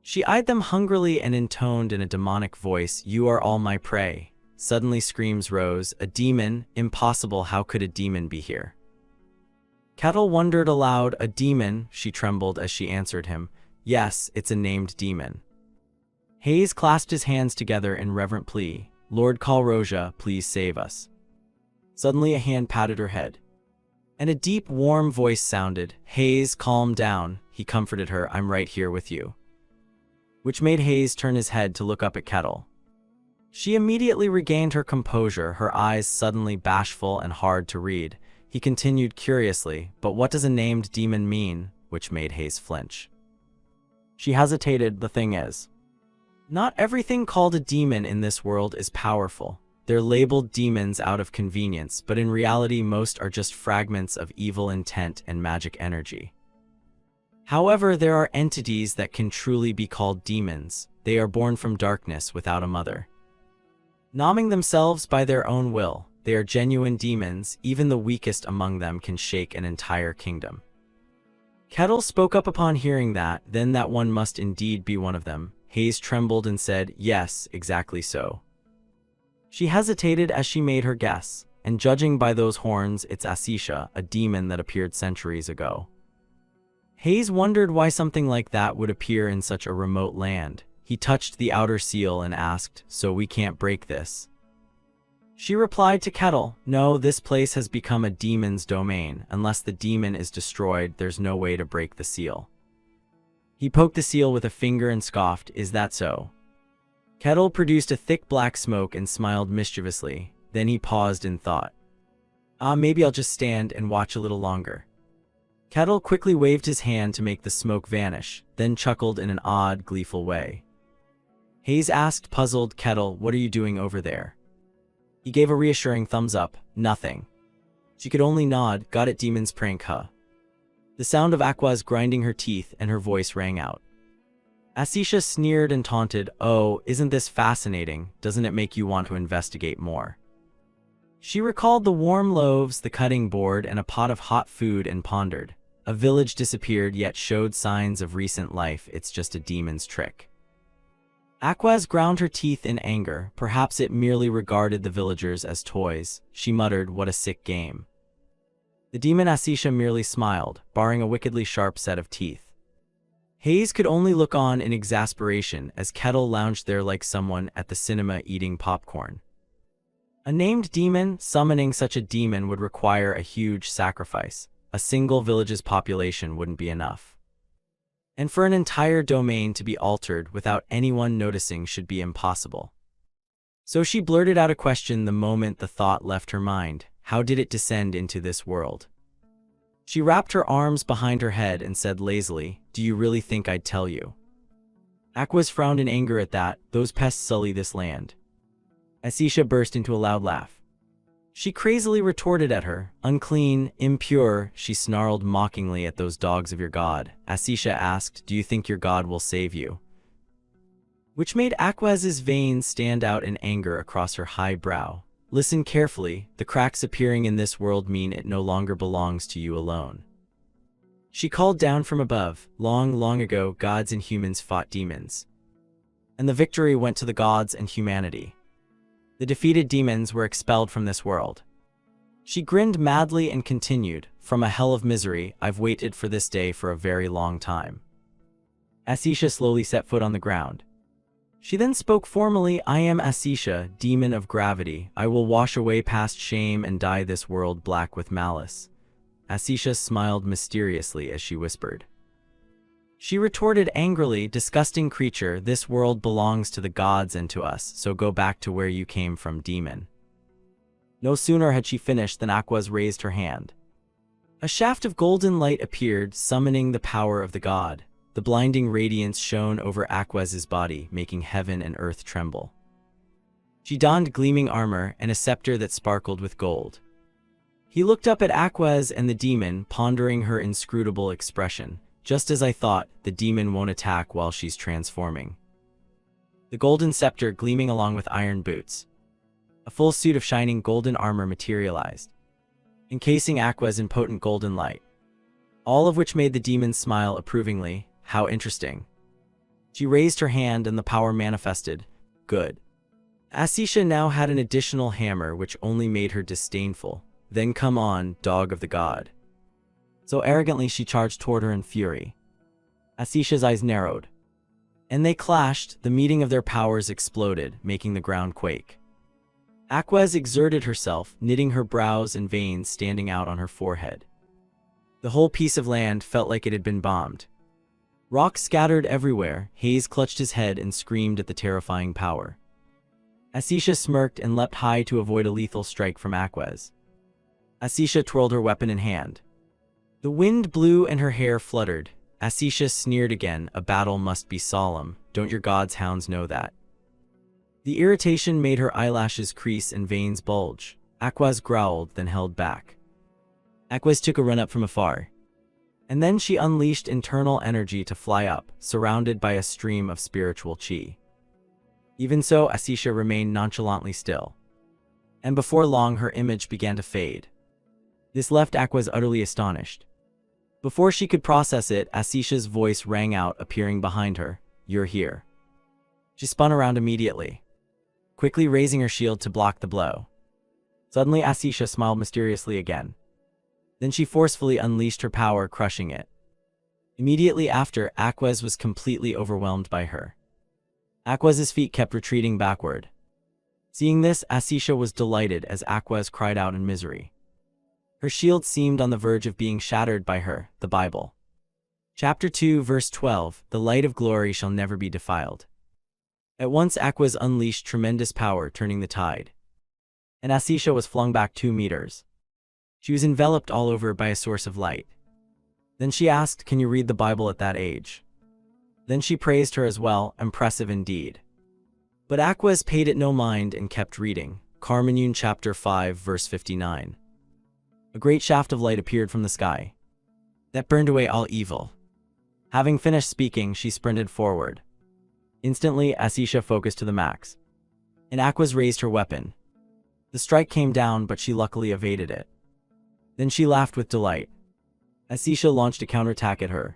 She eyed them hungrily and intoned in a demonic voice, "You are all my prey." Suddenly screams rose, "A demon? Impossible, how could a demon be here?" Kettle wondered aloud, "A demon?" She trembled as she answered him, "Yes, it's a named demon." Hayes clasped his hands together in reverent plea, "Lord Kalroja, please save us." Suddenly a hand patted her head, and a deep, warm voice sounded, "Hayes, calm down." He comforted her, "I'm right here with you." Which made Hayes turn his head to look up at Kettle. She immediately regained her composure, her eyes suddenly bashful and hard to read. He continued curiously, "But what does a named demon mean?" Which made Hayes flinch. She hesitated. "The thing is, not everything called a demon in this world is powerful. They're labeled demons out of convenience, but in reality most are just fragments of evil intent and magic energy. However, there are entities that can truly be called demons. They are born from darkness without a mother, naming themselves by their own will. They are genuine demons. Even the weakest among them can shake an entire kingdom." Kettle spoke up upon hearing that, "Then that one must indeed be one of them." Hayes trembled and said, "Yes, exactly so." She hesitated as she made her guess, and judging by those horns, it's Asisha, a demon that appeared centuries ago. Hayes wondered why something like that would appear in such a remote land. He touched the outer seal and asked, "So we can't break this?" She replied to Kettle, "No, this place has become a demon's domain. Unless the demon is destroyed, there's no way to break the seal." He poked the seal with a finger and scoffed, "Is that so?" Kettle produced a thick black smoke and smiled mischievously. Then he paused in thought. Maybe I'll just stand and watch a little longer." Kettle quickly waved his hand to make the smoke vanish, then chuckled in an odd, gleeful way. Hayes asked, puzzled, "Kettle, what are you doing over there?" He gave a reassuring thumbs up. "Nothing." She could only nod. "Got it, demon's prank, huh?" The sound of Aqua's grinding her teeth and her voice rang out. Asisha sneered and taunted, "Oh, isn't this fascinating? Doesn't it make you want to investigate more?" She recalled the warm loaves, the cutting board, and a pot of hot food and pondered. A village disappeared yet showed signs of recent life. It's just a demon's trick. Aquaz ground her teeth in anger. Perhaps it merely regarded the villagers as toys. She muttered, "What a sick game." The demon Asisha merely smiled, barring a wickedly sharp set of teeth. Hayes could only look on in exasperation as Kettle lounged there like someone at the cinema eating popcorn. A named demon? Summoning such a demon would require a huge sacrifice. A single village's population wouldn't be enough. And for an entire domain to be altered without anyone noticing should be impossible. So she blurted out a question the moment the thought left her mind. How did it descend into this world? She wrapped her arms behind her head and said lazily, "Do you really think I'd tell you?" Aquas frowned in anger at that. "Those pests sully this land." Asisha burst into a loud laugh. She crazily retorted at her, "Unclean, impure," she snarled mockingly, "at those dogs of your god." Asisha asked, "Do you think your god will save you?" Which made Aquaz's veins stand out in anger across her high brow. "Listen carefully, the cracks appearing in this world mean it no longer belongs to you alone." She called down from above, "Long, long ago, gods and humans fought demons. And the victory went to the gods and humanity. The defeated demons were expelled from this world." She grinned madly and continued, "From a hell of misery, I've waited for this day for a very long time." Asisha slowly set foot on the ground. She then spoke formally, "I am Asisha, demon of gravity. I will wash away past shame and dye this world black with malice." Asisha smiled mysteriously as she whispered. She retorted angrily, "Disgusting creature, this world belongs to the gods and to us, so go back to where you came from, demon." No sooner had she finished than Aquaz raised her hand. A shaft of golden light appeared, summoning the power of the god. The blinding radiance shone over Aquaz's body, making heaven and earth tremble. She donned gleaming armor and a scepter that sparkled with gold. He looked up at Aquaz and the demon, pondering her inscrutable expression. "Just as I thought, the demon won't attack while she's transforming." The golden scepter gleaming along with iron boots. A full suit of shining golden armor materialized, encasing Aqua's in potent golden light, all of which made the demon smile approvingly. How interesting. She raised her hand and the power manifested. Good. Asisha now had an additional hammer which only made her disdainful. Then come on, dog of the god. So arrogantly she charged toward her in fury. Asisha's eyes narrowed, and they clashed. The meeting of their powers exploded, making the ground quake. Aquas exerted herself, knitting her brows and veins standing out on her forehead. The whole piece of land felt like it had been bombed. Rocks scattered everywhere. Hayes clutched his head and screamed at the terrifying power. Asisha smirked and leapt high to avoid a lethal strike from Aquas. Asisha twirled her weapon in hand. The wind blew and her hair fluttered. Asisha sneered again. A battle must be solemn. Don't your god's hounds know that? The irritation made her eyelashes crease and veins bulge. Aquas growled, then held back. Aquas took a run up from afar, and then she unleashed internal energy to fly up, surrounded by a stream of spiritual chi. Even so, Asisha remained nonchalantly still, and before long her image began to fade. This left Aquas utterly astonished. Before she could process it, Asisha's voice rang out, appearing behind her. You're here. She spun around immediately, quickly raising her shield to block the blow. Suddenly Asisha smiled mysteriously again. Then she forcefully unleashed her power, crushing it. Immediately after, Aquas was completely overwhelmed by her. Aquas's feet kept retreating backward. Seeing this, Asisha was delighted as Aquas cried out in misery. Her shield seemed on the verge of being shattered by her. The Bible. Chapter 2, verse 12. The light of glory shall never be defiled. At once Aquas unleashed tremendous power, turning the tide, and Asisha was flung back 2 meters. She was enveloped all over by a source of light. Then she asked, can you read the Bible at that age? Then she praised her as well, impressive indeed. But Aquas paid it no mind and kept reading. Untitled Chapter 5, verse 59. A great shaft of light appeared from the sky that burned away all evil. Having finished speaking, she sprinted forward. Instantly, Asisha focused to the max, and Aquas raised her weapon. The strike came down, but she luckily evaded it. Then she laughed with delight. Asisha launched a counterattack at her,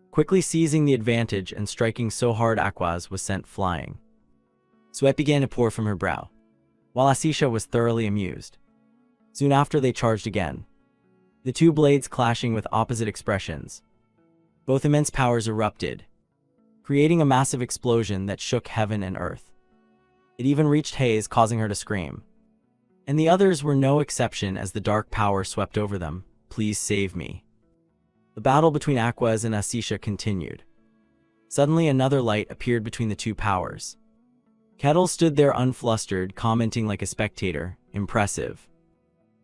quickly seizing the advantage and striking so hard Aquas was sent flying. Sweat began to pour from her brow, while Asisha was thoroughly amused. Soon after, they charged again, the 2 blades clashing with opposite expressions. Both immense powers erupted, creating a massive explosion that shook heaven and earth. It even reached Hayes, causing her to scream. And the others were no exception as the dark power swept over them. Please save me. The battle between Aquas and Asisha continued. Suddenly another light appeared between the 2 powers. Kettle stood there unflustered, commenting like a spectator. Impressive.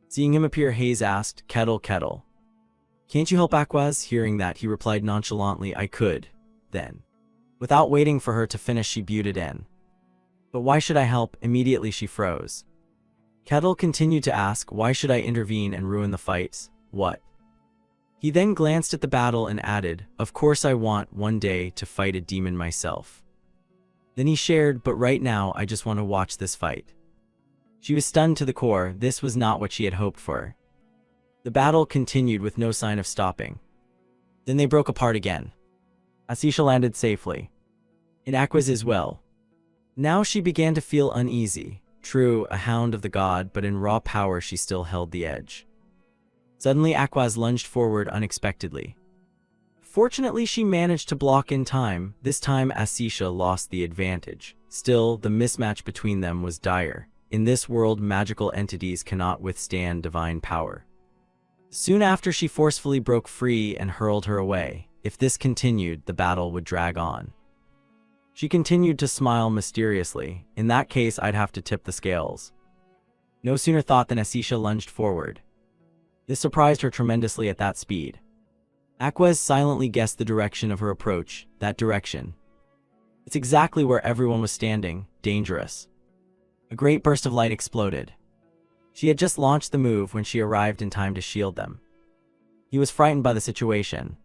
Seeing him appear, Hayes asked, Kettle, can't you help Aquas? Hearing that, he replied nonchalantly, I could. Then, without waiting for her to finish, she butted in. But why should I help? Immediately she froze. Kettle continued to ask, why should I intervene and ruin the fights? What? He then glanced at the battle and added, of course I want one day to fight a demon myself. Then he shared, but right now I just want to watch this fight. She was stunned to the core. This was not what she had hoped for. The battle continued with no sign of stopping. Then they broke apart again. Asisha landed safely, and Aquas as well. Now she began to feel uneasy. True, a hound of the god, but in raw power she still held the edge. Suddenly Aquas lunged forward unexpectedly. Fortunately, she managed to block in time. This time Asisha lost the advantage. Still, the mismatch between them was dire. In this world, magical entities cannot withstand divine power. Soon after, she forcefully broke free and hurled her away. If this continued, the battle would drag on. She continued to smile mysteriously. In that case, I'd have to tip the scales. No sooner thought than Asisha lunged forward. This surprised her tremendously at that speed. Aquas silently guessed the direction of her approach. That direction. It's exactly where everyone was standing. Dangerous. A great burst of light exploded. She had just launched the move when she arrived in time to shield them. He was frightened by the situation.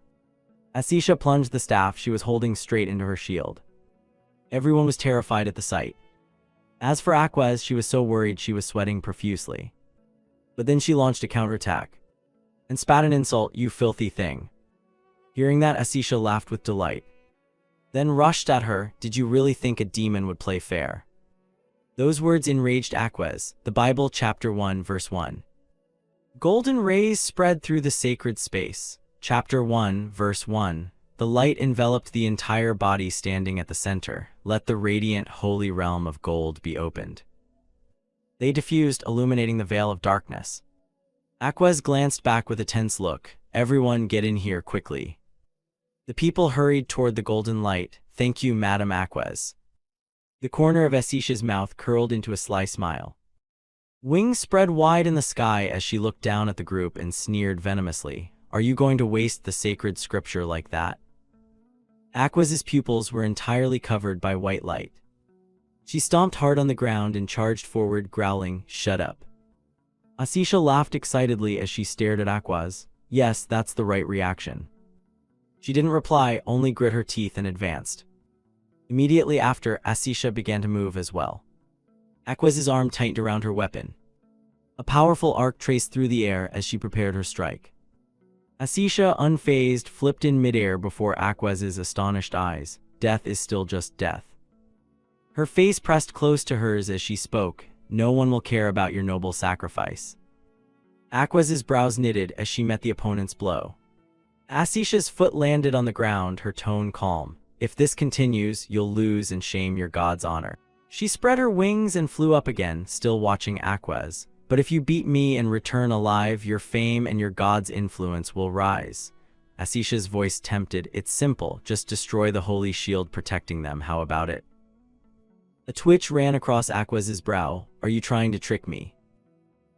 Asisha plunged the staff she was holding straight into her shield. Everyone was terrified at the sight. As for Aquez, she was so worried she was sweating profusely. But then she launched a counterattack and spat an insult, "You filthy thing." Hearing that, Asisha laughed with delight, then rushed at her. "Did you really think a demon would play fair?" Those words enraged Aquez. The Bible, chapter 1, verse 1. Golden rays spread through the sacred space. Chapter 1, verse 1. The light enveloped the entire body standing at the center. Let the radiant, holy realm of gold be opened. They diffused, illuminating the veil of darkness. Aquez glanced back with a tense look. "Everyone get in here quickly." The people hurried toward the golden light. "Thank you, Madam Aquez." The corner of Asisha's mouth curled into a sly smile. Wings spread wide in the sky as she looked down at the group and sneered venomously. "Are you going to waste the sacred scripture like that?" Aquez's pupils were entirely covered by white light. She stomped hard on the ground and charged forward, growling, "Shut up." Asisha laughed excitedly as she stared at Aquez. Yes, that's the right reaction. She didn't reply, only grit her teeth and advanced. Immediately after, Asisha began to move as well. Aquez's arm tightened around her weapon. A powerful arc traced through the air as she prepared her strike. Asisha, unfazed, flipped in midair before Aquez's astonished eyes. "Death is still just death." Her face pressed close to hers as she spoke. "No one will care about your noble sacrifice." Aquez's brows knitted as she met the opponent's blow. Asisha's foot landed on the ground, her tone calm. "If this continues, you'll lose and shame your god's honor." She spread her wings and flew up again, still watching Aquez. "But if you beat me and return alive, your fame and your god's influence will rise." Asisha's voice tempted. "It's simple, just destroy the holy shield protecting them, how about it?" A twitch ran across Aquez's brow. "Are you trying to trick me?"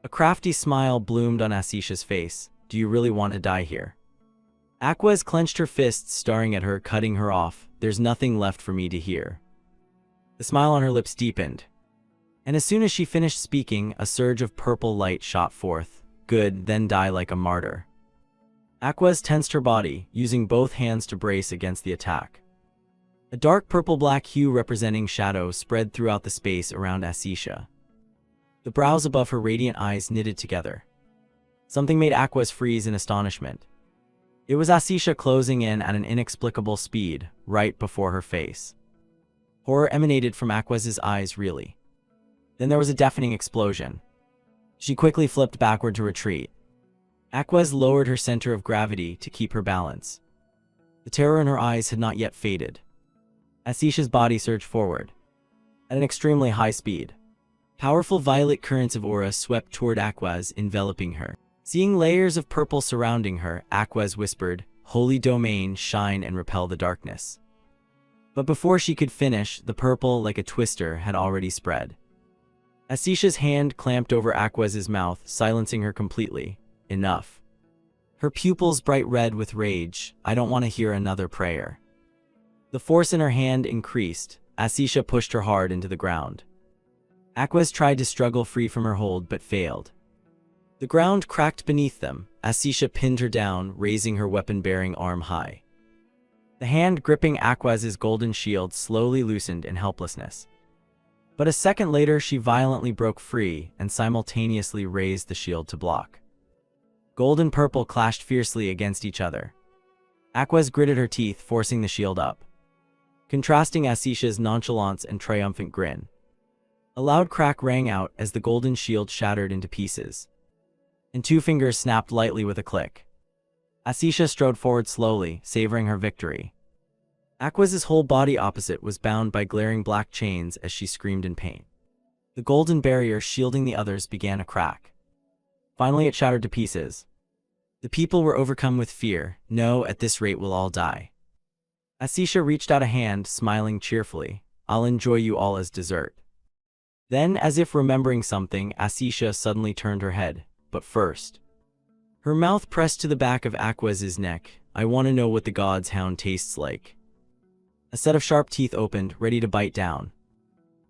A crafty smile bloomed on Asisha's face. "Do you really want to die here?" Aquez clenched her fists, staring at her, cutting her off. "There's nothing left for me to hear." The smile on her lips deepened, and as soon as she finished speaking, a surge of purple light shot forth. "Good, then die like a martyr." Aquez tensed her body, using both hands to brace against the attack. A dark purple-black hue representing shadow spread throughout the space around Asisha. The brows above her radiant eyes knitted together. Something made Aquez freeze in astonishment. It was Asisha closing in at an inexplicable speed, right before her face. Horror emanated from Aquez's eyes, really. Then there was a deafening explosion. She quickly flipped backward to retreat. Aquez lowered her center of gravity to keep her balance. The terror in her eyes had not yet faded. Asisha's body surged forward at an extremely high speed. Powerful violet currents of aura swept toward Aquez, enveloping her. Seeing layers of purple surrounding her, Aquez whispered, "Holy domain, shine and repel the darkness." But before she could finish, the purple, like a twister, had already spread. Asisha's hand clamped over Aquez's mouth, silencing her completely. "Enough." Her pupils bright red with rage. "I don't want to hear another prayer." The force in her hand increased. Asisha pushed her hard into the ground. Aquez tried to struggle free from her hold but failed. The ground cracked beneath them. Asisha pinned her down, raising her weapon-bearing arm high. The hand gripping Aquez's golden shield slowly loosened in helplessness. But a second later, she violently broke free and simultaneously raised the shield to block. Gold and purple clashed fiercely against each other. Aquez gritted her teeth, forcing the shield up, contrasting Asisha's nonchalance and triumphant grin. A loud crack rang out as the golden shield shattered into pieces, and two fingers snapped lightly with a click. Asisha strode forward slowly, savoring her victory. Aquez's whole body opposite was bound by glaring black chains as she screamed in pain. The golden barrier shielding the others began to crack. Finally, it shattered to pieces. The people were overcome with fear. "No, at this rate we'll all die." Asisha reached out a hand, smiling cheerfully. "I'll enjoy you all as dessert." Then, as if remembering something, Asisha suddenly turned her head. But first, her mouth pressed to the back of Aquez's neck. "I want to know what the god's hound tastes like." A set of sharp teeth opened, ready to bite down,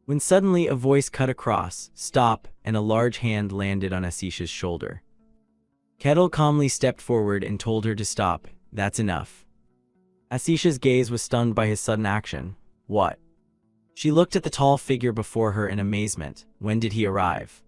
when suddenly a voice cut across. "Stop," and a large hand landed on Asisha's shoulder. Kettle calmly stepped forward and told her to stop. "That's enough." Asisha's gaze was stunned by his sudden action. "What?" She looked at the tall figure before her in amazement. When did he arrive?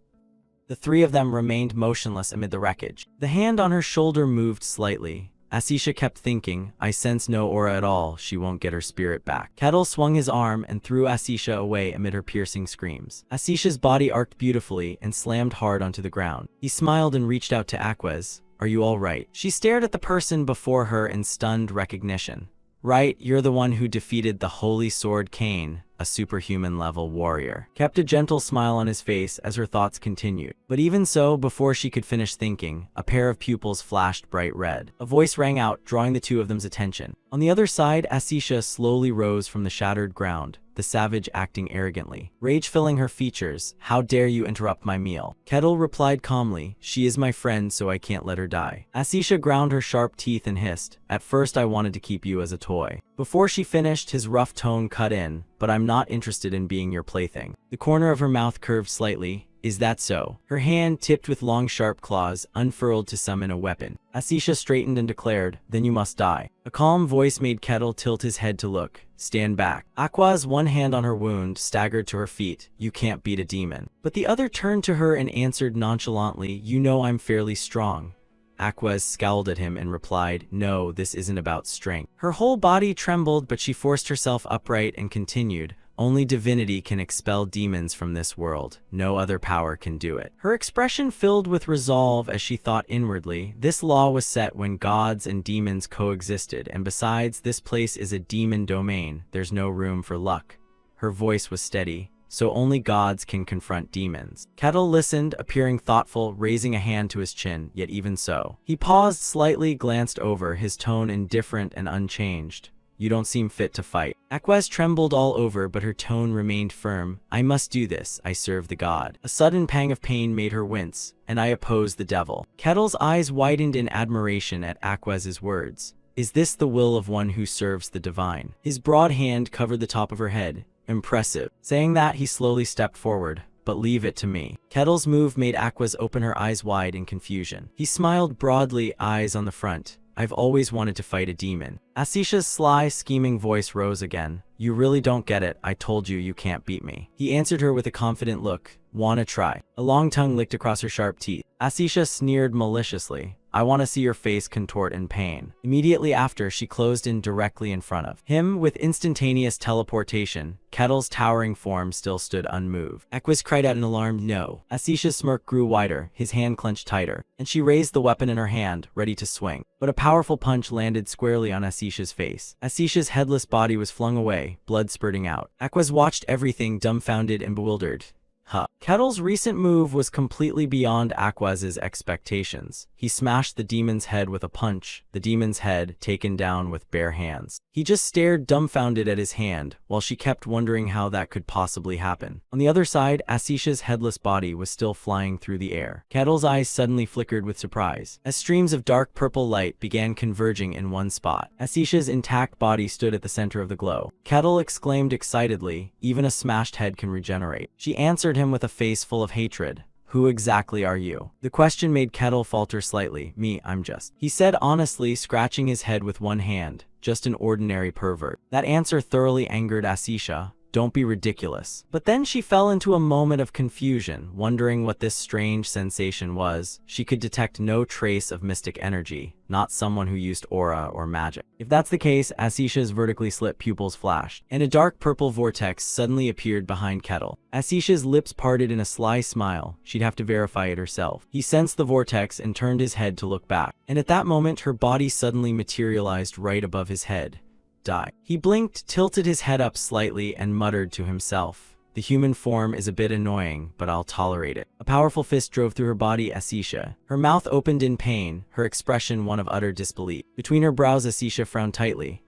The three of them remained motionless amid the wreckage. The hand on her shoulder moved slightly. Asisha kept thinking, I sense no aura at all, she won't get her spirit back. Kettle swung his arm and threw Asisha away amid her piercing screams. Asisha's body arced beautifully and slammed hard onto the ground. He smiled and reached out to Aquez. Are you all right? She stared at the person before her in stunned recognition. Right, you're the one who defeated the Holy Sword Cain, a superhuman-level warrior. Kept a gentle smile on his face as her thoughts continued. But even so, before she could finish thinking, a pair of pupils flashed bright red. A voice rang out, drawing the two of them's attention. On the other side, Asisha slowly rose from the shattered ground, the savage acting arrogantly. Rage filling her features. How dare you interrupt my meal? Kettle replied calmly, she is my friend, so I can't let her die. Asisha ground her sharp teeth and hissed, at first I wanted to keep you as a toy. Before she finished, his rough tone cut in, but I'm not interested in being your plaything. The corner of her mouth curved slightly. Is that so? Her hand, tipped with long sharp claws, unfurled to summon a weapon. Asisha straightened and declared, then you must die. A calm voice made Kettle tilt his head to look. Stand back. Aquaz, one hand on her wound, staggered to her feet. You can't beat a demon. But the other turned to her and answered nonchalantly, you know I'm fairly strong. Aquez scowled at him and replied, no, this isn't about strength. Her whole body trembled, but she forced herself upright and continued, only divinity can expel demons from this world. No other power can do it. Her expression filled with resolve as she thought inwardly, this law was set when gods and demons coexisted, and besides, this place is a demon domain. There's no room for luck. Her voice was steady. So only gods can confront demons. Kettle listened, appearing thoughtful, raising a hand to his chin, yet even so. He paused slightly, glanced over, his tone indifferent and unchanged. You don't seem fit to fight. Aquez trembled all over, but her tone remained firm. I must do this, I serve the god. A sudden pang of pain made her wince, and I oppose the devil. Kettle's eyes widened in admiration at Aquez's words. Is this the will of one who serves the divine? His broad hand covered the top of her head. Impressive. Saying that, he slowly stepped forward. But leave it to me. Kettle's move made Aquez open her eyes wide in confusion. He smiled broadly, eyes on the front. I've always wanted to fight a demon. Asisha's sly, scheming voice rose again. You really don't get it. I told you you can't beat me. He answered her with a confident look. Wanna try? A long tongue licked across her sharp teeth. Asisha sneered maliciously. I want to see your face contort in pain. Immediately after, she closed in directly in front of him with instantaneous teleportation. Kettle's towering form still stood unmoved. Aquez cried out in alarmed no. Asisha's smirk grew wider, his hand clenched tighter, and she raised the weapon in her hand, ready to swing. But a powerful punch landed squarely on Asisha's face. Asisha's headless body was flung away, blood spurting out. Aquez watched everything, dumbfounded and bewildered. Kettle's recent move was completely beyond Aquez's expectations. He smashed the demon's head with a punch, the demon's head taken down with bare hands. He just stared dumbfounded at his hand, while she kept wondering how that could possibly happen. On the other side, Asisha's headless body was still flying through the air. Kettle's eyes suddenly flickered with surprise, as streams of dark purple light began converging in one spot. Asisha's intact body stood at the center of the glow. Kettle exclaimed excitedly, even a smashed head can regenerate. She answered him with a face full of hatred. Who exactly are you? The question made Kettle falter slightly. Me, I'm just. He said honestly, scratching his head with one hand. Just an ordinary pervert. That answer thoroughly angered Asisha. Don't be ridiculous. But then she fell into a moment of confusion, wondering what this strange sensation was. She could detect no trace of mystic energy, not someone who used aura or magic. If that's the case, Asisha's vertically slit pupils flashed, and a dark purple vortex suddenly appeared behind Kettle. Asisha's lips parted in a sly smile. She'd have to verify it herself. He sensed the vortex and turned his head to look back. And at that moment, her body suddenly materialized right above his head. Die. He blinked, tilted his head up slightly, and muttered to himself. The human form is a bit annoying, but I'll tolerate it. A powerful fist drove through her body, Asisha. Her mouth opened in pain, her expression one of utter disbelief. Between her brows, Asisha frowned tightly.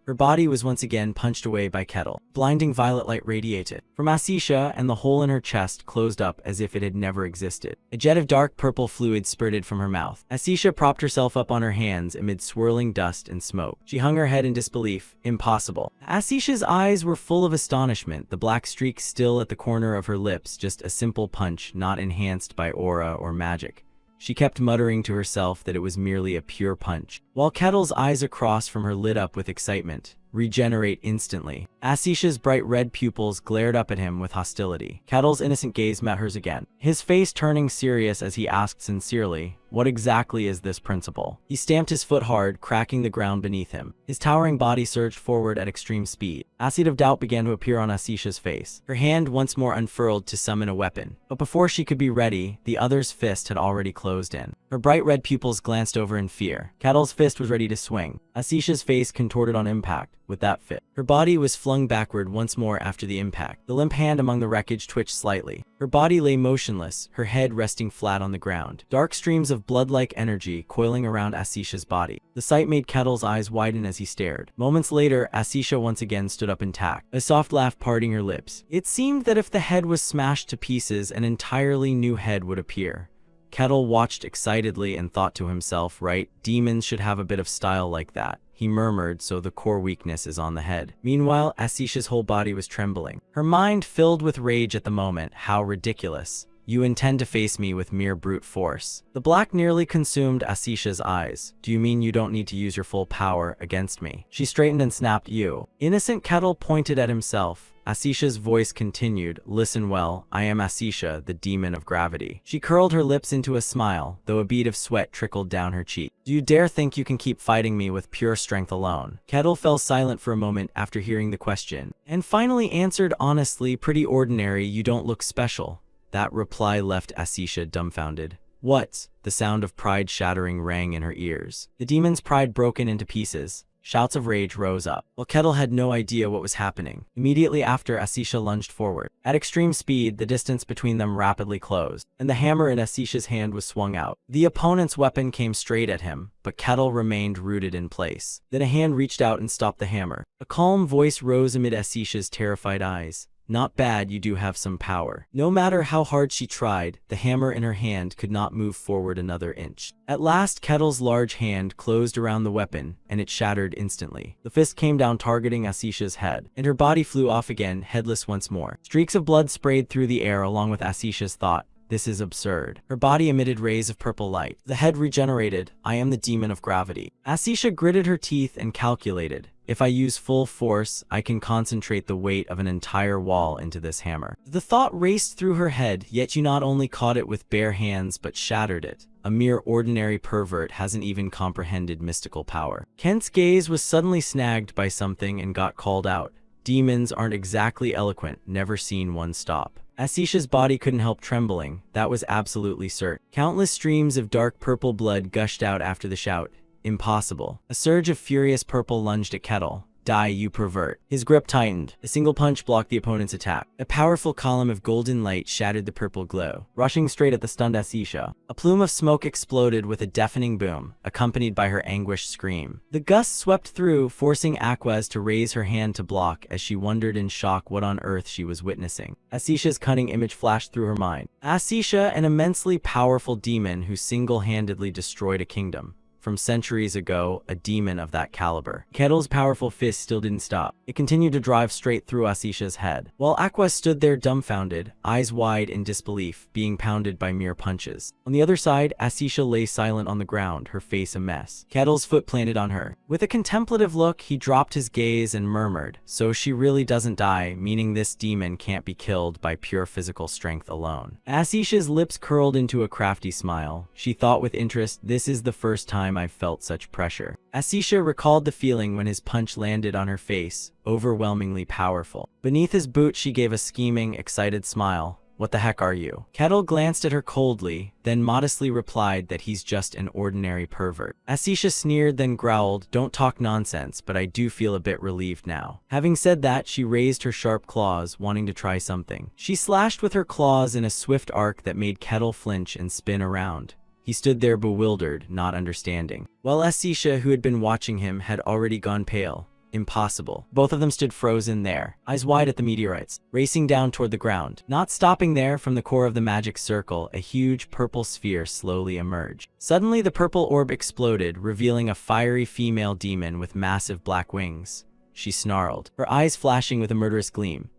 Her body was once again punched away by Kettle. Blinding violet light radiated from Asisha, and the hole in her chest closed up as if it had never existed. A jet of dark purple fluid spurted from her mouth. Asisha propped herself up on her hands amid swirling dust and smoke. She hung her head in disbelief. Impossible. Asisha's eyes were full of astonishment, the black streak still at the corner of her lips, just a simple punch, not enhanced by aura or magic. She kept muttering to herself that it was merely a pure punch, while Kettle's eyes across from her lit up with excitement. regenerate instantly. Asisha's bright red pupils glared up at him with hostility. Kettle's innocent gaze met hers again, his face turning serious as he asked sincerely, "What exactly is this principle?" He stamped his foot hard, cracking the ground beneath him. His towering body surged forward at extreme speed. Acid of doubt began to appear on Asisha's face. Her hand once more unfurled to summon a weapon. But before she could be ready, the other's fist had already closed in. Her bright red pupils glanced over in fear. Kettle's fist was ready to swing. Asisha's face contorted on impact. With that fit, her body was flung backward once more after the impact. The limp hand among the wreckage twitched slightly. Her body lay motionless, her head resting flat on the ground. Dark streams of blood-like energy coiling around Asisha's body. The sight made Kettle's eyes widen as he stared. Moments later, Asisha once again stood up intact, a soft laugh parting her lips. It seemed that if the head was smashed to pieces, an entirely new head would appear. Kettle watched excitedly and thought to himself, right, demons should have a bit of style like that. He murmured, so the core weakness is on the head. Meanwhile, Asisha's whole body was trembling. Her mind filled with rage at the moment. How ridiculous. You intend to face me with mere brute force. The black nearly consumed Asisha's eyes. Do you mean you don't need to use your full power against me? She straightened and snapped, you. Innocent Kettle pointed at himself. Asisha's voice continued, listen well, I am Asisha, the demon of gravity. She curled her lips into a smile, though a bead of sweat trickled down her cheek. Do you dare think you can keep fighting me with pure strength alone? Kettle fell silent for a moment after hearing the question, and finally answered honestly, pretty ordinary, you don't look special. That reply left Asisha dumbfounded. What? The sound of pride shattering rang in her ears. The demon's pride broken into pieces. Shouts of rage rose up, while Kettle had no idea what was happening. Immediately after, Asisha lunged forward. At extreme speed, the distance between them rapidly closed, and the hammer in Asisha's hand was swung out. The opponent's weapon came straight at him, but Kettle remained rooted in place. Then a hand reached out and stopped the hammer. A calm voice rose amid Asisha's terrified eyes. Not bad, you do have some power. No matter how hard she tried, the hammer in her hand could not move forward another inch. At last, Kettle's large hand closed around the weapon, and it shattered instantly. The fist came down targeting Asisha's head, and her body flew off again, headless once more. Streaks of blood sprayed through the air along with Asisha's thought. This is absurd. Her body emitted rays of purple light. The head regenerated. I am the demon of gravity. Asisha gritted her teeth and calculated. If I use full force, I can concentrate the weight of an entire wall into this hammer. The thought raced through her head, yet you not only caught it with bare hands but shattered it. A mere ordinary pervert hasn't even comprehended mystical power. Kent's gaze was suddenly snagged by something and got called out. Demons aren't exactly eloquent, never seen one stop. Asisha's body couldn't help trembling, that was absolutely certain. Countless streams of dark purple blood gushed out after the shout. Impossible. A surge of furious purple lunged at Kettle. Die, you pervert. His grip tightened. A single punch blocked the opponent's attack. A powerful column of golden light shattered the purple glow, rushing straight at the stunned Asisha. A plume of smoke exploded with a deafening boom, accompanied by her anguished scream. The gust swept through, forcing Aquaz to raise her hand to block as she wondered in shock what on earth she was witnessing. Asisha's cunning image flashed through her mind. Asisha, an immensely powerful demon who single-handedly destroyed a kingdom. From centuries ago, a demon of that caliber. Kettle's powerful fist still didn't stop. It continued to drive straight through Asisha's head, while Aqua stood there dumbfounded, eyes wide in disbelief, being pounded by mere punches. On the other side, Asisha lay silent on the ground, her face a mess. Kettle's foot planted on her. With a contemplative look, he dropped his gaze and murmured, "So she really doesn't die, meaning this demon can't be killed by pure physical strength alone." Asisha's lips curled into a crafty smile. She thought with interest, this is the first time I've felt such pressure. Asisha recalled the feeling when his punch landed on her face, overwhelmingly powerful. Beneath his boot, she gave a scheming, excited smile. What the heck are you? Kettle glanced at her coldly, then modestly replied that he's just an ordinary pervert. Asisha sneered, then growled, "Don't talk nonsense, but I do feel a bit relieved now." Having said that, she raised her sharp claws, wanting to try something. She slashed with her claws in a swift arc that made Kettle flinch and spin around. He stood there bewildered, not understanding, while Asisha, who had been watching him, had already gone pale. Impossible. Both of them stood frozen there, eyes wide at the meteorites, racing down toward the ground. Not stopping there, from the core of the magic circle, a huge purple sphere slowly emerged. Suddenly, the purple orb exploded, revealing a fiery female demon with massive black wings. She snarled, her eyes flashing with a murderous gleam.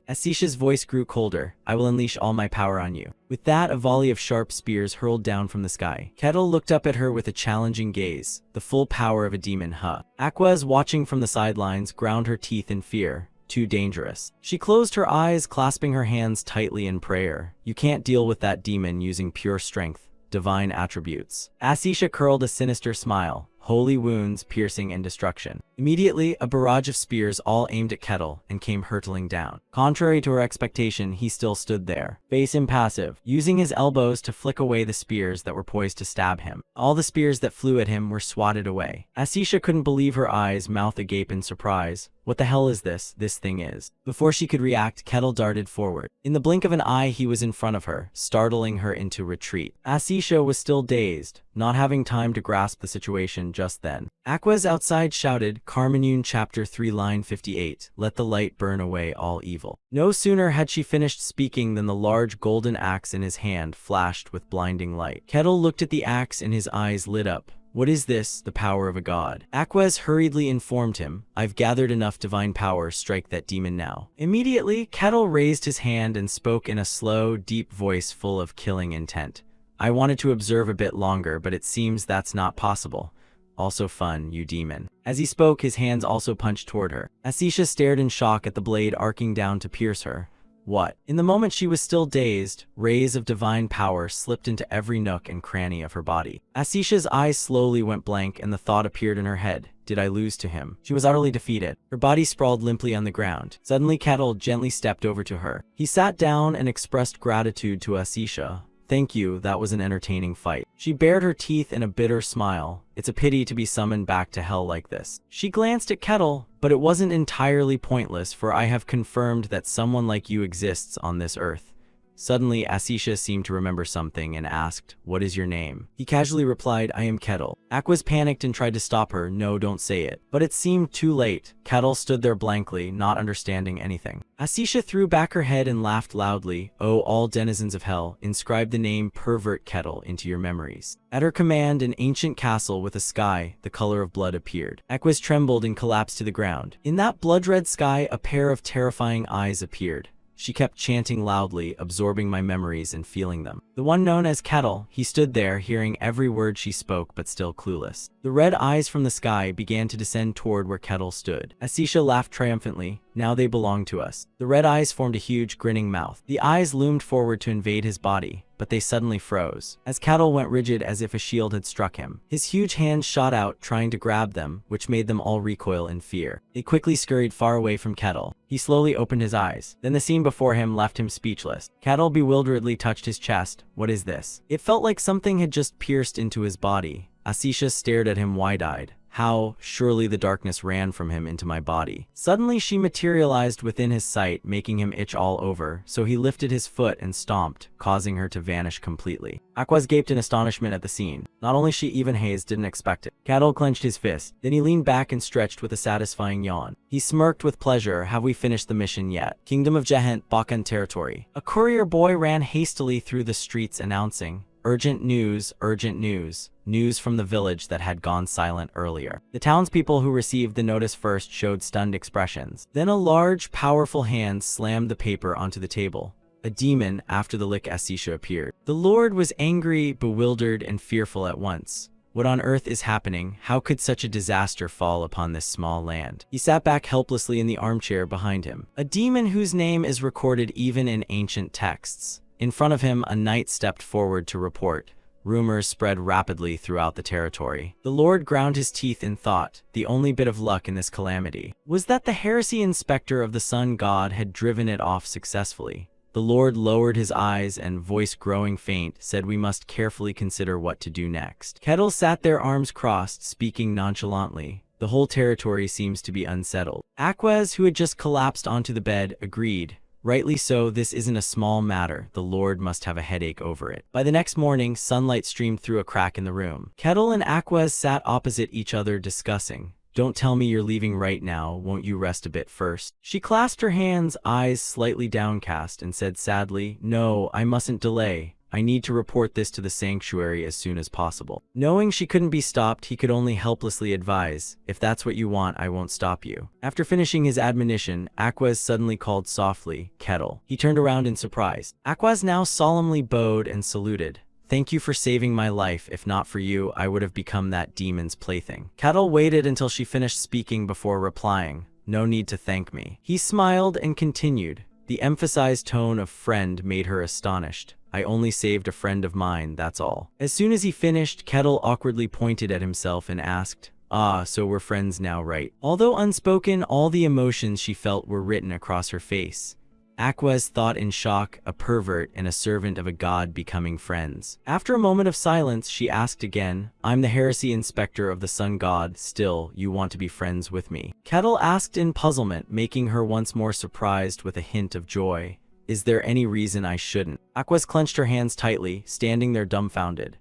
Asisha's voice grew colder. I will unleash all my power on you. With that, a volley of sharp spears hurled down from the sky. Kettle looked up at her with a challenging gaze, the full power of a demon. Aquaz, watching from the sidelines, ground her teeth in fear. Too dangerous. She closed her eyes, clasping her hands tightly in prayer. You can't deal with that demon using pure strength, divine attributes. Asisha curled a sinister smile. Holy wounds, piercing, and destruction. Immediately, a barrage of spears all aimed at Kettle and came hurtling down. Contrary to her expectation, he still stood there, face impassive, using his elbows to flick away the spears that were poised to stab him. All the spears that flew at him were swatted away. Asisha couldn't believe her eyes, mouth agape in surprise. What the hell is this? This thing is. Before she could react, Kettle darted forward. In the blink of an eye, he was in front of her, startling her into retreat. Asisha was still dazed, not having time to grasp the situation just then. Aquaz outside shouted, Untitled Chapter 3 line 58, let the light burn away all evil. No sooner had she finished speaking than the large golden axe in his hand flashed with blinding light. Kettle looked at the axe and his eyes lit up. What is this, the power of a god? Aquaz hurriedly informed him, I've gathered enough divine power, strike that demon now. Immediately, Kettle raised his hand and spoke in a slow, deep voice full of killing intent. I wanted to observe a bit longer, but it seems that's not possible. Also fun, you demon. As he spoke, his hands also punched toward her. Asisha stared in shock at the blade arcing down to pierce her. What? In the moment she was still dazed, rays of divine power slipped into every nook and cranny of her body. Asisha's eyes slowly went blank and the thought appeared in her head. Did I lose to him? She was utterly defeated. Her body sprawled limply on the ground. Suddenly, Kettle gently stepped over to her. He sat down and expressed gratitude to Asisha. Thank you, that was an entertaining fight. She bared her teeth in a bitter smile. It's a pity to be summoned back to hell like this. She glanced at Kettle, but it wasn't entirely pointless, for I have confirmed that someone like you exists on this earth. Suddenly, Asisha seemed to remember something and asked, what is your name? He casually replied, I am Kettle. Aquaz panicked and tried to stop her. No, don't say it. But it seemed too late. Kettle stood there blankly, not understanding anything. Asisha threw back her head and laughed loudly. Oh, all denizens of hell, inscribe the name Pervert Kettle into your memories. At her command, an ancient castle with a sky, the color of blood, appeared. Aquaz trembled and collapsed to the ground. In that blood-red sky, a pair of terrifying eyes appeared. She kept chanting loudly, absorbing my memories and feeling them. The one known as Kettle, he stood there, hearing every word she spoke but still clueless. The red eyes from the sky began to descend toward where Kettle stood. Asisha laughed triumphantly. Now they belong to us. The red eyes formed a huge, grinning mouth. The eyes loomed forward to invade his body, but they suddenly froze, as Kettle went rigid as if a shield had struck him. His huge hands shot out, trying to grab them, which made them all recoil in fear. They quickly scurried far away from Kettle. He slowly opened his eyes. Then the scene before him left him speechless. Kettle bewilderedly touched his chest. What is this? It felt like something had just pierced into his body. Asisha stared at him wide-eyed. How? Surely the darkness ran from him into my body. Suddenly she materialized within his sight, making him itch all over, so he lifted his foot and stomped, causing her to vanish completely. Aquaz gaped in astonishment at the scene. Not only she, even Hayes didn't expect it. Kettle clenched his fist. Then he leaned back and stretched with a satisfying yawn. He smirked with pleasure. Have we finished the mission yet? Kingdom of Jehent, Bakan territory. A courier boy ran hastily through the streets announcing, urgent news, urgent news. News from the village that had gone silent earlier. The townspeople who received the notice first showed stunned expressions. Then a large, powerful hand slammed the paper onto the table. A demon, after the lick Asisha, appeared. The Lord was angry, bewildered, and fearful at once. What on earth is happening? How could such a disaster fall upon this small land? He sat back helplessly in the armchair behind him. A demon whose name is recorded even in ancient texts. In front of him, a knight stepped forward to report. Rumors spread rapidly throughout the territory. The Lord ground his teeth in thought. The only bit of luck in this calamity was that the heresy inspector of the sun god had driven it off successfully. The Lord lowered his eyes and, voice growing faint, said, we must carefully consider what to do next. Kettle sat there, arms crossed, speaking nonchalantly. The whole territory seems to be unsettled. Aquaz, who had just collapsed onto the bed, agreed. Rightly so, this isn't a small matter. The Lord must have a headache over it. By the next morning, sunlight streamed through a crack in the room. Kettle and Aquaz sat opposite each other discussing. Don't tell me you're leaving right now, won't you rest a bit first? She clasped her hands, eyes slightly downcast, and said sadly, no, I mustn't delay. I need to report this to the sanctuary as soon as possible. Knowing she couldn't be stopped, he could only helplessly advise, if that's what you want, I won't stop you. After finishing his admonition, Aquaz suddenly called softly, Kettle. He turned around in surprise. Aquaz now solemnly bowed and saluted. Thank you for saving my life. If not for you, I would have become that demon's plaything. Kettle waited until she finished speaking before replying. No need to thank me. He smiled and continued. The emphasized tone of friend made her astonished. I only saved a friend of mine, that's all. As soon as he finished, Kettle awkwardly pointed at himself and asked, Ah, so we're friends now, right? Although unspoken, all the emotions she felt were written across her face. Aquaz thought in shock, a pervert and a servant of a god becoming friends. After a moment of silence, she asked again, I'm the heresy inspector of the sun god, still, you want to be friends with me? Kettle asked in puzzlement, making her once more surprised with a hint of joy. Is there any reason I shouldn't? Aquaz clenched her hands tightly, standing there dumbfounded.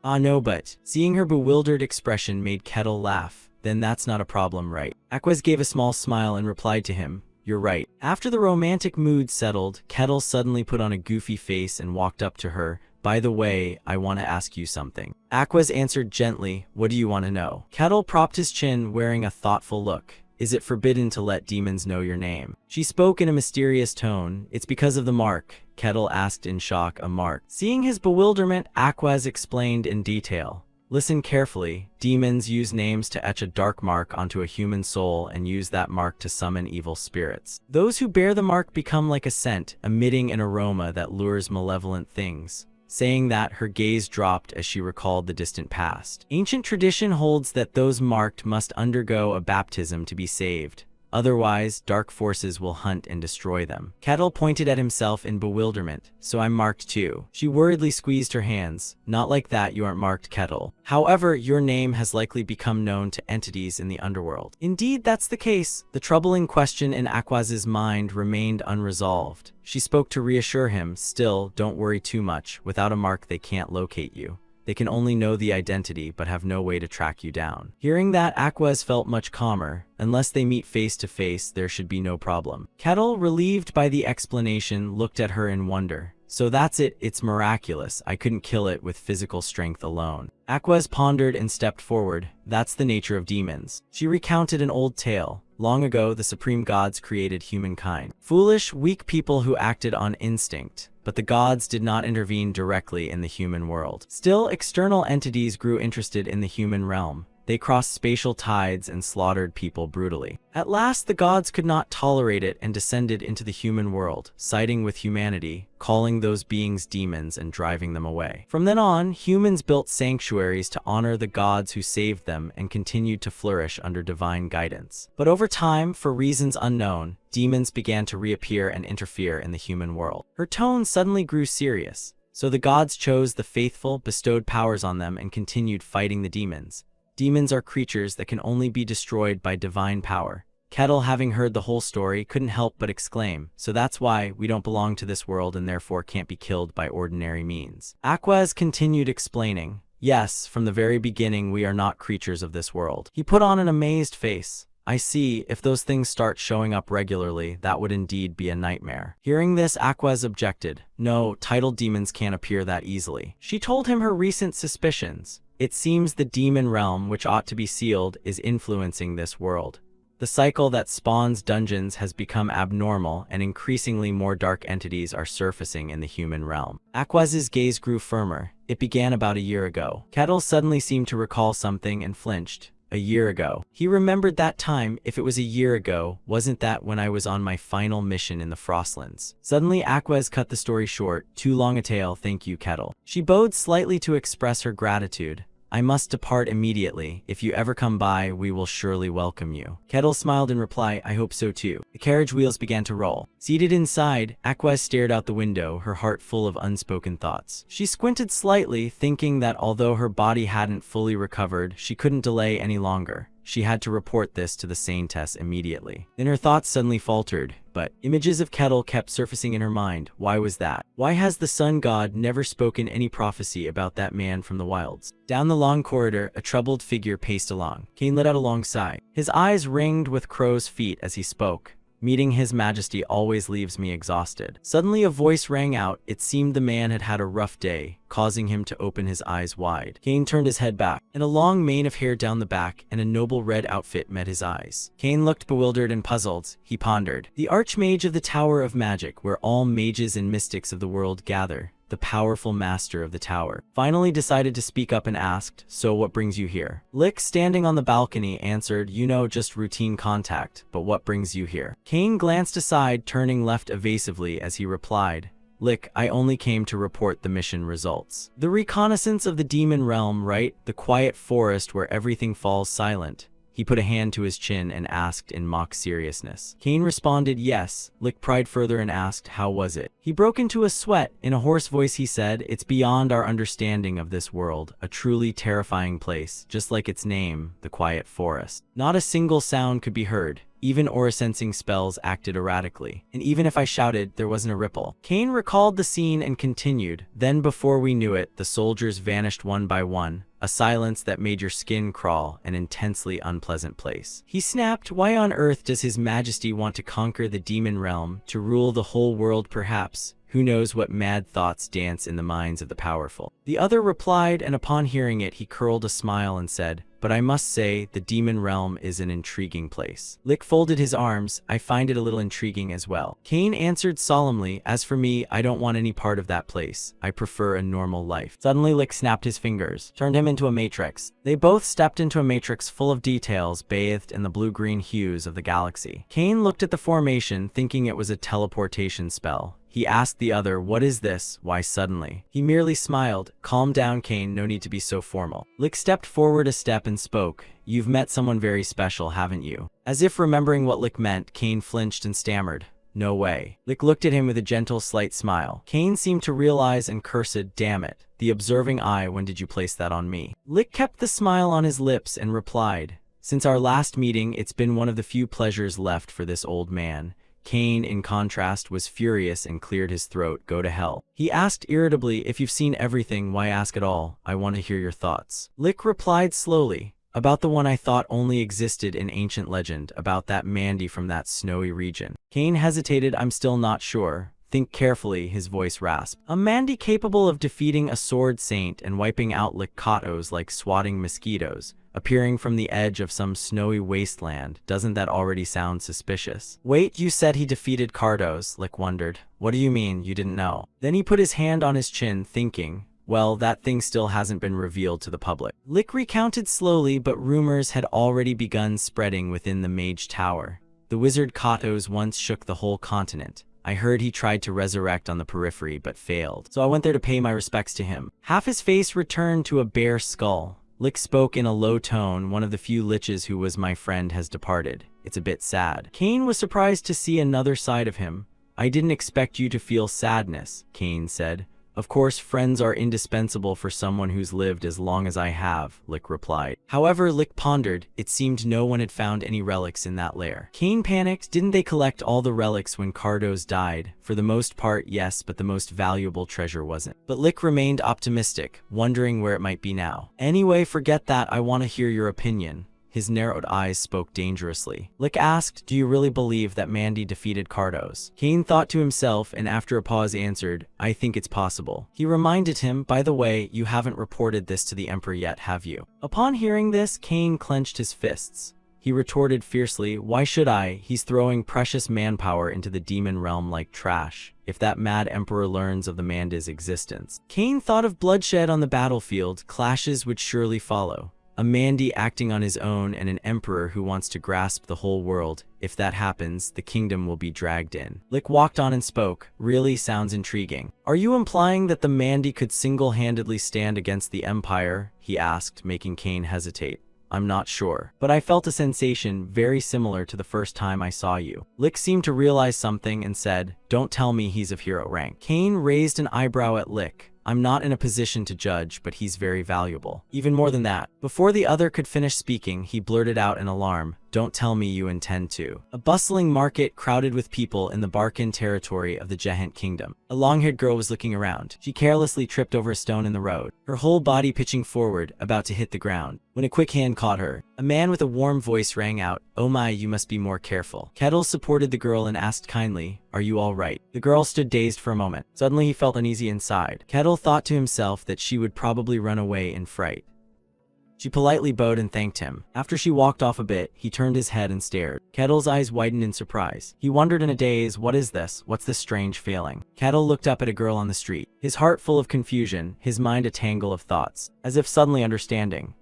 Ah no, but seeing her bewildered expression made Kettle laugh. Then that's not a problem, right? Aquaz gave a small smile and replied to him, You're right. After the romantic mood settled, Kettle suddenly put on a goofy face and walked up to her. By the way, I want to ask you something. Aquaz answered gently, What do you want to know? Kettle propped his chin, wearing a thoughtful look. Is it forbidden to let demons know your name? She spoke in a mysterious tone. It's because of the mark. Kettle asked in shock, a mark. Seeing his bewilderment, Aquaz explained in detail. Listen carefully. Demons use names to etch a dark mark onto a human soul and use that mark to summon evil spirits. Those who bear the mark become like a scent, emitting an aroma that lures malevolent things. Saying that, her gaze dropped as she recalled the distant past. Ancient tradition holds that those marked must undergo a baptism to be saved. Otherwise, dark forces will hunt and destroy them. Kettle pointed at himself in bewilderment. So I'm marked too. She worriedly squeezed her hands. Not like that, you aren't marked, Kettle. However, your name has likely become known to entities in the underworld. Indeed, that's the case. The troubling question in Aquaz's mind remained unresolved. She spoke to reassure him. Still, don't worry too much. Without a mark, they can't locate you. They can only know the identity but have no way to track you down. Hearing that, Aquaz felt much calmer. Unless they meet face to face, there should be no problem. Kettle, relieved by the explanation, looked at her in wonder. So that's it, it's miraculous. I couldn't kill it with physical strength alone. Aquaz pondered and stepped forward. That's the nature of demons. She recounted an old tale. Long ago, the supreme gods created humankind. Foolish, weak people who acted on instinct. But the gods did not intervene directly in the human world. Still, external entities grew interested in the human realm. They crossed spatial tides and slaughtered people brutally. At last, the gods could not tolerate it and descended into the human world, siding with humanity, calling those beings demons and driving them away. From then on, humans built sanctuaries to honor the gods who saved them and continued to flourish under divine guidance. But over time, for reasons unknown, demons began to reappear and interfere in the human world. Her tone suddenly grew serious. So the gods chose the faithful, bestowed powers on them, and continued fighting the demons. Demons are creatures that can only be destroyed by divine power. Kettle, having heard the whole story, couldn't help but exclaim, so that's why we don't belong to this world and therefore can't be killed by ordinary means. Aquaz continued explaining, yes, from the very beginning we are not creatures of this world. He put on an amazed face. I see, if those things start showing up regularly, that would indeed be a nightmare. Hearing this, Aquaz objected. No, titled demons can't appear that easily. She told him her recent suspicions. It seems the demon realm, which ought to be sealed, is influencing this world. The cycle that spawns dungeons has become abnormal, and increasingly more dark entities are surfacing in the human realm. Aquaz's gaze grew firmer. It began about a year ago. Kettle suddenly seemed to recall something and flinched. A year ago. He remembered that time. If it was a year ago, wasn't that when I was on my final mission in the Frostlands? Suddenly, Aquaz cut the story short. Too long a tale, thank you, Kettle. She bowed slightly to express her gratitude. I must depart immediately. If you ever come by, we will surely welcome you. Kettle smiled in reply, I hope so too. The carriage wheels began to roll. Seated inside, Aquaz stared out the window, her heart full of unspoken thoughts. She squinted slightly, thinking that although her body hadn't fully recovered, she couldn't delay any longer. She had to report this to the Saintess immediately. Then her thoughts suddenly faltered, but images of Kettle kept surfacing in her mind. Why was that? Why has the sun god never spoken any prophecy about that man from the wilds? Down the long corridor, a troubled figure paced along. Kane let out a long sigh. His eyes ringed with crow's feet as he spoke. Meeting His Majesty always leaves me exhausted. Suddenly a voice rang out. It seemed the man had had a rough day, causing him to open his eyes wide. Cain turned his head back, and a long mane of hair down the back and a noble red outfit met his eyes. Cain looked bewildered and puzzled. He pondered. The Archmage of the Tower of Magic, where all mages and mystics of the world gather, the powerful master of the tower, finally decided to speak up and asked, "So what brings you here?" Lick, standing on the balcony, answered, "You know, just routine contact, but what brings you here?" Cain glanced aside, turning left evasively as he replied, "Lick, I only came to report the mission results. The reconnaissance of the demon realm, right? The quiet forest where everything falls silent." He put a hand to his chin and asked in mock seriousness. Cain responded, "Yes." Lick pried further and asked, "How was it?" He broke into a sweat. In a hoarse voice he said, "It's beyond our understanding of this world, a truly terrifying place, just like its name, the Quiet Forest. Not a single sound could be heard. Even aura-sensing spells acted erratically, and even if I shouted, there wasn't a ripple." Cain recalled the scene and continued, "Then before we knew it, the soldiers vanished one by one, a silence that made your skin crawl, an intensely unpleasant place." He snapped, "Why on earth does His Majesty want to conquer the demon realm, to rule the whole world perhaps? Who knows what mad thoughts dance in the minds of the powerful?" The other replied, and upon hearing it he curled a smile and said, "But I must say, the demon realm is an intriguing place." Lick folded his arms. "I find it a little intriguing as well." Cain answered solemnly, "As for me, I don't want any part of that place. I prefer a normal life." Suddenly Lick snapped his fingers, turned him into a matrix. They both stepped into a matrix full of details bathed in the blue-green hues of the galaxy. Cain looked at the formation, thinking it was a teleportation spell. He asked the other, "What is this? Why suddenly?" He merely smiled. "Calm down, Cain, no need to be so formal." Lick stepped forward a step and spoke, "You've met someone very special, haven't you?" As if remembering what Lick meant, Cain flinched and stammered, "No way." Lick looked at him with a gentle, slight smile. Cain seemed to realize and cursed, "Damn it. The observing eye, when did you place that on me?" Lick kept the smile on his lips and replied, "Since our last meeting, it's been one of the few pleasures left for this old man." Cain, in contrast, was furious and cleared his throat. "Go to hell." He asked irritably, "If you've seen everything, why ask at all? I want to hear your thoughts." Lick replied slowly, "About the one I thought only existed in ancient legend, about that Mandy from that snowy region." Cain hesitated. "I'm still not sure. Think carefully," his voice rasped. "A Mandy capable of defeating a sword saint and wiping out Lickatos like swatting mosquitoes, appearing from the edge of some snowy wasteland. Doesn't that already sound suspicious?" "Wait, you said he defeated Kardos," Lick wondered. "What do you mean, you didn't know?" Then he put his hand on his chin, thinking, "Well, that thing still hasn't been revealed to the public." Lick recounted slowly, but rumors had already begun spreading within the Mage Tower. "The wizard Katos once shook the whole continent. I heard he tried to resurrect on the periphery but failed. So I went there to pay my respects to him." Half his face returned to a bare skull. Lick spoke in a low tone, "One of the few liches who was my friend has departed. It's a bit sad." Cain was surprised to see another side of him. "I didn't expect you to feel sadness," Cain said. "Of course, friends are indispensable for someone who's lived as long as I have," Lick replied. However, Lick pondered. It seemed no one had found any relics in that lair. Cain panicked. "Didn't they collect all the relics when Kardos died?" "For the most part, yes, but the most valuable treasure wasn't." But Lick remained optimistic, wondering where it might be now. "Anyway, forget that. I want to hear your opinion." His narrowed eyes spoke dangerously. Lick asked, "Do you really believe that Mandy defeated Kardos?" Cain thought to himself and after a pause answered, "I think it's possible." He reminded him, "By the way, you haven't reported this to the Emperor yet, have you?" Upon hearing this, Cain clenched his fists. He retorted fiercely, "Why should I? He's throwing precious manpower into the demon realm like trash. If that mad emperor learns of the Manda's existence." Cain thought of bloodshed on the battlefield. Clashes would surely follow. A Mandy acting on his own and an emperor who wants to grasp the whole world. If that happens, the kingdom will be dragged in. Lick walked on and spoke. "Really sounds intriguing. Are you implying that the Mandy could single-handedly stand against the Empire?" he asked, making Cain hesitate. "I'm not sure, but I felt a sensation very similar to the first time I saw you." Lick seemed to realize something and said, "Don't tell me he's of hero rank." Cain raised an eyebrow at Lick. "I'm not in a position to judge, but he's very valuable. Even more than that." Before the other could finish speaking, he blurted out in alarm, Don't tell me you intend to. A bustling market crowded with people in the Barkan territory of the Jehant kingdom. A long-haired girl was looking around. She carelessly tripped over a stone in the road, her whole body pitching forward, about to hit the ground, when a quick hand caught her. A man with a warm voice rang out, "Oh my, you must be more careful." Kettle supported the girl and asked kindly, "Are you all right?" The girl stood dazed for a moment. Suddenly he felt uneasy inside. Kettle thought to himself that she would probably run away in fright. She politely bowed and thanked him. After she walked off a bit, he turned his head and stared. Kettle's eyes widened in surprise. He wondered in a daze, what is this? What's this strange feeling? Kettle looked up at a girl on the street, his heart full of confusion, his mind a tangle of thoughts, as if suddenly understanding.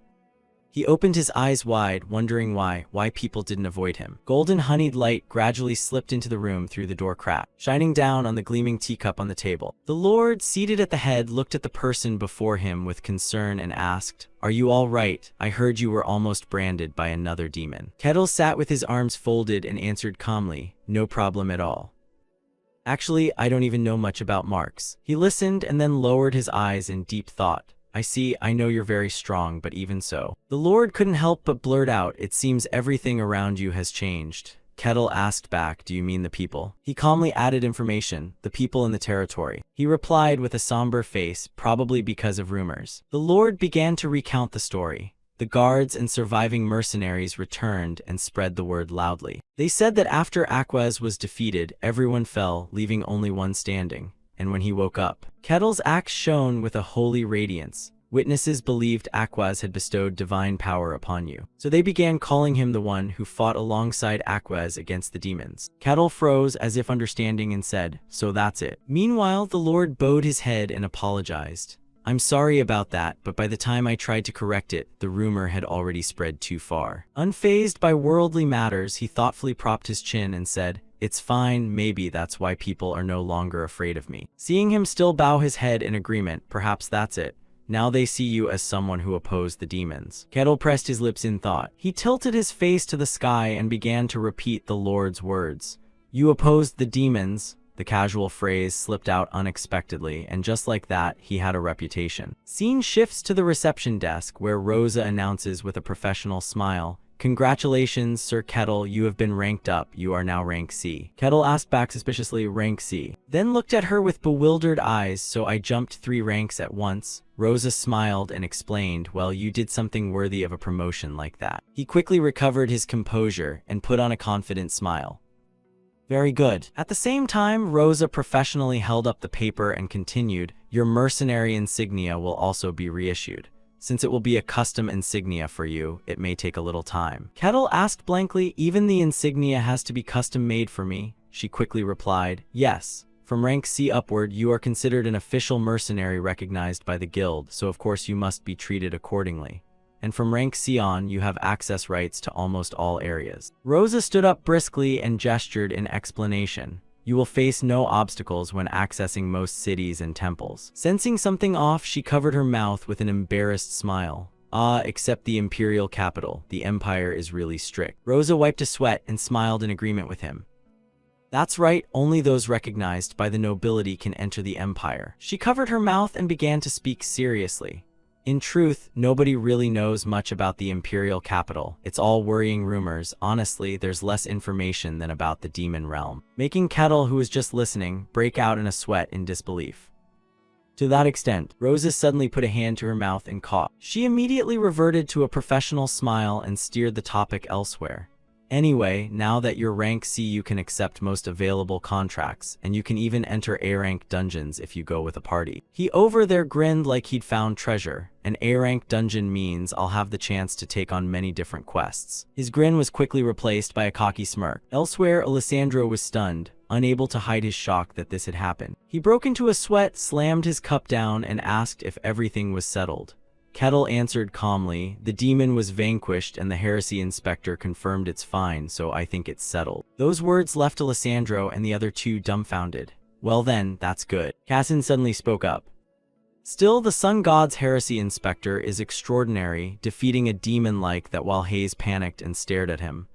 He opened his eyes wide, wondering why people didn't avoid him. Golden honeyed light gradually slipped into the room through the door crack, shining down on the gleaming teacup on the table. The Lord, seated at the head, looked at the person before him with concern and asked, "Are you all right? I heard you were almost branded by another demon." Kettle sat with his arms folded and answered calmly, "No problem at all. Actually, I don't even know much about marks." He listened and then lowered his eyes in deep thought. "I see, I know you're very strong, but even so." The Lord couldn't help but blurt out, "It seems everything around you has changed." Kettle asked back, "Do you mean the people?" He calmly added information, "The people in the territory." He replied with a somber face, "Probably because of rumors." The Lord began to recount the story. The guards and surviving mercenaries returned and spread the word loudly. They said that after Aquaz was defeated, everyone fell, leaving only one standing. And when he woke up, Kettle's axe shone with a holy radiance. Witnesses believed Aquaz had bestowed divine power upon you. So they began calling him the one who fought alongside Aquaz against the demons. Kettle froze as if understanding and said, "So that's it." Meanwhile, the Lord bowed his head and apologized. "I'm sorry about that, but by the time I tried to correct it, the rumor had already spread too far." Unfazed by worldly matters, he thoughtfully propped his chin and said, "It's fine, maybe that's why people are no longer afraid of me." Seeing him still bow his head in agreement, "Perhaps that's it. Now they see you as someone who opposed the demons." Kettle pressed his lips in thought. He tilted his face to the sky and began to repeat the Lord's words. "You opposed the demons." The casual phrase slipped out unexpectedly, and just like that, he had a reputation. Scene shifts to the reception desk, where Rosa announces with a professional smile, "Congratulations, Sir Kettle, you have been ranked up. You are now rank C." Kettle asked back suspiciously, "Rank C?" Then looked at her with bewildered eyes. "So I jumped 3 ranks at once?" Rosa smiled and explained, "Well, you did something worthy of a promotion like that." He quickly recovered his composure and put on a confident smile. "Very good." At the same time, Rosa professionally held up the paper and continued, "Your mercenary insignia will also be reissued. Since it will be a custom insignia for you, it may take a little time." Kettle asked blankly, "Even the insignia has to be custom made for me?" She quickly replied, "Yes. From rank C upward, you are considered an official mercenary recognized by the guild, so of course you must be treated accordingly. And from rank C on, you have access rights to almost all areas." Rosa stood up briskly and gestured in explanation. "You will face no obstacles when accessing most cities and temples." Sensing something off, she covered her mouth with an embarrassed smile. "Ah, except the imperial capital. The empire is really strict." Rosa wiped a sweat and smiled in agreement with him. "That's right, only those recognized by the nobility can enter the empire." She covered her mouth and began to speak seriously. "In truth, nobody really knows much about the imperial capital. It's all worrying rumors. Honestly, there's less information than about the demon realm." Making Kettle, who was just listening, break out in a sweat in disbelief. To that extent, Rosa suddenly put a hand to her mouth and coughed. She immediately reverted to a professional smile and steered the topic elsewhere. "Anyway, now that you're rank C, you can accept most available contracts, and you can even enter A-rank dungeons if you go with a party." He over there grinned like he'd found treasure. An A-rank dungeon means I'll have the chance to take on many different quests. His grin was quickly replaced by a cocky smirk. Elsewhere, Alessandro was stunned, unable to hide his shock that this had happened. He broke into a sweat, slammed his cup down, and asked if everything was settled. Kettle answered calmly, "The demon was vanquished and the heresy inspector confirmed it's fine, so I think it's settled." Those words left Alessandro and the other two dumbfounded. "Well then, that's good." Cassin suddenly spoke up. "Still, the sun god's heresy inspector is extraordinary, defeating a demon like that while Hayes panicked and stared at him.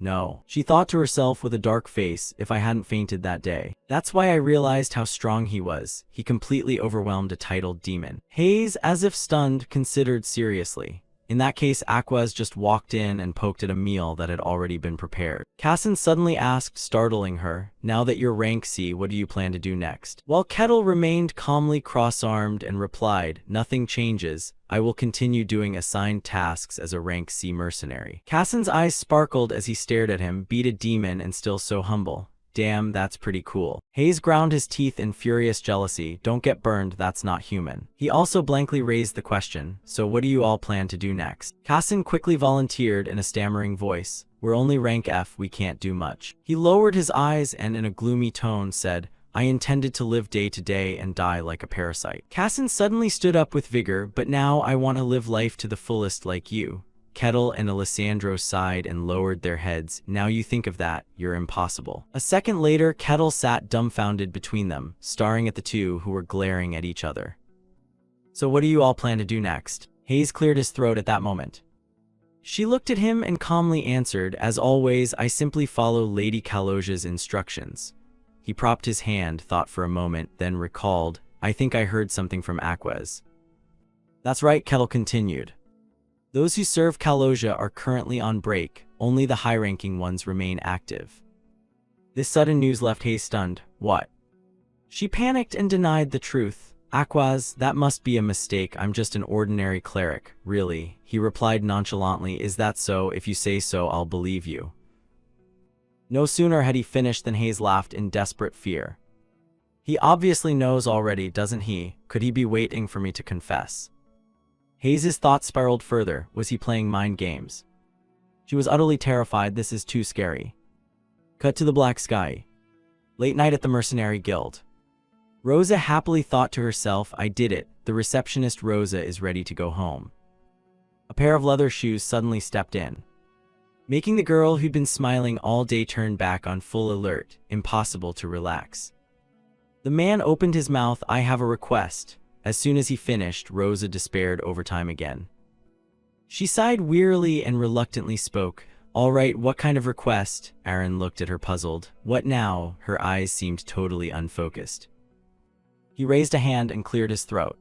No," she thought to herself with a dark face, "if I hadn't fainted that day. That's why I realized how strong he was. He completely overwhelmed a titled demon." Hayes, as if stunned, considered seriously. In that case, Aquaz just walked in and poked at a meal that had already been prepared. Cassin suddenly asked, startling her, "Now that you're rank C, what do you plan to do next?" While Kettle remained calmly cross-armed and replied, "Nothing changes. I will continue doing assigned tasks as a rank C mercenary." Cassin's eyes sparkled as he stared at him, beat a demon and still so humble. Damn, that's pretty cool. Hayes ground his teeth in furious jealousy. Don't get burned, that's not human. He also blankly raised the question, "So what do you all plan to do next?" Cassin quickly volunteered in a stammering voice, "We're only rank F, we can't do much." He lowered his eyes and in a gloomy tone said, "I intended to live day to day and die like a parasite." Cassin suddenly stood up with vigor, "But now I want to live life to the fullest like you." Kettle and Alessandro sighed and lowered their heads. "Now you think of that, you're impossible." A second later, Kettle sat dumbfounded between them, staring at the two who were glaring at each other. "So what do you all plan to do next?" Hayes cleared his throat at that moment. She looked at him and calmly answered, "As always, I simply follow Lady Kalosia's instructions." He propped his hand, thought for a moment, then recalled, "I think I heard something from Aquaz." "That's right," Kettle continued. "Those who serve Kalosia are currently on break, only the high-ranking ones remain active." This sudden news left Hayes stunned. "What?" She panicked and denied the truth. "Aquaz, that must be a mistake, I'm just an ordinary cleric, really," he replied nonchalantly. "Is that so? If you say so, I'll believe you." No sooner had he finished than Hayes laughed in desperate fear. "He obviously knows already, doesn't he? Could he be waiting for me to confess?" Hayes' thoughts spiraled further. Was he playing mind games? She was utterly terrified. This is too scary. Cut to the black sky. Late night at the Mercenary Guild. Rosa happily thought to herself, "I did it. The receptionist Rosa is ready to go home." A pair of leather shoes suddenly stepped in, making the girl who'd been smiling all day turn back on full alert. Impossible to relax. The man opened his mouth. "I have a request." As soon as he finished, Rosa despaired overtime again. She sighed wearily and reluctantly spoke. "All right, what kind of request?" Aaron looked at her puzzled. "What now?" Her eyes seemed totally unfocused. He raised a hand and cleared his throat,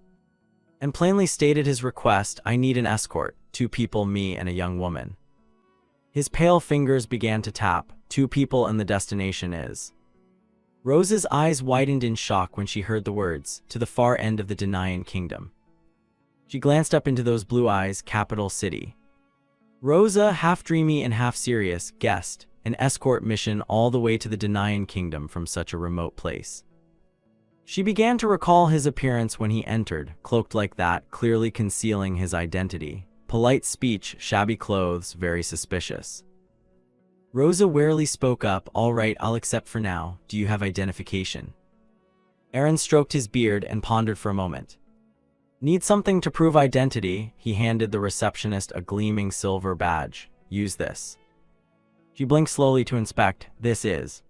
and plainly stated his request. "I need an escort. 2 people, me and a young woman." His pale fingers began to tap. 2 people and the destination is... Rosa's eyes widened in shock when she heard the words, "To the far end of the Denayan kingdom." She glanced up into those blue eyes. Capital city. Rosa, half dreamy and half serious, guessed, an escort mission all the way to the Denayan kingdom from such a remote place. She began to recall his appearance when he entered, cloaked like that, clearly concealing his identity. Polite speech, shabby clothes, very suspicious. Rosa warily spoke up. "All right, I'll accept for now. Do you have identification?" Aaron stroked his beard and pondered for a moment. "Need something to prove identity." He handed the receptionist a gleaming silver badge. "Use this." She blinked slowly to inspect. "This is..."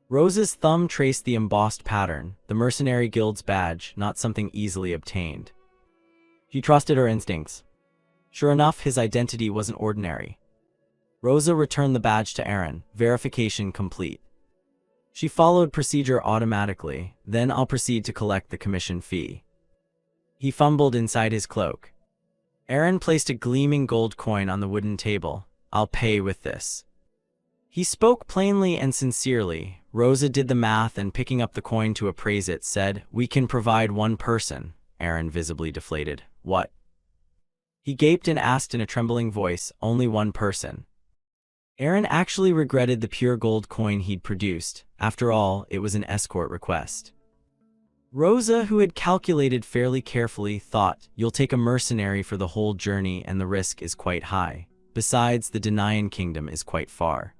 Rosa's thumb traced the embossed pattern, the Mercenary Guild's badge, not something easily obtained. She trusted her instincts. Sure enough, his identity wasn't ordinary. Rosa returned the badge to Aaron. Verification complete. She followed procedure automatically. "Then I'll proceed to collect the commission fee." He fumbled inside his cloak. Aaron placed a gleaming gold coin on the wooden table. "I'll pay with this." He spoke plainly and sincerely. Rosa did the math and picking up the coin to appraise it, said, "We can provide 1 person." Aaron visibly deflated. "What?" He gaped and asked in a trembling voice. "Only 1 person." Aaron actually regretted the pure gold coin he'd produced. After all, it was an escort request. Rosa, who had calculated fairly carefully, thought, "You'll take a mercenary for the whole journey and the risk is quite high. Besides, the Denayan kingdom is quite far."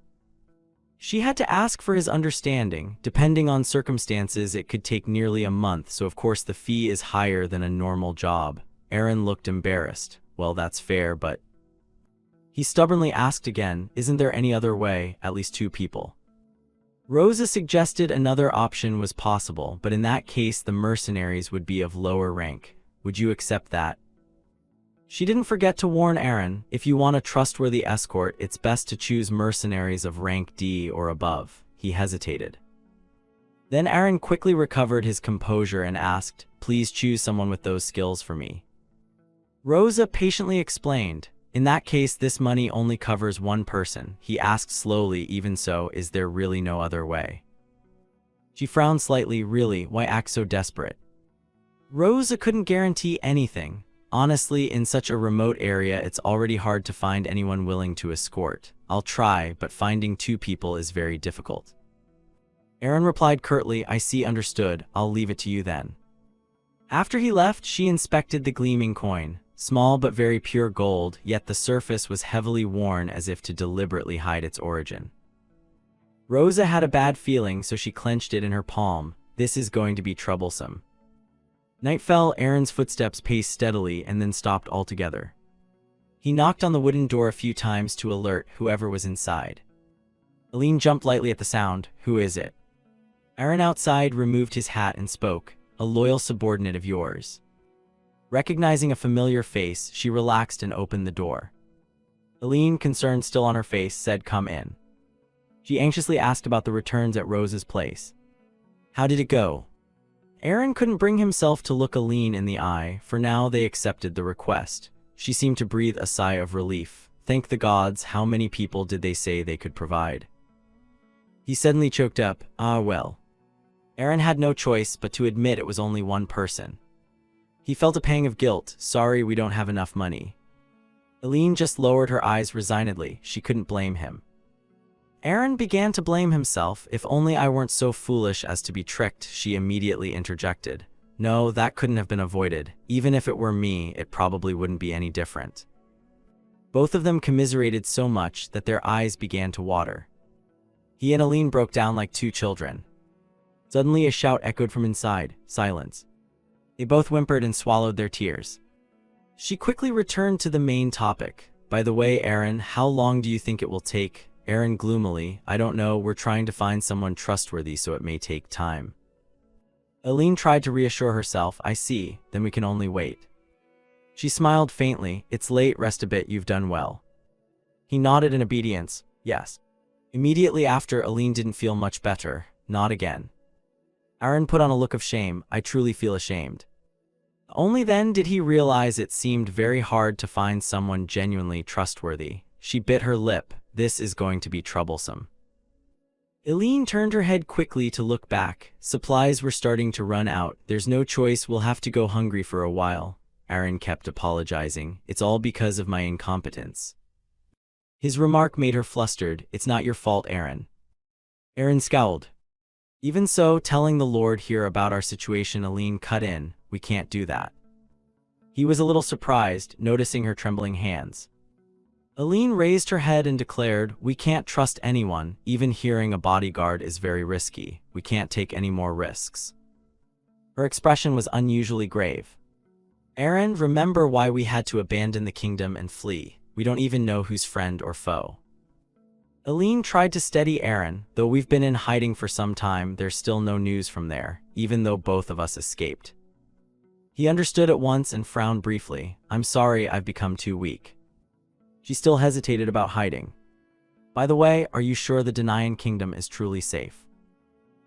She had to ask for his understanding. Depending on circumstances, it could take nearly a month, so of course the fee is higher than a normal job. Aaron looked embarrassed. "Well, that's fair, but..." He stubbornly asked again, "Isn't there any other way? At least 2 people." Rosa suggested another option was possible, but in that case the mercenaries would be of lower rank. "Would you accept that?" She didn't forget to warn Aaron, "If you want a trustworthy escort, it's best to choose mercenaries of rank D or above." He hesitated. Then Aaron quickly recovered his composure and asked, "Please choose someone with those skills for me." Rosa patiently explained. In that case, this money only covers one person. He asked slowly, even so, is there really no other way? She frowned slightly. Really, why act so desperate? Rosa couldn't guarantee anything. Honestly, in such a remote area, it's already hard to find anyone willing to escort. I'll try, but finding two people is very difficult. Aaron replied curtly, I see, understood. I'll leave it to you then. After he left, she inspected the gleaming coin. Small but very pure gold, yet the surface was heavily worn as if to deliberately hide its origin. Rosa had a bad feeling, so she clenched it in her palm. This is going to be troublesome. Night fell. Aaron's footsteps paced steadily and then stopped altogether. He knocked on the wooden door a few times to alert whoever was inside. Aline jumped lightly at the sound. Who is it? Aaron outside removed his hat and spoke. A loyal subordinate of yours. Recognizing a familiar face, she relaxed and opened the door. Aline, concern still on her face, said, come in. She anxiously asked about the returns at Rosa's place. How did it go? Aaron couldn't bring himself to look Aline in the eye. For now they accepted the request. She seemed to breathe a sigh of relief. Thank the gods, how many people did they say they could provide? He suddenly choked up. Ah well. Aaron had no choice but to admit it was only one person. He felt a pang of guilt. Sorry, we don't have enough money. Aline just lowered her eyes resignedly. She couldn't blame him. Aaron began to blame himself. If only I weren't so foolish as to be tricked, she immediately interjected. No, that couldn't have been avoided. Even if it were me, it probably wouldn't be any different. Both of them commiserated so much that their eyes began to water. He and Aline broke down like two children. Suddenly a shout echoed from inside. Silence. They both whimpered and swallowed their tears. She quickly returned to the main topic. By the way, Aaron, how long do you think it will take? Aaron gloomily, I don't know, we're trying to find someone trustworthy, so it may take time. Aline tried to reassure herself. I see, then we can only wait. She smiled faintly. It's late, rest a bit, you've done well. He nodded in obedience. Yes. Immediately after, Aline didn't feel much better. Not again. Aaron put on a look of shame. I truly feel ashamed. Only then did he realize it seemed very hard to find someone genuinely trustworthy. She bit her lip. This is going to be troublesome. Aline turned her head quickly to look back. Supplies were starting to run out. There's no choice, we'll have to go hungry for a while. Aaron kept apologizing. It's all because of my incompetence. His remark made her flustered. It's not your fault, Aaron. Aaron scowled. Even so, telling the Lord here about our situation, Aline cut in. We can't do that. He was a little surprised, noticing her trembling hands. Aline raised her head and declared, we can't trust anyone. Even hiring a bodyguard is very risky. We can't take any more risks. Her expression was unusually grave. Aaron, remember why we had to abandon the kingdom and flee. We don't even know who's friend or foe. Aline tried to steady Aaron. Though we've been in hiding for some time, there's still no news from there, even though both of us escaped. He understood at once and frowned briefly. I'm sorry, I've become too weak. She still hesitated about hiding. By the way, are you sure the Denian kingdom is truly safe?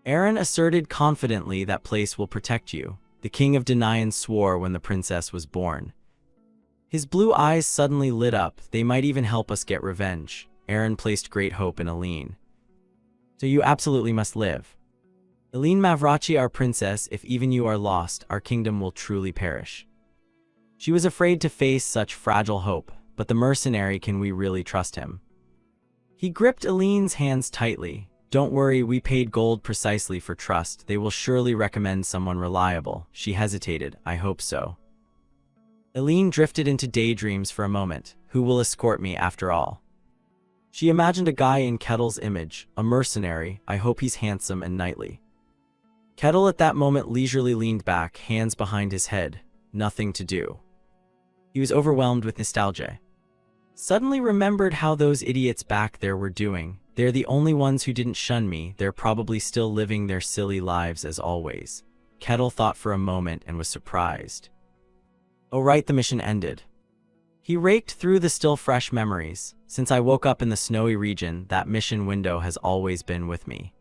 Aaron asserted confidently that place will protect you. The king of Denian swore when the princess was born. His blue eyes suddenly lit up. They might even help us get revenge. Aaron placed great hope in Aline. So you absolutely must live. Aline Mavrachi, our princess, if even you are lost, our kingdom will truly perish. She was afraid to face such fragile hope, but the mercenary, can we really trust him? He gripped Aline's hands tightly. Don't worry, we paid gold precisely for trust. They will surely recommend someone reliable. She hesitated. I hope so. Aline drifted into daydreams for a moment. Who will escort me after all? She imagined a guy in Kettle's image, a mercenary. I hope he's handsome and knightly. Kettle at that moment leisurely leaned back, hands behind his head. Nothing to do. He was overwhelmed with nostalgia. Suddenly remembered how those idiots back there were doing. They're the only ones who didn't shun me. They're probably still living their silly lives as always. Kettle thought for a moment and was surprised. Oh right, the mission ended. He raked through the still fresh memories. Since I woke up in the snowy region, that mission window has always been with me.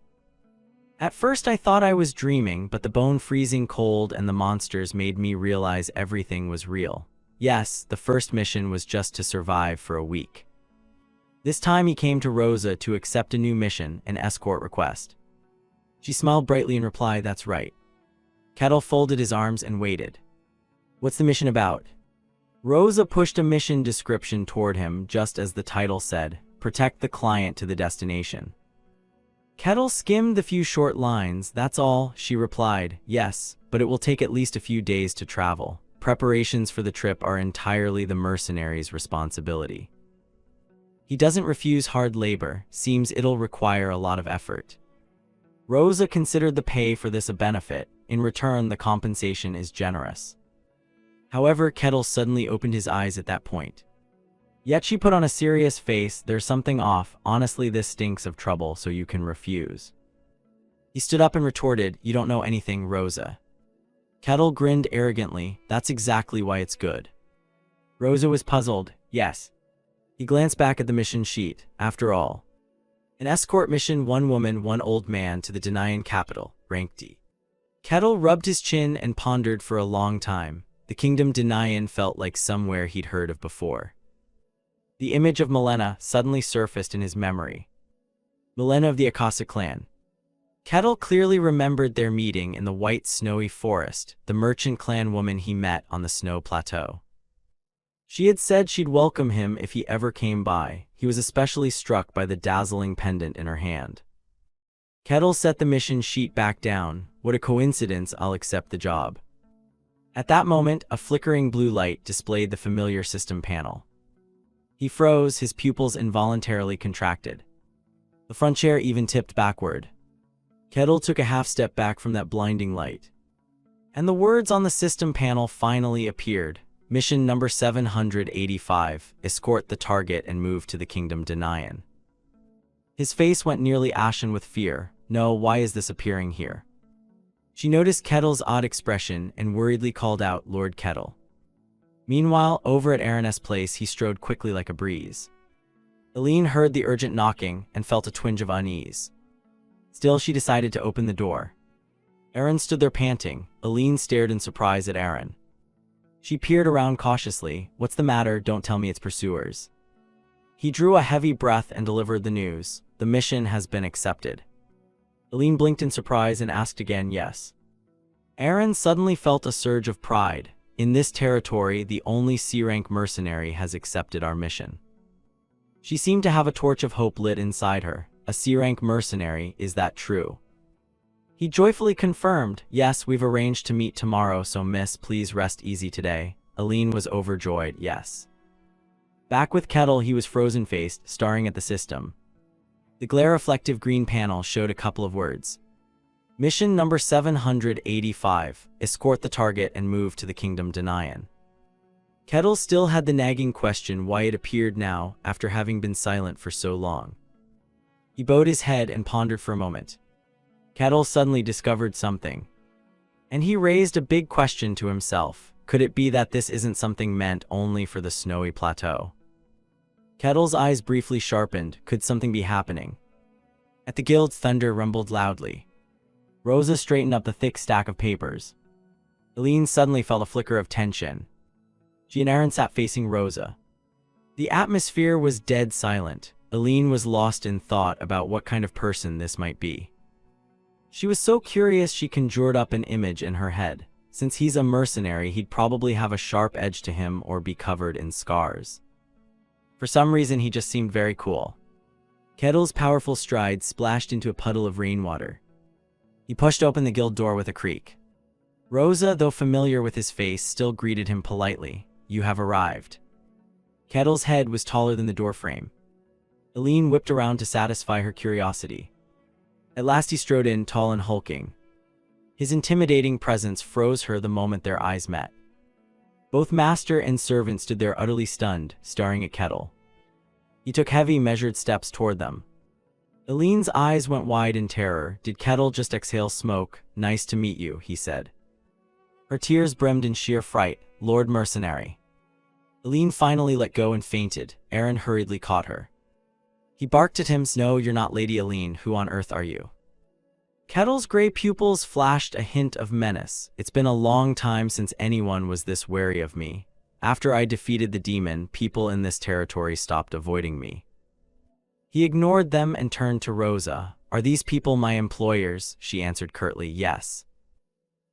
At first I thought I was dreaming, but the bone-freezing cold and the monsters made me realize everything was real. Yes, the first mission was just to survive for a week. This time he came to Rosa to accept a new mission, an escort request. She smiled brightly and replied, "That's right." Kettle folded his arms and waited. "What's the mission about?" Rosa pushed a mission description toward him just as the title said, "Protect the client to the destination." Kettle skimmed the few short lines. "That's all," she replied. "Yes, but it will take at least a few days to travel. Preparations for the trip are entirely the mercenary's responsibility. He doesn't refuse hard labor, seems it'll require a lot of effort." Rosa considered the pay for this a benefit. In return, the compensation is generous. However, Kettle suddenly opened his eyes at that point. Yet she put on a serious face. "There's something off. Honestly, this stinks of trouble, so you can refuse." He stood up and retorted, "You don't know anything, Rosa." Kettle grinned arrogantly. "That's exactly why it's good." Rosa was puzzled. "Yes." He glanced back at the mission sheet. After all, an escort mission, 1 woman, 1 old man to the Denian capital, rank D. Kettle rubbed his chin and pondered for a long time. The kingdom Denian felt like somewhere he'd heard of before. The image of Milena suddenly surfaced in his memory. Milena of the Akasa clan. Kettle clearly remembered their meeting in the white snowy forest, the merchant clan woman he met on the snow plateau. She had said she'd welcome him if he ever came by. He was especially struck by the dazzling pendant in her hand. Kettle set the mission sheet back down. "What a coincidence, I'll accept the job." At that moment, a flickering blue light displayed the familiar system panel. He froze, his pupils involuntarily contracted. The front chair even tipped backward. Kettle took a half step back from that blinding light. And the words on the system panel finally appeared. "Mission number 785, escort the target and move to the kingdom Denian." His face went nearly ashen with fear. "No, why is this appearing here?" She noticed Kettle's odd expression and worriedly called out, "Lord Kettle." Meanwhile, over at Aaron's place, he strode quickly like a breeze. Eileen heard the urgent knocking and felt a twinge of unease. Still, she decided to open the door. Aaron stood there panting. Eileen stared in surprise at Aaron. She peered around cautiously. "What's the matter? Don't tell me it's pursuers." He drew a heavy breath and delivered the news. "The mission has been accepted." Eileen blinked in surprise and asked again, "Yes." Aaron suddenly felt a surge of pride. "In this territory, the only C-rank mercenary has accepted our mission." She seemed to have a torch of hope lit inside her. "A C-rank mercenary, is that true?" He joyfully confirmed, "Yes, we've arranged to meet tomorrow, so miss, please rest easy today." Eileen was overjoyed. "Yes." Back with Kettle, he was frozen-faced, staring at the system. The glare-reflective green panel showed a couple of words. "Mission number 785, escort the target and move to the kingdom Denian." Kettle still had the nagging question why it appeared now, after having been silent for so long. He bowed his head and pondered for a moment. Kettle suddenly discovered something. And he raised a big question to himself. Could it be that this isn't something meant only for the snowy plateau? Kettle's eyes briefly sharpened. Could something be happening? At the guild, thunder rumbled loudly. Rosa straightened up the thick stack of papers. Eileen suddenly felt a flicker of tension. She and Aaron sat facing Rosa. The atmosphere was dead silent. Eileen was lost in thought about what kind of person this might be. She was so curious she conjured up an image in her head. Since he's a mercenary, he'd probably have a sharp edge to him or be covered in scars. For some reason, he just seemed very cool. Kettle's powerful stride splashed into a puddle of rainwater. He pushed open the guild door with a creak. Rosa, though familiar with his face, still greeted him politely. "You have arrived." Kettle's head was taller than the doorframe. Eileen whipped around to satisfy her curiosity. At last he strode in, tall and hulking. His intimidating presence froze her the moment their eyes met. Both master and servant stood there utterly stunned, staring at Kettle. He took heavy, measured steps toward them. Eileen's eyes went wide in terror. Did Kettle just exhale smoke? "Nice to meet you," he said. Her tears brimmed in sheer fright. "Lord Mercenary." Eileen finally let go and fainted. Aaron hurriedly caught her. He barked at him. "No, you're not Lady Eileen. Who on earth are you?" Kettle's gray pupils flashed a hint of menace. "It's been a long time since anyone was this wary of me. After I defeated the demon, people in this territory stopped avoiding me. He ignored them and turned to Rosa. Are these people my employers? She answered curtly, yes.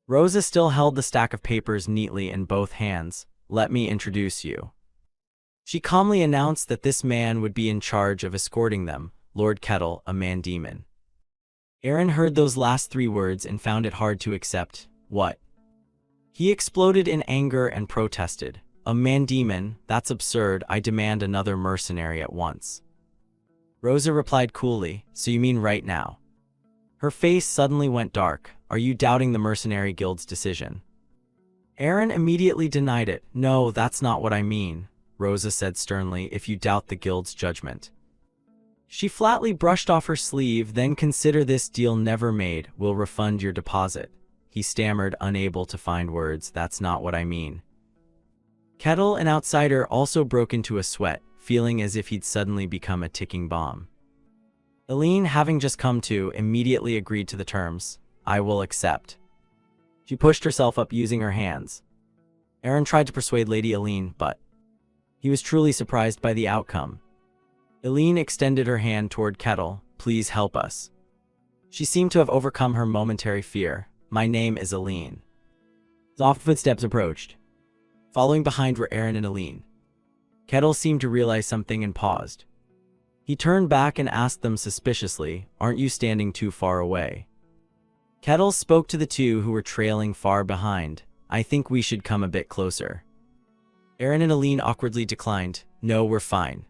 Rosa still held the stack of papers neatly in both hands. Let me introduce you. She calmly announced that this man would be in charge of escorting them, Lord Kettle, a man-demon. Aaron heard those last 3 words and found it hard to accept. What? He exploded in anger and protested. A man-demon? That's absurd. I demand another mercenary at once. Rosa replied coolly, so you mean right now? Her face suddenly went dark. Are you doubting the mercenary guild's decision? Aaron immediately denied it. No, that's not what I mean, Rosa said sternly, if you doubt the guild's judgment. She flatly brushed off her sleeve, then consider this deal never made. We'll refund your deposit. He stammered, unable to find words. That's not what I mean. Kettle, an outsider, also broke into a sweat, feeling as if he'd suddenly become a ticking bomb. Aline, having just come to, immediately agreed to the terms. I will accept. She pushed herself up using her hands. Aaron tried to persuade Lady Aline, but he was truly surprised by the outcome. Aline extended her hand toward Kettle. Please help us. She seemed to have overcome her momentary fear. My name is Aline. Soft footsteps approached. Following behind were Aaron and Aline. Kettle seemed to realize something and paused. He turned back and asked them suspiciously, aren't you standing too far away? Kettle spoke to the 2 who were trailing far behind. I think we should come a bit closer. Aaron and Aline awkwardly declined. No, we're fine.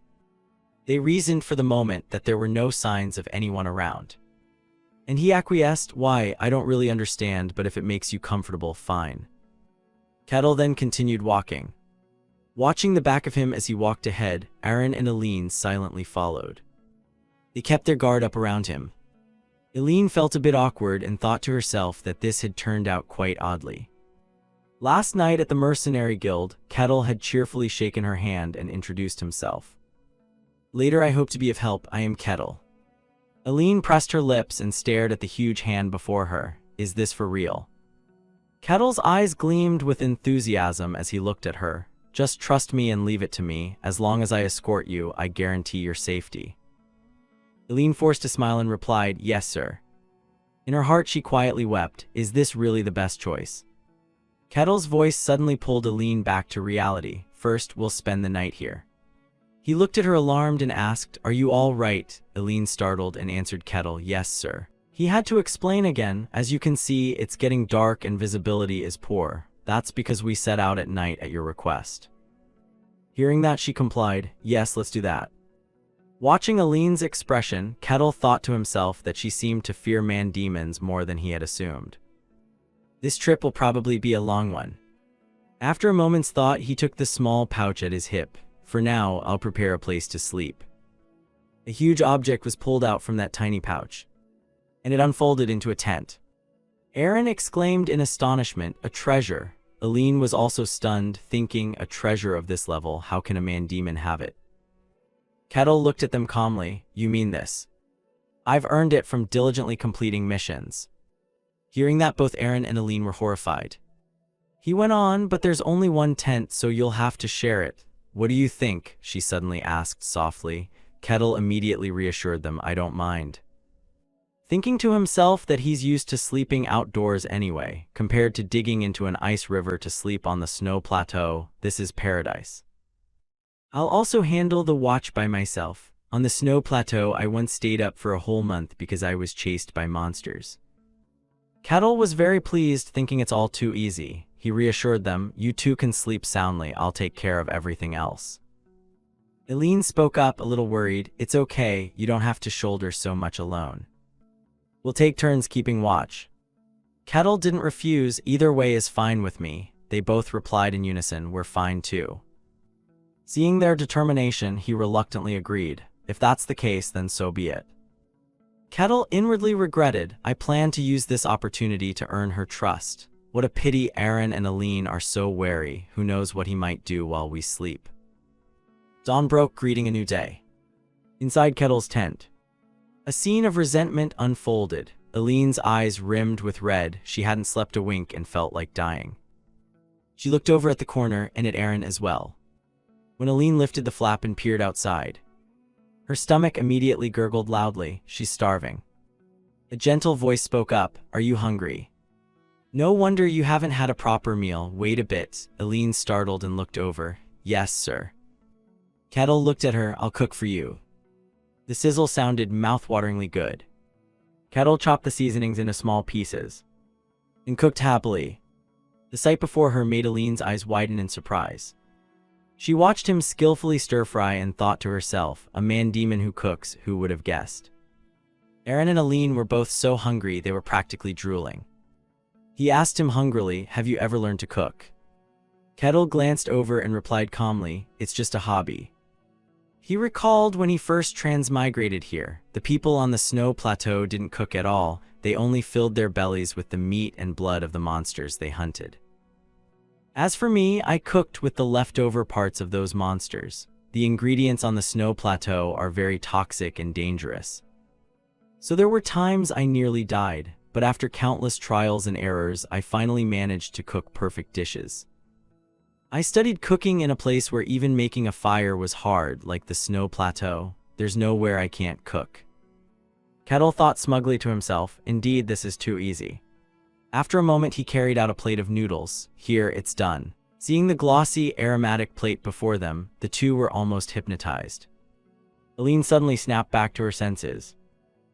They reasoned for the moment that there were no signs of anyone around. And he acquiesced. Why, I don't really understand, but if it makes you comfortable, fine. Kettle then continued walking. Watching the back of him as he walked ahead, Aaron and Aline silently followed. They kept their guard up around him. Aline felt a bit awkward and thought to herself that this had turned out quite oddly. Last night at the Mercenary Guild, Kettle had cheerfully shaken her hand and introduced himself. Later I hope to be of help. I am Kettle. Aline pressed her lips and stared at the huge hand before her. Is this for real? Kettle's eyes gleamed with enthusiasm as he looked at her. Just trust me and leave it to me. As long as I escort you, I guarantee your safety. Aline forced a smile and replied, yes, sir. In her heart, she quietly wept. Is this really the best choice? Kettle's voice suddenly pulled Aline back to reality. First, we'll spend the night here. He looked at her alarmed and asked, are you all right? Aline startled and answered Kettle, yes, sir. He had to explain again. As you can see, it's getting dark and visibility is poor. That's because we set out at night at your request. Hearing that, she complied. Yes, let's do that. Watching Aline's expression, Kettle thought to himself that she seemed to fear man-demons more than he had assumed. This trip will probably be a long one. After a moment's thought, he took the small pouch at his hip. For now, I'll prepare a place to sleep. A huge object was pulled out from that tiny pouch, and it unfolded into a tent. Aaron exclaimed in astonishment, a treasure. Aline was also stunned, thinking, a treasure of this level, how can a man-demon have it? Kettle looked at them calmly. You mean this? I've earned it from diligently completing missions. Hearing that, both Aaron and Aline were horrified. He went on, but there's only one tent, so you'll have to share it. What do you think? She suddenly asked softly. Kettle immediately reassured them, I don't mind. Thinking to himself that he's used to sleeping outdoors anyway, compared to digging into an ice river to sleep on the snow plateau, this is paradise. I'll also handle the watch by myself. On the snow plateau, I once stayed up for a whole month because I was chased by monsters. Kettle was very pleased, thinking it's all too easy. He reassured them, you two can sleep soundly, I'll take care of everything else. Aline spoke up, a little worried. It's okay, you don't have to shoulder so much alone. We'll take turns keeping watch. Kettle didn't refuse. Either way is fine with me. They both replied in unison, we're fine too. Seeing their determination, he reluctantly agreed. If that's the case, then so be it. Kettle inwardly regretted, I plan to use this opportunity to earn her trust. What a pity Aaron and Aline are so wary. Who knows what he might do while we sleep. Dawn broke, greeting a new day. Inside Kettle's tent, a scene of resentment unfolded. Aline's eyes rimmed with red. She hadn't slept a wink and felt like dying. She looked over at the corner and at Aaron as well. When Aline lifted the flap and peered outside, her stomach immediately gurgled loudly. She's starving. A gentle voice spoke up, "Are you hungry? No wonder you haven't had a proper meal. Wait a bit." Aline startled and looked over. "Yes, sir." Kettle looked at her. "I'll cook for you." The sizzle sounded mouth-wateringly good. Kettle chopped the seasonings into small pieces and cooked happily. The sight before her made Aline's eyes widen in surprise. She watched him skillfully stir-fry and thought to herself, a man-demon who cooks, who would have guessed? Aaron and Aline were both so hungry they were practically drooling. He asked him hungrily, "Have you ever learned to cook?" Kettle glanced over and replied calmly, "It's just a hobby." He recalled when he first transmigrated here. The people on the snow plateau didn't cook at all. They only filled their bellies with the meat and blood of the monsters they hunted. As for me, I cooked with the leftover parts of those monsters. The ingredients on the snow plateau are very toxic and dangerous. So there were times I nearly died, but after countless trials and errors, I finally managed to cook perfect dishes. I studied cooking in a place where even making a fire was hard, like the snow plateau. There's nowhere I can't cook. Kettle thought smugly to himself, indeed this is too easy. After a moment he carried out a plate of noodles. Here, it's done. Seeing the glossy, aromatic plate before them, the two were almost hypnotized. Aline suddenly snapped back to her senses.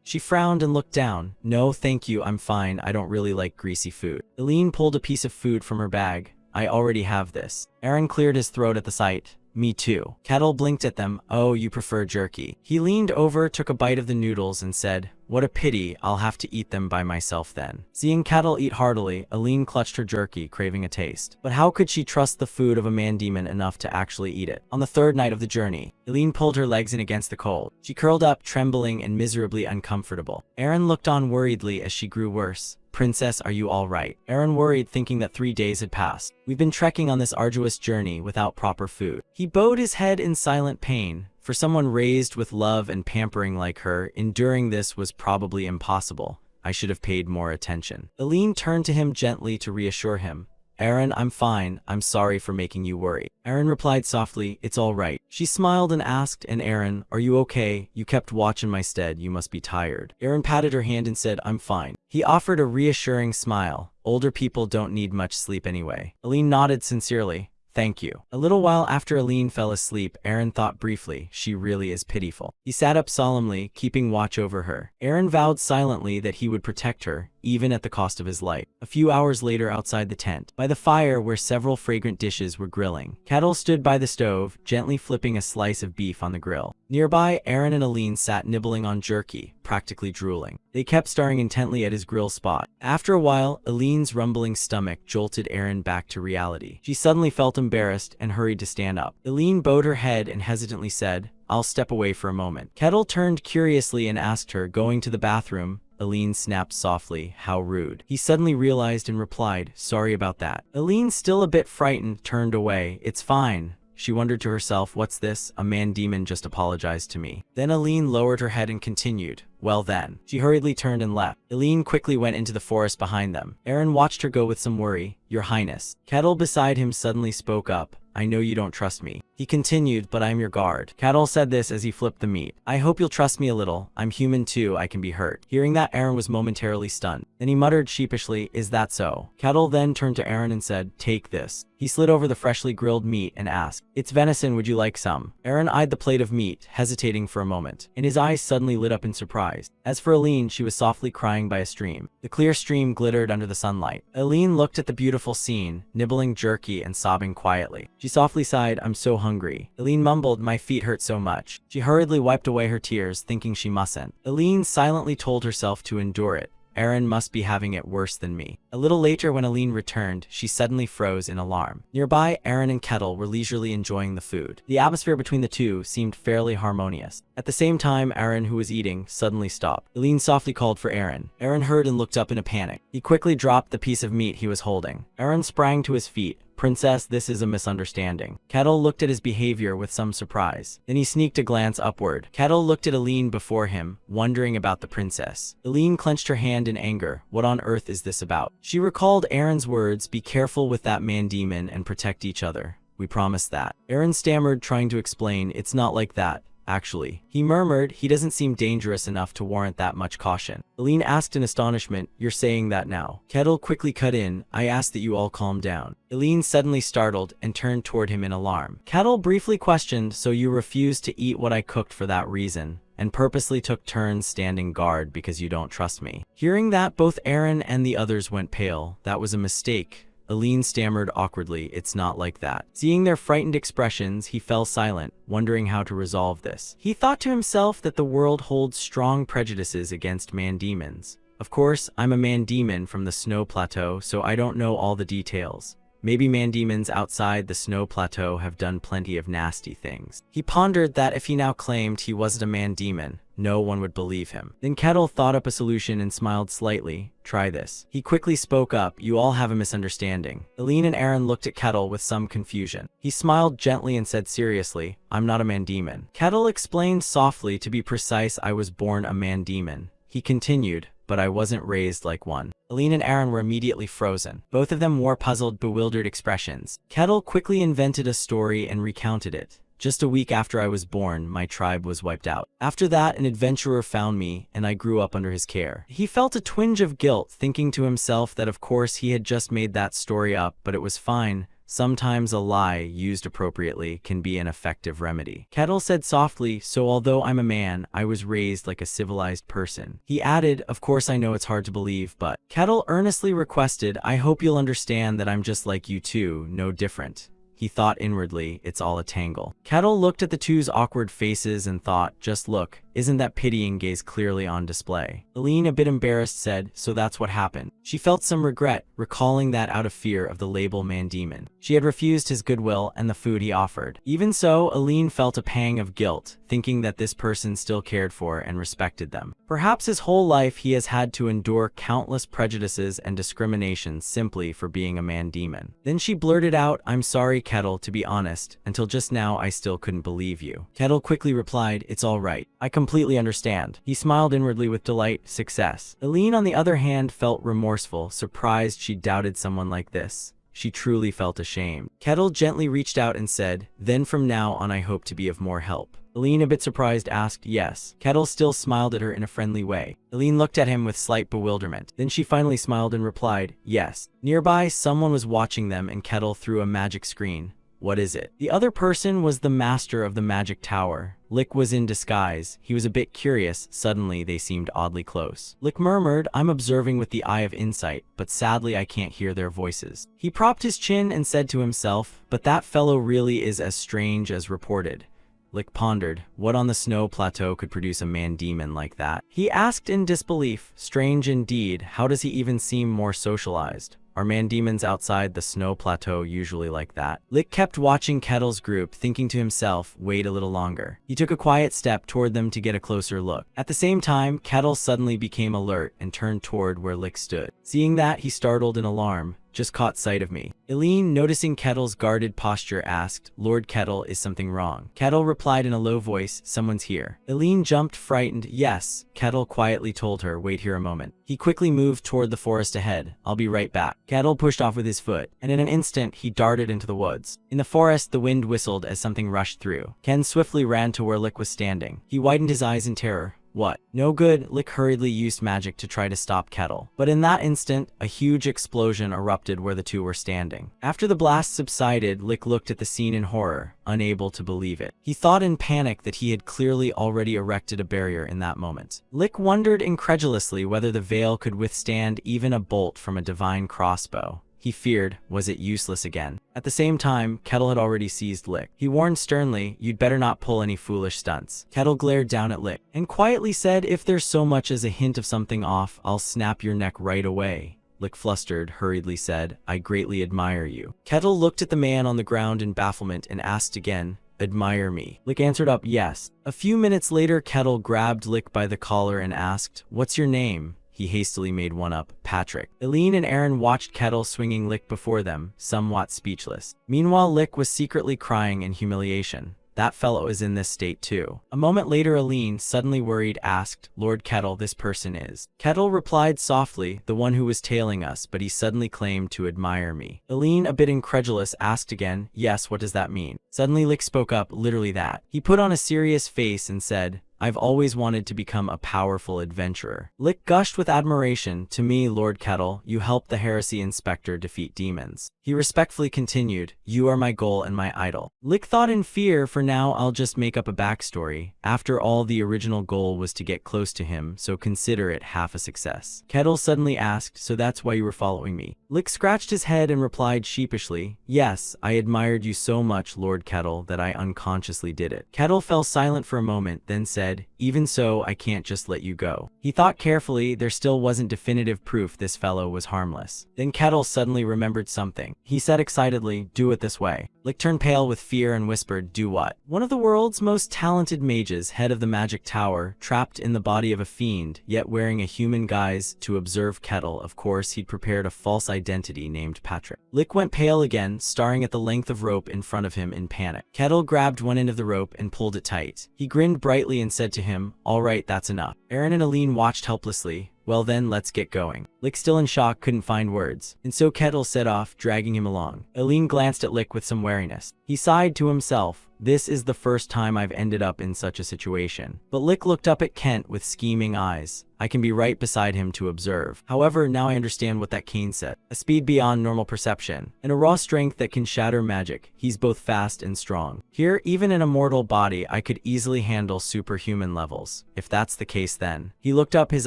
She frowned and looked down. "No, thank you, I'm fine. I don't really like greasy food." Aline pulled a piece of food from her bag. "I already have this." Aaron cleared his throat at the sight. "Me too." Kettle blinked at them. "Oh, you prefer jerky." He leaned over, took a bite of the noodles and said, "What a pity, I'll have to eat them by myself then." Seeing Kettle eat heartily, Aline clutched her jerky, craving a taste. But how could she trust the food of a man-demon enough to actually eat it? On the third night of the journey, Aline pulled her legs in against the cold. She curled up, trembling and miserably uncomfortable. Aaron looked on worriedly as she grew worse. "Princess, are you all right?" Aaron worried, thinking that 3 days had passed. "We've been trekking on this arduous journey without proper food." He bowed his head in silent pain. For someone raised with love and pampering like her, enduring this was probably impossible. I should have paid more attention. Aline turned to him gently to reassure him. "Aaron, I'm fine. I'm sorry for making you worry." Aaron replied softly, "It's all right." She smiled and asked, "And Aaron, are you okay? You kept watch in my stead. You must be tired." Aaron patted her hand and said, "I'm fine." He offered a reassuring smile. Older people don't need much sleep anyway. Aline nodded sincerely. "Thank you." A little while after Aline fell asleep, Aaron thought briefly, she really is pitiful. He sat up solemnly, keeping watch over her. Aaron vowed silently that he would protect her, even at the cost of his life. A few hours later, outside the tent, by the fire where several fragrant dishes were grilling, Kettle stood by the stove, gently flipping a slice of beef on the grill. Nearby, Aaron and Aline sat nibbling on jerky, practically drooling. They kept staring intently at his grill spot. After a while, Aline's rumbling stomach jolted Aaron back to reality. She suddenly felt embarrassed and hurried to stand up. Aline bowed her head and hesitantly said, "I'll step away for a moment." Kettle turned curiously and asked her, "Going to the bathroom?" Aline snapped softly, "How rude." He suddenly realized and replied, "Sorry about that." Aline, still a bit frightened, turned away. "It's fine." She wondered to herself, what's this? A man-demon just apologized to me. Then Aline lowered her head and continued, "Well then." She hurriedly turned and left. Aline quickly went into the forest behind them. Aaron watched her go with some worry. "Your Highness." Kettle beside him suddenly spoke up. "I know you don't trust me." He continued, "But I'm your guard." Kettle said this as he flipped the meat. "I hope you'll trust me a little. I'm human too, I can be hurt." Hearing that, Aaron was momentarily stunned. Then he muttered sheepishly, "Is that so?" Kettle then turned to Aaron and said, "Take this." He slid over the freshly grilled meat and asked, "It's venison, would you like some?" Aaron eyed the plate of meat, hesitating for a moment, and his eyes suddenly lit up in surprise. As for Aline, she was softly crying by a stream. The clear stream glittered under the sunlight. Aline looked at the beautiful scene, nibbling jerky and sobbing quietly. She softly sighed, "I'm so hungry." Aline mumbled, "My feet hurt so much." She hurriedly wiped away her tears, thinking she mustn't. Aline silently told herself to endure it. Aaron must be having it worse than me. A little later, when Aline returned, she suddenly froze in alarm. Nearby, Aaron and Kettle were leisurely enjoying the food. The atmosphere between the two seemed fairly harmonious. At the same time, Aaron, who was eating, suddenly stopped. Aline softly called for Aaron. Aaron heard and looked up in a panic. He quickly dropped the piece of meat he was holding. Aaron sprang to his feet, Princess, this is a misunderstanding. Kettle looked at his behavior with some surprise. Then he sneaked a glance upward. Kettle looked at Aline before him, wondering about the princess. Aline clenched her hand in anger. What on earth is this about? She recalled Aaron's words, be careful with that man-demon and protect each other. We promised that. Aaron stammered, trying to explain, it's not like that. Actually, he murmured, he doesn't seem dangerous enough to warrant that much caution. Aline asked in astonishment, you're saying that now? Kettle quickly cut in, I asked that you all calm down. Aline suddenly startled and turned toward him in alarm. Kettle briefly questioned, so you refused to eat what I cooked for that reason, and purposely took turns standing guard because you don't trust me. Hearing that, both Aaron and the others went pale. That was a mistake. Aline stammered awkwardly, it's not like that. Seeing their frightened expressions, he fell silent, wondering how to resolve this. He thought to himself that the world holds strong prejudices against man-demons. Of course, I'm a man-demon from the Snow Plateau, so I don't know all the details. Maybe man-demons outside the Snow Plateau have done plenty of nasty things. He pondered that if he now claimed he wasn't a man-demon, no one would believe him. Then Kettle thought up a solution and smiled slightly. Try this. He quickly spoke up, you all have a misunderstanding. Aline and Aaron looked at Kettle with some confusion. He smiled gently and said seriously, I'm not a man-demon. Kettle explained softly, to be precise, I was born a man-demon. He continued, but I wasn't raised like one. Aline and Aaron were immediately frozen. Both of them wore puzzled, bewildered expressions. Kettle quickly invented a story and recounted it. Just a week after I was born, my tribe was wiped out. After that, an adventurer found me, and I grew up under his care. He felt a twinge of guilt, thinking to himself that of course he had just made that story up, but it was fine. Sometimes a lie, used appropriately, can be an effective remedy. Kettle said softly, so although I'm a man, I was raised like a civilized person. He added, of course I know it's hard to believe, but... Kettle earnestly requested, I hope you'll understand that I'm just like you too, no different. He thought inwardly, it's all a tangle. Kettle looked at the two's awkward faces and thought, just look, isn't that pitying gaze clearly on display? Aline, a bit embarrassed, said, so that's what happened. She felt some regret, recalling that out of fear of the label man-demon. She had refused his goodwill and the food he offered. Even so, Aline felt a pang of guilt, thinking that this person still cared for and respected them. Perhaps his whole life he has had to endure countless prejudices and discriminations simply for being a man-demon. Then she blurted out, I'm sorry, Kettle, to be honest, until just now I still couldn't believe you. Kettle quickly replied, it's all right. I completely understand. He smiled inwardly with delight, success. Aline, on the other hand, felt remorseful, surprised she doubted someone like this. She truly felt ashamed. Kettle gently reached out and said, then from now on I hope to be of more help. Aline, a bit surprised, asked, yes. Kettle still smiled at her in a friendly way. Aline looked at him with slight bewilderment. Then she finally smiled and replied, yes. Nearby, someone was watching them and Kettle threw a magic screen. What is it? The other person was the master of the magic tower. Lick was in disguise. He was a bit curious. Suddenly, they seemed oddly close. Lick murmured, I'm observing with the eye of insight, but sadly I can't hear their voices. He propped his chin and said to himself, but that fellow really is as strange as reported. Lick pondered, what on the Snow Plateau could produce a man-demon like that? He asked in disbelief, strange indeed, how does he even seem more socialized? Are man-demons outside the Snow Plateau usually like that? Lick kept watching Kettle's group, thinking to himself, wait a little longer. He took a quiet step toward them to get a closer look. At the same time, Kettle suddenly became alert and turned toward where Lick stood. Seeing that, he startled in alarm. Just caught sight of me. Aline, noticing Kettle's guarded posture, asked, Lord Kettle, is something wrong? Kettle replied in a low voice, someone's here. Aline jumped, frightened. Yes. Kettle quietly told her, wait here a moment. He quickly moved toward the forest ahead. I'll be right back. Kettle pushed off with his foot, and in an instant, he darted into the woods. In the forest, the wind whistled as something rushed through. Ken swiftly ran to where Lick was standing. He widened his eyes in terror. What? No good. Lick hurriedly used magic to try to stop Kettle. But in that instant, a huge explosion erupted where the two were standing. After the blast subsided, Lick looked at the scene in horror, unable to believe it. He thought in panic that he had clearly already erected a barrier in that moment. Lick wondered incredulously whether the veil could withstand even a bolt from a divine crossbow. He feared, was it useless again? At the same time, Kettle had already seized Lick. He warned sternly, you'd better not pull any foolish stunts. Kettle glared down at Lick, and quietly said, if there's so much as a hint of something off, I'll snap your neck right away. Lick, flustered, hurriedly said, I greatly admire you. Kettle looked at the man on the ground in bafflement and asked again, admire me? Lick answered up, yes. A few minutes later, Kettle grabbed Lick by the collar and asked, what's your name? he hastily made one up, Patrick. Eileen and Aaron watched Kettle swinging Lick before them, somewhat speechless. Meanwhile, Lick was secretly crying in humiliation. That fellow is in this state too. A moment later, Eileen, suddenly worried, asked, Lord Kettle, this person is. Kettle replied softly, the one who was tailing us, but he suddenly claimed to admire me. Eileen, a bit incredulous, asked again, yes, what does that mean? Suddenly Lick spoke up, literally that. He put on a serious face and said, I've always wanted to become a powerful adventurer. Lick gushed with admiration. To me, Lord Kettle, you helped the heresy inspector defeat demons. He respectfully continued, you are my goal and my idol. Lick thought in fear, for now I'll just make up a backstory. After all, the original goal was to get close to him, so consider it half a success. Kettle suddenly asked, so that's why you were following me? Lick scratched his head and replied sheepishly, yes, I admired you so much, Lord Kettle, that I unconsciously did it. Kettle fell silent for a moment, then said, even so, I can't just let you go. He thought carefully. There still wasn't definitive proof this fellow was harmless. Then Kettle suddenly remembered something. He said excitedly, do it this way. Lick turned pale with fear and whispered, do what? One of the world's most talented mages, head of the magic tower, trapped in the body of a fiend, yet wearing a human guise to observe Kettle. Of course, he'd prepared a false identity named Patrick. Lick went pale again, staring at the length of rope in front of him in panic. Kettle grabbed one end of the rope and pulled it tight. He grinned brightly and said to him, all right, that's enough. Aaron and Eileen watched helplessly. Well then, let's get going. Lick, still in shock, couldn't find words, and so Kettle set off, dragging him along. Eileen glanced at Lick with some wariness. He sighed to himself. This is the first time I've ended up in such a situation. But Lick looked up at Kent with scheming eyes. I can be right beside him to observe. However, now I understand what that cane said. A speed beyond normal perception, and a raw strength that can shatter magic. He's both fast and strong. Here, even in a mortal body, I could easily handle superhuman levels. If that's the case, then. He looked up, his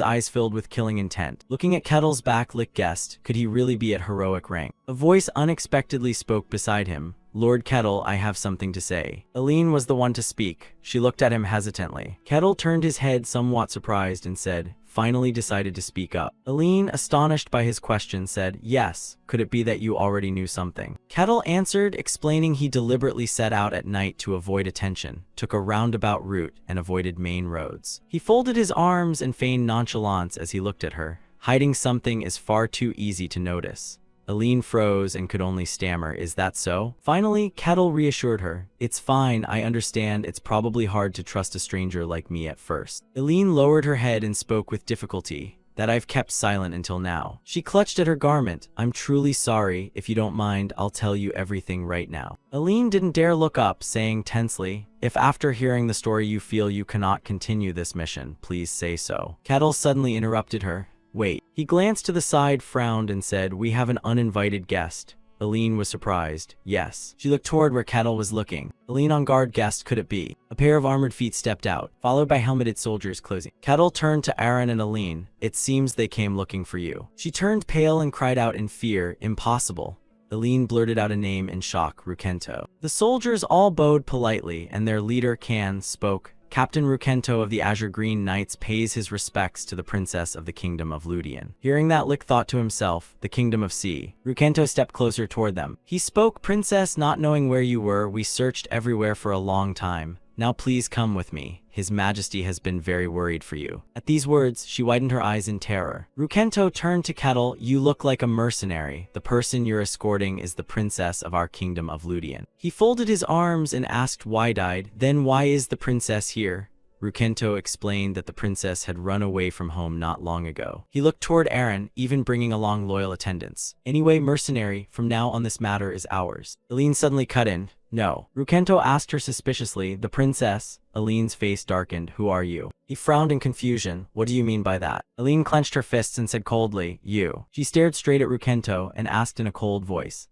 eyes filled with killing intent. Looking at Kettle's back, Lick guessed, could he really be at heroic rank? A voice unexpectedly spoke beside him. Lord Kettle, I have something to say. Eileen was the one to speak. She looked at him hesitantly. Kettle turned his head, somewhat surprised, and said, finally decided to speak up. Eileen, astonished by his question, said, yes, could it be that you already knew something? Kettle answered, explaining he deliberately set out at night to avoid attention, took a roundabout route, and avoided main roads. He folded his arms and feigned nonchalance as he looked at her. Hiding something is far too easy to notice. Eileen froze and could only stammer, is that so? Finally, Kettle reassured her. It's fine, I understand it's probably hard to trust a stranger like me at first. Eileen lowered her head and spoke with difficulty. That I've kept silent until now. She clutched at her garment. I'm truly sorry. If you don't mind, I'll tell you everything right now. Eileen didn't dare look up, saying tensely, if after hearing the story you feel you cannot continue this mission, please say so. Kettle suddenly interrupted her. Wait. He glanced to the side, frowned, and said, we have an uninvited guest. Eileen was surprised. Yes. She looked toward where Kettle was looking. Eileen, on guard, guessed, could it be? A pair of armored feet stepped out, followed by helmeted soldiers closing. Kettle turned to Aaron and Eileen. It seems they came looking for you. She turned pale and cried out in fear, impossible. Eileen blurted out a name in shock, Rukento. The soldiers all bowed politely, and their leader, Kan, spoke. Captain Rukento of the Azure Green Knights pays his respects to the princess of the kingdom of Ludian. Hearing that, Lick thought to himself, the kingdom of sea. Rukento stepped closer toward them. He spoke, princess, not knowing where you were, we searched everywhere for a long time. Now please come with me. His Majesty has been very worried for you. At these words, she widened her eyes in terror. Rukento turned to Kettle. You look like a mercenary. The person you're escorting is the princess of our kingdom of Ludian. He folded his arms and asked wide-eyed, then why is the princess here? Rukento explained that the princess had run away from home not long ago. He looked toward Aaron, even bringing along loyal attendants. Anyway, mercenary, from now on this matter is ours. Eileen suddenly cut in. No. Rukento asked her suspiciously, the princess? Eileen's face darkened. Who are you? He frowned in confusion. What do you mean by that? Eileen clenched her fists and said coldly, you. She stared straight at Rukento and asked in a cold voice,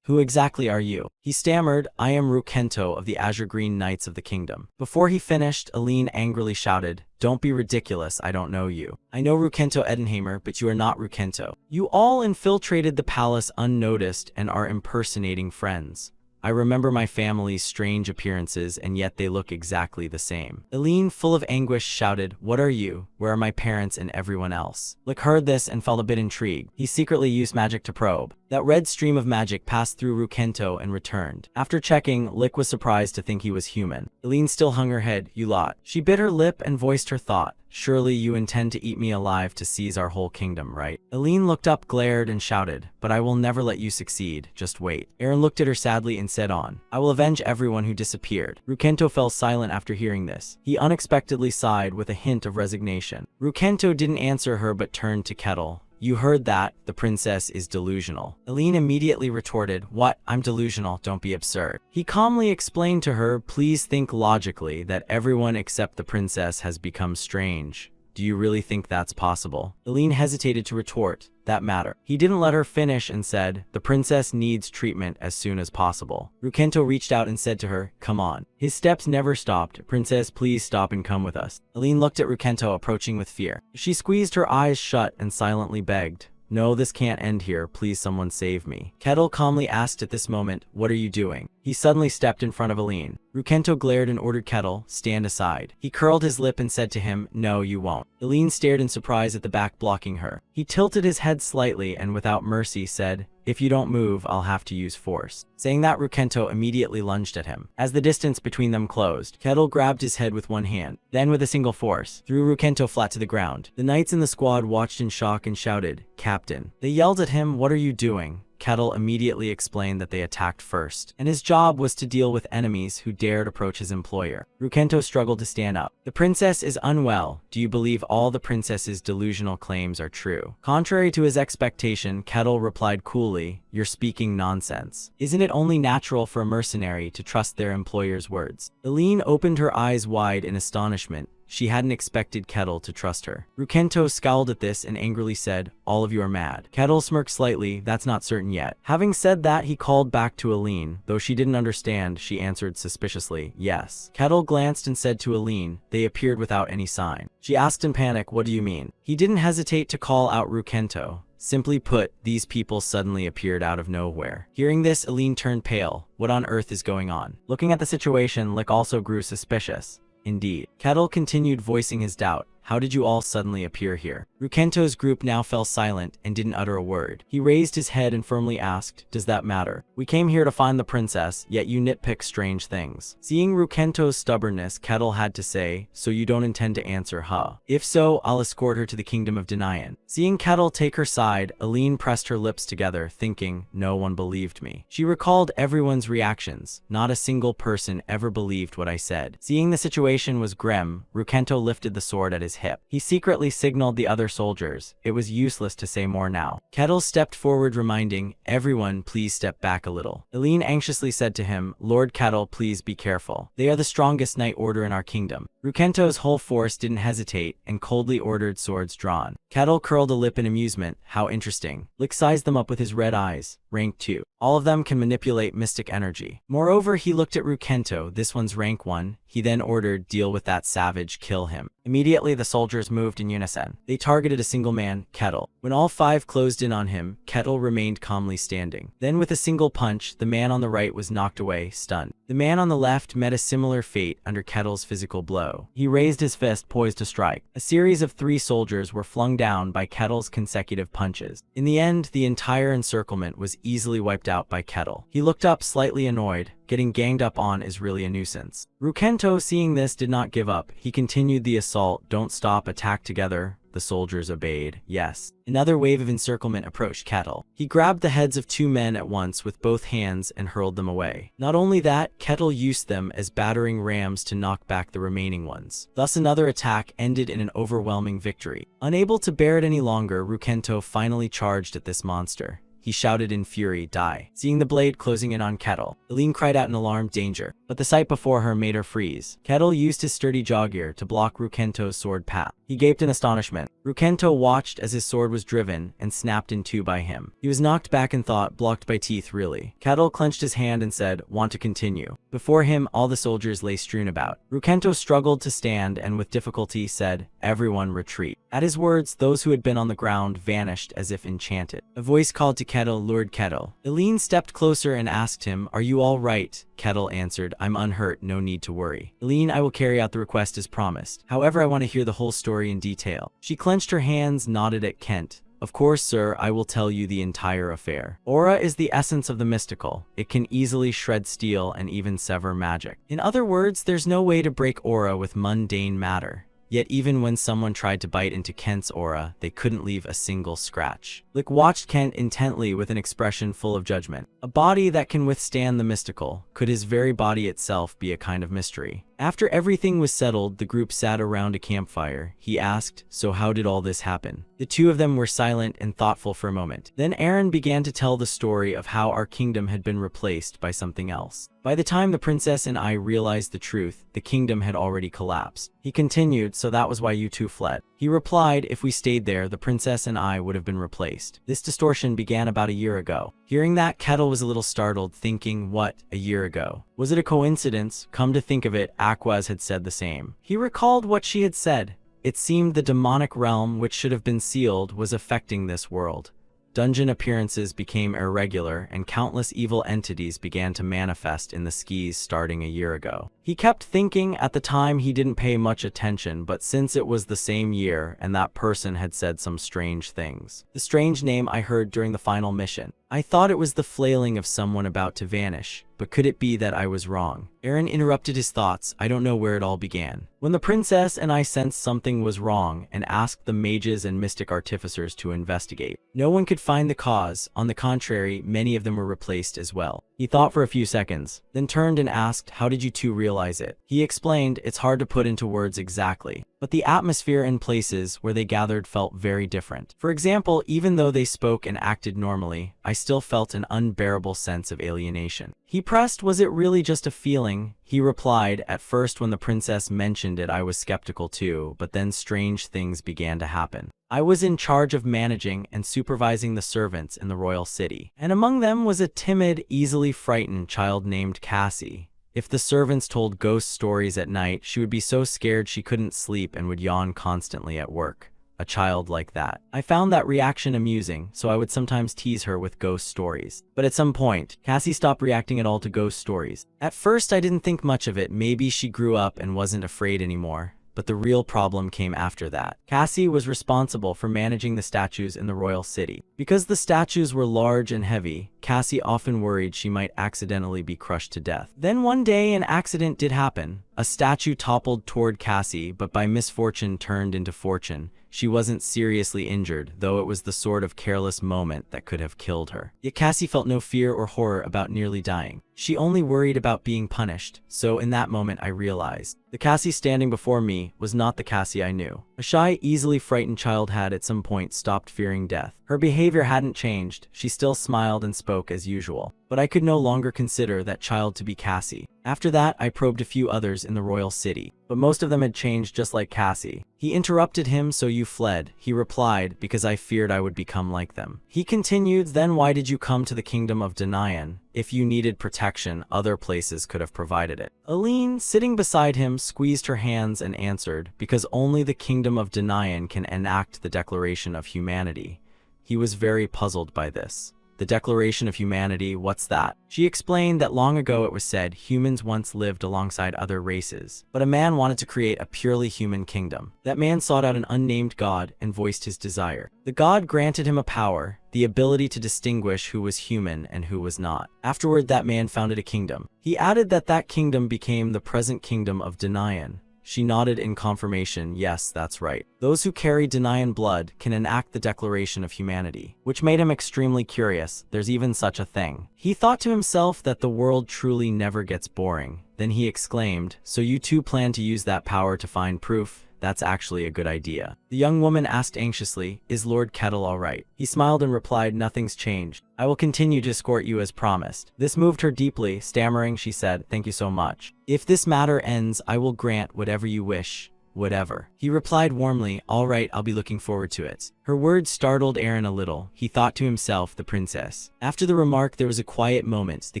who exactly are you? He stammered, I am Rukento of the Azure Green Knights of the Kingdom. Before he finished, Eileen angrily shouted, don't be ridiculous, I don't know you. I know Rukento Edenhamer, but you are not Rukento. You all infiltrated the palace unnoticed and are impersonating friends. I remember my family's strange appearances, and yet they look exactly the same. Eileen, full of anguish, shouted, what are you? Where are my parents and everyone else? Lick heard this and felt a bit intrigued. He secretly used magic to probe. That red stream of magic passed through Rukento and returned. After checking, Lick was surprised to think he was human. Eileen still hung her head. You lot. She bit her lip and voiced her thought. surely you intend to eat me alive to seize our whole kingdom, right? Eileen looked up, glared, and shouted, but I will never let you succeed, just wait. Aaron looked at her sadly and said on, I will avenge everyone who disappeared. Rukento fell silent after hearing this. He unexpectedly sighed with a hint of resignation. Rukento didn't answer her but turned to Kettle. You heard that, the princess is delusional. Eileen immediately retorted, what? I'm delusional, don't be absurd. He calmly explained to her, please think logically that everyone except the princess has become strange. Do you really think that's possible? Eileen hesitated to retort, that matter. He didn't let her finish and said, the princess needs treatment as soon as possible. Rukento reached out and said to her, come on. His steps never stopped. Princess, please stop and come with us. Eileen looked at Rukento, approaching with fear. She squeezed her eyes shut and silently begged, no, this can't end here, please someone save me. Kettle calmly asked at this moment, what are you doing? He suddenly stepped in front of Eileen. Rukento glared and ordered Kettle, stand aside. He curled his lip and said to him, no you won't. Eileen stared in surprise at the back blocking her. He tilted his head slightly and without mercy said, if you don't move, I'll have to use force. Saying that, Rukento immediately lunged at him. As the distance between them closed, Kettle grabbed his head with one hand, then with a single force, threw Rukento flat to the ground. The knights in the squad watched in shock and shouted, Captain. They yelled at him, what are you doing? Kettle immediately explained that they attacked first, and his job was to deal with enemies who dared approach his employer. Rukento struggled to stand up. The princess is unwell. Do you believe all the princess's delusional claims are true? Contrary to his expectation, Kettle replied coolly, you're speaking nonsense. Isn't it only natural for a mercenary to trust their employer's words? Eileen opened her eyes wide in astonishment. She hadn't expected Kettle to trust her. Rukento scowled at this and angrily said, all of you are mad. Kettle smirked slightly, that's not certain yet. Having said that, he called back to Eileen. Though she didn't understand, she answered suspiciously, yes. Kettle glanced and said to Eileen, they appeared without any sign. She asked in panic, what do you mean? He didn't hesitate to call out Rukento. Simply put, these people suddenly appeared out of nowhere. Hearing this, Eileen turned pale. What on earth is going on? Looking at the situation, Lick also grew suspicious. Indeed. Kettle continued voicing his doubt. How did you all suddenly appear here? Rukento's group now fell silent and didn't utter a word. He raised his head and firmly asked, does that matter? We came here to find the princess, yet you nitpick strange things. Seeing Rukento's stubbornness, Kettle had to say, so you don't intend to answer, huh? If so, I'll escort her to the kingdom of Denayan. Seeing Kettle take her side, Eileen pressed her lips together, thinking, no one believed me. She recalled everyone's reactions. Not a single person ever believed what I said. Seeing the situation was grim, Rukento lifted the sword at his hip. He secretly signaled the other soldiers. It was useless to say more now. Kettle stepped forward reminding, everyone please step back a little. Eileen anxiously said to him, Lord Kettle, please be careful. They are the strongest knight order in our kingdom. Rukento's whole force didn't hesitate and coldly ordered swords drawn. Kettle curled a lip in amusement. How interesting. Lick sized them up with his red eyes. Rank 2. All of them can manipulate mystic energy. Moreover, he looked at Rukento. This one's rank 1. He then ordered, deal with that savage, kill him. Immediately, the soldiers moved in unison. They targeted a single man, Kettle. When all 5 closed in on him, Kettle remained calmly standing. Then with a single punch, the man on the right was knocked away, stunned. The man on the left met a similar fate under Kettle's physical blow. He raised his fist, poised to strike. A series of 3 soldiers were flung down by Kettle's consecutive punches. In the end, the entire encirclement was easily wiped out by Kettle. He looked up slightly annoyed. Getting ganged up on is really a nuisance. Rukento, seeing this, did not give up. He continued the assault. Don't stop, attack together. The soldiers obeyed. Yes. Another wave of encirclement approached Kettle. He grabbed the heads of 2 men at once with both hands and hurled them away. Not only that, Kettle used them as battering rams to knock back the remaining ones. Thus another attack ended in an overwhelming victory. Unable to bear it any longer, Rukento finally charged at this monster. He shouted in fury, die. Seeing the blade closing in on Kettle, Eileen cried out in alarm, danger. But the sight before her made her freeze. Kettle used his sturdy jawgear to block Rukento's sword path. He gaped in astonishment. Rukento watched as his sword was driven and snapped in 2 by him. He was knocked back in thought, blocked by teeth, really. Kettle clenched his hand and said, want to continue. Before him, all the soldiers lay strewn about. Rukento struggled to stand and with difficulty said, everyone retreat. At his words, those who had been on the ground vanished as if enchanted. A voice called to Kettle, Lord Kettle. Eileen stepped closer and asked him, are you all right? Kettle answered, I'm unhurt, no need to worry. Eileen, I will carry out the request as promised. However, I want to hear the whole story in detail. She clenched her hands, nodded at Kent. Of course, sir, I will tell you the entire affair. Aura is the essence of the mystical. It can easily shred steel and even sever magic. In other words, there's no way to break aura with mundane matter. Yet even when someone tried to bite into Kent's aura, they couldn't leave a single scratch. Lick watched Kent intently with an expression full of judgment. A body that can withstand the mystical. Could his very body itself be a kind of mystery? After everything was settled, the group sat around a campfire. He asked, "So how did all this happen?" The two of them were silent and thoughtful for a moment. Then Aaron began to tell the story of how our kingdom had been replaced by something else. By the time the princess and I realized the truth, the kingdom had already collapsed. He continued, "So that was why you two fled." He replied, "If we stayed there, the princess and I would have been replaced." This distortion began about a year ago. Hearing that, Kettle was a little startled, thinking, what, a year ago? Was it a coincidence? Come to think of it, Aquaz had said the same. He recalled what she had said. It seemed the demonic realm, which should have been sealed, was affecting this world. Dungeon appearances became irregular, and countless evil entities began to manifest in the skis starting a year ago. He kept thinking at the time he didn't pay much attention, but since it was the same year and that person had said some strange things. The strange name I heard during the final mission. I thought it was the flailing of someone about to vanish, but could it be that I was wrong? Aaron interrupted his thoughts. I don't know where it all began. When the princess and I sensed something was wrong and asked the mages and mystic artificers to investigate. No one could find the cause. On the contrary, many of them were replaced as well. He thought for a few seconds, then turned and asked, "How did you two realize it?" He explained, "It's hard to put into words exactly, but the atmosphere and places where they gathered felt very different. For example, even though they spoke and acted normally, I still felt an unbearable sense of alienation." He pressed, "Was it really just a feeling?" He replied, "At first when the princess mentioned it I was skeptical too, but then strange things began to happen. I was in charge of managing and supervising the servants in the royal city, and among them was a timid, easily frightened child named Cassie. If the servants told ghost stories at night, she would be so scared she couldn't sleep and would yawn constantly at work. A child like that. I found that reaction amusing, so I would sometimes tease her with ghost stories. But at some point, Cassie stopped reacting at all to ghost stories. At first I didn't think much of it, maybe she grew up and wasn't afraid anymore. But the real problem came after that. Cassie was responsible for managing the statues in the royal city. Because the statues were large and heavy, Cassie often worried she might accidentally be crushed to death. Then one day an accident did happen. A statue toppled toward Cassie, but by misfortune turned into fortune. She wasn't seriously injured, though it was the sort of careless moment that could have killed her. Yet Cassie felt no fear or horror about nearly dying. She only worried about being punished. So in that moment I realized. The Cassie standing before me was not the Cassie I knew. A shy, easily frightened child had at some point stopped fearing death. Her behavior hadn't changed. She still smiled and spoke as usual. But I could no longer consider that child to be Cassie. After that, I probed a few others in the royal city, but most of them had changed just like Cassie. He interrupted him, "So you fled?" He replied, "Because I feared I would become like them." He continued, "Then why did you come to the kingdom of Danayan? If you needed protection, other places could have provided it." Aline, sitting beside him, squeezed her hands and answered, "Because only the kingdom of Danayan can enact the Declaration of Humanity." He was very puzzled by this. The Declaration of Humanity, what's that? She explained that long ago it was said humans once lived alongside other races, but a man wanted to create a purely human kingdom. That man sought out an unnamed god and voiced his desire. The god granted him a power, the ability to distinguish who was human and who was not. Afterward, that man founded a kingdom. He added that that kingdom became the present kingdom of Danayan. She nodded in confirmation. Yes, that's right. Those who carry Danayan blood can enact the Declaration of Humanity, which made him extremely curious. There's even such a thing. He thought to himself that the world truly never gets boring. Then he exclaimed, "So you two plan to use that power to find proof? That's actually a good idea." The young woman asked anxiously, "Is Lord Kettle all right?" He smiled and replied, "Nothing's changed. I will continue to escort you as promised." This moved her deeply. Stammering, she said, "Thank you so much. If this matter ends, I will grant whatever you wish. Whatever." He replied warmly, "All right, I'll be looking forward to it." Her words startled Aaron a little. He thought to himself, the princess. After the remark there was a quiet moment, the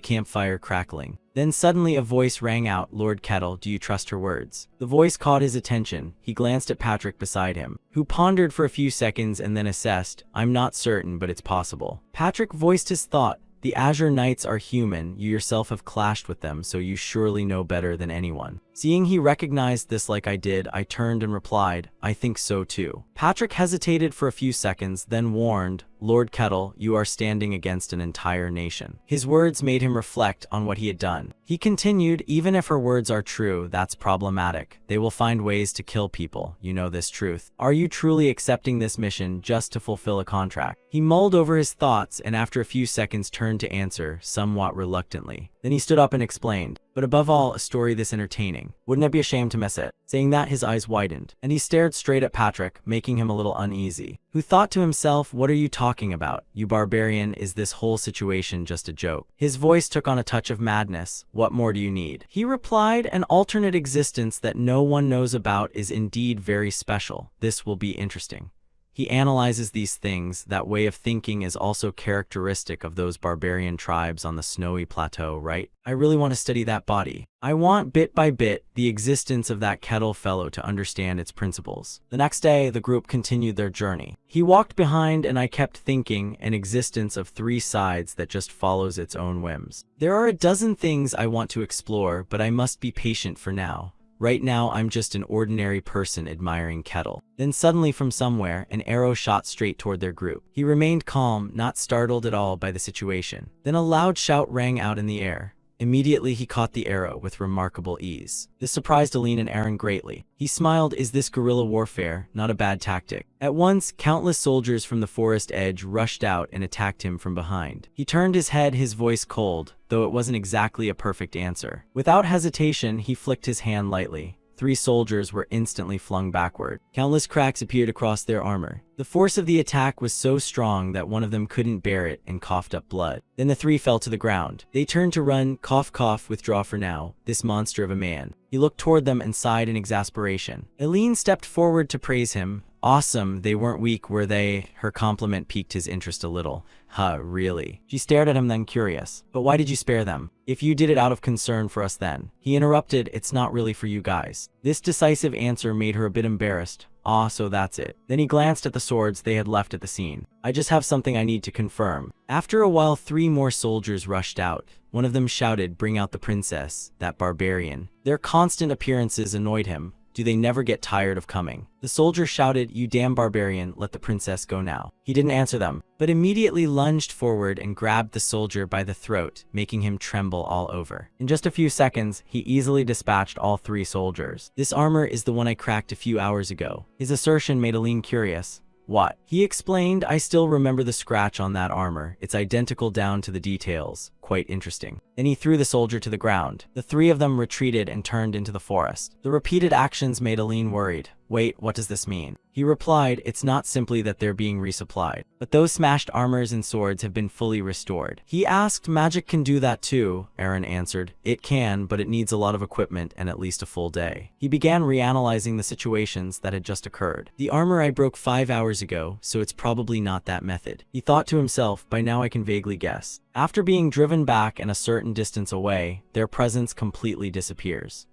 campfire crackling. Then suddenly a voice rang out, "Lord Kettle, do you trust her words?" The voice caught his attention. He glanced at Patrick beside him, who pondered for a few seconds and then assessed, "I'm not certain, but it's possible." Patrick voiced his thought. "The Azure Knights are human, you yourself have clashed with them, so you surely know better than anyone." Seeing he recognized this like I did, I turned and replied, "I think so too." Patrick hesitated for a few seconds, then warned, Lord Kettle, you are standing against an entire nation. His words made him reflect on what he had done. He continued, even if her words are true, that's problematic. They will find ways to kill people. You know this truth. Are you truly accepting this mission just to fulfill a contract? He mulled over his thoughts and after a few seconds turned to answer, somewhat reluctantly. Then he stood up and explained, but above all, a story this entertaining. Wouldn't it be a shame to miss it? Saying that, his eyes widened, and he stared straight at Patrick, making him a little uneasy. Who thought to himself, what are you talking about? You barbarian, is this whole situation just a joke? His voice took on a touch of madness. What more do you need? He replied, an alternate existence that no one knows about is indeed very special. This will be interesting. He analyzes these things. That way of thinking is also characteristic of those barbarian tribes on the snowy plateau, right? I really want to study that body. I want, bit by bit, the existence of that Kettle fellow to understand its principles. The next day, the group continued their journey. He walked behind and I kept thinking, an existence of three sides that just follows its own whims. There are a dozen things I want to explore, but I must be patient for now. Right now, I'm just an ordinary person admiring Kettle. Then suddenly from somewhere, an arrow shot straight toward their group. He remained calm, not startled at all by the situation. Then a loud shout rang out in the air. Immediately he caught the arrow with remarkable ease. This surprised Aline and Aaron greatly. He smiled, is this guerrilla warfare? Not a bad tactic. At once, countless soldiers from the forest edge rushed out and attacked him from behind. He turned his head, his voice cold, though it wasn't exactly a perfect answer. Without hesitation, he flicked his hand lightly. 3 soldiers were instantly flung backward. Countless cracks appeared across their armor. The force of the attack was so strong that one of them couldn't bear it and coughed up blood. Then the 3 fell to the ground. They turned to run, cough cough, withdraw for now, this monster of a man. He looked toward them and sighed in exasperation. Aline stepped forward to praise him. Awesome, they weren't weak, were they? Her compliment piqued his interest a little. Huh, really? She stared at him then, curious. But why did you spare them? If you did it out of concern for us then. He interrupted, it's not really for you guys. This decisive answer made her a bit embarrassed. Ah, so that's it. Then he glanced at the swords they had left at the scene. I just have something I need to confirm. After a while, 3 more soldiers rushed out. One of them shouted, bring out the princess, that barbarian. Their constant appearances annoyed him. Do they never get tired of coming? The soldier shouted, you damn barbarian, let the princess go now. He didn't answer them, but immediately lunged forward and grabbed the soldier by the throat, making him tremble all over. In just a few seconds, he easily dispatched all 3 soldiers. This armor is the one I cracked a few hours ago. His assertion made Aline curious. What? He explained, I still remember the scratch on that armor. It's identical down to the details. Quite interesting. Then he threw the soldier to the ground. The 3 of them retreated and turned into the forest. The repeated actions made Aline worried. Wait, what does this mean? He replied, it's not simply that they're being resupplied, but those smashed armors and swords have been fully restored. He asked, magic can do that too? Aaron answered, it can, but it needs a lot of equipment and at least a full day. He began reanalyzing the situations that had just occurred. The armor I broke 5 hours ago, so it's probably not that method. He thought to himself, by now I can vaguely guess. After being driven back and a certain distance away, their presence completely disappears.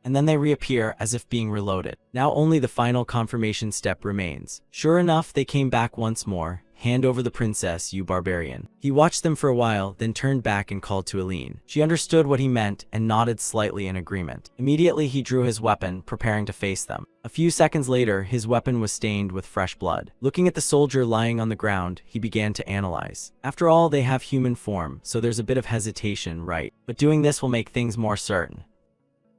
And then they reappear as if being reloaded. Now only the final confirmation step remains. Sure enough, they came back once more. Hand over the princess, you barbarian. He watched them for a while, then turned back and called to Aline. She understood what he meant and nodded slightly in agreement. Immediately he drew his weapon, preparing to face them. A few seconds later, his weapon was stained with fresh blood. Looking at the soldier lying on the ground, he began to analyze. After all, they have human form, so there's a bit of hesitation, right? But doing this will make things more certain.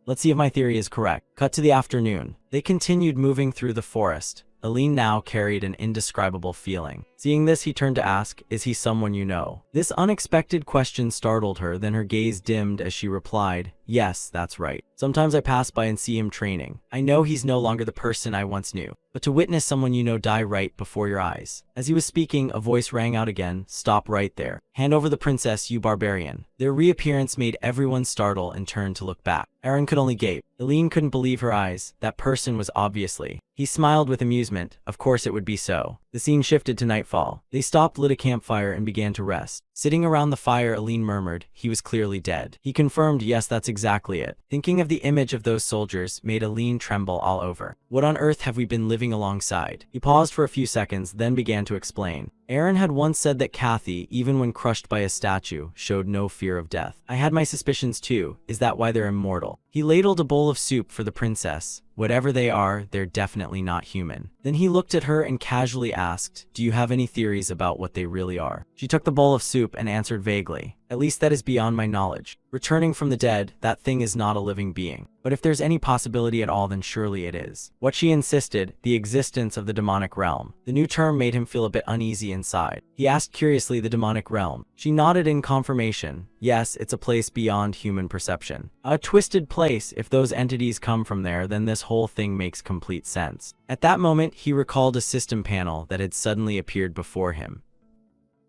Let's see if my theory is correct. Cut to the afternoon. They continued moving through the forest. Aline now carried an indescribable feeling. Seeing this, he turned to ask, is he someone you know? This unexpected question startled her, then her gaze dimmed as she replied, yes, that's right. Sometimes I pass by and see him training. I know he's no longer the person I once knew. But to witness someone you know die right before your eyes. As he was speaking, a voice rang out again, stop right there. Hand over the princess, you barbarian. Their reappearance made everyone startle and turn to look back. Aaron could only gape. Aline couldn't believe her eyes. That person was obviously. He smiled with amusement. Of course it would be so. The scene shifted to nightfall. They stopped, lit a campfire, and began to rest. Sitting around the fire, Aline murmured, he was clearly dead. He confirmed, yes, that's exactly it. Thinking of the image of those soldiers made Aline tremble all over. What on earth have we been living alongside? He paused for a few seconds, then began to explain. Aaron had once said that Kathy, even when crushed by a statue, showed no fear of death. I had my suspicions too. Is that why they're immortal? He ladled a bowl of soup for the princess. Whatever they are, they're definitely not human. Then he looked at her and casually asked, do you have any theories about what they really are? She took the bowl of soup and answered vaguely, at least that is beyond my knowledge. Returning from the dead, that thing is not a living being. But if there's any possibility at all, then surely it is. What she insisted, the existence of the demonic realm. The new term made him feel a bit uneasy inside. He asked curiously, the demonic realm. She nodded in confirmation. Yes, it's a place beyond human perception. A twisted place. If those entities come from there, then this whole thing makes complete sense. At that moment, he recalled a system panel that had suddenly appeared before him.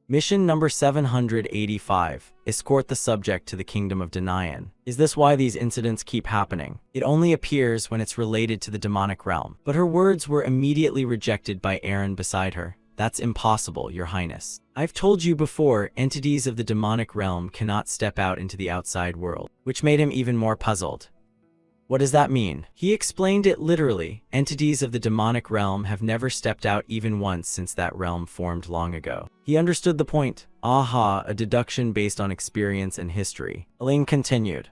Mission number 785. Escort the subject to the kingdom of Denian. Is this why these incidents keep happening? It only appears when it's related to the demonic realm. But her words were immediately rejected by Aaron beside her. That's impossible, Your Highness. I've told you before, entities of the demonic realm cannot step out into the outside world, which made him even more puzzled. What does that mean? He explained it literally. Entities of the demonic realm have never stepped out even once since that realm formed long ago. He understood the point. Aha, a deduction based on experience and history. Elaine continued.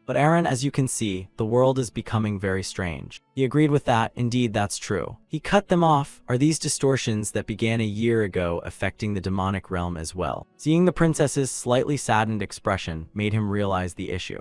But Aaron, as you can see, the world is becoming very strange. He agreed with that. Indeed, that's true. He cut them off. Are these distortions that began a year ago affecting the demonic realm as well? Seeing the princess's slightly saddened expression made him realize the issue.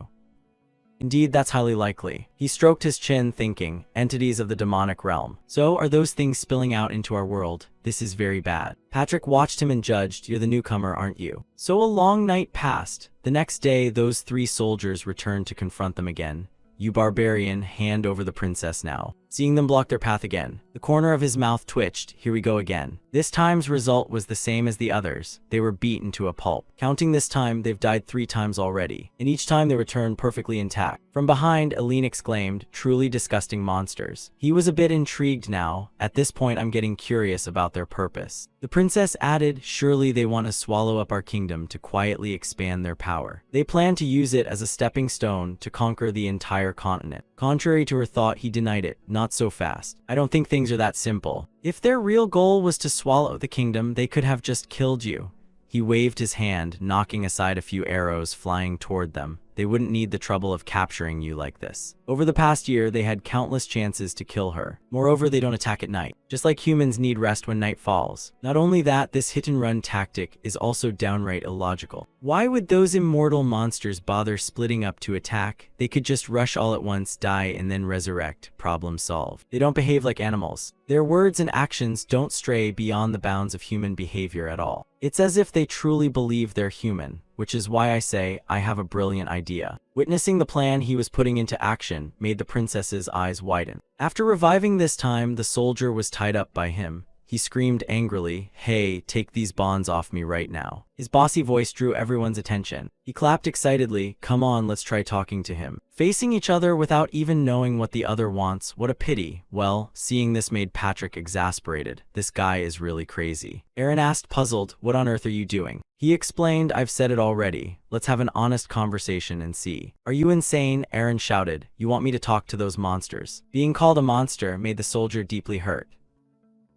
Indeed, that's highly likely. He stroked his chin, thinking, entities of the demonic realm. So, are those things spilling out into our world? This is very bad. Patrick watched him and judged, you're the newcomer, aren't you? So a long night passed. The next day, those three soldiers returned to confront them again. You barbarian, hand over the princess now. Seeing them block their path again, the corner of his mouth twitched. Here we go again. This time's result was the same as the others. They were beaten to a pulp. Counting this time, they've died 3 times already, and each time they returned perfectly intact. From behind, Aline exclaimed, truly disgusting monsters. He was a bit intrigued now. At this point, I'm getting curious about their purpose. The princess added, surely they want to swallow up our kingdom to quietly expand their power. They plan to use it as a stepping stone to conquer the entire continent. Contrary to her thought, he denied it. Not so fast. I don't think things are that simple. If their real goal was to swallow the kingdom, they could have just killed you. He waved his hand, knocking aside a few arrows flying toward them. They wouldn't need the trouble of capturing you like this. Over the past year, they had countless chances to kill her. Moreover, they don't attack at night. Just like humans need rest when night falls. Not only that, this hit-and-run tactic is also downright illogical. Why would those immortal monsters bother splitting up to attack? They could just rush all at once, die, and then resurrect. Problem solved. They don't behave like animals. Their words and actions don't stray beyond the bounds of human behavior at all. It's as if they truly believe they're human, which is why I say I have a brilliant idea. Witnessing the plan he was putting into action made the princess's eyes widen. After reviving this time, the soldier was tied up by him. He screamed angrily, hey, take these bonds off me right now. His bossy voice drew everyone's attention. He clapped excitedly, come on, let's try talking to him. Facing each other without even knowing what the other wants, what a pity. Well, seeing this made Patrick exasperated. This guy is really crazy. Aaron asked, puzzled, what on earth are you doing? He explained, I've said it already. Let's have an honest conversation and see. Are you insane? Aaron shouted. You want me to talk to those monsters? Being called a monster made the soldier deeply hurt.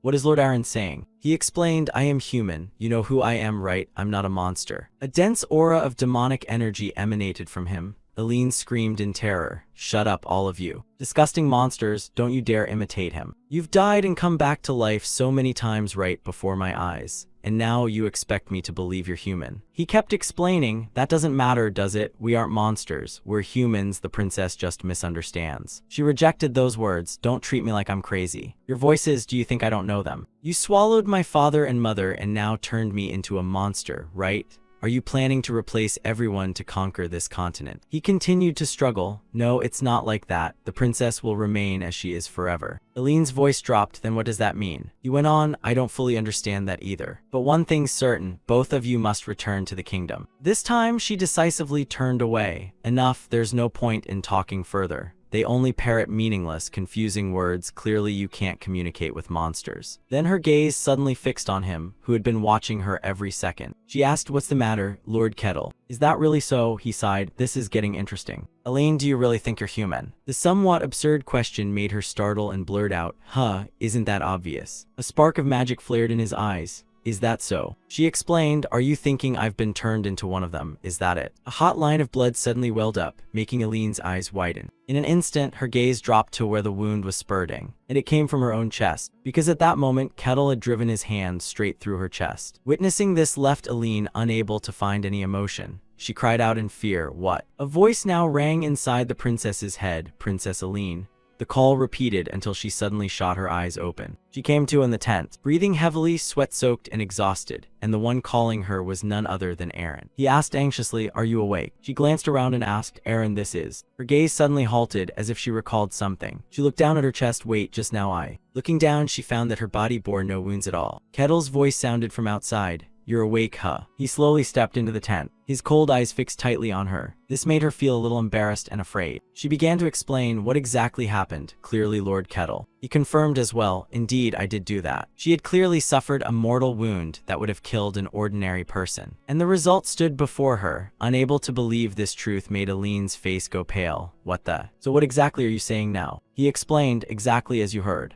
What is Lord Aaron saying? He explained, I am human. You know who I am, right? I'm not a monster. A dense aura of demonic energy emanated from him. Aline screamed in terror. Shut up, all of you. Disgusting monsters, don't you dare imitate him. You've died and come back to life so many times right before my eyes. And now you expect me to believe you're human. He kept explaining, that doesn't matter, does it? We aren't monsters. We're humans. The princess just misunderstands. She rejected those words. Don't treat me like I'm crazy. Your voices, do you think I don't know them? You swallowed my father and mother and now turned me into a monster, right? Are you planning to replace everyone to conquer this continent? He continued to struggle. No, it's not like that. The princess will remain as she is forever. Aline's voice dropped. Then what does that mean? He went on, I don't fully understand that either. But one thing's certain, both of you must return to the kingdom. This time she decisively turned away. Enough, there's no point in talking further. They only parrot meaningless, confusing words. Clearly you can't communicate with monsters. Then her gaze suddenly fixed on him, who had been watching her every second. She asked, what's the matter, Lord Kettle? Is that really so? He sighed. This is getting interesting. Elaine, do you really think you're human? The somewhat absurd question made her startle and blurt out, huh, isn't that obvious? A spark of magic flared in his eyes. Is that so? She explained, are you thinking I've been turned into one of them? Is that it? A hot line of blood suddenly welled up, making Aline's eyes widen. In an instant, her gaze dropped to where the wound was spurting, and it came from her own chest, because at that moment, Kettle had driven his hand straight through her chest. Witnessing this left Aline unable to find any emotion. She cried out in fear, what? A voice now rang inside the princess's head, Princess Aline. The call repeated until she suddenly shot her eyes open. She came to in the tent, breathing heavily, sweat-soaked and exhausted, and the one calling her was none other than Aaron. He asked anxiously, are you awake? She glanced around and asked, Aaron, this is. Her gaze suddenly halted as if she recalled something. She looked down at her chest, wait, just now Looking down, she found that her body bore no wounds at all. Kettle's voice sounded from outside. You're awake, huh? He slowly stepped into the tent, his cold eyes fixed tightly on her. This made her feel a little embarrassed and afraid. She began to explain what exactly happened, clearly Lord Kettle. He confirmed as well, indeed I did do that. She had clearly suffered a mortal wound that would have killed an ordinary person. And the result stood before her. Unable to believe this truth made Aline's face go pale. What the? So what exactly are you saying now? He explained, exactly as you heard.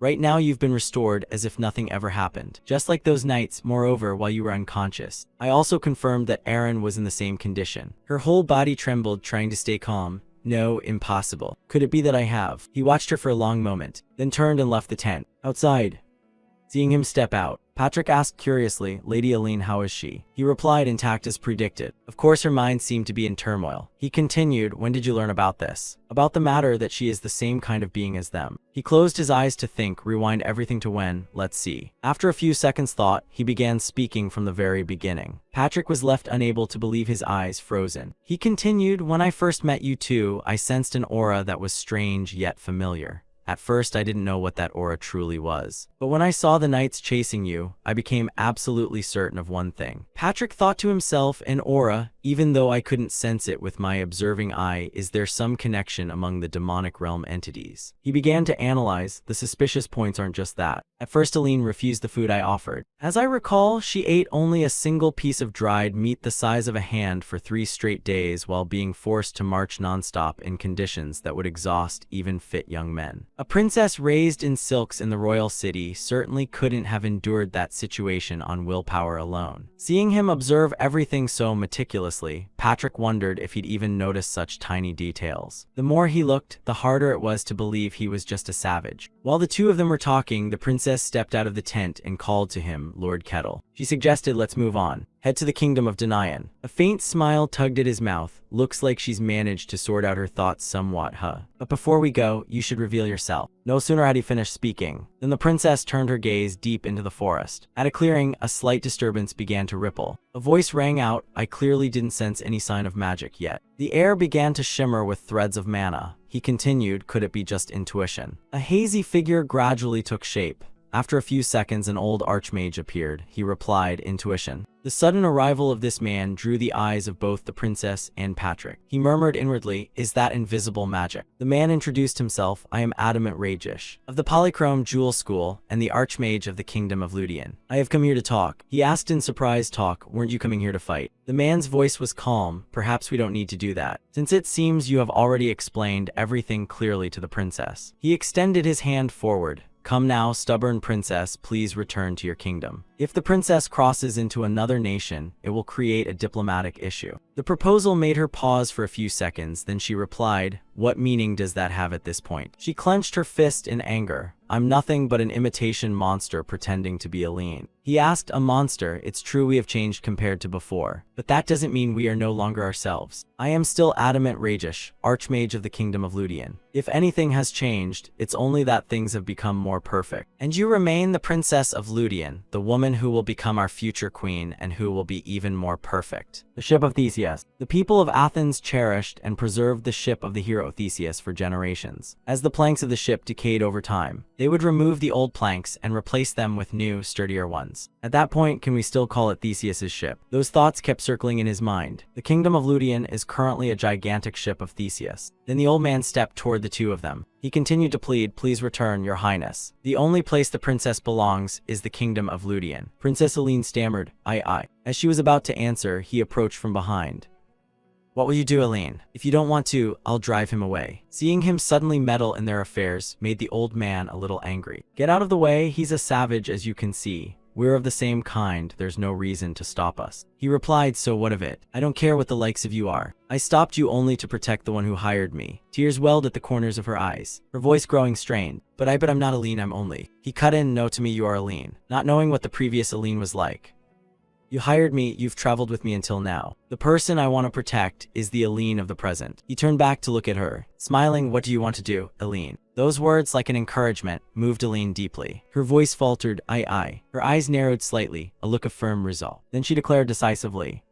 Right now you've been restored as if nothing ever happened. Just like those nights, moreover, while you were unconscious. I also confirmed that Aaron was in the same condition. Her whole body trembled, trying to stay calm. No, impossible. Could it be that I have? He watched her for a long moment, then turned and left the tent. Outside. Seeing him step out, Patrick asked curiously, Lady Aline, how is she? He replied, intact as predicted. Of course her mind seemed to be in turmoil. He continued, when did you learn about this? About the matter that she is the same kind of being as them. He closed his eyes to think, rewind everything to when, let's see. After a few seconds thought, he began speaking from the very beginning. Patrick was left unable to believe, his eyes frozen. He continued, when I first met you two, I sensed an aura that was strange yet familiar. At first, I didn't know what that aura truly was. But when I saw the knights chasing you, I became absolutely certain of one thing. Patrick thought to himself, an aura, even though I couldn't sense it with my observing eye, is there some connection among the demonic realm entities? He began to analyze. The suspicious points aren't just that. At first, Aline refused the food I offered. As I recall, she ate only a single piece of dried meat the size of a hand for 3 straight days while being forced to march nonstop in conditions that would exhaust even fit young men. A princess raised in silks in the royal city certainly couldn't have endured that situation on willpower alone. Seeing him observe everything so meticulously, Patrick wondered if he'd even noticed such tiny details. The more he looked, the harder it was to believe he was just a savage. While the two of them were talking, the princess stepped out of the tent and called to him, Lord Kettle. She suggested, let's move on. Head to the kingdom of Danayan. A faint smile tugged at his mouth. Looks like she's managed to sort out her thoughts somewhat, huh? But before we go, you should reveal yourself. No sooner had he finished speaking than the princess turned her gaze deep into the forest. At a clearing, a slight disturbance began to ripple. A voice rang out. I clearly didn't sense any sign of magic yet. The air began to shimmer with threads of mana. He continued, could it be just intuition? A hazy figure gradually took shape. After a few seconds, an old archmage appeared. He replied, intuition. The sudden arrival of this man drew the eyes of both the princess and Patrick. He murmured inwardly, is that invisible magic? The man introduced himself, I am Adamant Ragesh, of the Polychrome Jewel School and the Archmage of the Kingdom of Ludian. I have come here to talk. He asked in surprise, talk, weren't you coming here to fight? The man's voice was calm, perhaps we don't need to do that, since it seems you have already explained everything clearly to the princess. He extended his hand forward. Come now, stubborn princess, please return to your kingdom. If the princess crosses into another nation, it will create a diplomatic issue. The proposal made her pause for a few seconds, then she replied, what meaning does that have at this point? She clenched her fist in anger. I'm nothing but an imitation monster pretending to be Aline. He asked, a monster? It's true we have changed compared to before, but that doesn't mean we are no longer ourselves. I am still Adamant Ragesh, Archmage of the Kingdom of Ludian. If anything has changed, it's only that things have become more perfect. And you remain the Princess of Ludian, the woman who will become our future queen and who will be even more perfect. The ship of Theseus. The people of Athens cherished and preserved the ship of the hero Theseus for generations. As the planks of the ship decayed over time, they would remove the old planks and replace them with new, sturdier ones. At that point, can we still call it Theseus's ship? Those thoughts kept circling in his mind. The Kingdom of Ludian is currently a gigantic ship of Theseus. Then the old man stepped toward the two of them. He continued to plead, please return, your highness. The only place the princess belongs is the Kingdom of Ludian. Princess Aline stammered, I. As she was about to answer, he approached from behind. What will you do, Aline? If you don't want to, I'll drive him away. Seeing him suddenly meddle in their affairs made the old man a little angry. Get out of the way, he's a savage as you can see. We're of the same kind, there's no reason to stop us. He replied, so what of it? I don't care what the likes of you are. I stopped you only to protect the one who hired me. Tears welled at the corners of her eyes, her voice growing strained. But I'm not Aline, I'm only. He cut in, no, to me you are Aline. Not knowing what the previous Aline was like. You hired me, you've traveled with me until now. The person I want to protect is the Aline of the present. He turned back to look at her, smiling. What do you want to do, Aline? Those words, like an encouragement, moved Aline deeply. Her voice faltered, I. Her eyes narrowed slightly, a look of firm resolve. Then she declared decisively,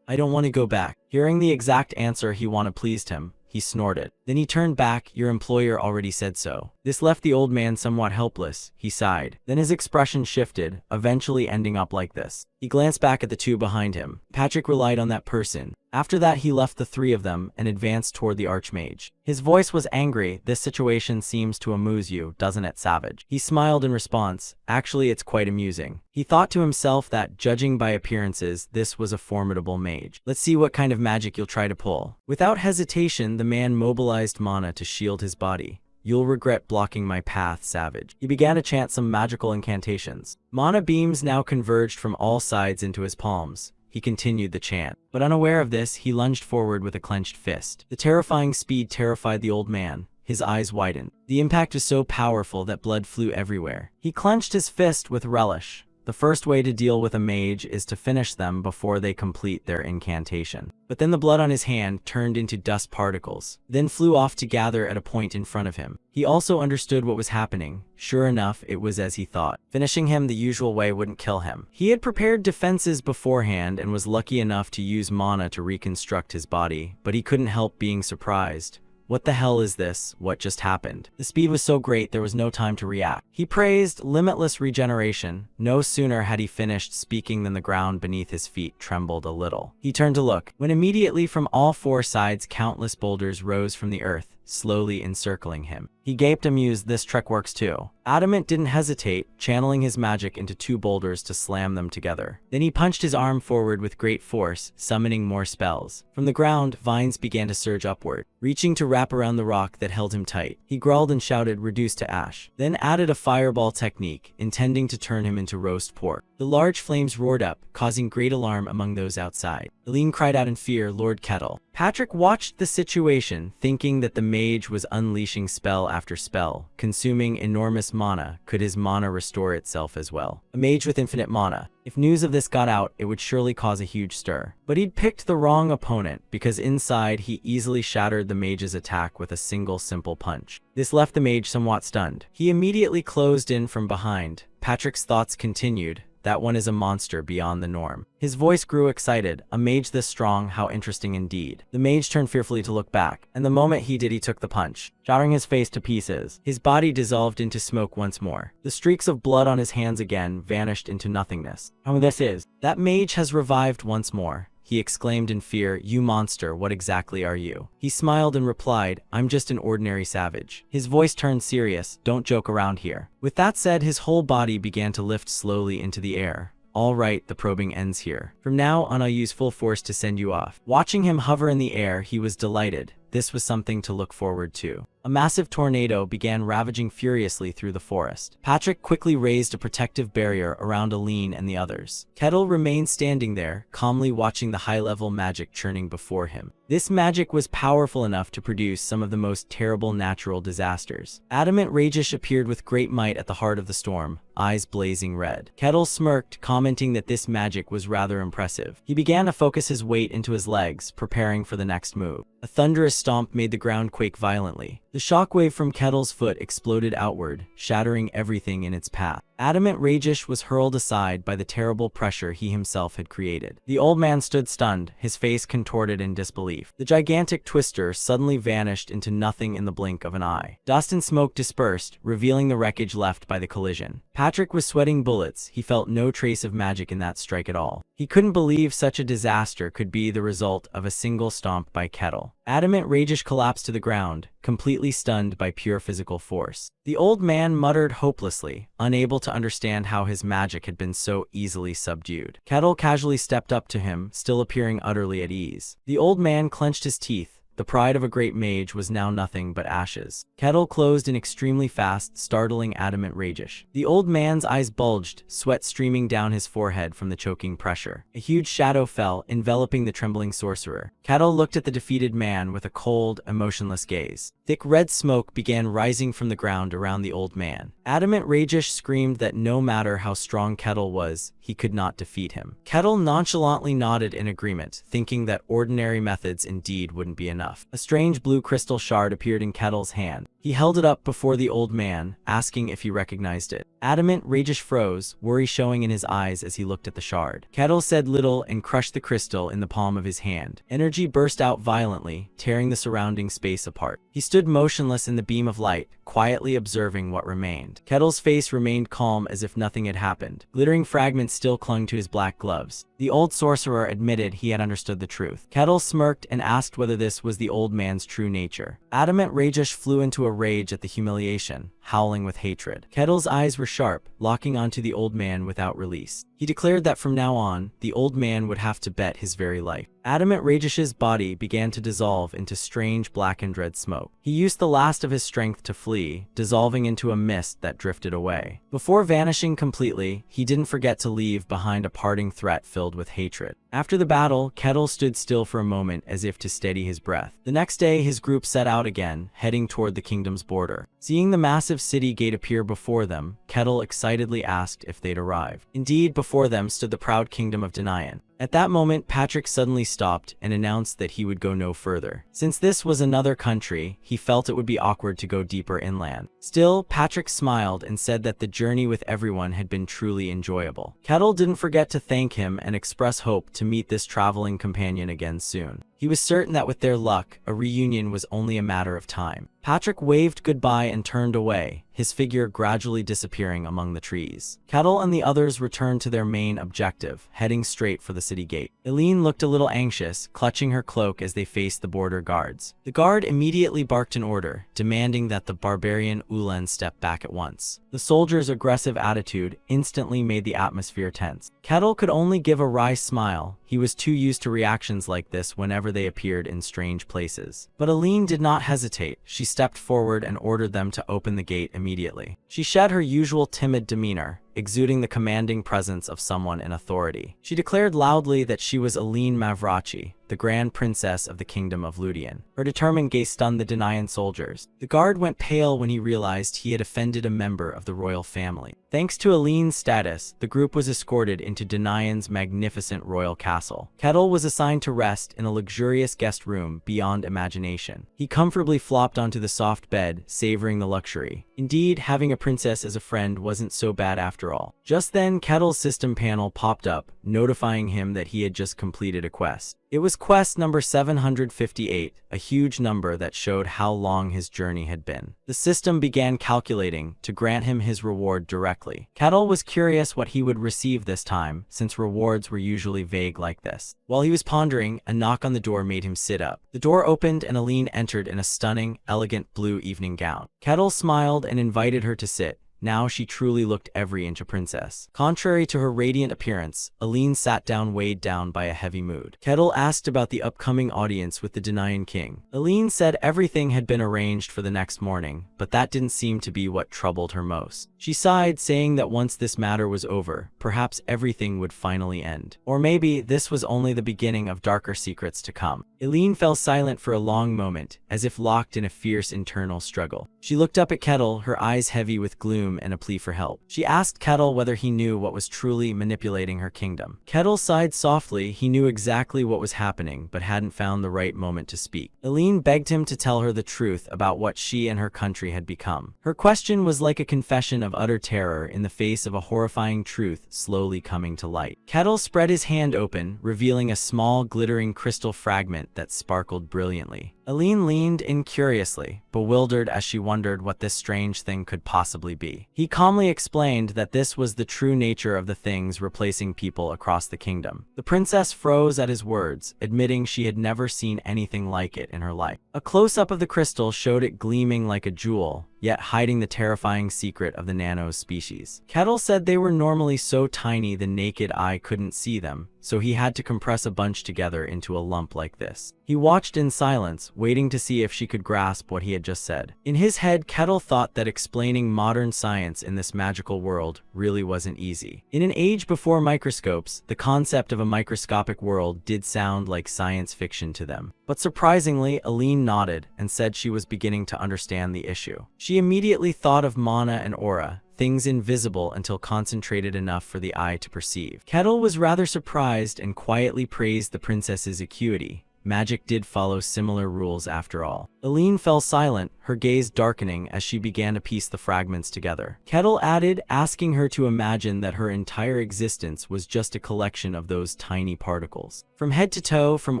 I don't want to go back. Hearing the exact answer he wanted pleased him. He snorted. Then he turned back. Your employer already said so. This left the old man somewhat helpless. He sighed. Then his expression shifted, eventually ending up like this. He glanced back at the two behind him. Patrick relied on that person. After that, he left the three of them and advanced toward the archmage. His voice was angry. This situation seems to amuse you, doesn't it, Savage? He smiled in response. Actually, it's quite amusing. He thought to himself that, judging by appearances, this was a formidable mage. Let's see what kind of magic you'll try to pull. Without hesitation, the man mobilized mana to shield his body. You'll regret blocking my path, Savage. He began to chant some magical incantations. Mana beams now converged from all sides into his palms. He continued the chant. But unaware of this, he lunged forward with a clenched fist. The terrifying speed terrified the old man. His eyes widened. The impact was so powerful that blood flew everywhere. He clenched his fist with relish. The first way to deal with a mage is to finish them before they complete their incantation. But then the blood on his hand turned into dust particles, then flew off to gather at a point in front of him. He also understood what was happening. Sure enough, it was as he thought. Finishing him the usual way wouldn't kill him. He had prepared defenses beforehand and was lucky enough to use mana to reconstruct his body, but he couldn't help being surprised. What the hell is this? What just happened? The speed was so great there was no time to react. He praised limitless regeneration. No sooner had he finished speaking than the ground beneath his feet trembled a little. He turned to look, when immediately from all four sides countless boulders rose from the earth, slowly encircling him. He gaped amused. This trick works too. Adamant didn't hesitate, channeling his magic into two boulders to slam them together. Then he punched his arm forward with great force, summoning more spells. From the ground, vines began to surge upward, reaching to wrap around the rock that held him tight. He growled and shouted, reduced to ash. Then added a fireball technique, intending to turn him into roast pork. The large flames roared up, causing great alarm among those outside. Aline cried out in fear, Lord Kettle. Patrick watched the situation, thinking that the mage was unleashing spell after spell, consuming enormous mana. Could his mana restore itself as well? A mage with infinite mana. If news of this got out, it would surely cause a huge stir. But he'd picked the wrong opponent, because inside he easily shattered the mage's attack with a single simple punch. This left the mage somewhat stunned. He immediately closed in from behind. Patrick's thoughts continued. That one is a monster beyond the norm. His voice grew excited. A mage this strong, how interesting indeed. The mage turned fearfully to look back, and the moment he did, he took the punch, shattering his face to pieces. His body dissolved into smoke once more. The streaks of blood on his hands again vanished into nothingness. This is. That mage has revived once more. He exclaimed in fear, you monster, what exactly are you? He smiled and replied, I'm just an ordinary savage. His voice turned serious, don't joke around here. With that said, his whole body began to lift slowly into the air. All right, the probing ends here. From now on, I'll use full force to send you off. Watching him hover in the air, he was delighted. This was something to look forward to. A massive tornado began ravaging furiously through the forest. Patrick quickly raised a protective barrier around Aline and the others. Kettle remained standing there, calmly watching the high-level magic churning before him. This magic was powerful enough to produce some of the most terrible natural disasters. Adamant Ragesh appeared with great might at the heart of the storm, eyes blazing red. Kettle smirked, commenting that this magic was rather impressive. He began to focus his weight into his legs, preparing for the next move. A thunderous stomp made the ground quake violently. The shockwave from Kettle's foot exploded outward, shattering everything in its path. Adamant Ragesh was hurled aside by the terrible pressure he himself had created. The old man stood stunned, his face contorted in disbelief. The gigantic twister suddenly vanished into nothing in the blink of an eye. Dust and smoke dispersed, revealing the wreckage left by the collision. Patrick was sweating bullets. He felt no trace of magic in that strike at all. He couldn't believe such a disaster could be the result of a single stomp by Kettle. Adamant Ragesh collapsed to the ground, completely stunned by pure physical force. The old man muttered hopelessly, unable to understand how his magic had been so easily subdued. Kettle casually stepped up to him, still appearing utterly at ease. The old man clenched his teeth, the pride of a great mage was now nothing but ashes. Kettle closed in extremely fast, startling adamant Ragesh. The old man's eyes bulged, sweat streaming down his forehead from the choking pressure. A huge shadow fell, enveloping the trembling sorcerer. Kettle looked at the defeated man with a cold, emotionless gaze. Thick red smoke began rising from the ground around the old man. Adamant Ragesh screamed that no matter how strong Kettle was, he could not defeat him. Kettle nonchalantly nodded in agreement, thinking that ordinary methods indeed wouldn't be enough. A strange blue crystal shard appeared in Kettle's hand. He held it up before the old man, asking if he recognized it. Adamant Ragesh froze, worry showing in his eyes as he looked at the shard. Kettle said little and crushed the crystal in the palm of his hand. Energy burst out violently, tearing the surrounding space apart. He stood motionless in the beam of light, quietly observing what remained. Kettle's face remained calm as if nothing had happened. Glittering fragments still clung to his black gloves. The old sorcerer admitted he had understood the truth. Kettle smirked and asked whether this was the old man's true nature. Adamant Ragesh flew into a rage at the humiliation, howling with hatred. Kettle's eyes were sharp, locking onto the old man without release. He declared that from now on, the old man would have to bet his very life. Adamant Ragesh's body began to dissolve into strange black and red smoke. He used the last of his strength to flee, dissolving into a mist that drifted away. Before vanishing completely, he didn't forget to leave behind a parting threat filled with hatred. After the battle, Kettle stood still for a moment as if to steady his breath. The next day, his group set out again, heading toward the kingdom's border. Seeing the massive city gate appear before them, Kettle excitedly asked if they'd arrived. Indeed, before them stood the proud kingdom of Denian. At that moment, Patrick suddenly stopped and announced that he would go no further. Since this was another country, he felt it would be awkward to go deeper inland. Still, Patrick smiled and said that the journey with everyone had been truly enjoyable. Kettle didn't forget to thank him and express hope to meet this traveling companion again soon. He was certain that with their luck, a reunion was only a matter of time. Patrick waved goodbye and turned away, his figure gradually disappearing among the trees. Kettle and the others returned to their main objective, heading straight for the city gate. Eileen looked a little anxious, clutching her cloak as they faced the border guards. The guard immediately barked an order, demanding that the barbarian Ulen step back at once. The soldier's aggressive attitude instantly made the atmosphere tense. Kettle could only give a wry smile. He was too used to reactions like this whenever they appeared in strange places. But Eileen did not hesitate. She stepped forward and ordered them to open the gate immediately. She shed her usual timid demeanor, exuding the commanding presence of someone in authority. She declared loudly that she was Eileen Mavrachi, the Grand Princess of the Kingdom of Ludian. Her determined gaze stunned the Denian soldiers. The guard went pale when he realized he had offended a member of the royal family. Thanks to Eileen's status, the group was escorted into Denian's magnificent royal castle. Kettle was assigned to rest in a luxurious guest room beyond imagination. He comfortably flopped onto the soft bed, savoring the luxury. Indeed, having a princess as a friend wasn't so bad after all. Just then, Kettle's system panel popped up, notifying him that he had just completed a quest. It was quest number 758, a huge number that showed how long his journey had been. The system began calculating to grant him his reward directly. Kettle was curious what he would receive this time, since rewards were usually vague like this. While he was pondering, a knock on the door made him sit up. The door opened and Eileen entered in a stunning, elegant blue evening gown. Kettle smiled and invited her to sit. Now she truly looked every inch a princess. Contrary to her radiant appearance, Eileen sat down weighed down by a heavy mood. Kettle asked about the upcoming audience with the Denian king. Eileen said everything had been arranged for the next morning, but that didn't seem to be what troubled her most. She sighed, saying that once this matter was over, perhaps everything would finally end. Or maybe this was only the beginning of darker secrets to come. Eileen fell silent for a long moment, as if locked in a fierce internal struggle. She looked up at Kettle, her eyes heavy with gloom and a plea for help. She asked Kettle whether he knew what was truly manipulating her kingdom. Kettle sighed softly. He knew exactly what was happening, but hadn't found the right moment to speak. Eileen begged him to tell her the truth about what she and her country had become. Her question was like a confession of utter terror in the face of a horrifying truth slowly coming to light. Kettle spread his hand open, revealing a small, glittering crystal fragment that sparkled brilliantly. Eileen leaned in curiously, bewildered as she wondered what this strange thing could possibly be. He calmly explained that this was the true nature of the things replacing people across the kingdom. The princess froze at his words, admitting she had never seen anything like it in her life. A close-up of the crystal showed it gleaming like a jewel, yet hiding the terrifying secret of the Nano's species. Kettle said they were normally so tiny the naked eye couldn't see them, so he had to compress a bunch together into a lump like this. He watched in silence, waiting to see if she could grasp what he had just said. In his head, Kettle thought that explaining modern science in this magical world really wasn't easy. In an age before microscopes, the concept of a microscopic world did sound like science fiction to them. But surprisingly, Aline nodded and said she was beginning to understand the issue. She immediately thought of mana and aura, things invisible until concentrated enough for the eye to perceive. Kettle was rather surprised and quietly praised the princess's acuity. Magic did follow similar rules after all. Aline fell silent, her gaze darkening as she began to piece the fragments together. Kettle added, asking her to imagine that her entire existence was just a collection of those tiny particles. From head to toe, from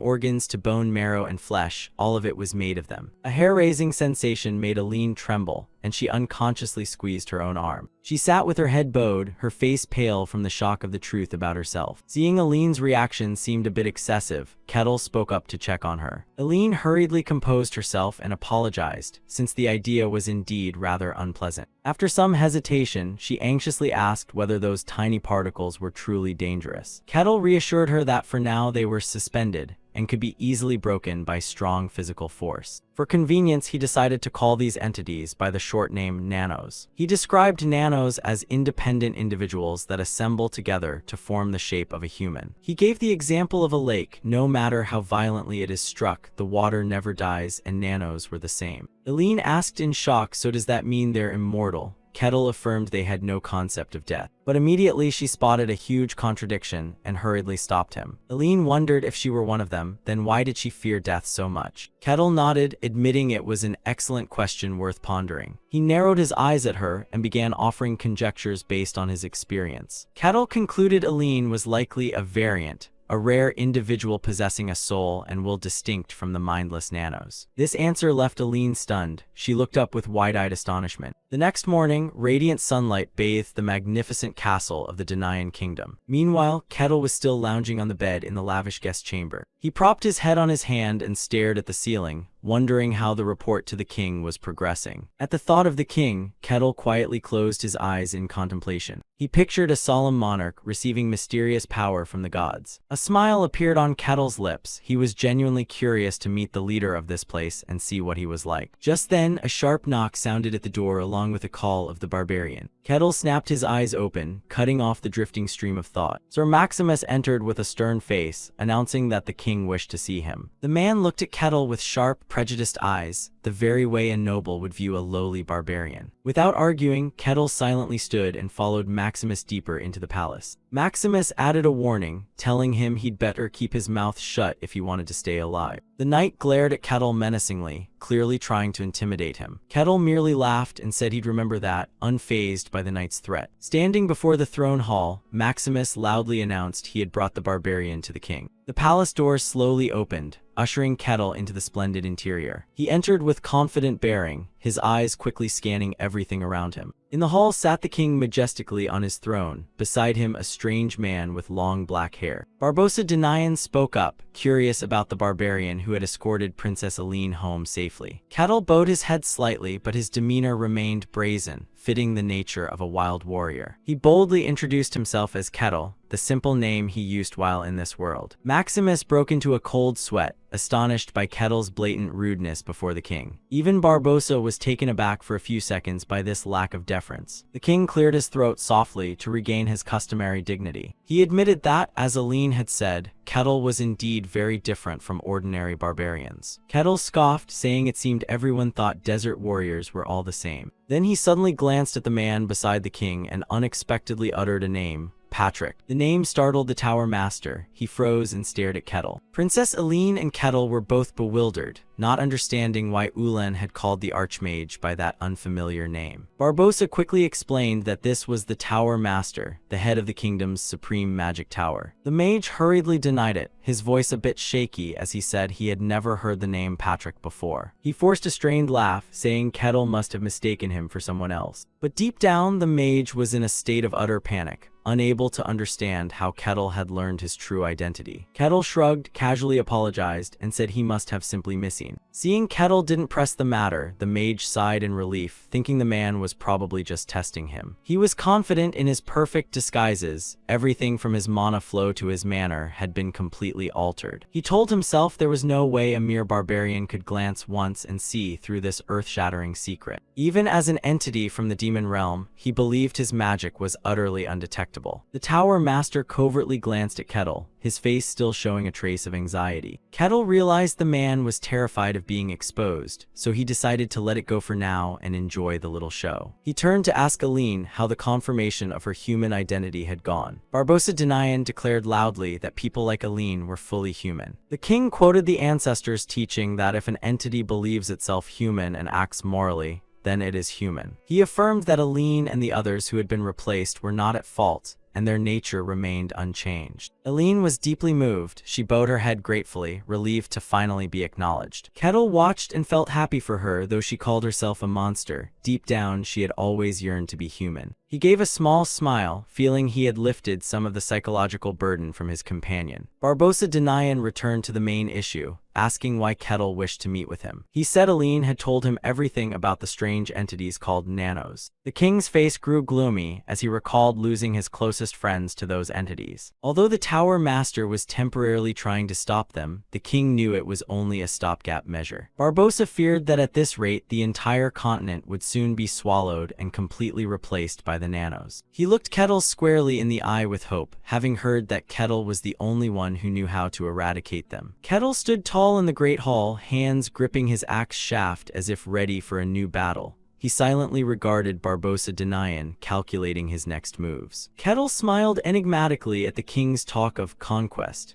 organs to bone marrow and flesh, all of it was made of them. A hair-raising sensation made Aline tremble, and she unconsciously squeezed her own arm. She sat with her head bowed, her face pale from the shock of the truth about herself. Seeing Aline's reaction seemed a bit excessive, Kettle spoke up to check on her. Aline hurriedly composed herself and apologized, since the idea was indeed rather unpleasant. After some hesitation, she anxiously asked whether those tiny particles were truly dangerous. Kettle reassured her that for now they were suspended and could be easily broken by strong physical force. For convenience, he decided to call these entities by the short name nanos. He described nanos as independent individuals that assemble together to form the shape of a human. He gave the example of a lake. No matter how violently it is struck, the water never dies, and nanos were the same. Aline asked in shock, so does that mean they're immortal? Kettle affirmed they had no concept of death. But immediately she spotted a huge contradiction and hurriedly stopped him. Aline wondered if she were one of them, then why did she fear death so much? Kettle nodded, admitting it was an excellent question worth pondering. He narrowed his eyes at her and began offering conjectures based on his experience. Kettle concluded Aline was likely a variant, a rare individual possessing a soul and will distinct from the mindless nanos. This answer left Aline stunned. She looked up with wide-eyed astonishment. The next morning, radiant sunlight bathed the magnificent castle of the Danayan kingdom. Meanwhile, Kettle was still lounging on the bed in the lavish guest chamber. He propped his head on his hand and stared at the ceiling, wondering how the report to the king was progressing. At the thought of the king, Kettle quietly closed his eyes in contemplation. He pictured a solemn monarch receiving mysterious power from the gods. A smile appeared on Kettle's lips. He was genuinely curious to meet the leader of this place and see what he was like. Just then, a sharp knock sounded at the door along with a call of the Barbarian. Kettle snapped his eyes open, cutting off the drifting stream of thought. Sir Maximus entered with a stern face, announcing that the king wished to see him. The man looked at Kettle with sharp, prejudiced eyes, the very way a noble would view a lowly barbarian. Without arguing, Kettle silently stood and followed Maximus deeper into the palace. Maximus added a warning, telling him he'd better keep his mouth shut if he wanted to stay alive. The knight glared at Kettle menacingly, clearly trying to intimidate him. Kettle merely laughed and said he'd remember that, unfazed by the knight's threat. Standing before the throne hall, Maximus loudly announced he had brought the barbarian to the king. The palace doors slowly opened, ushering Kettle into the splendid interior. He entered with confident bearing, his eyes quickly scanning everything around him. In the hall sat the king majestically on his throne, beside him a strange man with long black hair. Barbossa Danayan spoke up, curious about the barbarian who had escorted Princess Aline home safely. Kettle bowed his head slightly, but his demeanor remained brazen, fitting the nature of a wild warrior. He boldly introduced himself as Kettle, the simple name he used while in this world. Maximus broke into a cold sweat, astonished by Kettle's blatant rudeness before the king. Even Barbossa was taken aback for a few seconds by this lack of deference. The king cleared his throat softly to regain his customary dignity. He admitted that, as Aline had said, Kettle was indeed very different from ordinary barbarians. Kettle scoffed, saying it seemed everyone thought desert warriors were all the same. Then he suddenly glanced at the man beside the king and unexpectedly uttered a name. Patrick. The name startled the Tower Master. He froze and stared at Kettle. Princess Aline and Kettle were both bewildered, not understanding why Ulan had called the Archmage by that unfamiliar name. Barbossa quickly explained that this was the Tower Master, the head of the kingdom's supreme magic tower. The mage hurriedly denied it, his voice a bit shaky as he said he had never heard the name Patrick before. He forced a strained laugh, saying Kettle must have mistaken him for someone else. But deep down, the mage was in a state of utter panic, unable to understand how Kettle had learned his true identity. Kettle shrugged, casually apologized, and said he must have simply missed cutscene. Seeing Kettle didn't press the matter, the mage sighed in relief, thinking the man was probably just testing him. He was confident in his perfect disguises. Everything from his mana flow to his manner had been completely altered. He told himself there was no way a mere barbarian could glance once and see through this earth-shattering secret. Even as an entity from the demon realm, he believed his magic was utterly undetectable. The Tower Master covertly glanced at Kettle, his face still showing a trace of anxiety. Kettle realized the man was terrified of being exposed, so he decided to let it go for now and enjoy the little show. He turned to ask Aline how the confirmation of her human identity had gone. Barbossa Denayan declared loudly that people like Aline were fully human. The king quoted the ancestors' teaching that if an entity believes itself human and acts morally, then it is human. He affirmed that Aline and the others who had been replaced were not at fault, and their nature remained unchanged. Aline was deeply moved. She bowed her head gratefully, relieved to finally be acknowledged. Kettle watched and felt happy for her, though she called herself a monster. Deep down, she had always yearned to be human. He gave a small smile, feeling he had lifted some of the psychological burden from his companion. Barbossa Denayan returned to the main issue, asking why Kettle wished to meet with him. He said Aline had told him everything about the strange entities called nanos. The king's face grew gloomy as he recalled losing his closest friends to those entities. Although the Tower Master was temporarily trying to stop them, the king knew it was only a stopgap measure. Barbossa feared that at this rate the entire continent would soon be swallowed and completely replaced by the nanos. He looked Kettle squarely in the eye with hope, having heard that Kettle was the only one who knew how to eradicate them. Kettle stood tall in the great hall, hands gripping his axe shaft as if ready for a new battle. He silently regarded Barbossa Denayan, calculating his next moves. Kettle smiled enigmatically at the king's talk of conquest.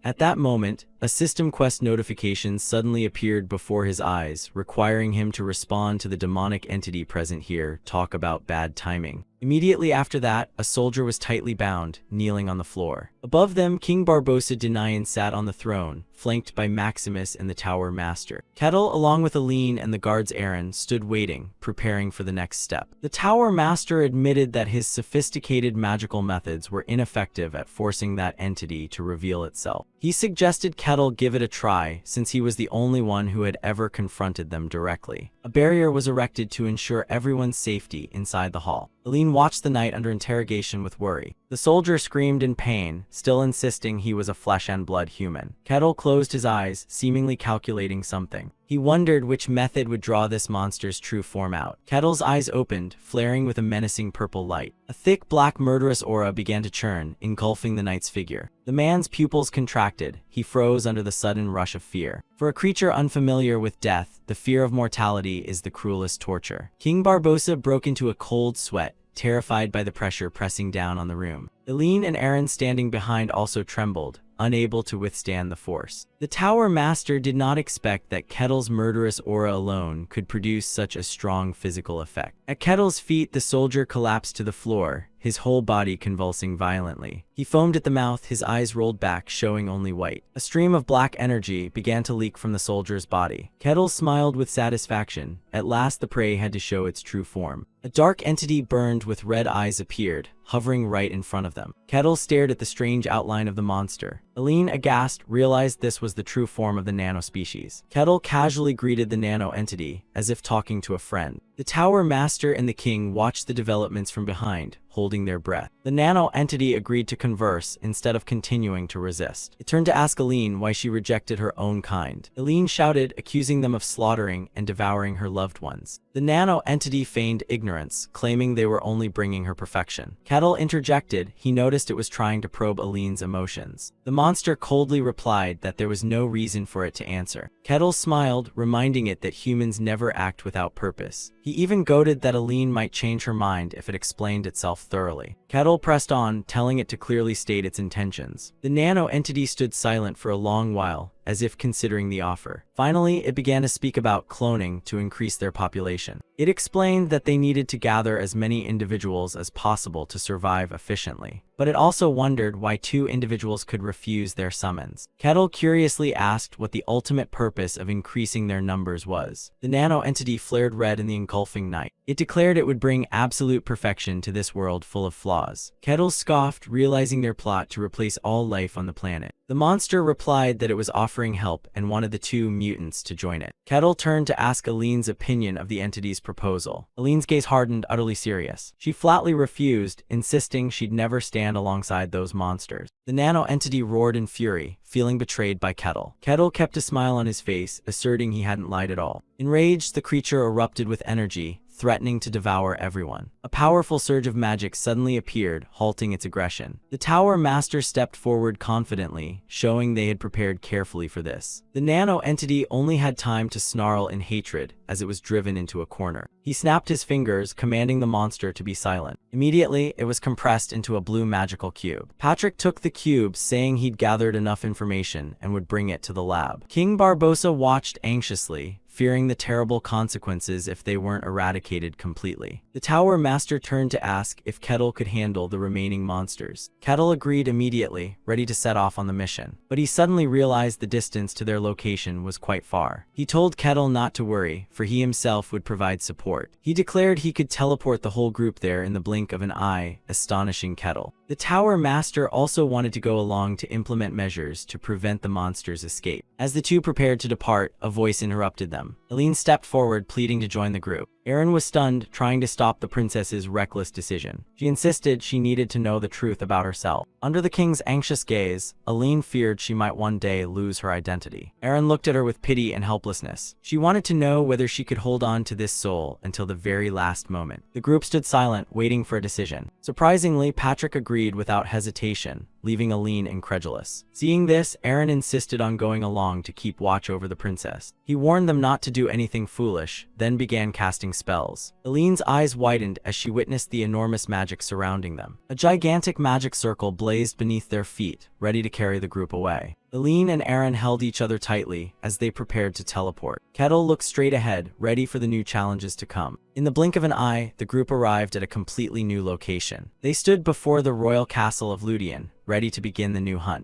At that moment, a system quest notification suddenly appeared before his eyes, requiring him to respond to the demonic entity present here. Talk about bad timing. Immediately after that, a soldier was tightly bound, kneeling on the floor. Above them, King Barbossa Denayan sat on the throne, flanked by Maximus and the Tower Master. Kettle, along with Aline and the guards Aaron, stood waiting, preparing for the next step. The Tower Master admitted that his sophisticated magical methods were ineffective at forcing that entity to reveal itself. He suggested Kettle give it a try, since he was the only one who had ever confronted them directly. A barrier was erected to ensure everyone's safety inside the hall. Aline watched the knight under interrogation with worry. The soldier screamed in pain, still insisting he was a flesh and blood human. Kettle closed his eyes, seemingly calculating something. He wondered which method would draw this monster's true form out. Kettle's eyes opened, flaring with a menacing purple light. A thick black murderous aura began to churn, engulfing the knight's figure. The man's pupils contracted. He froze under the sudden rush of fear. For a creature unfamiliar with death, the fear of mortality is the cruelest torture. King Barbossa broke into a cold sweat, terrified by the pressure pressing down on the room. Aline and Aaron standing behind also trembled, unable to withstand the force. The Tower Master did not expect that Kettle's murderous aura alone could produce such a strong physical effect. At Kettle's feet, the soldier collapsed to the floor, his whole body convulsing violently. He foamed at the mouth, his eyes rolled back, showing only white. A stream of black energy began to leak from the soldier's body. Kettle smiled with satisfaction. At last the prey had to show its true form. A dark entity burned with red eyes appeared, hovering right in front of them. Kettle stared at the strange outline of the monster. Aline, aghast, realized this was the true form of the nano-species. Kettle casually greeted the nano-entity, as if talking to a friend. The Tower Master and the king watched the developments from behind, holding their breath. The nano-entity agreed to converse instead of continuing to resist. It turned to ask Aline why she rejected her own kind. Aline shouted, accusing them of slaughtering and devouring her loved ones. The nano-entity feigned ignorance, claiming they were only bringing her perfection. Kettle interjected. He noticed it was trying to probe Aline's emotions. The monster coldly replied that there was no reason for it to answer. Kettle smiled, reminding it that humans never act without purpose. He even goaded that Aline might change her mind if it explained itself thoroughly. Kettle pressed on, telling it to clearly state its intentions. The nano-entity stood silent for a long while, as if considering the offer. Finally, it began to speak about cloning to increase their population. It explained that they needed to gather as many individuals as possible to survive efficiently. but it also wondered why two individuals could refuse their summons. Kettle curiously asked what the ultimate purpose of increasing their numbers was. The nano-entity flared red in the engulfing night. It declared it would bring absolute perfection to this world full of flaws. Kettle scoffed, realizing their plot to replace all life on the planet. The monster replied that it was offering help and wanted the two mutants to join it. Kettle turned to ask Aline's opinion of the entity's proposal. Aline's gaze hardened, utterly serious. She flatly refused, insisting she'd never stand alongside those monsters. The nano-entity roared in fury, feeling betrayed by Kettle. Kettle kept a smile on his face, asserting he hadn't lied at all. Enraged, the creature erupted with energy, threatening to devour everyone. A powerful surge of magic suddenly appeared, halting its aggression. The Tower Master stepped forward confidently, showing they had prepared carefully for this. The nano-entity only had time to snarl in hatred as it was driven into a corner. He snapped his fingers, commanding the monster to be silent. Immediately, it was compressed into a blue magical cube. Patrick took the cube, saying he'd gathered enough information and would bring it to the lab. King Barbossa watched anxiously, fearing the terrible consequences if they weren't eradicated completely. The Tower Master turned to ask if Kettle could handle the remaining monsters. Kettle agreed immediately, ready to set off on the mission. But he suddenly realized the distance to their location was quite far. He told Kettle not to worry, for he himself would provide support. He declared he could teleport the whole group there in the blink of an eye, astonishing Kettle. The Tower Master also wanted to go along to implement measures to prevent the monster's escape. As the two prepared to depart, a voice interrupted them. Aline stepped forward, pleading to join the group. Aaron was stunned, trying to stop the princess's reckless decision. She insisted she needed to know the truth about herself. Under the king's anxious gaze, Aline feared she might one day lose her identity. Aaron looked at her with pity and helplessness. She wanted to know whether she could hold on to this soul until the very last moment. The group stood silent, waiting for a decision. Surprisingly, Patrick agreed without hesitation, leaving Aline incredulous. Seeing this, Aaron insisted on going along to keep watch over the princess. He warned them not to do anything foolish, then began casting spells. Aline's eyes widened as she witnessed the enormous magic surrounding them. A gigantic magic circle blazed beneath their feet, ready to carry the group away. Aline and Aaron held each other tightly as they prepared to teleport. Kettle looked straight ahead, ready for the new challenges to come. In the blink of an eye, the group arrived at a completely new location. They stood before the royal castle of Ludian, ready to begin the new hunt.